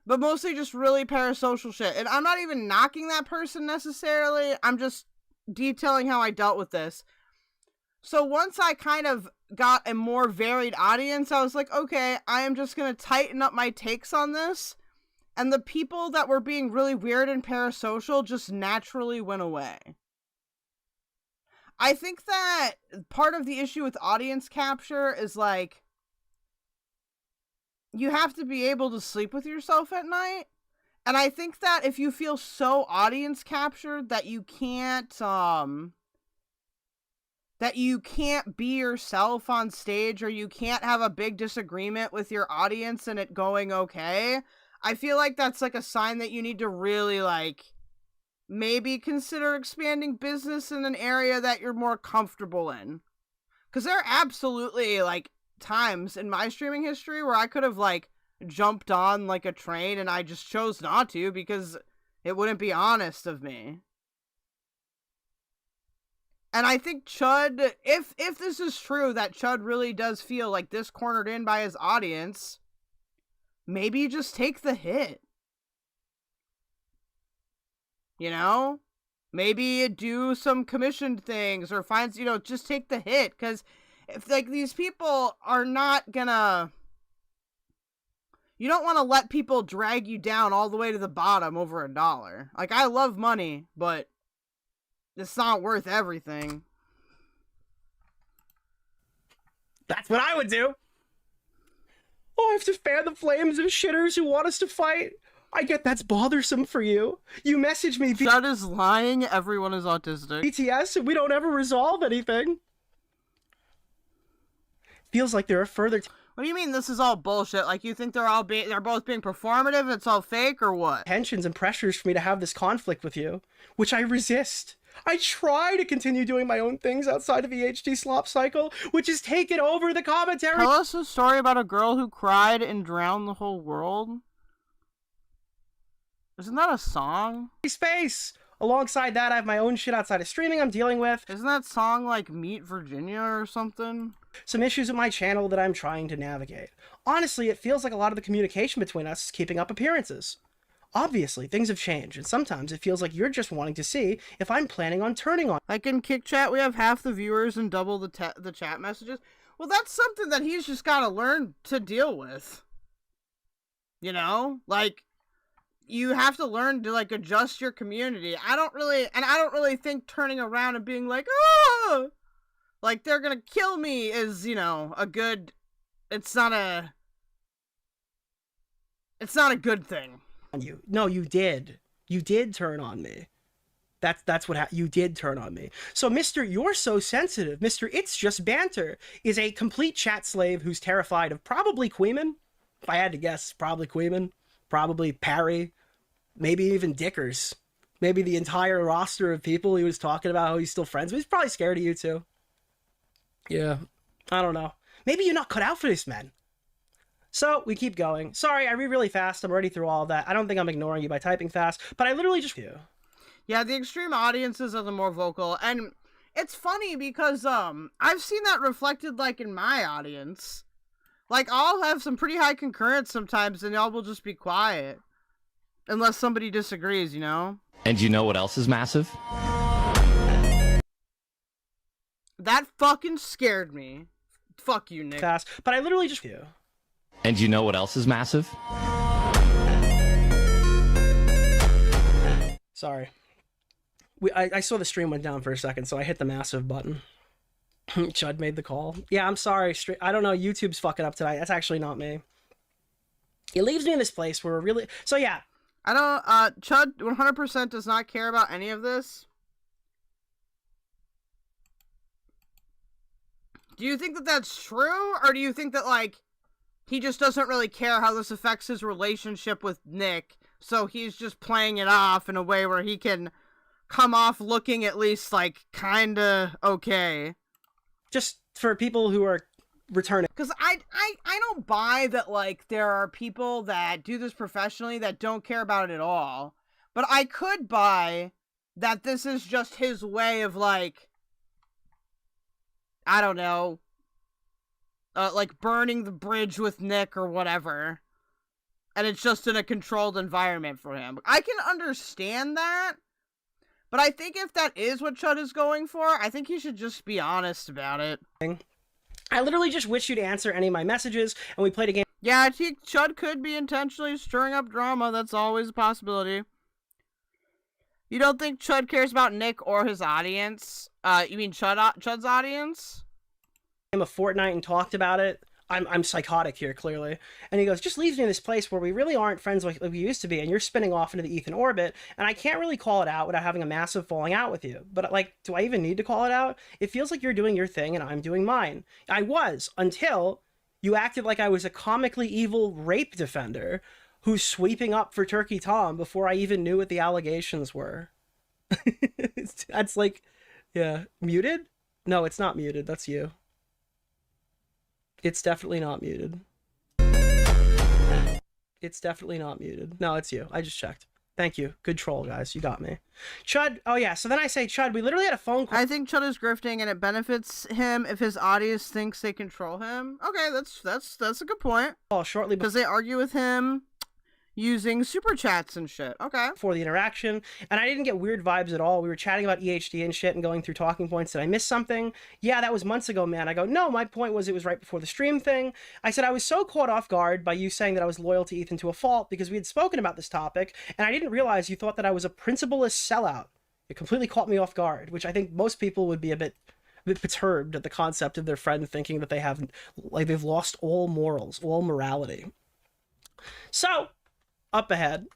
but mostly just really parasocial shit. And I'm not even knocking that person necessarily, I'm just detailing how I dealt with this. So once I kind of got a more varied audience, I was like, okay, I am just going to tighten up my takes on this. And the people that were being really weird and parasocial just naturally went away. I think that part of the issue with audience capture is, like, you have to be able to sleep with yourself at night. And I think that if you feel so audience captured that you can't be yourself on stage, or you can't have a big disagreement with your audience and it going okay, I feel like that's, like, a sign that you need to really, like, maybe consider expanding business in an area that you're more comfortable in. Because there are absolutely, like, times in my streaming history where I could have, like, jumped on, like, a train and I just chose not to because it wouldn't be honest of me. And I think Chud, if this is true, that Chud really does feel like this cornered in by his audience, maybe just take the hit. You know? Maybe do some commissioned things or find, just take the hit. Because if, like, these people are not gonna... You don't want to let people drag you down all the way to the bottom over $1. Like, I love money, but it's not worth everything. That's what I would do. Oh, I have to fan the flames of shitters who want us to fight. I get that's bothersome for you. You message me. Chud is lying. Everyone is autistic. BTS, and we don't ever resolve anything. Feels like there are further... What do you mean this is all bullshit? Like, you think they're both being performative, it's all fake, or what? Tensions and pressures for me to have this conflict with you, which I resist. I try to continue doing my own things outside of the HD slop cycle, which has taken over the commentary. Tell us a story about a girl who cried and drowned the whole world. Isn't that a song? Space! Alongside that, I have my own shit outside of streaming I'm dealing with. Isn't that song like Meet Virginia or something? Some issues with my channel that I'm trying to navigate. Honestly, it feels like a lot of the communication between us is keeping up appearances. Obviously, things have changed, and sometimes it feels like you're just wanting to see if I'm planning on turning on. Like in Kick Chat, we have half the viewers and double the chat messages. Well, that's something that he's just got to learn to deal with. You know? Like, you have to learn to, like, adjust your community. I don't really think turning around and being like, oh, like, they're gonna kill me is, a good, it's not a good thing. No, you did. You did turn on me. That's what you did turn on me. So, Mr. You're So Sensitive, Mr. It's Just Banter, is a complete chat slave who's terrified of probably Queeman. If I had to guess, probably Queeman. Probably Parry. Maybe even Dickers. Maybe the entire roster of people he was talking about who he's still friends with. He's probably scared of you too. Yeah, I don't know. Maybe you're not cut out for this, man. So, we keep going. Sorry, I read really fast. I'm already through all of that. I don't think I'm ignoring you by typing fast, but I literally just... Yeah, the extreme audiences are the more vocal, and it's funny because, I've seen that reflected, like, in my audience. Like, I'll have some pretty high concurrence sometimes, and y'all will just be quiet. Unless somebody disagrees, you know? And you know what else is massive? That fucking scared me. Fuck you, Nick. Fast, but I literally just... And you know what else is massive? Sorry. I saw the stream went down for a second, so I hit the massive button. Chud made the call. Yeah, I'm sorry. I don't know. YouTube's fucking up tonight. That's actually not me. It leaves me in this place where we're really... So yeah. I don't, Chud 100% does not care about any of this. Do you think that that's true? Or do you think that, like, he just doesn't really care how this affects his relationship with Nick, so he's just playing it off in a way where he can come off looking at least, like, kinda okay? Just for people who are returning. Because I don't buy that, like, there are people that do this professionally that don't care about it at all. But I could buy that this is just his way of, like, I don't know, like, burning the bridge with Nick or whatever. And it's just in a controlled environment for him. I can understand that. But I think if that is what Chud is going for, I think he should just be honest about it. I literally just wish you'd answer any of my messages, and we played a game. Yeah, I think Chud could be intentionally stirring up drama. That's always a possibility. You don't think Chud cares about Nick or his audience? You mean Chud's audience? Game of Fortnite and talked about it. I'm psychotic here, clearly. And he goes, just leaves me in this place where we really aren't friends like we used to be, and you're spinning off into the Ethan orbit, and I can't really call it out without having a massive falling out with you. But, like, do I even need to call it out? It feels like you're doing your thing, and I'm doing mine. I was, until you acted like I was a comically evil rape defender who's sweeping up for Turkey Tom before I even knew what the allegations were. That's like, yeah, muted? No, it's not muted, that's you. It's definitely not muted. It's definitely not muted. No, it's you. I just checked. Thank you. Good troll, guys. You got me. Chud, oh yeah, so then I say, Chud, we literally had a phone call. I think Chud is grifting, and it benefits him if his audience thinks they control him. Okay, that's a good point. Oh, shortly because they argue with him using super chats and shit. Okay. For the interaction, and I didn't get weird vibes at all. We were chatting about EHD and shit and going through talking points. Did I miss something? Yeah, that was months ago, man. I go, no, my point was it was right before the stream thing. I said I was so caught off guard by you saying that I was loyal to Ethan to a fault because we had spoken about this topic, and I didn't realize you thought that I was a principleless sellout. It completely caught me off guard, which I think most people would be a bit perturbed at the concept of their friend thinking that they have, like, they've lost all morals, all morality. So, up ahead,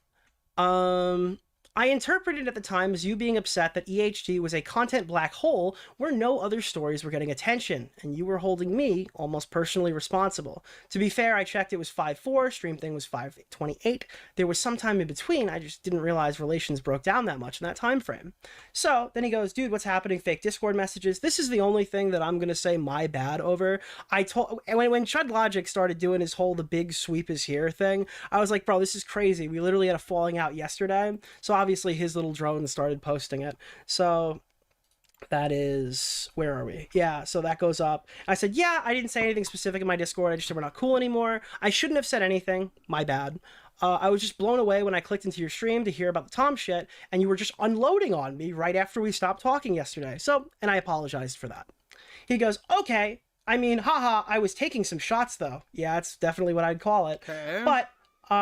I interpreted at the time as you being upset that EHD was a content black hole where no other stories were getting attention, and you were holding me almost personally responsible. To be fair, I checked, it was 5.4, stream thing was 5.28. There was some time in between, I just didn't realize relations broke down that much in that time frame. So, then he goes, dude, what's happening? Fake Discord messages. This is the only thing that I'm gonna say my bad over. When Chudlogic started doing his whole the big sweep is here thing, I was like, bro, this is crazy. We literally had a falling out yesterday. So obviously his little drone started posting it. So that is, where are we? Yeah, so that goes up. I said, yeah, I didn't say anything specific in my Discord. I just said we're not cool anymore. I shouldn't have said anything. My bad. I was just blown away when I clicked into your stream to hear about the Tom shit, and you were just unloading on me right after we stopped talking yesterday. So, and I apologized for that. He goes, okay. I mean, haha, I was taking some shots though. Yeah, that's definitely what I'd call it. Okay. But,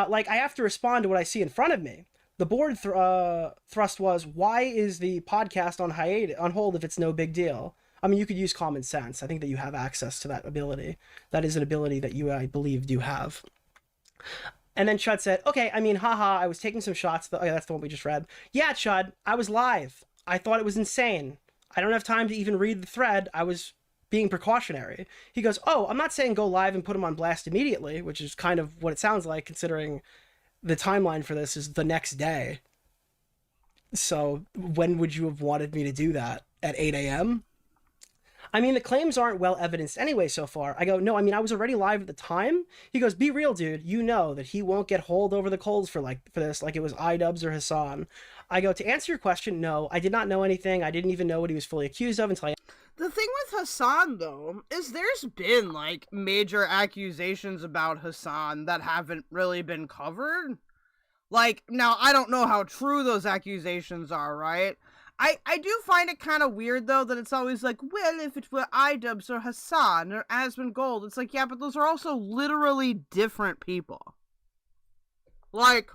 like, I have to respond to what I see in front of me. The board thrust was, why is the podcast on hold if it's no big deal? I mean, you could use common sense. I think that you have access to that ability. That is an ability that you, I believe, do have. And then Chud said, okay, I mean, haha, I was taking some shots. Oh, yeah, that's the one we just read. Yeah, Chud, I was live. I thought it was insane. I don't have time to even read the thread. I was being precautionary. He goes, oh, I'm not saying go live and put him on blast immediately, which is kind of what it sounds like, considering the timeline for this is the next day. So when would you have wanted me to do that? At 8 a.m.? I mean, the claims aren't well evidenced anyway so far. I go, no, I mean, I was already live at the time. He goes, be real, dude. You know that he won't get hauled over the coals for this, like it was iDubbbz or Hassan. I go, to answer your question, no, I did not know anything. I didn't even know what he was fully accused of until I... The thing with Hassan, though, is there's been, like, major accusations about Hassan that haven't really been covered. Like, now, I don't know how true those accusations are, right? I do find it kind of weird, though, that it's always like, well, if it were iDubbbz or Hassan or Asmongold, it's like, yeah, but those are also literally different people. Like,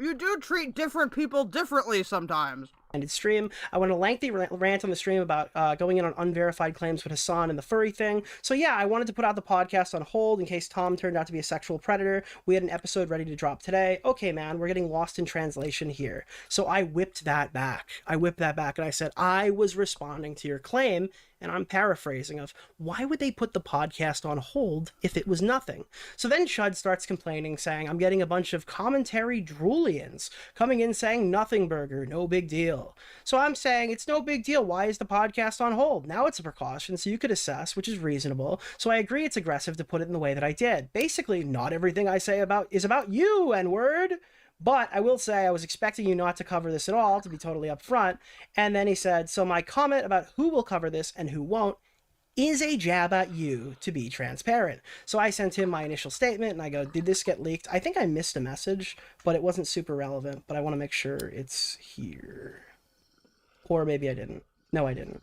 you do treat different people differently sometimes. stream. I went a lengthy rant on the stream about going in on unverified claims with Hassan and the furry thing. So yeah, I wanted to put out the podcast on hold in case Tom turned out to be a sexual predator. We had an episode ready to drop today. Okay, man, we're getting lost in translation here. So I whipped that back. And I said, I was responding to your claim, and I'm paraphrasing of, why would they put the podcast on hold if it was nothing? So then Chud starts complaining, saying, I'm getting a bunch of commentary droolians coming in saying nothing burger, no big deal. So I'm saying, it's no big deal. Why is the podcast on hold? Now it's a precaution, so you could assess, which is reasonable. So I agree it's aggressive to put it in the way that I did. Basically, not everything I say is about you, N-word. But I will say I was expecting you not to cover this at all, to be totally upfront. And then he said, so my comment about who will cover this and who won't is a jab at you to be transparent. So I sent him my initial statement and I go, did this get leaked? I think I missed a message, but it wasn't super relevant, but I want to make sure it's here. Or maybe I didn't. No, I didn't.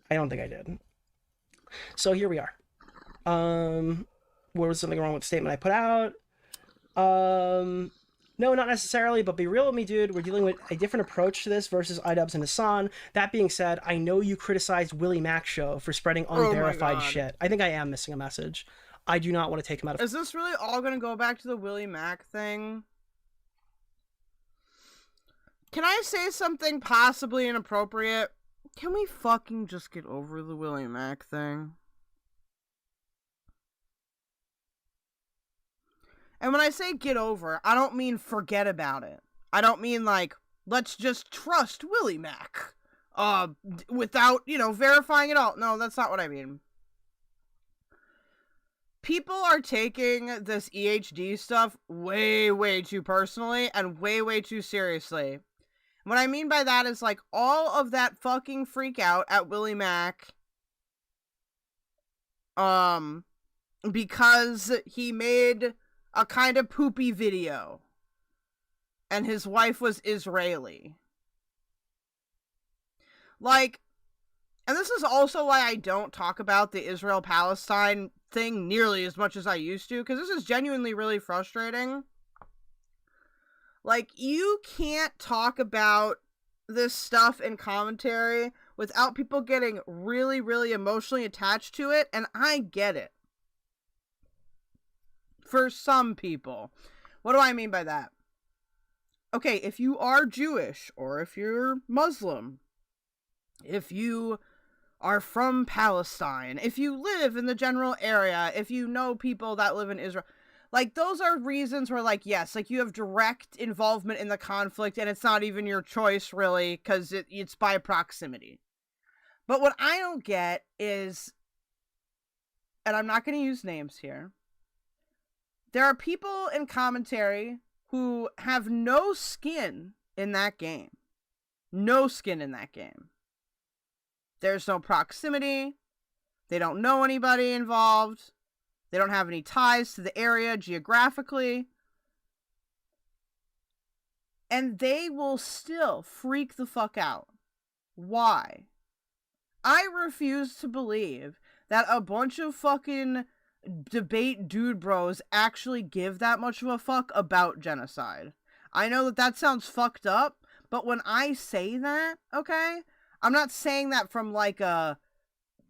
I don't think I did. So here we are. Was something wrong with the statement I put out? No, not necessarily, but be real with me, dude. We're dealing with a different approach to this versus iDubbbz and Hassan. That being said, I know you criticized Willie Mack's show for spreading unverified shit. I think I am missing a message. I do not want to take him out of... Is this really all going to go back to the Willie Mack thing? Can I say something possibly inappropriate? Can we fucking just get over the Willie Mack thing? And when I say get over, I don't mean forget about it. I don't mean like, let's just trust Willie Mack. Without, verifying it all. No, that's not what I mean. People are taking this EHD stuff way, way too personally and way, way too seriously. What I mean by that is like all of that fucking freak out at Willie Mack. Because he made a kind of poopy video. And his wife was Israeli. Like, and this is also why I don't talk about the Israel-Palestine thing nearly as much as I used to, because this is genuinely really frustrating. Like, you can't talk about this stuff in commentary without people getting really, really emotionally attached to it, and I get it. For some people. What do I mean by that? Okay, if you are Jewish, or if you're Muslim, if you are from Palestine, if you live in the general area, if you know people that live in Israel, like, those are reasons where, like, yes, like, you have direct involvement in the conflict, and it's not even your choice, really, because it's by proximity. But what I don't get is, and I'm not going to use names here, there are people in commentary who have no skin in that game. No skin in that game. There's no proximity. They don't know anybody involved. They don't have any ties to the area geographically. And they will still freak the fuck out. Why? I refuse to believe that a bunch of fucking debate dude bros actually give that much of a fuck about genocide. I know that sounds fucked up, but when I say that, okay, I'm not saying that from like, oh,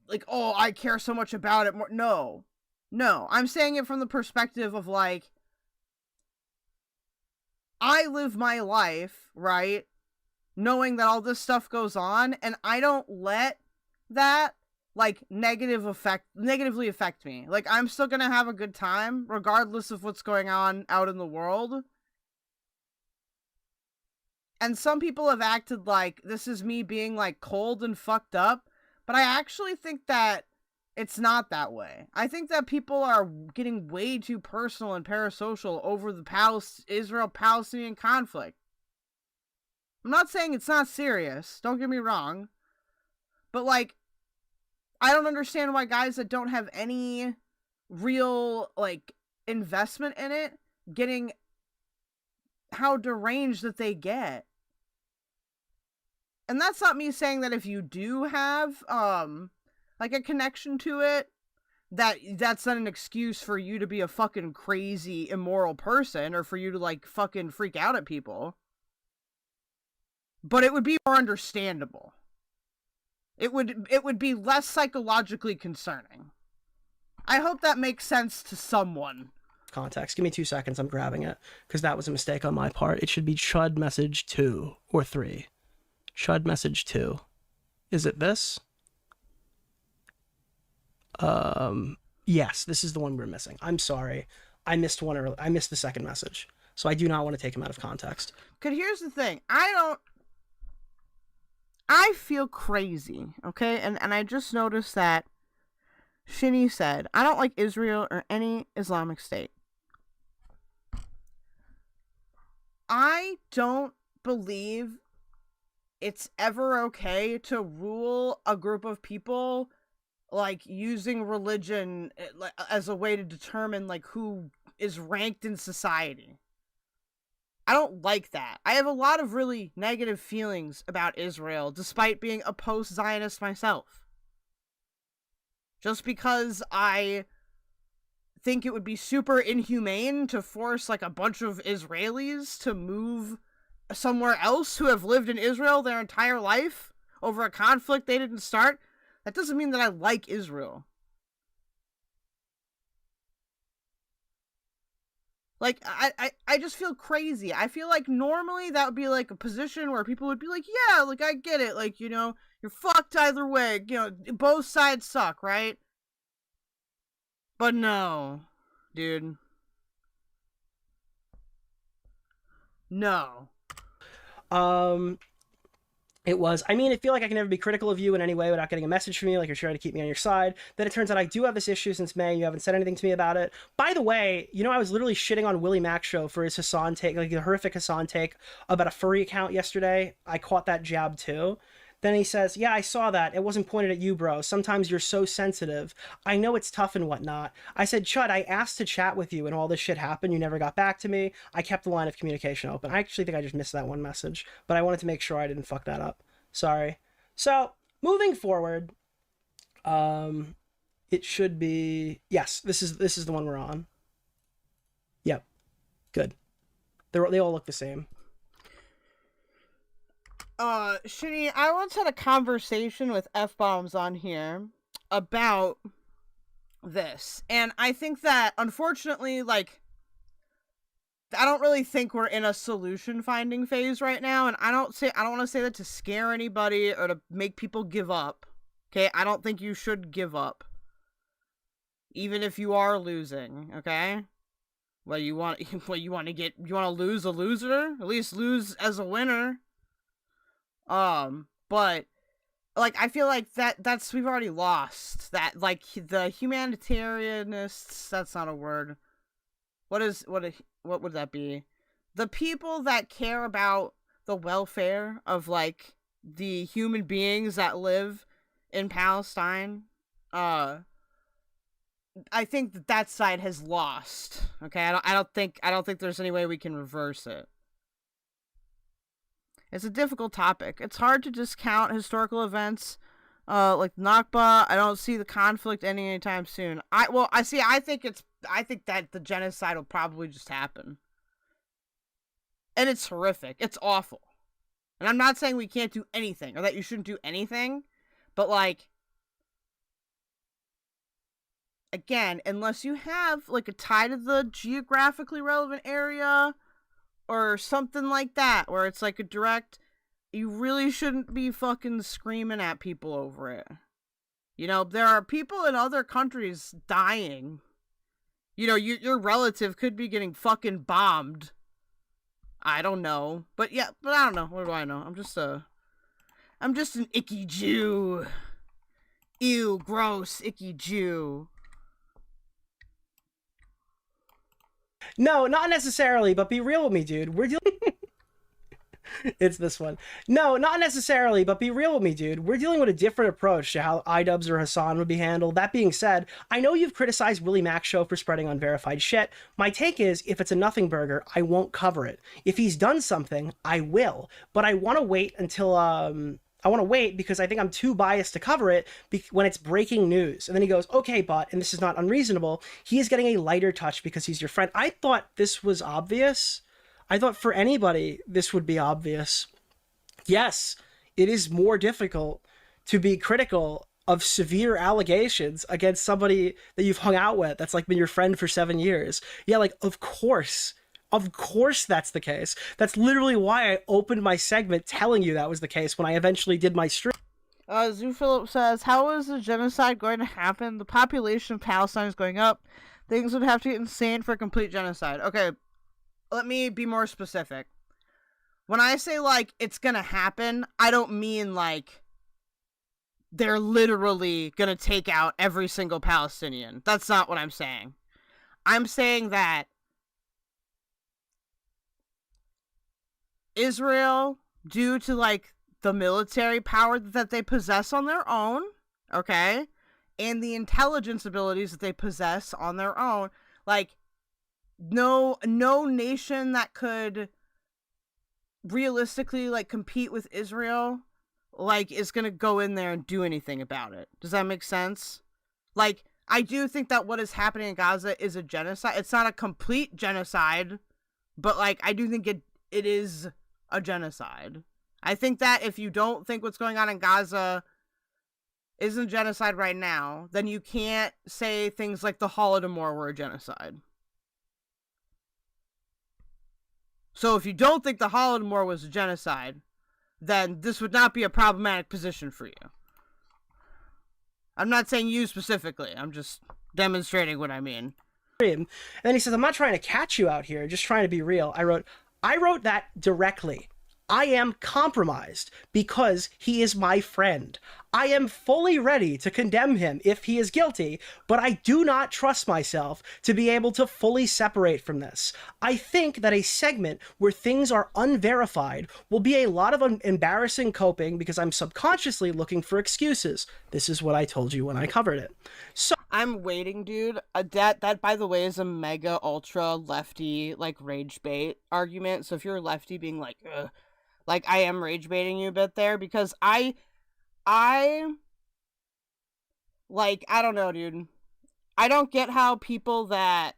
I care so much about it more. No, I'm saying it from the perspective of like, I live my life, right, knowing that all this stuff goes on, and I don't let that like negatively affect me. Like, I'm still gonna have a good time regardless of what's going on out in the world. And some people have acted like this is me being like cold and fucked up, but I actually think that it's not that way. I think that people are getting way too personal and parasocial over the Israel-Palestinian conflict. I'm not saying it's not serious, don't get me wrong, but like, I don't understand why guys that don't have any real, like, investment in it, getting how deranged that they get. And that's not me saying that if you do have, like, a connection to it, that's not an excuse for you to be a fucking crazy, immoral person, or for you to, like, fucking freak out at people. but it would be more understandable. It would be less psychologically concerning. I hope that makes sense to someone. Context. Give me 2 seconds. I'm grabbing it because that was a mistake on my part. It should be Chud message 2 or 3. Chud message 2. Is it this? Yes, this is the one we're missing. I'm sorry. I missed one early. I missed the second message. So I do not want to take him out of context. Cause here's the thing. I feel crazy, okay? And I just noticed that Shinny said, I don't like Israel or any Islamic State. I don't believe it's ever okay to rule a group of people like using religion as a way to determine like who is ranked in society. I don't like that. I have a lot of really negative feelings about Israel, despite being a post-Zionist myself. Just because I think it would be super inhumane to force like a bunch of Israelis to move somewhere else who have lived in Israel their entire life over a conflict they didn't start, that doesn't mean that I like Israel. Like, I just feel crazy. I feel like normally that would be like a position where people would be like, yeah, like I get it. Like, you know, you're fucked either way. You know, both sides suck, right? But no, dude. No. It was, I mean, I feel like I can never be critical of you in any way without getting a message from you, like you're trying to keep me on your side. Then it turns out I do have this issue since May. You haven't said anything to me about it. By the way, you know, I was literally shitting on Willie Mac show for his Hassan take, like the horrific Hassan take about a furry account yesterday. I caught that jab too. Then he says, yeah, I saw that. It wasn't pointed at you, bro. Sometimes you're so sensitive. I know it's tough and whatnot. I said, Chud, I asked to chat with you and all this shit happened. You never got back to me. I kept the line of communication open. I actually think I just missed that one message, but I wanted to make sure I didn't fuck that up. Sorry. So, moving forward, it should be, yes, this is the one we're on. Yep. Good. They all look the same. Shitty, I once had a conversation with F-Bombs on here about this, and I think that, unfortunately, like, I don't really think we're in a solution finding phase right now, and I don't want to say that to scare anybody or to make people give up. Okay? I don't think you should give up. Even if you are losing, okay? Well, you want to lose a loser? At least lose as a winner. But like I feel like that's we've already lost that, like the humanitarianists, that's not a word. What would that be? The people that care about the welfare of, like, the human beings that live in Palestine, I think that side has lost. Okay, I don't think there's any way we can reverse it. It's a difficult topic. It's hard to discount historical events, like Nakba. I don't see the conflict ending anytime soon. I think that the genocide will probably just happen. And it's horrific. It's awful. And I'm not saying we can't do anything, or that you shouldn't do anything, but, like, again, unless you have, like, a tie to the geographically relevant area, or something like that, where it's, like, a direct, you really shouldn't be fucking screaming at people over it. You know, there are people in other countries dying. You know, your relative could be getting fucking bombed. I don't know. But yeah, I don't know. What do I know? I'm just an icky Jew. Ew, gross, icky Jew. No, not necessarily, but be real with me, dude. We're dealing... It's this one. No, not necessarily, but be real with me, dude. We're dealing with a different approach to how iDubbbz or Hassan would be handled. That being said, I know you've criticized Willie Mac's show for spreading unverified shit. My take is, if it's a nothing burger, I won't cover it. If he's done something, I will. But I want to wait until, I want to wait because I think I'm too biased to cover it when it's breaking news. And then he goes, okay, but, and this is not unreasonable, he is getting a lighter touch because he's your friend. I thought this was obvious. I thought for anybody, this would be obvious. Yes, it is more difficult to be critical of severe allegations against somebody that you've hung out with that's like been your friend for 7 years. Yeah, like, of course that's the case. That's literally why I opened my segment telling you that was the case when I eventually did my stream. Zoo Philip says, how is the genocide going to happen? The population of Palestine is going up. Things would have to get insane for a complete genocide. Okay, let me be more specific. When I say, like, it's gonna happen, I don't mean, like, they're literally gonna take out every single Palestinian. That's not what I'm saying. I'm saying that Israel, due to, like, the military power that they possess on their own, okay, and the intelligence abilities that they possess on their own, like, no nation that could realistically, like, compete with Israel, like, is gonna go in there and do anything about it. Does that make sense? Like, I do think that what is happening in Gaza is a genocide. It's not a complete genocide, but, like, I do think it is a genocide. I think that if you don't think what's going on in Gaza isn't genocide right now, then you can't say things like the Holodomor were a genocide. So if you don't think the Holodomor was a genocide, then this would not be a problematic position for you. I'm not saying you specifically. I'm just demonstrating what I mean. And then he says, I'm not trying to catch you out here, just trying to be real. I wrote that directly. I am compromised because he is my friend. I am fully ready to condemn him if he is guilty, but I do not trust myself to be able to fully separate from this. I think that a segment where things are unverified will be a lot of embarrassing coping because I'm subconsciously looking for excuses. This is what I told you when I covered it. So I'm waiting, dude. That by the way is a mega ultra lefty, like, rage bait argument. So if you're a lefty being like, ugh, like, I am rage baiting you a bit there because I like, I don't know, dude. I don't get how people that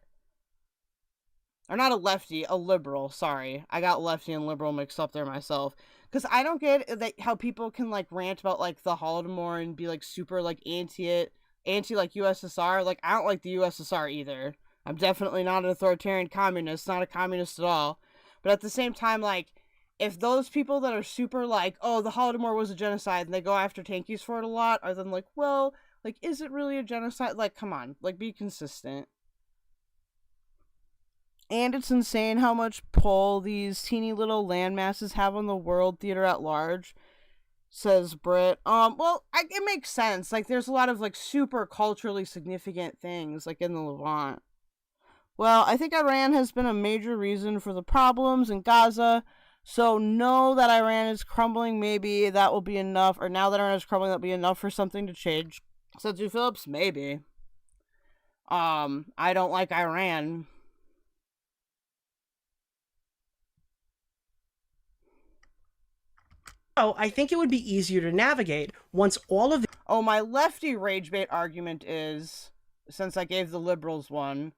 are not a lefty, a liberal, sorry. I got lefty and liberal mixed up there myself. Because I don't get that how people can, like, rant about, like, the Holodomor and be, like, super, like, anti, like, USSR. Like, I don't like the USSR either. I'm definitely not an authoritarian communist, not a communist at all. But at the same time, like, if those people that are super like, oh, the Holodomor was a genocide, and they go after tankies for it a lot, are then like, well, like, is it really a genocide? Like, come on, like, be consistent. And it's insane how much pull these teeny little landmasses have on the world theater at large, says Britt. Well, it makes sense. Like, there's a lot of, like, super culturally significant things, like, in the Levant. Well, I think Iran has been a major reason for the problems in Gaza. So know that Iran is crumbling, maybe that will be enough, or now that Iran is crumbling, that'll be enough for something to change. So Drew Phillips, maybe. I don't like Iran. So I think it would be easier to navigate once all of the... Oh, my lefty rage bait argument is, since I gave the liberals one,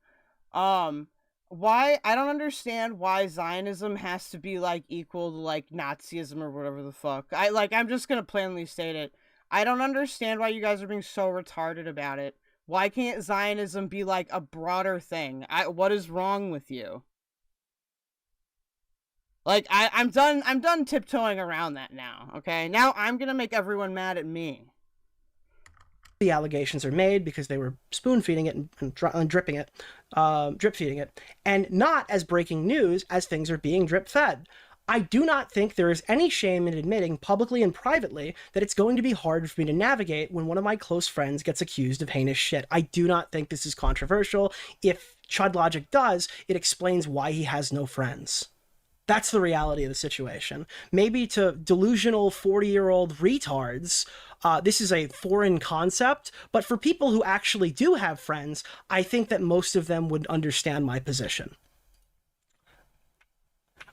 why, I don't understand why Zionism has to be, like, equal to, like, Nazism or whatever the fuck. I'm just gonna plainly state it. I don't understand why you guys are being so retarded about it. Why can't Zionism be, like, a broader thing? What is wrong with you? Like, I'm done tiptoeing around that now, okay? Now I'm gonna make everyone mad at me. The allegations are made because they were spoon feeding it and drip feeding it, and not as breaking news as things are being drip fed. I do not think there is any shame in admitting publicly and privately that it's going to be hard for me to navigate when one of my close friends gets accused of heinous shit. I do not think this is controversial. If Chudlogic does, it explains why he has no friends. That's the reality of the situation. Maybe to delusional 40-year-old retards, this is a foreign concept, but for people who actually do have friends, I think that most of them would understand my position.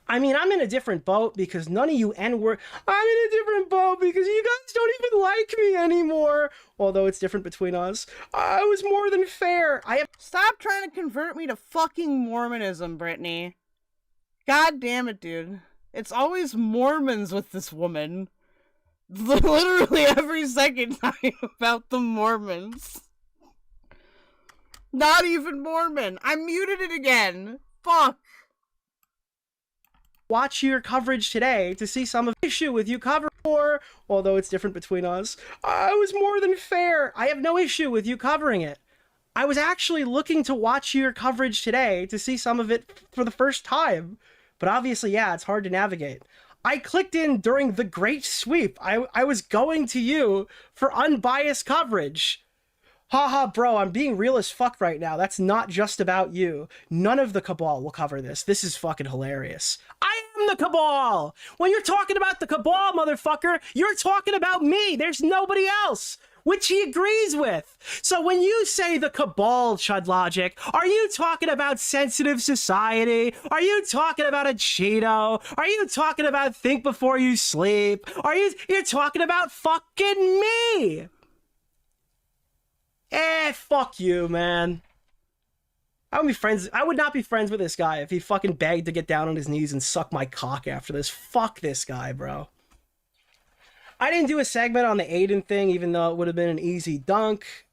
I mean, I'm in a different boat because none of you N-word... I'm in a different boat because you guys don't even like me anymore. Although it's different between us. I was more than fair. Stop trying to convert me to fucking Mormonism, Brittany. God damn it, dude. It's always Mormons with this woman. Literally every second time about the Mormons. Not even Mormon. I muted it again. Fuck. Watch your coverage today to see some of the issue with you covering more, although it's different between us. I was more than fair. I have no issue with you covering it. I was actually looking to watch your coverage today to see some of it for the first time. But obviously, yeah, it's hard to navigate. I clicked in during the Great Sweep. I was going to you for unbiased coverage. Haha, bro, I'm being real as fuck right now. That's not just about you. None of the Cabal will cover this. This is fucking hilarious. I am the Cabal! When you're talking about the Cabal, motherfucker, you're talking about me. There's nobody else. Which he agrees with. So when you say the Cabal, Chudlogic, are you talking about sensitive society? Are you talking about a Cheeto? Are you talking about think before you sleep? You're talking about fucking me? Fuck you, man. I would not be friends with this guy if he fucking begged to get down on his knees and suck my cock after this. Fuck this guy, bro. I didn't do a segment on the Aiden thing, even though it would have been an easy dunk.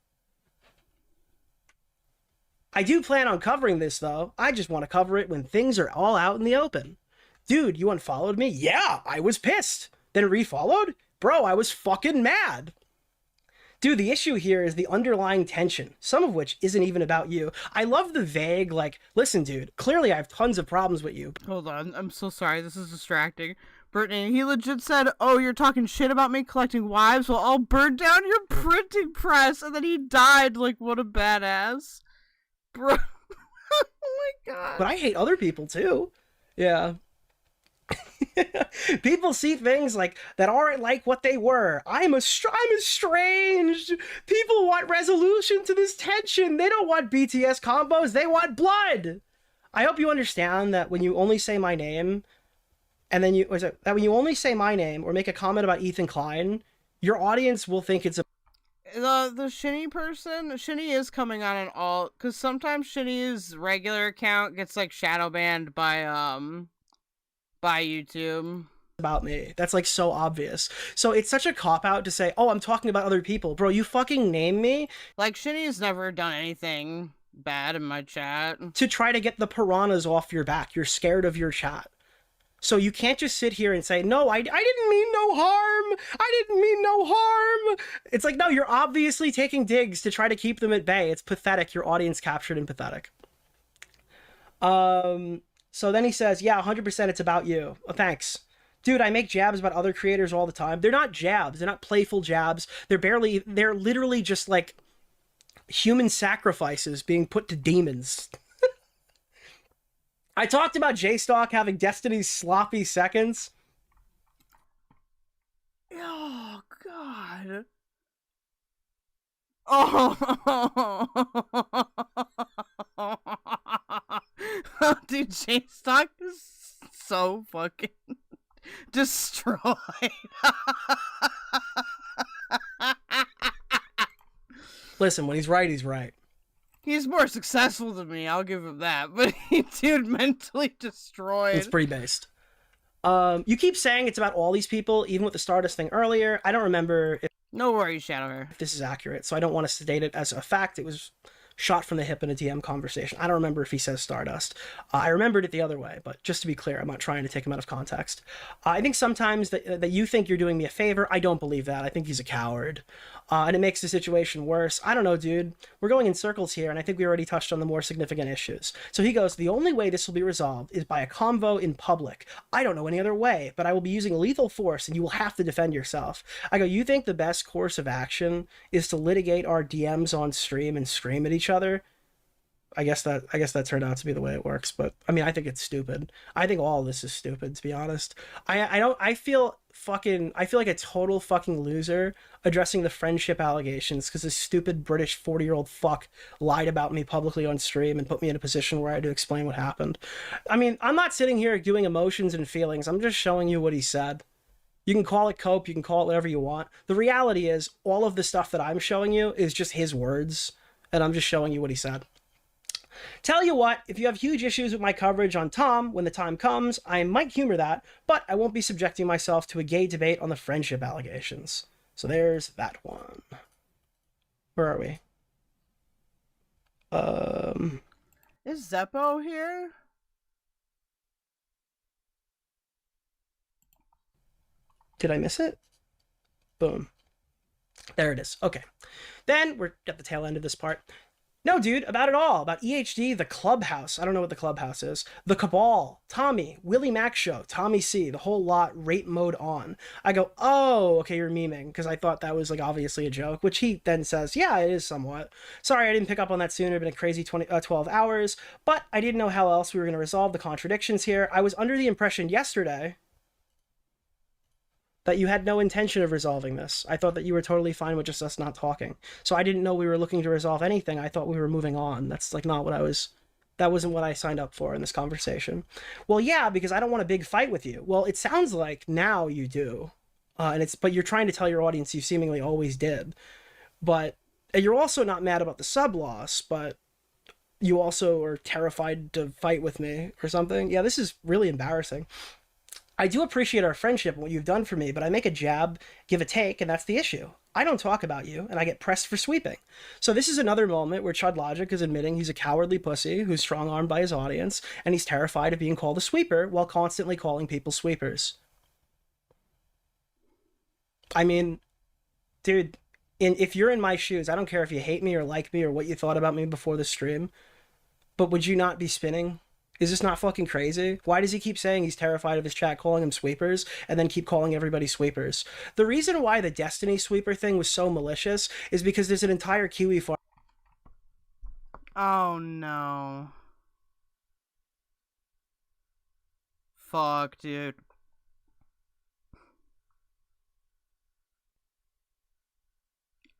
I do plan on covering this, though. I just want to cover it when things are all out in the open. Dude, you unfollowed me? Yeah, I was pissed. Then refollowed? Bro, I was fucking mad. Dude, the issue here is the underlying tension, some of which isn't even about you. I love the vague, like, listen, dude, clearly I have tons of problems with you. Hold on, I'm so sorry, this is distracting. Brittany, he legit said, oh, you're talking shit about me collecting wives? Well, I'll burn down your printing press. And then he died. Like, what a badass. Bro. Oh my god. But I hate other people, too. Yeah. People see things like that aren't like what they were. I'm estranged. People want resolution to this tension. They don't want BTS combos. They want blood. I hope you understand that when you only say my name... And then when you only say my name or make a comment about Ethan Klein, your audience will think it's a... The Shinny person, Shinny is coming on an alt, because sometimes Shinny's regular account gets, like, shadow banned by YouTube. About me. That's, like, so obvious. So it's such a cop-out to say, oh, I'm talking about other people. Bro, you fucking name me. Like, Shinny's never done anything bad in my chat. To try to get the piranhas off your back. You're scared of your chat. So you can't just sit here and say, no, I didn't mean no harm. I didn't mean no harm. It's like, no, you're obviously taking digs to try to keep them at bay. It's pathetic. Your audience captured and pathetic. So then he says, yeah, 100% it's about you. Oh, thanks. Dude, I make jabs about other creators all the time. They're not jabs. They're not playful jabs. They're literally just like human sacrifices being put to demons. I talked about J-Stock having Destiny's sloppy seconds. Oh, God. Oh. Dude, J-Stock is so fucking destroyed. Listen, when he's right, he's right. He's more successful than me, I'll give him that. But dude, mentally destroyed. It's pretty based. You keep saying it's about all these people, even with the Stardust thing earlier. I don't remember if... No worries, Shadowhair. If this is accurate, so I don't want to state it as a fact. It was shot from the hip in a DM conversation. I don't remember if he says Stardust. I remembered it the other way, but just to be clear, I'm not trying to take him out of context. I think sometimes that you think you're doing me a favor. I don't believe that. I think he's a coward. And it makes the situation worse. I don't know, dude. We're going in circles here, and I think we already touched on the more significant issues. So he goes, the only way this will be resolved is by a convo in public. I don't know any other way, but I will be using lethal force, and you will have to defend yourself. I go, you think the best course of action is to litigate our DMs on stream and scream at each other? I guess that turned out to be the way it works, but I mean, I think it's stupid. I think all of this is stupid, to be honest. I feel like a total fucking loser addressing the friendship allegations because this stupid British 40-year-old fuck lied about me publicly on stream and put me in a position where I had to explain what happened. I mean, I'm not sitting here doing emotions and feelings. I'm just showing you what he said. You can call it cope, you can call it whatever you want. The reality is, all of the stuff that I'm showing you is just his words, and I'm just showing you what he said. Tell you what, if you have huge issues with my coverage on Tom when the time comes, I might humor that, but I won't be subjecting myself to a gay debate on the friendship allegations. So there's that one. Where are we? Is Zeppo here? Did I miss it? Boom. There it is. Okay. Then we're at the tail end of this part. No, dude, about it all. About EHD, the Clubhouse. I don't know what the Clubhouse is. The Cabal, Tommy, Willie Mac Show, Tommy C, the whole lot, rape mode on. I go, oh, okay, you're memeing, because I thought that was like obviously a joke, which he then says, yeah, it is somewhat. Sorry, I didn't pick up on that sooner. Been a crazy 12 hours, but I didn't know how else we were going to resolve the contradictions here. I was under the impression yesterday that you had no intention of resolving this. I thought that you were totally fine with just us not talking. So I didn't know we were looking to resolve anything. I thought we were moving on. That's like not what that wasn't what I signed up for in this conversation. Well, yeah, because I don't want a big fight with you. Well, it sounds like now you do. But you're trying to tell your audience you seemingly always did. But you're also not mad about the sub loss, but you also are terrified to fight with me or something. Yeah, this is really embarrassing. I do appreciate our friendship and what you've done for me, but I make a jab, give a take, and that's the issue. I don't talk about you, and I get pressed for sweeping. So this is another moment where Chudlogic is admitting he's a cowardly pussy who's strong-armed by his audience, and he's terrified of being called a sweeper while constantly calling people sweepers. I mean, dude, if you're in my shoes, I don't care if you hate me or like me or what you thought about me before the stream, but would you not be spinning? Is this not fucking crazy? Why does he keep saying he's terrified of his chat calling them sweepers and then keep calling everybody sweepers? The reason why the Destiny sweeper thing was so malicious is because there's an entire Kiwi farm. Oh no. Fuck, dude.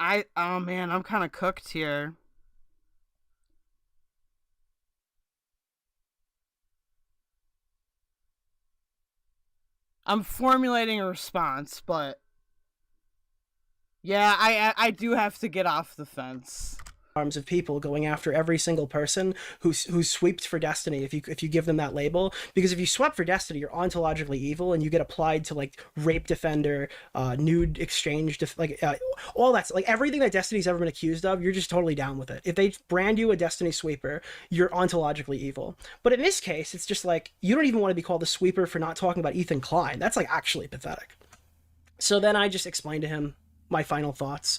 Oh man, I'm kind of cooked here. I'm formulating a response, but yeah, I do have to get off the fence. Arms of people going after every single person who's sweeped for Destiny if you give them that label, because if you swept for Destiny you're ontologically evil and you get applied to like rape defender, nude exchange, all that's like everything that Destiny's ever been accused of. You're just totally down with it. If they brand you a Destiny sweeper, you're ontologically evil. But in this case it's just like you don't even want to be called a sweeper for not talking about Ethan Klein. That's like actually pathetic. So then I just explained to him my final thoughts.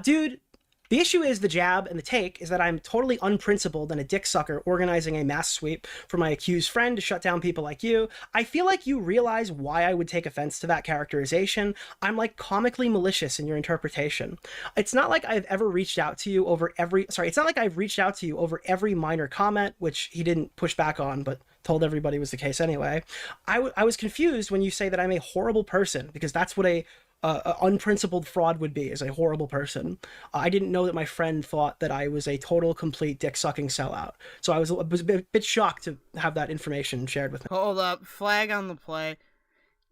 Dude, the issue is the jab and the take is that I'm totally unprincipled and a dick sucker organizing a mass sweep for my accused friend to shut down people like you. I feel like you realize why I would take offense to that characterization. I'm like comically malicious in your interpretation. It's not like I've ever reached out to you over it's not like I've reached out to you over every minor comment, which he didn't push back on, but told everybody was the case anyway. I was confused when you say that I'm a horrible person, because that's what a unprincipled fraud would be, is a horrible person. I didn't know that my friend thought that I was a total, complete dick-sucking sellout. So I was a bit shocked to have that information shared with me. Hold up, flag on the play.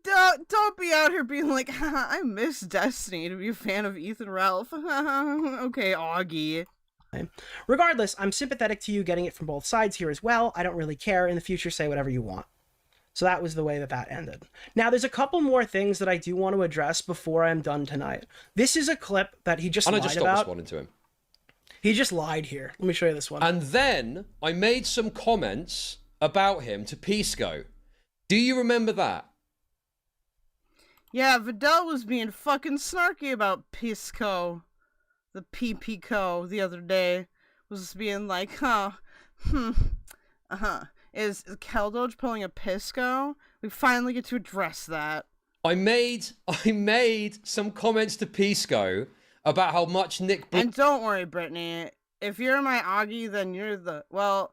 Don't be out here being like, I miss Destiny to be a fan of Ethan Ralph. Okay, Augie. Regardless, I'm sympathetic to you getting it from both sides here as well. I don't really care. In the future, say whatever you want. So that was the way that ended. Now, there's a couple more things that I do want to address before I'm done tonight. This is a clip that he just lied about. And I just stopped responding to him. He just lied here. Let me show you this one. And then I made some comments about him to Pisco. Do you remember that? Yeah, Vidal was being fucking snarky about Pisco. The PPCO the other day was being like, Is keldoge pulling a Pisco? We finally get to address that. I made some comments to Pisco about how much Nick... And don't worry, Brittany. If you're my Augie, then you're the... Well...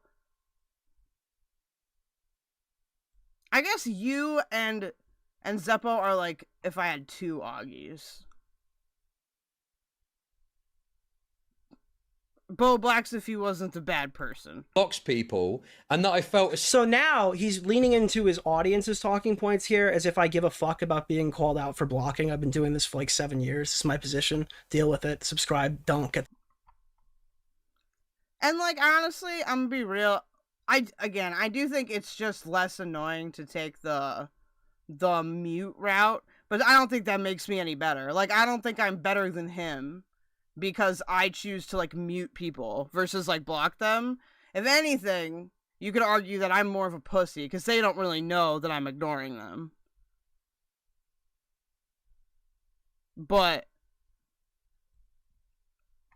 I guess you and Zeppo are like if I had two Augies. Bowblax if he wasn't a bad person. Blocks people, and that I felt... So now he's leaning into his audience's talking points here as if I give a fuck about being called out for blocking. I've been doing this for like 7 years. This is my position. Deal with it. Subscribe. Don't get... And like honestly, I'm gonna be real. I do think it's just less annoying to take the mute route, but I don't think that makes me any better. Like I don't think I'm better than him because I choose to like mute people versus like block them. If anything, you could argue that I'm more of a pussy because they don't really know that I'm ignoring them. But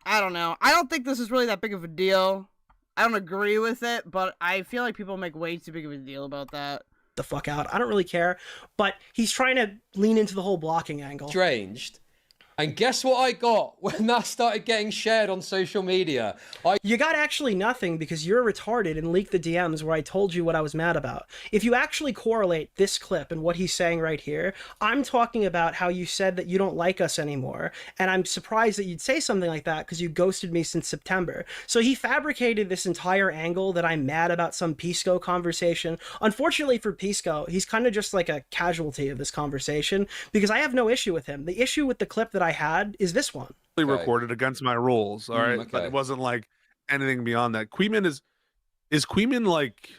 I don't know. I don't think this is really that big of a deal. I don't agree with it, but I feel like people make way too big of a deal about that. The fuck out. I don't really care. But he's trying to lean into the whole blocking angle. Stranged. And guess what I got when that started getting shared on social media? You got actually nothing because you're retarded and leaked the DMs where I told you what I was mad about. If you actually correlate this clip and what he's saying right here, I'm talking about how you said that you don't like us anymore. And I'm surprised that you'd say something like that because you ghosted me since September. So he fabricated this entire angle that I'm mad about some Pisco conversation. Unfortunately for Pisco, he's kind of just like a casualty of this conversation because I have no issue with him. The issue with the clip that I had is this one. Recorded against my rules, all right? But it wasn't like anything beyond that. Queeman is Queeman like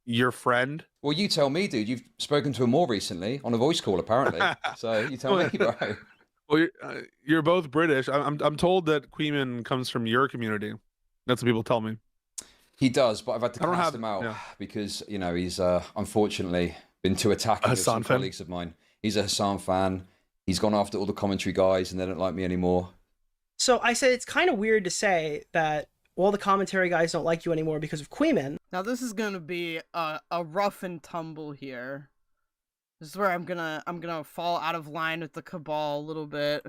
your friend? Well, you tell me, dude. You've spoken to him more recently on a voice call, apparently. So you tell me, bro. Well, you're both British. I'm told that Queeman comes from your community. That's what people tell me. He does, but I've had to cast him out because you know he's unfortunately been too attacking with some colleagues of mine. He's a Hassan fan. He's gone after all the commentary guys, and they don't like me anymore. So I said it's kind of weird to say that all the commentary guys don't like you anymore because of Queeman. Now this is gonna be a rough and tumble here. This is where I'm gonna fall out of line with the cabal a little bit.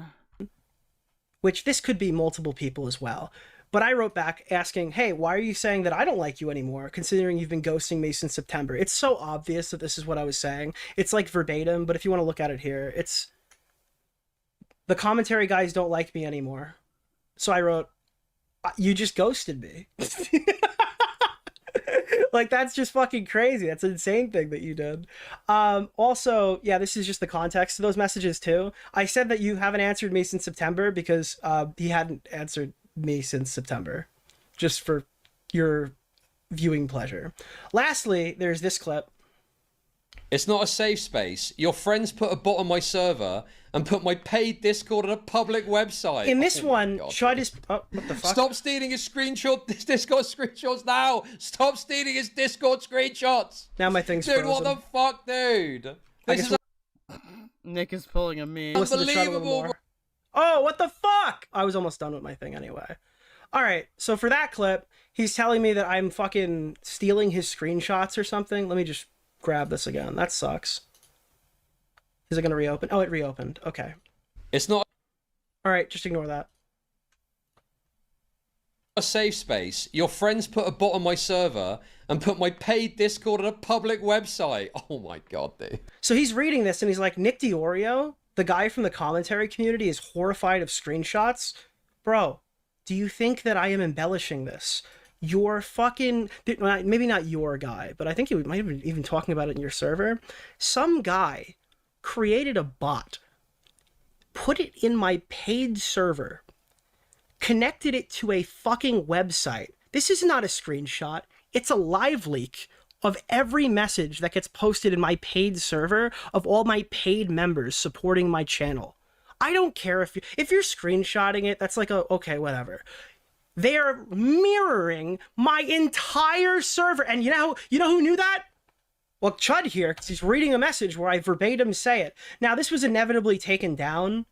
Which this could be multiple people as well. But I wrote back asking, hey, why are you saying that I don't like you anymore, considering you've been ghosting me since September? It's so obvious that this is what I was saying. It's like verbatim, but if you want to look at it here, it's... The commentary guys don't like me anymore. So I wrote, you just ghosted me. Like, that's just fucking crazy. That's an insane thing that you did. Also, yeah, this is just the context to those messages, too. I said that you haven't answered me since September because he hadn't answered me since September. Just for your viewing pleasure. Lastly, there's this clip. It's not a safe space. Your friends put a bot on my server and put my paid Discord on a public website. In this one, Chud is... Oh, what the fuck? Stop stealing his Discord screenshots now! Stop stealing his Discord screenshots! Now my thing's Dude, frozen. what the fuck, dude? Nick is pulling a me. Unbelievable. Oh, what the fuck? I was almost done with my thing anyway. Alright, so for that clip, he's telling me that I'm fucking stealing his screenshots or something. Let me just grab this again. That sucks. Is it going to reopen? Oh, it reopened. Okay. It's not... Alright, just ignore that. A safe space. Your friends put a bot on my server and put my paid Discord on a public website. Oh my god, dude. So he's reading this and he's like, Nick Deorio, the guy from the commentary community, is horrified of screenshots. Bro, do you think that I am embellishing this? Your fucking... Maybe not your guy, but I think you might have been even talking about it in your server. Some guy created a bot, put it in my paid server, connected it to a fucking website. This is not a screenshot. It's a live leak of every message that gets posted in my paid server of all my paid members supporting my channel. I don't care if you're screenshotting it, that's like okay, whatever. They are mirroring my entire server. And you know who knew that? Well, Chud here, because he's reading a message where I verbatim say it. Now, this was inevitably taken down.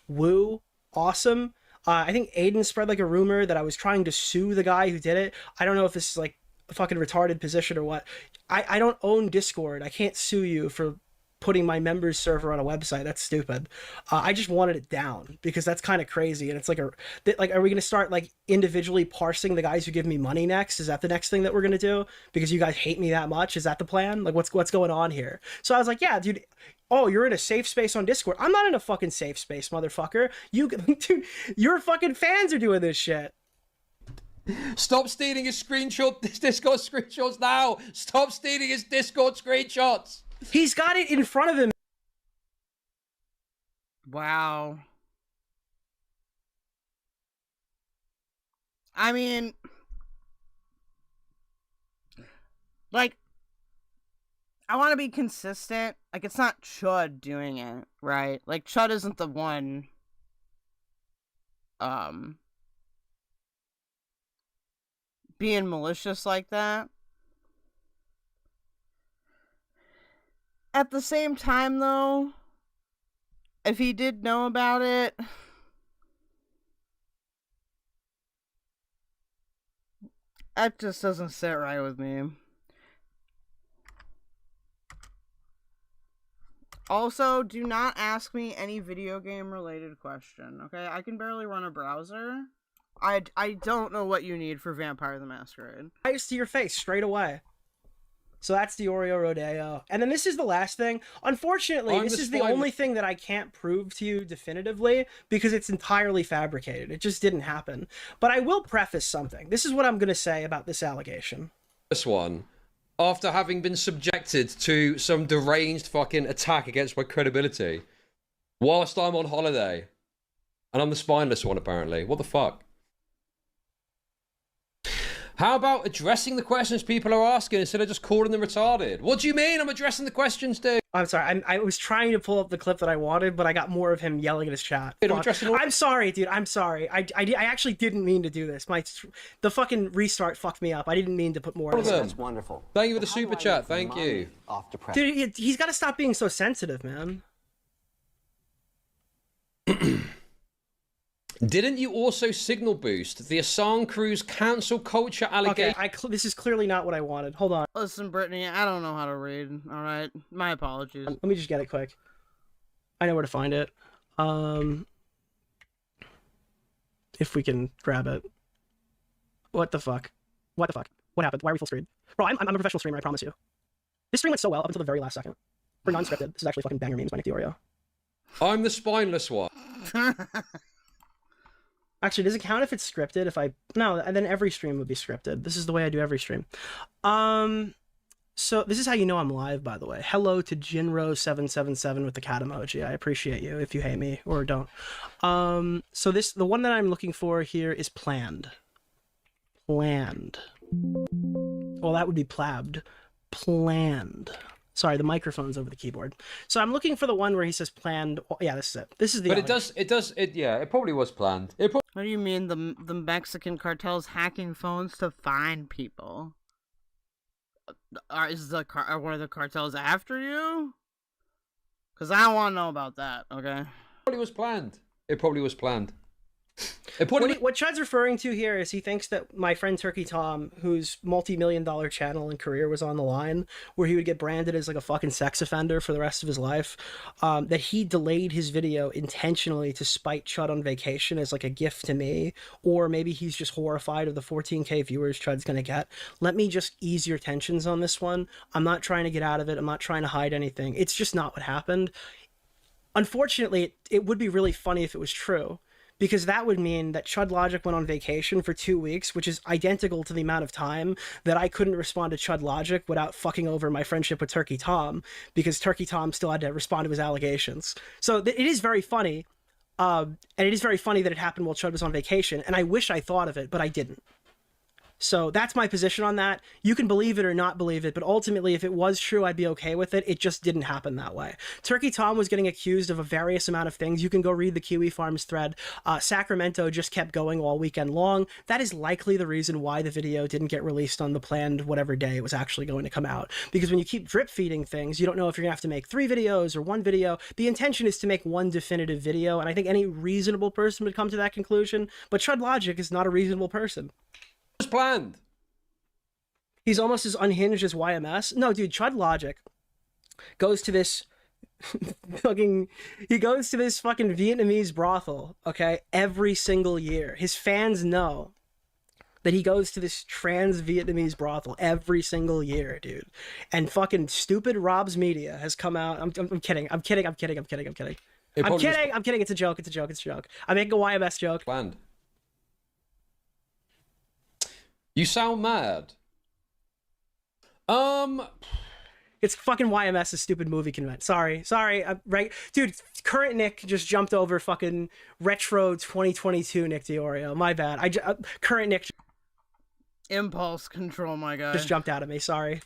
Woo. Awesome. I think Aiden spread like a rumor that I was trying to sue the guy who did it. I don't know if this is like a fucking retarded position or what. I don't own Discord. I can't sue you for putting my members server on a website. That's stupid. I just wanted it down because that's kind of crazy. And it's like are we going to start like individually parsing the guys who give me money next? Is that the next thing that we're going to do? Because you guys hate me that much? Is that the plan? Like what's going on here? So I was like, yeah, dude. Oh, you're in a safe space on Discord. I'm not in a fucking safe space, motherfucker. Dude, your fucking fans are doing this shit. Stop stealing his Discord screenshots now. Stop stealing his Discord screenshots. He's got it in front of him. Wow. I mean, like, I want to be consistent. Like, it's not Chud doing it, right? Like, Chud isn't the one, being malicious like that. At the same time, though, if he did know about it, that just doesn't sit right with me. Also, do not ask me any video game related question, okay? I can barely run a browser. I don't know what you need for Vampire the Masquerade. Eyes to your face straight away. So that's Deorio Rodeo. And then this is the last thing. Unfortunately, this is the only thing that I can't prove to you definitively because it's entirely fabricated. It just didn't happen. But I will preface something. This is what I'm going to say about this allegation. This one, after having been subjected to some deranged fucking attack against my credibility, whilst I'm on holiday, and I'm the spineless one apparently. What the fuck? How about addressing the questions people are asking instead of just calling them retarded? What do you mean I'm addressing the questions, dude? I'm sorry. I was trying to pull up the clip that I wanted, but I got more of him yelling at his chat. I'm sorry, dude. I'm sorry. I actually didn't mean to do this. The fucking restart fucked me up. I didn't mean to put more. That's wonderful. Thank you for the super chat. Thank you. Dude, he's got to stop being so sensitive, man. Didn't you also signal boost the Assange crew's cancel culture allegation? Okay, this is clearly not what I wanted. Hold on. Listen, Brittany, I don't know how to read, alright? My apologies. Let me just get it quick. I know where to find it. If we can grab it. What the fuck? What the fuck? What happened? Why are we full screen? Bro, I'm a professional streamer, I promise you. This stream went so well up until the very last second. For non-scripted, this is actually fucking banger memes by Nick Deorio. I'm the spineless one. Actually, does it count if it's scripted? No, and then every stream would be scripted. This is the way I do every stream. So this is how you know I'm live, by the way. Hello to Jinro777 with the cat emoji. I appreciate you if you hate me or don't. So the one that I'm looking for here is planned. Planned. Well, that would be plabbed. Planned. Sorry, the microphone's over the keyboard. So I'm looking for the one where he says planned. Yeah, this is it. This is the. But it probably was planned. What do you mean the Mexican cartel's hacking phones to find people? Are one of the cartels after you? Because I want to know about that. Okay. Probably was planned. It probably was planned. What Chud's referring to here is he thinks that my friend Turkey Tom, whose multi-million-dollar channel and career was on the line, where he would get branded as like a fucking sex offender for the rest of his life, that he delayed his video intentionally to spite Chud on vacation as like a gift to me, or maybe he's just horrified of the 14K viewers Chud's gonna get. Let me just ease your tensions on this one. I'm not trying to get out of it. I'm not trying to hide anything. It's just not what happened. Unfortunately, it would be really funny if it was true. Because that would mean that Chudlogic went on vacation for 2 weeks, which is identical to the amount of time that I couldn't respond to Chudlogic without fucking over my friendship with Turkey Tom, because Turkey Tom still had to respond to his allegations. So it is very funny, and it is very funny that it happened while Chud was on vacation, and I wish I thought of it, but I didn't. So that's my position on that. You can believe it or not believe it, but ultimately, if it was true, I'd be okay with it. It just didn't happen that way. Turkey Tom was getting accused of a various amount of things. You can go read the Kiwi Farms thread. Sacramento just kept going all weekend long. That is likely the reason why the video didn't get released on the planned whatever day it was actually going to come out. Because when you keep drip feeding things, you don't know if you're gonna have to make 3 videos or 1 video. The intention is to make 1 definitive video, and I think any reasonable person would come to that conclusion, but Chudlogic is not a reasonable person. Was planned. He's almost as unhinged as YMS. No, dude, Chudlogic goes to this fucking Vietnamese brothel, okay, every single year. His fans know that he goes to this trans Vietnamese brothel every single year, dude. And fucking stupid Rob's Media has come out. I'm kidding. I'm kidding. It's a joke. I'm making a YMS joke. Planned. You sound mad. It's fucking YMS's stupid movie convent. Sorry. Right, dude. Current Nick just jumped over fucking retro 2022 Nick Deorio. My bad. Current Nick. Impulse control, my guy. Just jumped out at me. Sorry.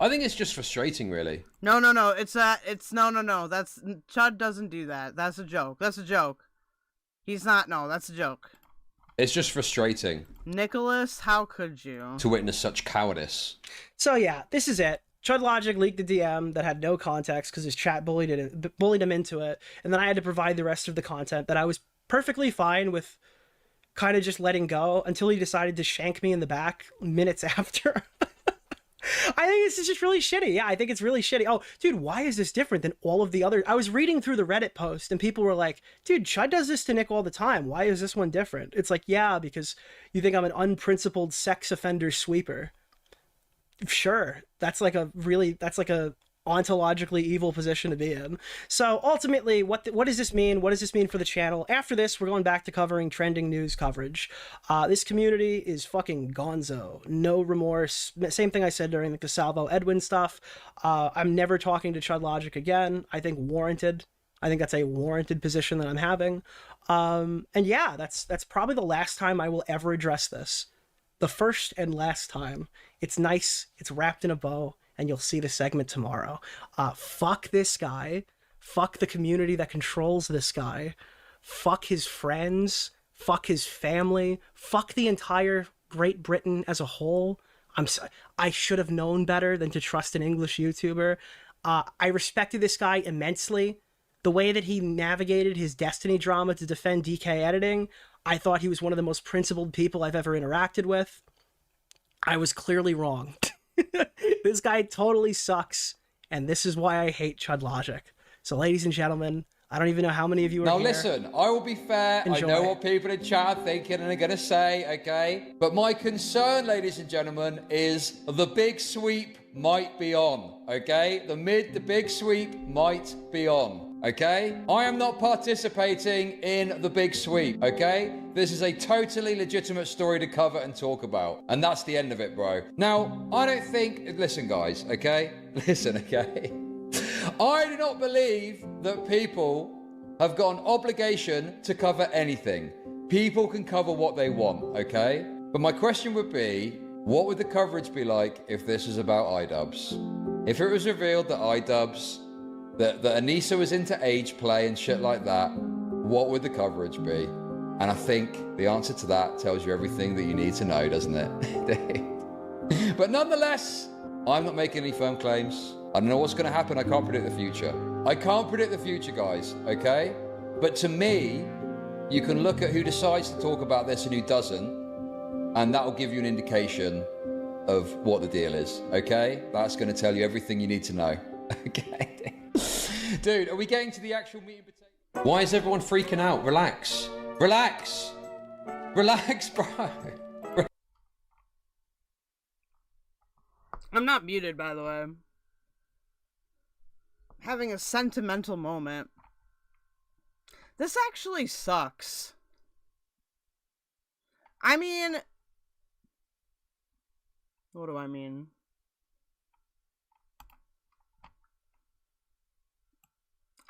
I think it's just frustrating, really. No. It's no. That's Chud doesn't do that. That's a joke. He's not. No, that's a joke. It's just frustrating. Nicholas, how could you? To witness such cowardice. So yeah, this is it. Chudlogic leaked a DM that had no context because his chat bullied him into it, and then I had to provide the rest of the content that I was perfectly fine with, kind of just letting go until he decided to shank me in the back minutes after. I think this is just really shitty. Yeah, I think it's really shitty. Oh, dude, why is this different than all of the other... I was reading through the Reddit post and people were like, dude, Chud does this to Nick all the time. Why is this one different? It's like, yeah, because you think I'm an unprincipled sex offender sweeper. Sure. That's like a ontologically evil position to be in. So ultimately, what does this mean? What does this mean for the channel? After this, we're going back to covering trending news coverage. This community is fucking gonzo. No remorse. Same thing I said during the Salvo Edwin stuff. I'm never talking to Chudlogic again. I think warranted. I think that's a warranted position that I'm having. And yeah, that's probably the last time I will ever address this. The first and last time. It's nice. It's wrapped in a bow. And you'll see the segment tomorrow. Fuck this guy. Fuck the community that controls this guy. Fuck his friends. Fuck his family. Fuck the entire Great Britain as a whole. I should have known better than to trust an English YouTuber. I respected this guy immensely. The way that he navigated his Destiny drama to defend DK editing, I thought he was one of the most principled people I've ever interacted with. I was clearly wrong. This guy totally sucks, and this is why I hate Chudlogic. So, ladies and gentlemen, I don't even know how many of you are now, here. Now, listen, I will be fair. Enjoy. I know what people in chat are thinking and are going to say, okay? But my concern, ladies and gentlemen, is the big sweep might be on, okay? The big sweep might be on. Okay? I am not participating in the big sweep, okay? This is a totally legitimate story to cover and talk about. And that's the end of it, bro. Now, I don't think... Listen, guys, okay? Listen, okay? I do not believe that people have got an obligation to cover anything. People can cover what they want, okay? But my question would be, what would the coverage be like if this was about iDubbbz? If it was revealed that iDubbbz... that Anissa was into age play and shit like that, what would the coverage be? And I think the answer to that tells you everything that you need to know, doesn't it? But nonetheless, I'm not making any firm claims. I don't know what's going to happen. I can't predict the future. I can't predict the future, guys, okay? But to me, you can look at who decides to talk about this and who doesn't, and that will give you an indication of what the deal is, okay? That's going to tell you everything you need to know, okay? Dude, are we getting to the actual meat and potatoes? Why is everyone freaking out? Relax. Relax. Relax, bro. I'm not muted, by the way. Having a sentimental moment. This actually sucks. I mean... What do I mean?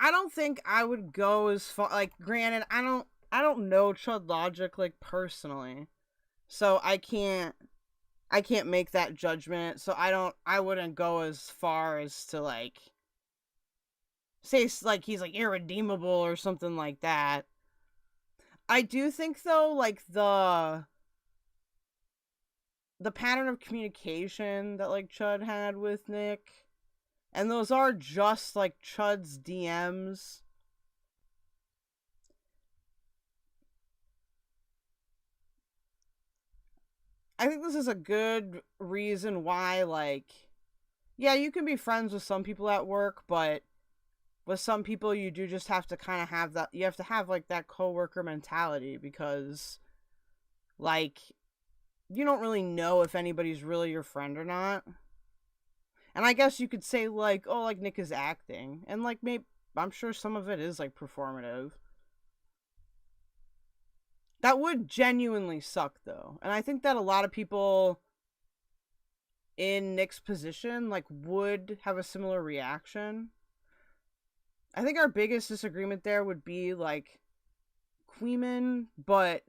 I don't think I would go as far, like, granted, I don't know Chudlogic, like, personally, so I can't make that judgment, so I wouldn't go as far as to, like, say, like, he's, like, irredeemable or something like that. I do think, though, like, the pattern of communication that, like, Chud had with Nick, and those are just, like, Chud's DMs. I think this is a good reason why, like, yeah, you can be friends with some people at work, but with some people you do just have to kind of have that, you have to have, like, that coworker mentality, because, like, you don't really know if anybody's really your friend or not. And I guess you could say, like, oh, like, Nick is acting. And, like, maybe, I'm sure some of it is, like, performative. That would genuinely suck, though. And I think that a lot of people in Nick's position, like, would have a similar reaction. I think our biggest disagreement there would be, like, Kwiggler, but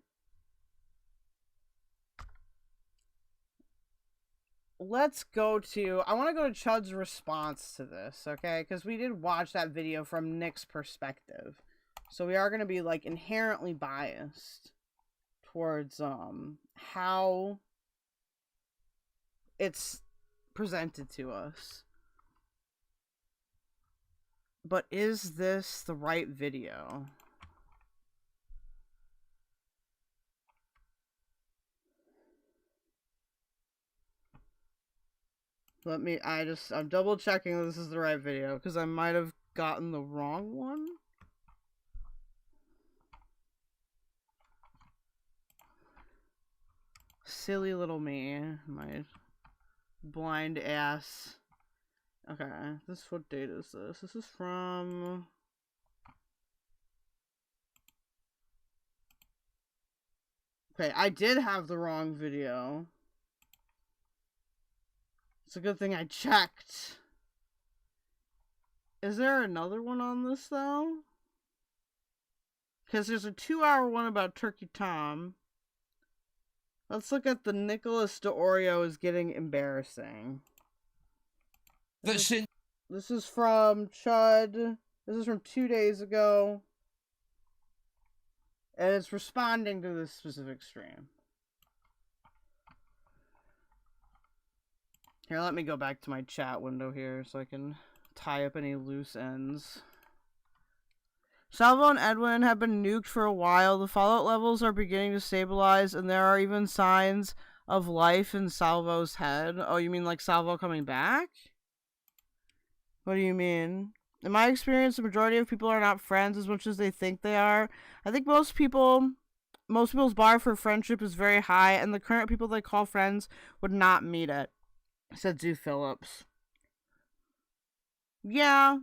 let's go to, I want to go to Chud's response to this, okay? Because we did watch that video from Nick's perspective. So we are going to be, like, inherently biased towards, how it's presented to us. But is this the right video? I'm double checking this is the right video, because I might have gotten the wrong one. Silly little me, my blind ass. Okay, what date is this? This is from... Okay, I did have the wrong video. It's a good thing I checked. Is there another one on this, though? Because there's a 2-hour one about Turkey Tom. Let's look at the Nicholas Deorio is getting embarrassing. This is from Chud. This is from 2 days ago. And it's responding to this specific stream. Here, let me go back to my chat window here so I can tie up any loose ends. Salvo and Edwin have been nuked for a while. The fallout levels are beginning to stabilize, and there are even signs of life in Salvo's head. Oh, you mean like Salvo coming back? What do you mean? In my experience, the majority of people are not friends as much as they think they are. I think most people's bar for friendship is very high, and the current people they call friends would not meet it, said Zoo Phillips. Yeah.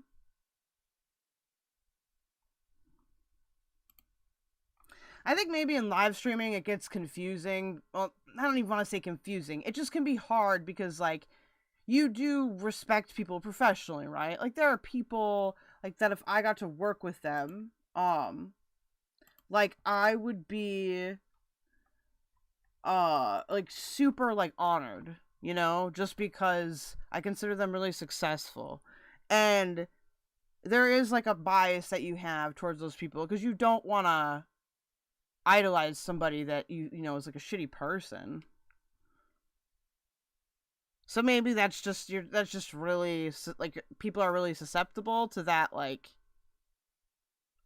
I think maybe in live streaming it gets confusing. Well, I don't even want to say confusing. It just can be hard because, like, you do respect people professionally, right? Like, there are people, like, that if I got to work with them, like, I would be, like, super, like, honored, you know? Just because I consider them really successful. And there is, like, a bias that you have towards those people because you don't want to idolize somebody that you know is like a shitty person. So maybe that's just really, like, people are really susceptible to that, like,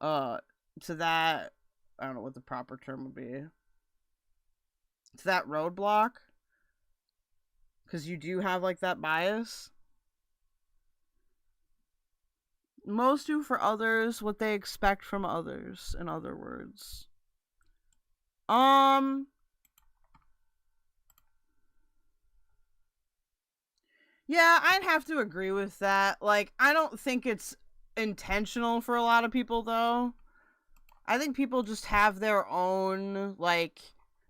to that, I don't know what the proper term would be, to that roadblock, because you do have, like, that bias. Most do for others what they expect from others, in other words. Yeah, I'd have to agree with that. Like, I don't think it's intentional for a lot of people, though. I think people just have their own, like,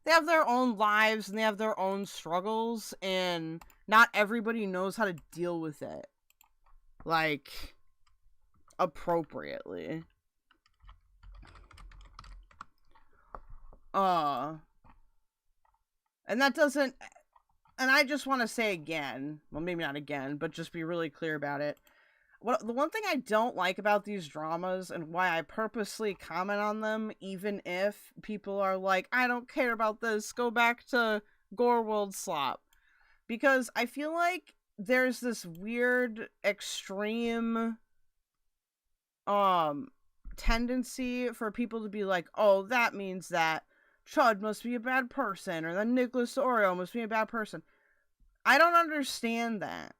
they have their own lives and they have their own struggles, and not everybody knows how to deal with it, like, appropriately. And that doesn't, and I just want to say again, well, maybe not again, but just be really clear about it. The one thing I don't like about these dramas, and why I purposely comment on them, even if people are like, I don't care about this, go back to gorlworld slop, because I feel like there's this weird, extreme, tendency for people to be like, oh, that means that Chud must be a bad person, or that Nicholas Deorio must be a bad person. I don't understand that.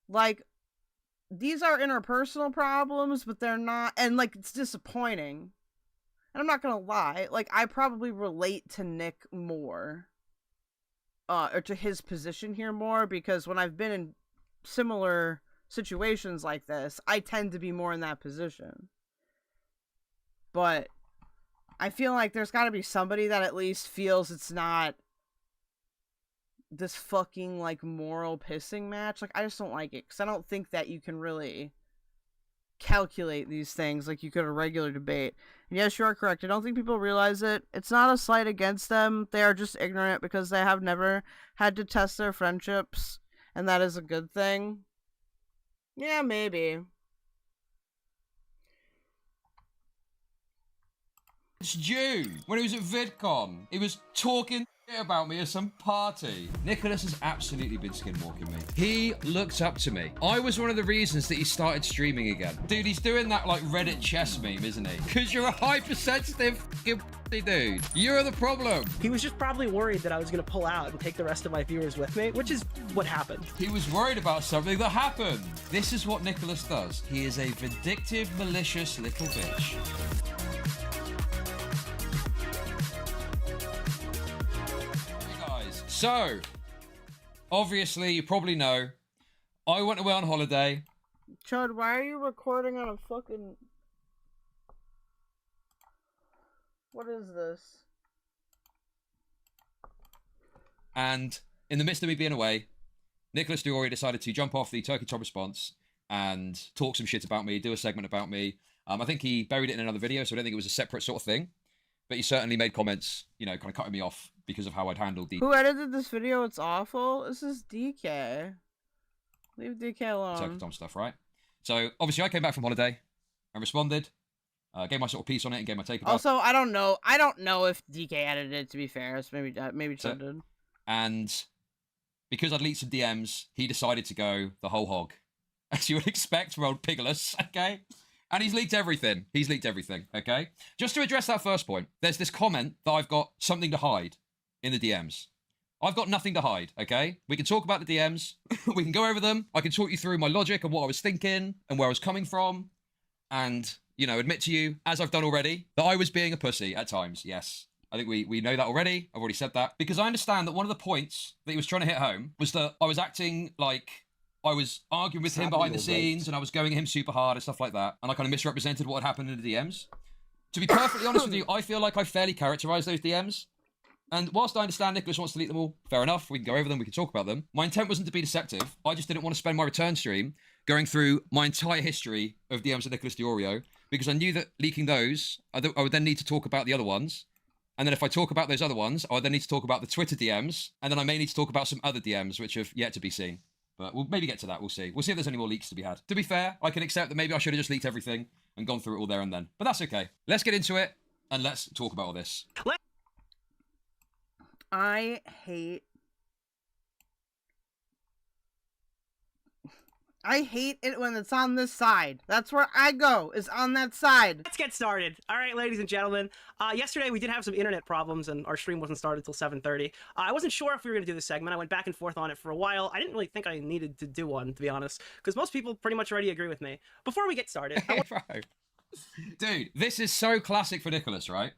Like, these are interpersonal problems, but they're not, and, like, it's disappointing. And I'm not gonna lie, like, I probably relate to Nick more, or to his position here more, because when I've been in similar situations like this, I tend to be more in that position. But I feel like there's gotta be somebody that at least feels it's not this fucking, like, moral pissing match. Like, I just don't like it, because I don't think that you can really calculate these things like you could a regular debate. And yes, you are correct. I don't think people realize it. It's not a slight against them. They are just ignorant because they have never had to test their friendships, and that is a good thing. Yeah, maybe. It's June, when he was at VidCon. He was talking shit about me at some party. Nicholas has absolutely been skinwalking me. He looked up to me. I was one of the reasons that he started streaming again. Dude, he's doing that like Reddit chess meme, isn't he? Because you're a hypersensitive fucking dude. You're the problem. He was just probably worried that I was going to pull out and take the rest of my viewers with me, which is what happened. He was worried about something that happened. This is what Nicholas does. He is a vindictive, malicious little bitch. So, obviously, you probably know, I went away on holiday. Chud, why are you recording on a fucking... What is this? And in the midst of me being away, Nicholas Deorio decided to jump off the Turkey Top response and talk some shit about me, do a segment about me. I think he buried it in another video, so I don't think it was a separate sort of thing. But he certainly made comments, you know, kind of cutting me off because of how I'd handled the... Who edited this video? It's awful. This is DK. Leave DK alone. Turkey Tom stuff, right? So, obviously, I came back from holiday and responded, gave my sort of piece on it and gave my take about it. Also, I don't know if DK edited it, to be fair. So maybe Chud did. And because I'd leaked some DMs, he decided to go the whole hog. As you would expect from old Pigolus, okay? And he's leaked everything. He's leaked everything, okay? Just to address that first point, there's this comment that I've got something to hide in the DMs. I've got nothing to hide, okay? We can talk about the DMs. We can go over them. I can talk you through my logic and what I was thinking and where I was coming from. And, you know, admit to you, as I've done already, that I was being a pussy at times, yes. I think we know that already. I've already said that. Because I understand that one of the points that he was trying to hit home was that I was acting like I was arguing with him behind the scenes and I was going at him super hard and stuff like that. And I kind of misrepresented what had happened in the DMs. To be perfectly honest with you, I feel like I fairly characterised those DMs. And whilst I understand Nicholas wants to delete them all, fair enough, we can go over them, we can talk about them. My intent wasn't to be deceptive. I just didn't want to spend my return stream going through my entire history of DMs at Nicholas Deorio, because I knew that leaking those, I would then need to talk about the other ones. And then if I talk about those other ones, I would then need to talk about the Twitter DMs, and then I may need to talk about some other DMs, which have yet to be seen. But we'll maybe get to that, we'll see. We'll see if there's any more leaks to be had. To be fair, I can accept that maybe I should have just leaked everything and gone through it all there and then. But that's okay. Let's get into it, and let's talk about all this. I hate it when it's on this side. That's where I go, is on that side. Let's get started. All right, ladies and gentlemen. Yesterday we did have some internet problems and our stream wasn't started until 7:30. I wasn't sure if we were going to do this segment. I went back and forth on it for a while. I didn't really think I needed to do one, to be honest, because most people pretty much already agree with me. Before we get started... Dude, this is so classic for Nicholas, right?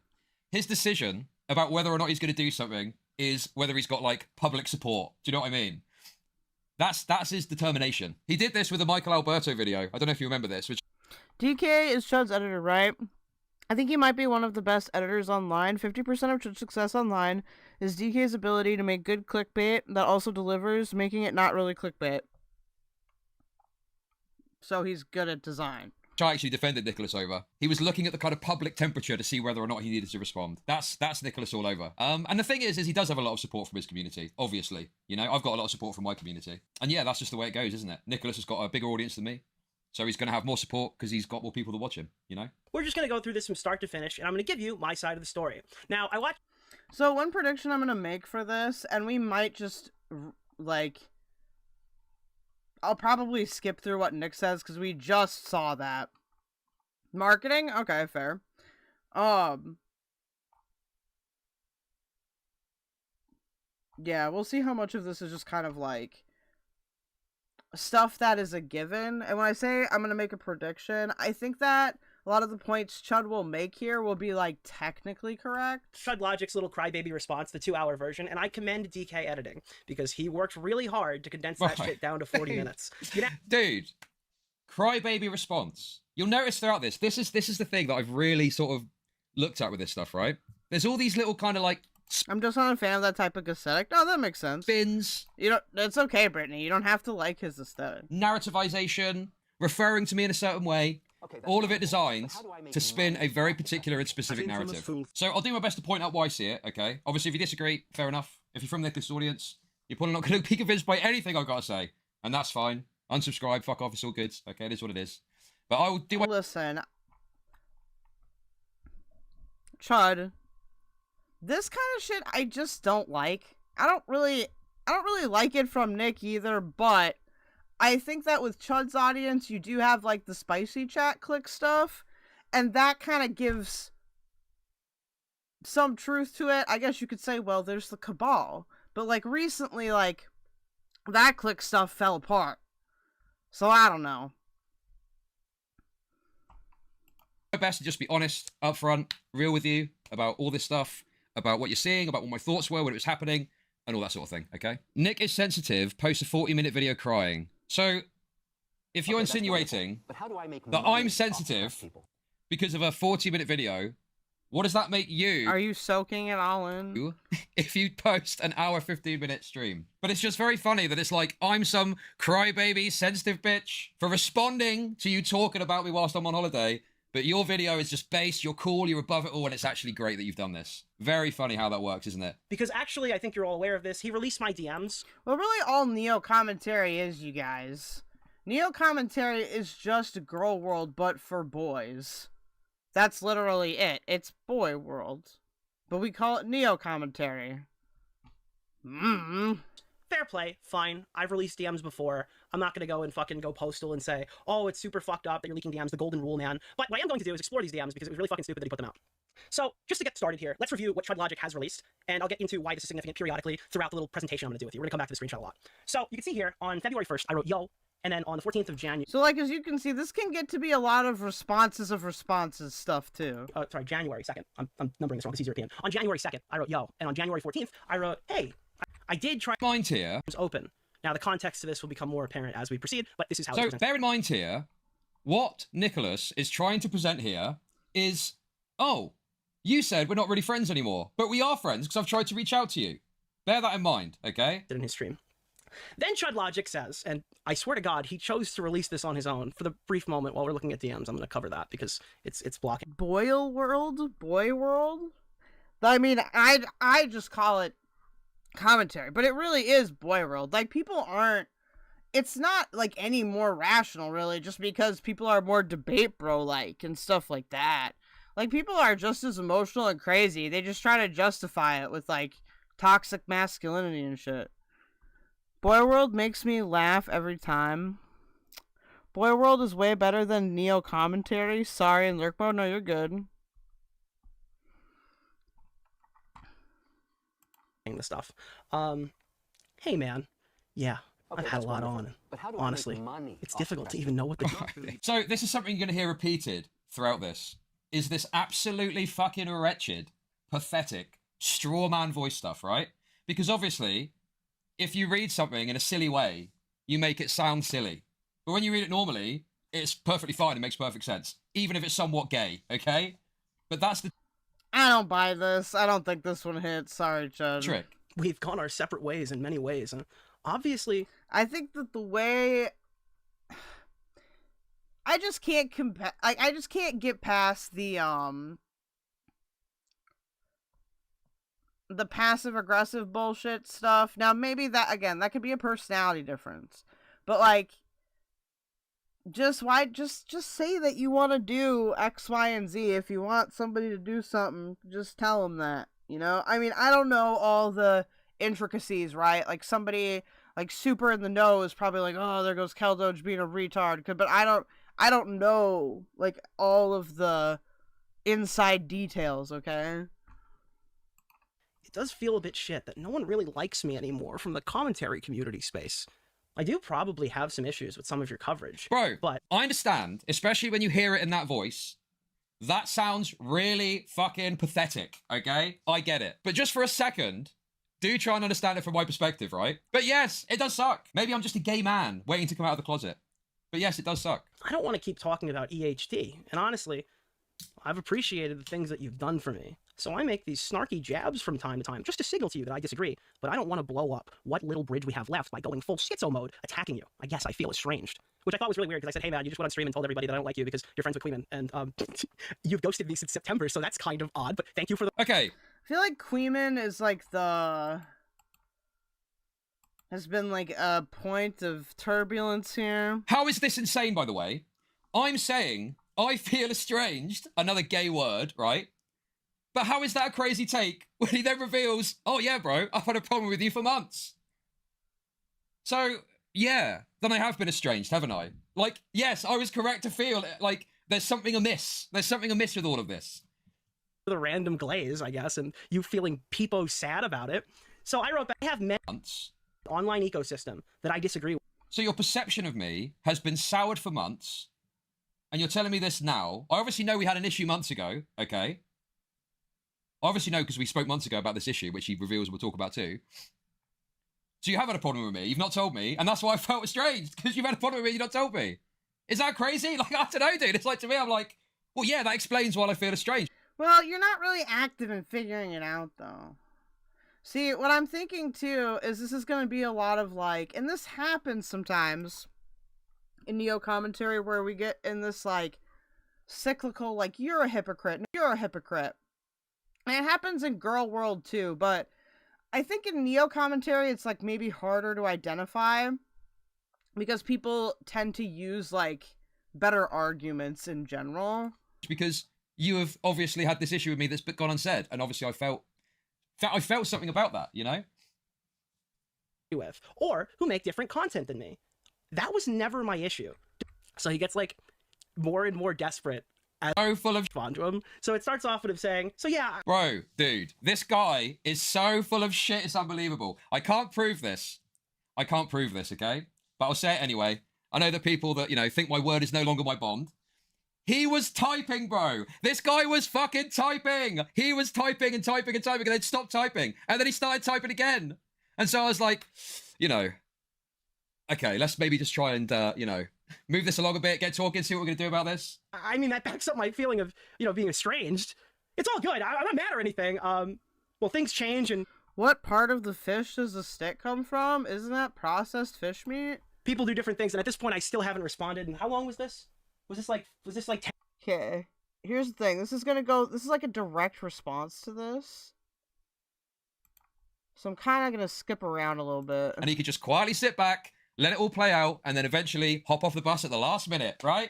His decision about whether or not he's going to do something is whether he's got, like, public support. Do you know what I mean? That's his determination. He did this with the Michael Alberto video. I don't know if you remember this. DK is Chud's editor, right? I think he might be one of the best editors online. 50% of Chud's success online is DK's ability to make good clickbait that also delivers, making it not really clickbait. So he's good at design. I actually defended Nicholas over. He was looking at the kind of public temperature to see whether or not he needed to respond. That's Nicholas all over. And the thing is he does have a lot of support from his community, obviously. You know, I've got a lot of support from my community. And yeah, that's just the way it goes, isn't it? Nicholas has got a bigger audience than me. So he's going to have more support because he's got more people to watch him, you know? We're just going to go through this from start to finish, and I'm going to give you my side of the story. Now, I watched... So one prediction I'm going to make for this, and we might just, like... I'll probably skip through what Nick says because we just saw that. Marketing? Okay, fair. Yeah, we'll see how much of this is just kind of like stuff that is a given. And when I say I'm going to make a prediction, I think that a lot of the points Chud will make here will be like technically correct. Chudlogic's little crybaby response, the 2-hour version, and I commend DK editing because he worked really hard to condense that shit down to 40 minutes. You know? Dude, crybaby response. You'll notice throughout this is the thing that I've really sort of looked at with this stuff, right? There's all these little kind of like I'm just not a fan of that type of aesthetic. No, that makes sense. Spins. You don't. That's okay, Brittany. You don't have to like his aesthetic. Narrativization, referring to me in a certain way. All of it designed to spin a very particular and specific narrative. So I'll do my best to point out why I see it, okay? Obviously, if you disagree, fair enough. If you're from this audience, you're probably not going to be convinced by anything I've got to say. And that's fine. Unsubscribe, fuck off, it's all good. Okay, it is what it is. But I will do my... Listen. Chud. This kind of shit I just don't like. I don't really like it from Nick either, but I think that with Chud's audience, you do have, like, the spicy chat click stuff, and that kind of gives some truth to it. I guess you could say, well, there's the cabal. But, like, recently, like, that click stuff fell apart. So, I don't know. My best to just be honest, upfront, real with you about all this stuff, about what you're seeing, about what my thoughts were when it was happening, and all that sort of thing, okay? Nick is sensitive, posts a 40-minute video crying. So, if you're insinuating that I'm sensitive because of a 40-minute video, what does that make you? Are you soaking it all in? If you post an hour, 15-minute stream. But it's just very funny that it's like, I'm some crybaby, sensitive bitch for responding to you talking about me whilst I'm on holiday, but your video is just based, you're cool, you're above it all, and it's actually great that you've done this. Very funny how that works, isn't it? Because actually, I think you're all aware of this. He released my DMs. Well, really all Neo commentary is, you guys. Neo commentary is just Girl World, but for boys. That's literally it. It's Boy World. But we call it Neo commentary. Fair play, fine. I've released DMs before. I'm not gonna go and fucking go postal and say, oh, it's super fucked up that you're leaking DMs, the golden rule, man. But what I am going to do is explore these DMs because it was really fucking stupid that he put them out. So, just to get started here, let's review what Chudlogic has released, and I'll get into why this is significant periodically throughout the little presentation I'm gonna do with you. We're gonna come back to the screenshot a lot. So, you can see here, on February 1st, I wrote, yo, and then on the 14th of January... So, like, as you can see, this can get to be a lot of responses stuff, too. Sorry, January 2nd. I'm numbering this wrong, this is European. On January 2nd, I wrote, yo, and on January 14th, I wrote, hey, I did try... Mind here... ...it was open. Now, the context to this will become more apparent as we proceed, but this is how So, bear in mind here, what Nicholas is trying to present here is, oh, you said we're not really friends anymore, but we are friends because I've tried to reach out to you. Bear that in mind, okay? In his stream. Then Chudlogic says, and I swear to God, he chose to release this on his own. For the brief moment while we're looking at DMs, I'm going to cover that because it's blocking. Boy World? I mean, I just call it commentary, but it really is Boy World. Like, people aren't... It's not, like, any more rational, really, just because people are more debate bro-like and stuff like that. Like, people are just as emotional and crazy. They just try to justify it with, like, toxic masculinity and shit. Boy World makes me laugh every time. Boy World is way better than Neo commentary. Sorry, in lurk mode. No, you're good. The stuff. Hey, man. Yeah, okay, I've had a lot on. But how do honestly, it's difficult to even know what the... So this is something you're going to hear repeated throughout this. Is this absolutely fucking wretched, pathetic, straw man voice stuff, right? Because obviously, if you read something in a silly way, you make it sound silly. But when you read it normally, it's perfectly fine. It makes perfect sense. Even if it's somewhat gay, okay? But that's the... I don't buy this. I don't think this one hits. Sorry, Chud. Trick. We've gone our separate ways in many ways, and obviously... I think that the way... I just can't I just can't get past the passive-aggressive bullshit stuff. Now, maybe that, again, that could be a personality difference. But, like, just say that you want to do X, Y, and Z. If you want somebody to do something, just tell them that, you know? I mean, I don't know all the intricacies, right? Like, somebody, like, super in the know is probably like, oh, there goes keldoge being a retard. But I don't know, like, all of the inside details, okay? It does feel a bit shit that no one really likes me anymore from the commentary community space. I do probably have some issues with some of your coverage. Bro, but I understand, especially when you hear it in that voice. That sounds really fucking pathetic, okay? I get it. But just for a second, do try and understand it from my perspective, right? But yes, it does suck. Maybe I'm just a gay man waiting to come out of the closet. But yes, it does suck. I don't want to keep talking about EHT. And honestly, I've appreciated the things that you've done for me. So I make these snarky jabs from time to time just to signal to you that I disagree, but I don't want to blow up what little bridge we have left by going full schizo mode, attacking you. I guess I feel estranged. Which I thought was really weird because I said, hey man, you just went on stream and told everybody that I don't like you because you're friends with Queeman, and you've ghosted me since September, so that's kind of odd, but thank you for the— Okay. I feel like Queeman is like has been like a point of turbulence here. How is this insane, by the way? I'm saying I feel estranged, another gay word, right? But how is that a crazy take when he then reveals, oh yeah, bro, I've had a problem with you for months? So, yeah, then I have been estranged, haven't I? Like, yes, I was correct to feel like there's something amiss. There's something amiss with all of this. The random glaze, I guess, and you feeling peepo sad about it. So I wrote back, I have months online ecosystem that I disagree with. So your perception of me has been soured for months, and you're telling me this now. I obviously know we had an issue months ago, okay? I obviously know because we spoke months ago about this issue, which he reveals we'll talk about too. So you have had a problem with me, you've not told me, and that's why I felt estranged, because you've had a problem with me, you've not told me. Is that crazy? Like, I don't know, dude. It's like, to me, I'm like, well, yeah, that explains why I feel estranged. Well, you're not really active in figuring it out, though. See, what I'm thinking, too, is this is going to be a lot of, like, and this happens sometimes in Neo commentary where we get in this, like, cyclical, like, you're a hypocrite, you're a hypocrite. And it happens in Girl World, too, but I think in Neo commentary, it's, like, maybe harder to identify because people tend to use, like, better arguments in general. Because you have obviously had this issue with me that's gone unsaid, and obviously I felt something about that, you know? With, or who make different content than me. That was never my issue. So he gets, like, more and more desperate as so full of onto him. So it starts off with him saying, so yeah. Bro, dude, this guy is so full of shit, it's unbelievable. I can't prove this. I can't prove this, okay? But I'll say it anyway. I know that people that, you know, think my word is no longer my bond. He was typing, bro. This guy was fucking typing. He was typing and typing and typing and then stopped typing. And then he started typing again. And so I was like, you know, okay, let's maybe just try and, you know, move this along a bit, get talking, see what we're going to do about this. I mean, that backs up my feeling of, you know, being estranged. It's all good. I'm not mad or anything. Well, things change and... What part of the fish does the stick come from? Isn't that processed fish meat? People do different things, and at this point, I still haven't responded. And how long was this? Was this like 10? Okay, here's the thing. This is like a direct response to this. So I'm kind of going to skip around a little bit. And he could just quietly sit back, let it all play out, and then eventually hop off the bus at the last minute, right?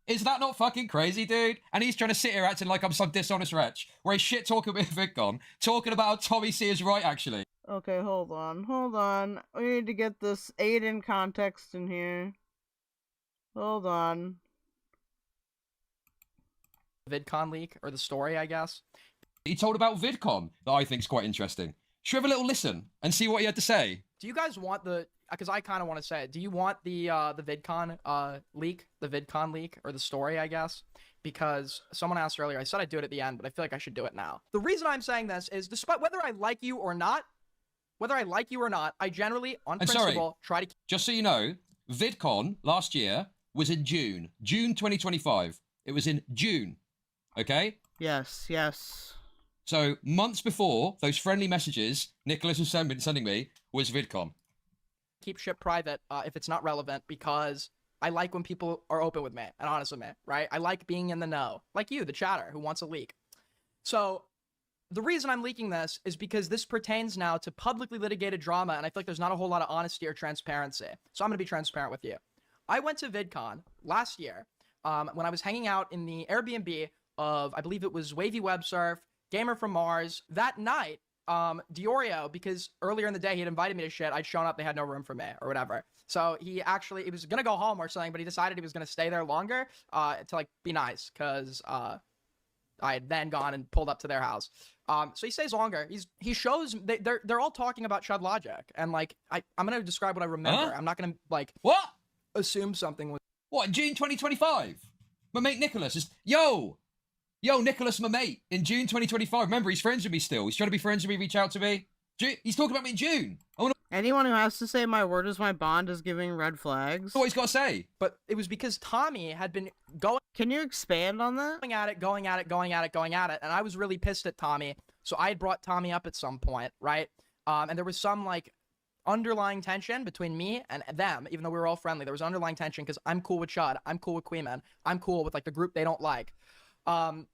Is that not fucking crazy, dude? And he's trying to sit here acting like I'm some dishonest wretch, where he's shit talking with VidCon, talking about how Tommy C is right, actually. Okay, hold on. We need to get this Aiden context in here. Hold on. VidCon leak, or the story, I guess. He told about VidCon that I think's quite interesting. Should we have a little listen and see what he had to say? Do you guys want the... Because I kind of want to say it. Do you want the VidCon leak? The VidCon leak, or the story, I guess? Because someone asked earlier, I said I'd do it at the end, but I feel like I should do it now. The reason I'm saying this is, despite whether I like you or not, I generally, on principle, try to... Just so you know, VidCon last year was in June 2025. It was in June, okay? Yes. So months before those friendly messages Nicholas was sending me was VidCon. Keep shit private if it's not relevant, because I like when people are open with me and honest with me, right? I like being in the know, like you, the chatter, who wants a leak. So the reason I'm leaking this is because this pertains now to publicly litigated drama, and I feel like there's not a whole lot of honesty or transparency. So I'm going to be transparent with you. I went to VidCon last year when I was hanging out in the Airbnb of, I believe it was Wavy Web Surf, Gamer from Mars. That night, Deorio, because earlier in the day he had invited me to shit, I'd shown up, they had no room for me or whatever. So he was gonna go home or something, but he decided he was gonna stay there longer to like be nice, because I had then gone and pulled up to their house. So he stays longer. He shows they're all talking about Chudlogic, and like I'm gonna describe what I remember. I'm not gonna like assume something was in June 2025. My mate Nicholas is Yo, Nicholas, my mate, in June 2025. Remember, he's friends with me still. He's trying to be friends with me, reach out to me. He's talking about me in June. Anyone who has to say my word is my bond is giving red flags. That's what he's got to say. But it was because Tommy had been going... Can you expand on that? Going at it, and I was really pissed at Tommy. So I had brought Tommy up at some point, right? And there was some like underlying tension between me and them, even though we were all friendly. There was underlying tension because I'm cool with Chud, I'm cool with Queeman, I'm cool with like the group they don't like. And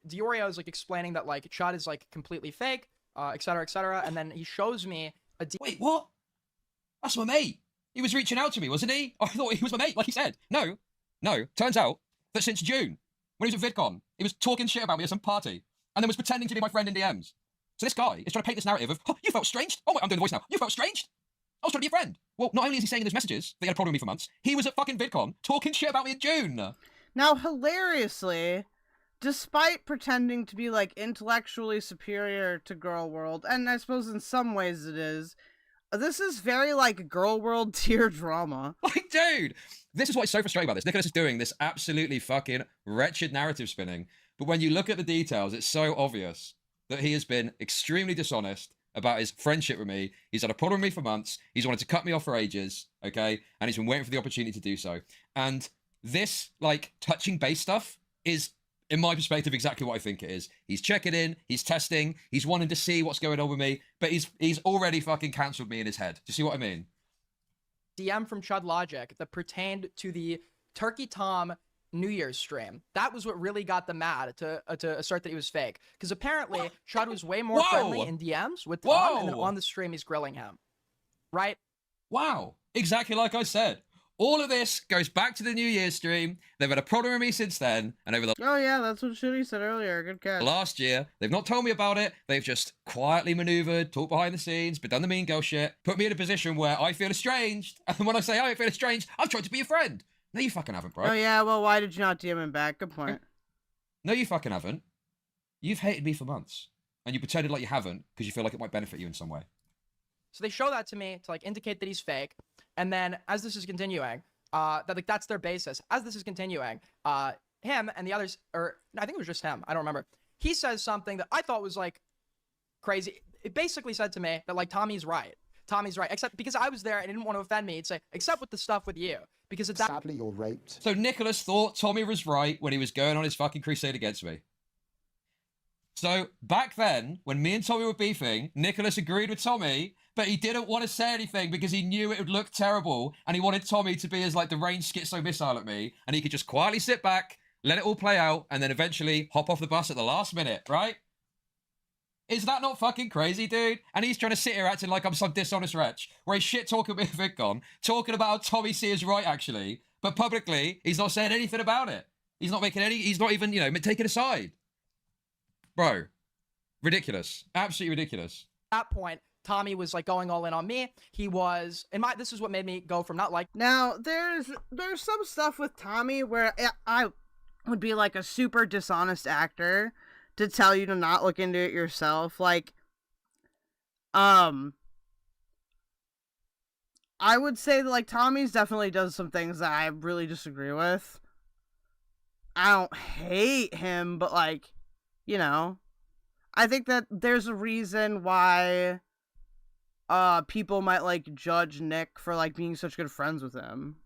Deorio is like explaining that like Chud is like completely fake, etc., etc. And then he shows me a Wait, what? That's my mate. He was reaching out to me, wasn't he? I thought he was my mate, like he said. No. Turns out that since June, when he was at VidCon, he was talking shit about me at some party, and then was pretending to be my friend in DMs. So this guy is trying to paint this narrative of, oh, you felt estranged? Oh, wait, I'm doing the voice now. You felt estranged? I was trying to be a friend. Well, not only is he saying in those messages that he had a problem with me for months, he was at fucking VidCon talking shit about me in June. Now, hilariously, despite pretending to be, like, intellectually superior to gorlworld, and I suppose in some ways it is, this is very, like, gorlworld tier drama. Like, dude, this is what's so frustrating about this. Nicholas is doing this absolutely fucking wretched narrative spinning, but when you look at the details, it's so obvious that he has been extremely dishonest about his friendship with me. He's had a problem with me for months. He's wanted to cut me off for ages, okay? And he's been waiting for the opportunity to do so. And this, like, touching base stuff is, in my perspective, exactly what I think it is. He's checking in, he's testing, he's wanting to see what's going on with me, but he's already fucking cancelled me in his head. Do you see what I mean? DM from Chudlogic that pertained to the Turkey Tom New Year's stream. That was what really got them mad to assert that he was fake. Because apparently, Chud was way more friendly in DMs with Tom, and then on the stream, he's grilling him. Right? Wow. Exactly like I said. All of this goes back to the New Year's stream. They've had a problem with me since then, and over the Oh yeah, that's what Shitty said earlier. Good catch. last year, they've not told me about it. They've just quietly maneuvered, talked behind the scenes, but done the mean girl shit, put me in a position where I feel estranged. And when I say I feel estranged, I've tried to be your friend. No, you fucking haven't, bro. Oh yeah, well, why did you not DM him back? Good point. No, you fucking haven't. You've hated me for months, and you pretended like you haven't because you feel like it might benefit you in some way. So they show that to me to like indicate that he's fake, and then as this is continuing, that like that's their basis. As this is continuing, him and the others, or I think it was just him, I don't remember. He says something that I thought was like crazy. It basically said to me that like Tommy's right. Tommy's right, except because I was there and didn't want to offend me. He'd say, except with the stuff with you, because it's sadly you're raped. So Nicholas thought Tommy was right when he was going on his fucking crusade against me. So back then, when me and Tommy were beefing, Nicholas agreed with Tommy, but he didn't want to say anything because he knew it would look terrible, and he wanted Tommy to be as like the ranged schizo missile at me, and he could just quietly sit back, let it all play out, and then eventually hop off the bus at the last minute, right? Is that not fucking crazy, dude? And he's trying to sit here acting like I'm some dishonest wretch, where he's shit talking with VidCon, talking about how Tommy C is right, actually, but publicly, he's not saying anything about it. He's not making any, he's not even, you know, taking a side. Bro, ridiculous. Absolutely ridiculous. At that point, Tommy was like going all in on me. He was, this is what made me go from not like. Now, there's some stuff with Tommy where I would be like a super dishonest actor to tell you to not look into it yourself. Like, I would say that, like, Tommy's definitely does some things that I really disagree with. I don't hate him, but, like, you know, I think that there's a reason why people might, like, judge Nick for, like, being such good friends with him.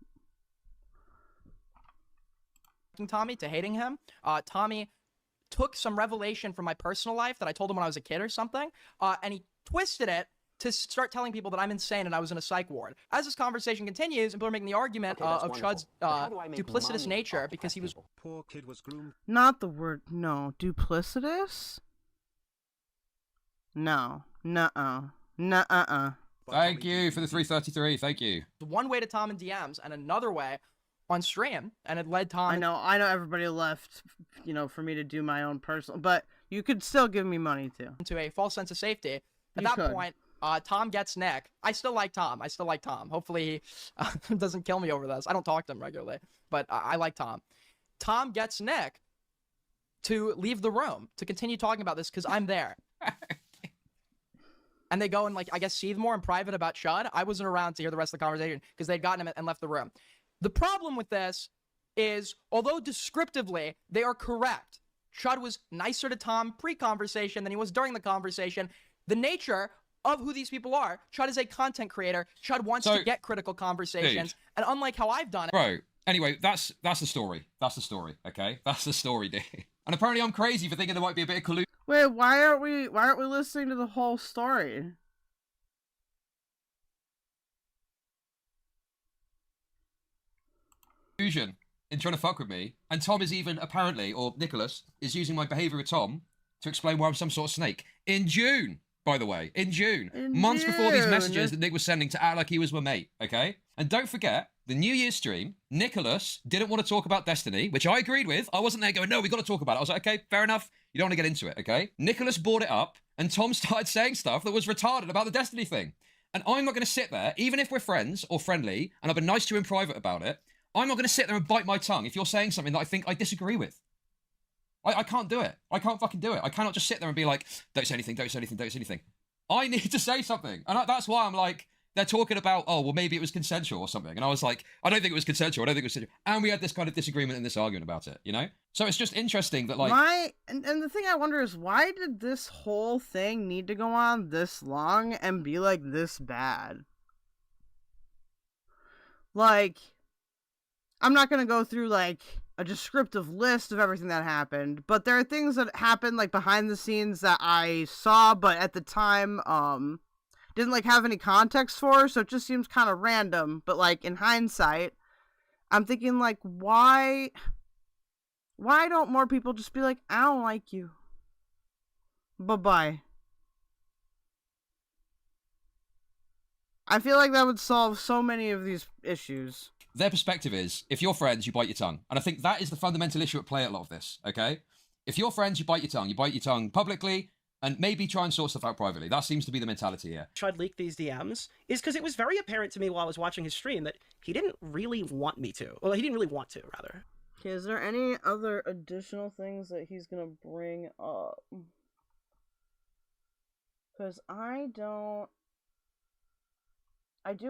Tommy to hating him. Tommy took some revelation from my personal life that I told him when I was a kid or something, and he twisted it to start telling people that I'm insane and I was in a psych ward. As this conversation continues, and people are making the argument of Chud's duplicitous nature because he was... Poor kid was groomed. Not the word, no. Duplicitous? No. Nuh-uh. Nuh-uh. Thank you for the 333, thank you. One way to Tom in DMs, and another way on stream, and it led Tom... I know everybody left, you know, for me to do my own personal, but you could still give me money, too. ...into a false sense of safety. At that point, Tom gets Nick. I still like Tom. Hopefully he doesn't kill me over this. I don't talk to him regularly, but I like Tom. Tom gets Nick to leave the room, to continue talking about this, because I'm there. And they go and, like, I guess, seethe more in private about Chud. I wasn't around to hear the rest of the conversation, because they'd gotten him and left the room. The problem with this is, although descriptively they are correct, Chud was nicer to Tom pre-conversation than he was during the conversation. The nature of who these people are, Chud is a content creator. Chud wants to get critical conversations. Dude. And unlike how I've done it... Bro, Anyway, that's the story. That's the story, okay? That's the story, dude. And apparently I'm crazy for thinking there might be a bit of collusion. Wait, why aren't we listening to the whole story? In trying to fuck with me, and Tom is even apparently, or Nicholas, is using my behaviour with Tom to explain why I'm some sort of snake. In June, by the way, in June. Months before these messages that Nick was sending to act like he was my mate, okay? And don't forget, the New Year's stream, Nicholas didn't want to talk about Destiny, which I agreed with. I wasn't there going, no, we got to talk about it. I was like, okay, fair enough. You don't want to get into it, okay? Nicholas brought it up, and Tom started saying stuff that was retarded about the Destiny thing. And I'm not going to sit there, even if we're friends or friendly, and I've been nice to you in private about it, I'm not going to sit there and bite my tongue if you're saying something that I think I disagree with. I can't do it. I can't fucking do it. I cannot just sit there and be like, don't say anything, don't say anything, don't say anything. I need to say something. And that's why I'm like, they're talking about, oh, well, maybe it was consensual or something. And I was like, I don't think it was consensual. I don't think it was consensual. And we had this kind of disagreement and this argument about it, you know? So it's just interesting that, like... And the thing I wonder is, why did this whole thing need to go on this long and be, like, this bad? Like, I'm not going to go through, like, a descriptive list of everything that happened, but there are things that happened, like, behind the scenes that I saw, but at the time, didn't, like, have any context for, so it just seems kind of random. But, like, in hindsight, I'm thinking, like, why don't more people just be like, I don't like you, bye-bye? I feel like that would solve so many of these issues. Their perspective is, if you're friends, you bite your tongue. And I think that is the fundamental issue at play at a lot of this, okay? If you're friends, you bite your tongue. You bite your tongue publicly, and maybe try and sort stuff out privately. That seems to be the mentality here. Chud leaked these DMs is because it was very apparent to me while I was watching his stream that he didn't really want me to. Well, he didn't really want to, rather. Okay, is there any other additional things that he's gonna bring up? Because I do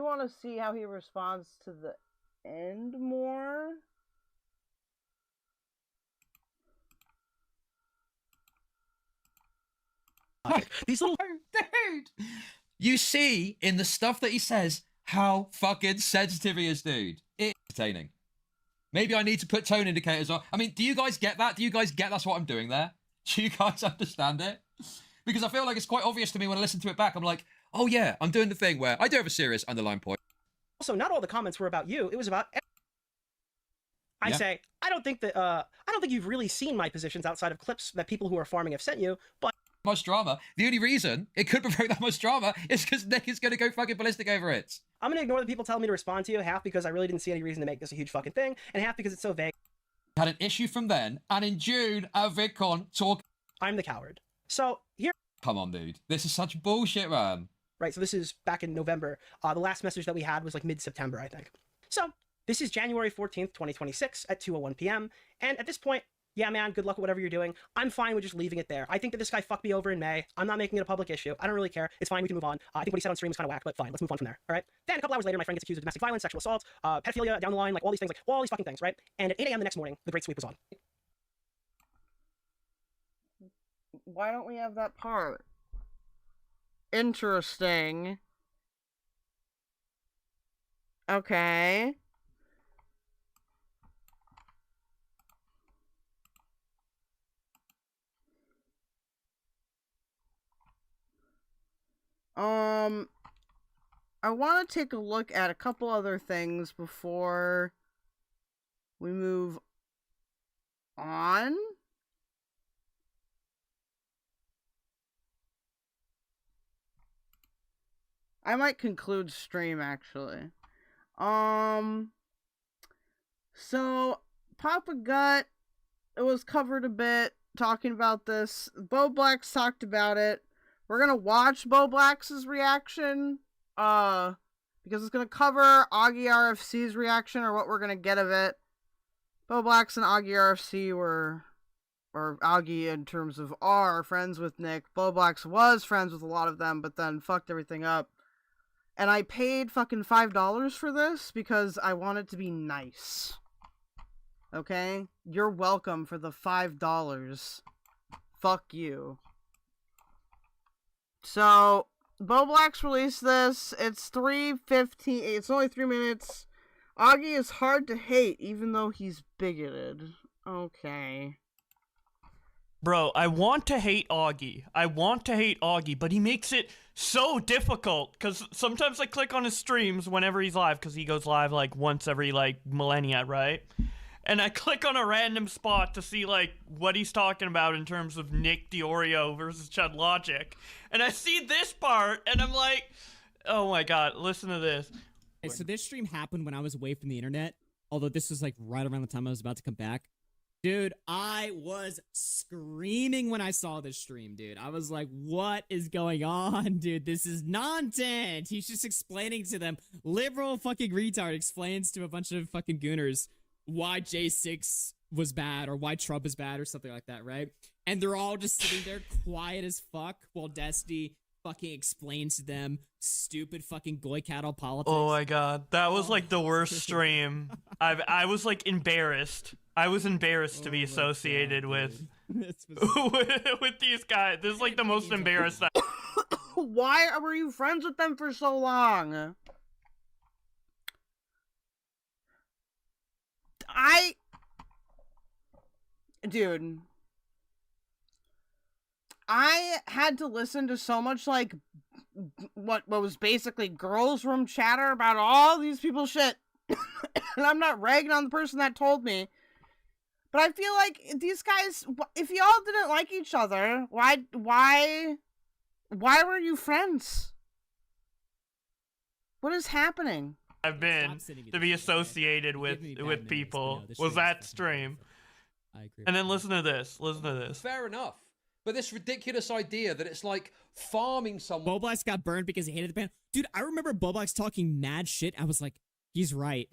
want to see how he responds to the end more. These little... Dude! You see in the stuff that he says how fucking sensitive he is, dude. It's entertaining. Maybe I need to put tone indicators on. I mean, do you guys get that? Do you guys get that's what I'm doing there? Do you guys understand it? Because I feel like it's quite obvious to me when I listen to it back. I'm like, oh yeah, I'm doing the thing where I do have a serious underlying point. Also, not all the comments were about you. It was about... I say, I don't think you've really seen my positions outside of clips that people who are farming have sent you, but... Much drama. The only reason it could provoke that much drama is because Nick is going to go fucking ballistic over it. I'm going to ignore the people telling me to respond to you, half because I really didn't see any reason to make this a huge fucking thing, and half because it's so vague. Had an issue from then, and in June at VidCon, talk... I'm the coward. So, here... Come on, dude. This is such bullshit, man. Right, so this is back in November. The last message that we had was like mid-September, I think. So, this is January 14th, 2026 at 2:01 p.m. And at this point, yeah, man, good luck with whatever you're doing. I'm fine with just leaving it there. I think that this guy fucked me over in May. I'm not making it a public issue. I don't really care. It's fine. We can move on. I think what he said on stream was kind of whack, but fine. Let's move on from there. All right. Then a couple hours later, my friend gets accused of domestic violence, sexual assault, pedophilia, down the line, like all these things, like all these fucking things, right? And at 8 a.m. the next morning, the Great Sweep was on. Why don't we have that part? Interesting. Okay. I want to take a look at a couple other things before we move on. I might conclude stream, actually. So, Papa Gut, it was covered a bit, talking about this. Bowblax talked about it. We're gonna watch Bowblax's reaction, because it's gonna cover Augie RFC's reaction, or what we're gonna get of it. Bowblax and Augie RFC were, or Augie in terms of are friends with Nick. Bowblax was friends with a lot of them, but then fucked everything up. And I paid fucking $5 for this because I want it to be nice. Okay? You're welcome for the $5. Fuck you. So, Bowblax released this. It's 3:15. It's only 3 minutes. Augie is hard to hate even though he's bigoted. Okay. Bro, I want to hate Augie. But he makes it so difficult. Because sometimes I click on his streams whenever he's live, because he goes live like once every like millennia, right? And I click on a random spot to see like what he's talking about in terms of Nick Deorio versus Chudlogic. And I see this part, and I'm like, oh my god, listen to this. Okay, so this stream happened when I was away from the internet. Although this was like right around the time I was about to come back. Dude, I was screaming when I saw this stream, dude. I was like, what is going on, dude? This is nonsense. He's just explaining to them. Liberal fucking retard explains to a bunch of fucking gooners why J6 was bad or why Trump is bad or something like that, right? And they're all just sitting there quiet as fuck while Destiny fucking explains to them stupid fucking goy cattle politics. Oh my god, that was like the worst stream. I was like embarrassed. I was embarrassed to be associated with with these guys. This is like the most embarrassed. Why were you friends with them for so long? Dude, I had to listen to so much like what was basically girls' room chatter about all these people's shit. And I'm not ragging on the person that told me. But I feel like these guys, if y'all didn't like each other, why were you friends? What is happening? I've been to be associated with people was that stream. I agree. And then listen to this. Listen to this. Fair enough. But this ridiculous idea that it's like farming someone. Bowblax got burned because he hated the band. Dude, I remember Bowblax talking mad shit. I was like, he's right.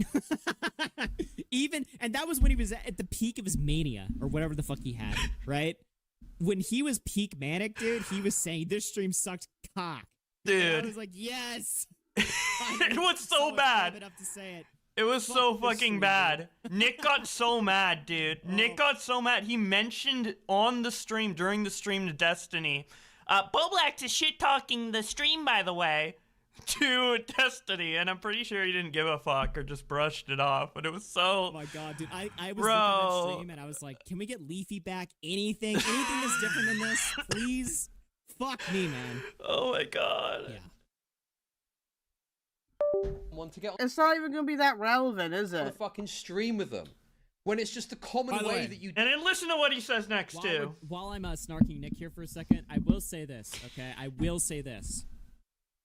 And that was when he was at the peak of his mania, or whatever the fuck he had, right? When he was peak manic, dude, he was saying, this stream sucked cock. Dude. And I was like, yes. It was so bad. Enough to say it. It was so fucking bad. Nick got so mad, dude. Nick got so mad. He mentioned on the stream, during the stream to Destiny, Bowblax is shit-talking the stream, by the way, to Destiny, and I'm pretty sure he didn't give a fuck or just brushed it off, but it was so... Oh my god, dude. I was looking at that stream and I was like, can we get Leafy back? Anything that's different than this, please? Fuck me, man. Oh my god. Yeah. It's not even gonna be that relevant, is On a it? fucking stream with them. When it's just the common By the way way, that you... And then listen to what he says next, too. While I'm snarking Nick here for a second, I will say this, okay? I will say this.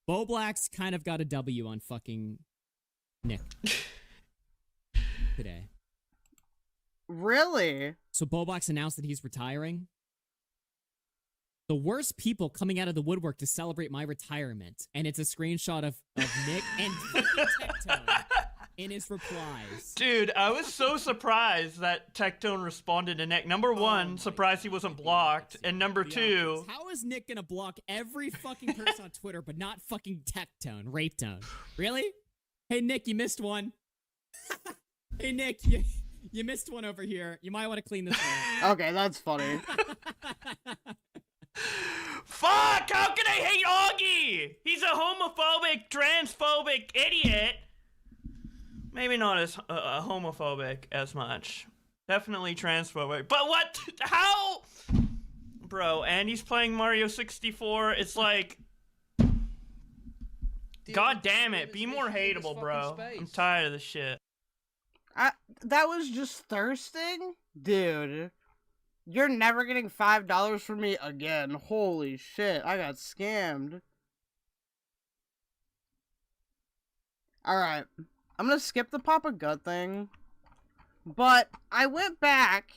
Bowblax kind of got a W on fucking Nick today. Really? So Bowblax announced that he's retiring. The worst people coming out of the woodwork to celebrate my retirement. And it's a screenshot of Nick and Tectone in his replies. Dude, I was so surprised that Tectone responded to Nick. Number one, surprised he wasn't blocked. And number two... How is Nick gonna block every fucking person on Twitter but not fucking Tectone, Rape Tone? Really? Hey, Nick, you missed one. Hey, Nick, you missed one over here. You might want to clean this one. Okay, that's funny. Fuck! How can I hate Augie? He's a homophobic, transphobic idiot. Maybe not as homophobic as much. Definitely transphobic. But what? How? Bro, and he's playing Mario 64. It's like... God damn it. Be more hateable, bro. I'm tired of this shit. That was just thirsting? Dude. You're never getting $5 from me again. Holy shit, I got scammed. Alright, I'm gonna skip the Papa Gut thing. But I went back.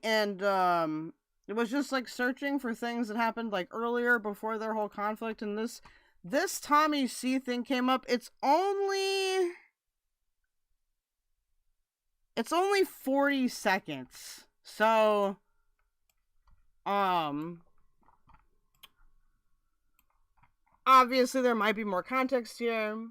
And, it was just like searching for things that happened like earlier before their whole conflict, and this Tommy C thing came up. It's only 40 seconds. So, obviously there might be more context here.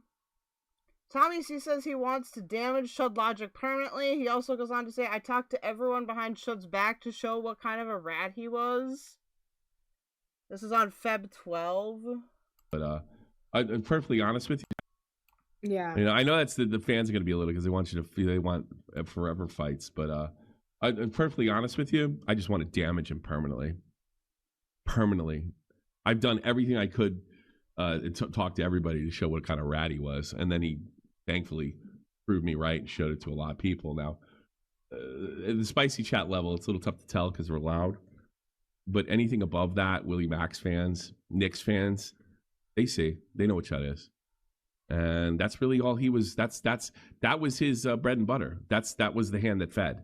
Tommy C says he wants to damage Chudlogic permanently. He also goes on to say, I talked to everyone behind Chud's back to show what kind of a rat he was. This is on Feb 12. But I'm perfectly honest with you. Yeah. You know, I know that's the fans are going to be a little because they want you to feel they want forever fights. But I'm perfectly honest with you. I just want to damage him permanently. Permanently. I've done everything I could to talk to everybody to show what kind of rat he was. And then he thankfully proved me right and showed it to a lot of people. Now, at the spicy chat level, it's a little tough to tell because we're loud. But anything above that, Willie Max fans, Knicks fans, they know what Chud is. And that's really all he was. That was his bread and butter. That was the hand that fed.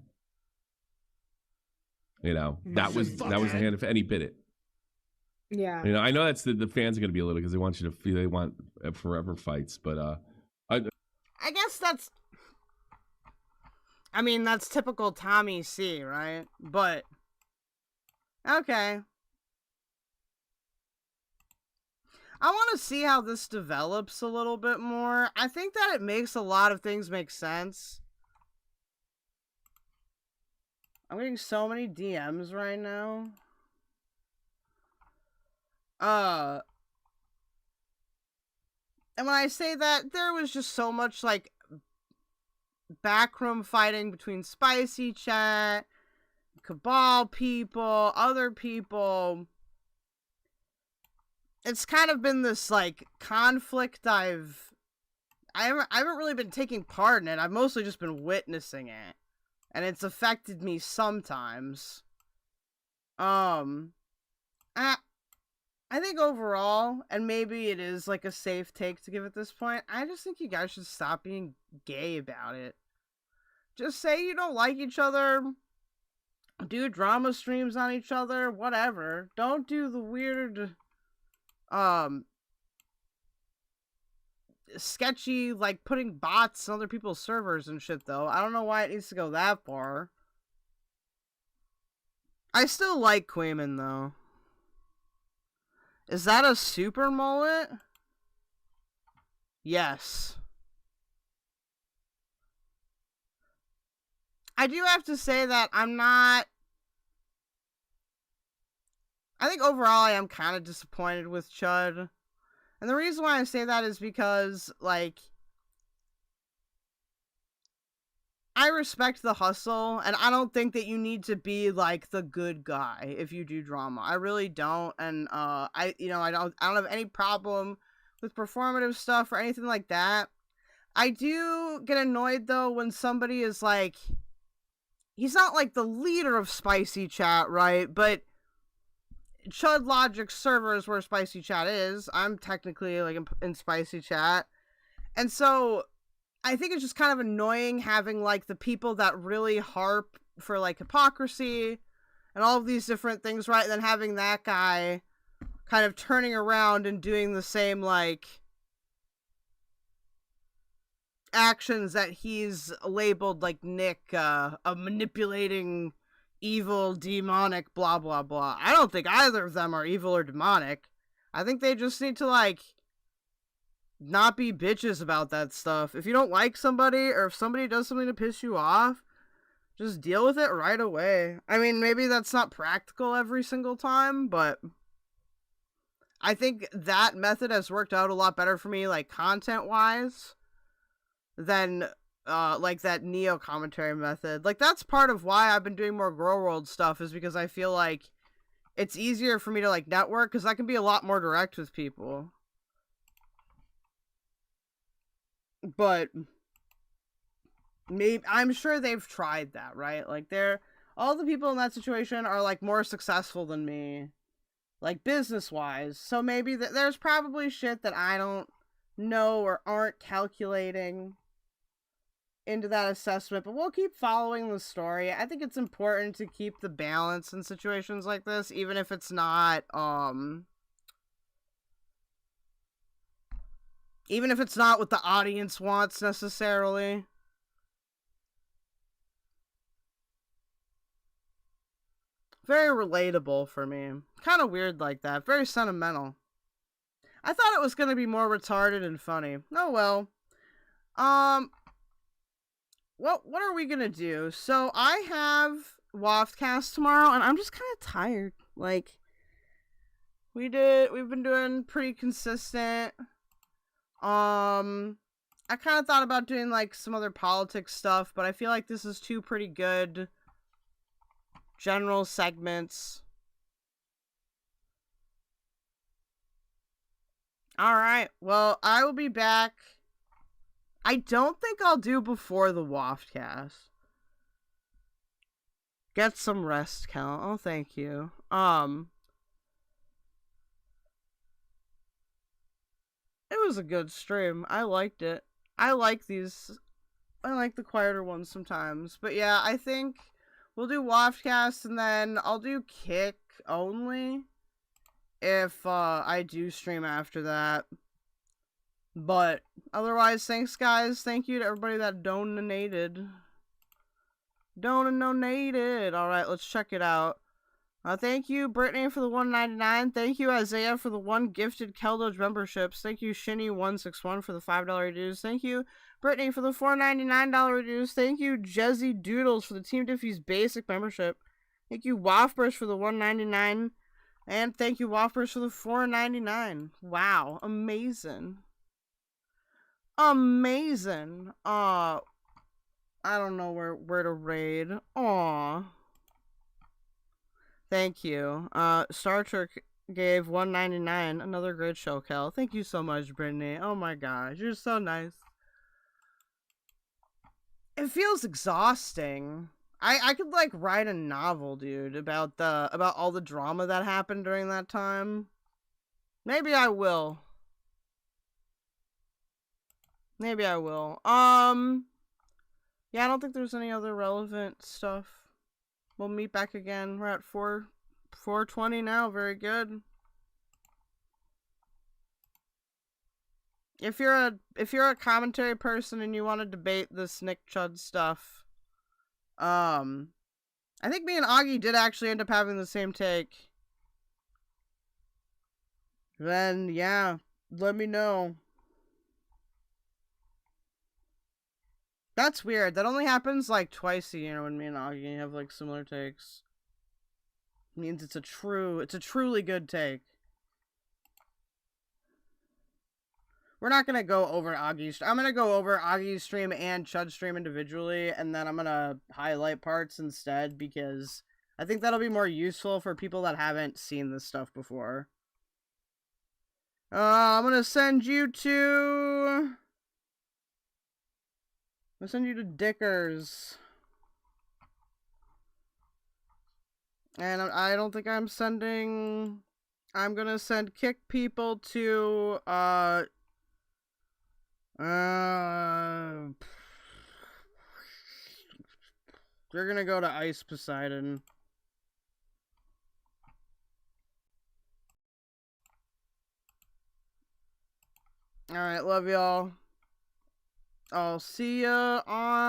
You know, that was the hand that fed, and he bit it. Yeah. You know, I know that's the fans are going to be a little because they want you to feel they want forever fights. But I guess that's typical Tommy C, right? But okay. I want to see how this develops a little bit more. I think that it makes a lot of things make sense. I'm getting so many DMs right now. And when I say that, there was just so much, like, backroom fighting between Spicy Chat, Cabal people, other people. It's kind of been this, like, conflict I haven't really been taking part in it. I've mostly just been witnessing it. And it's affected me sometimes. I think overall, and maybe it is like a safe take to give at this point, I just think you guys should stop being gay about it. Just say you don't like each other. Do drama streams on each other, whatever. Don't do the weird, sketchy, like, putting bots on other people's servers and shit, though. I don't know why it needs to go that far. I still like Quayman, though. Is that a super mullet? Yes. I do have to say that I'm not... I think overall I am kind of disappointed with Chud. And the reason why I say that is because, like, I respect the hustle, and I don't think that you need to be, like, the good guy if you do drama. I really don't, and, I don't have any problem with performative stuff or anything like that. I do get annoyed, though, when somebody is, like, he's not, like, the leader of Spicy Chat, right? But Chudlogic server is where Spicy Chat is. I'm technically, like, in Spicy Chat. And so I think it's just kind of annoying having, like, the people that really harp for, like, hypocrisy and all of these different things, right? And then having that guy kind of turning around and doing the same, like, actions that he's labeled, like, Nick, of manipulating evil, demonic, blah, blah, blah. I don't think either of them are evil or demonic. I think they just need to, like, not be bitches about that stuff. If you don't like somebody, or if somebody does something to piss you off, just deal with it right away. I mean, maybe that's not practical every single time, but I think that method has worked out a lot better for me, like, content-wise, than, like, that Neo commentary method. Like, that's part of why I've been doing more gorlworld stuff, is because I feel like it's easier for me to, like, network, because I can be a lot more direct with people. But maybe I'm sure they've tried that, right? Like, all the people in that situation are, like, more successful than me, like, business wise. So maybe there's probably shit that I don't know or aren't calculating into that assessment, but we'll keep following the story. I think it's important to keep the balance in situations like this, even if it's not what the audience wants, necessarily. Very relatable for me. Kind of weird like that. Very sentimental. I thought it was going to be more retarded and funny. Oh well. What are we gonna do? So I have Waftcast tomorrow, and I'm just kind of tired. Like, we've been doing pretty consistent. I kind of thought about doing like some other politics stuff, but I feel like this is two pretty good general segments. Alright, well, I will be back. I don't think I'll do before the Waftcast. Get some rest, Cal. Oh, thank you. It was a good stream. I liked it. I like these. I like the quieter ones sometimes. But yeah, I think we'll do Waftcast and then I'll do Kick only if I do stream after that. But otherwise, thanks guys. Thank you to everybody that donated. Alright, let's check it out. Thank you, Brittany, for the $1.99. Thank you, Isaiah, for the 1 gifted keldoge memberships. Thank you, Shinny161 for the $5 dues. Thank you, Brittany, for the $4.99 dues. Thank you, Jezzy Doodles, for the Team Diffys basic membership. Thank you, Waffbers, for the $1.99. And thank you, Waffbers, for the $4.99. Wow, amazing. Amazing. I don't know where to raid. Aw. Thank you. Star Trek gave $1.99. Another great show, Kel. Thank you so much, Brittany. Oh my gosh, you're so nice. It feels exhausting. I could like write a novel, dude, about all the drama that happened during that time. Maybe I will. Maybe I will. Yeah, I don't think there's any other relevant stuff. We'll meet back again. We're at 420 now. Very good. If you're a commentary person and you want to debate this Nick Chud stuff, I think me and Augie did actually end up having the same take. Then yeah, let me know. That's weird. That only happens like twice a year when me and Augie have like similar takes. It means it's a truly good take. We're not gonna go over Augie's. I'm gonna go over Augie's stream and Chud's stream individually, and then I'm gonna highlight parts instead because I think that'll be more useful for people that haven't seen this stuff before. I'm gonna send you to. I'll send you to Dickers. And I don't think I'm sending... I'm gonna send Kick People to, they're gonna go to Ice Poseidon. Alright, love y'all. I'll see ya on...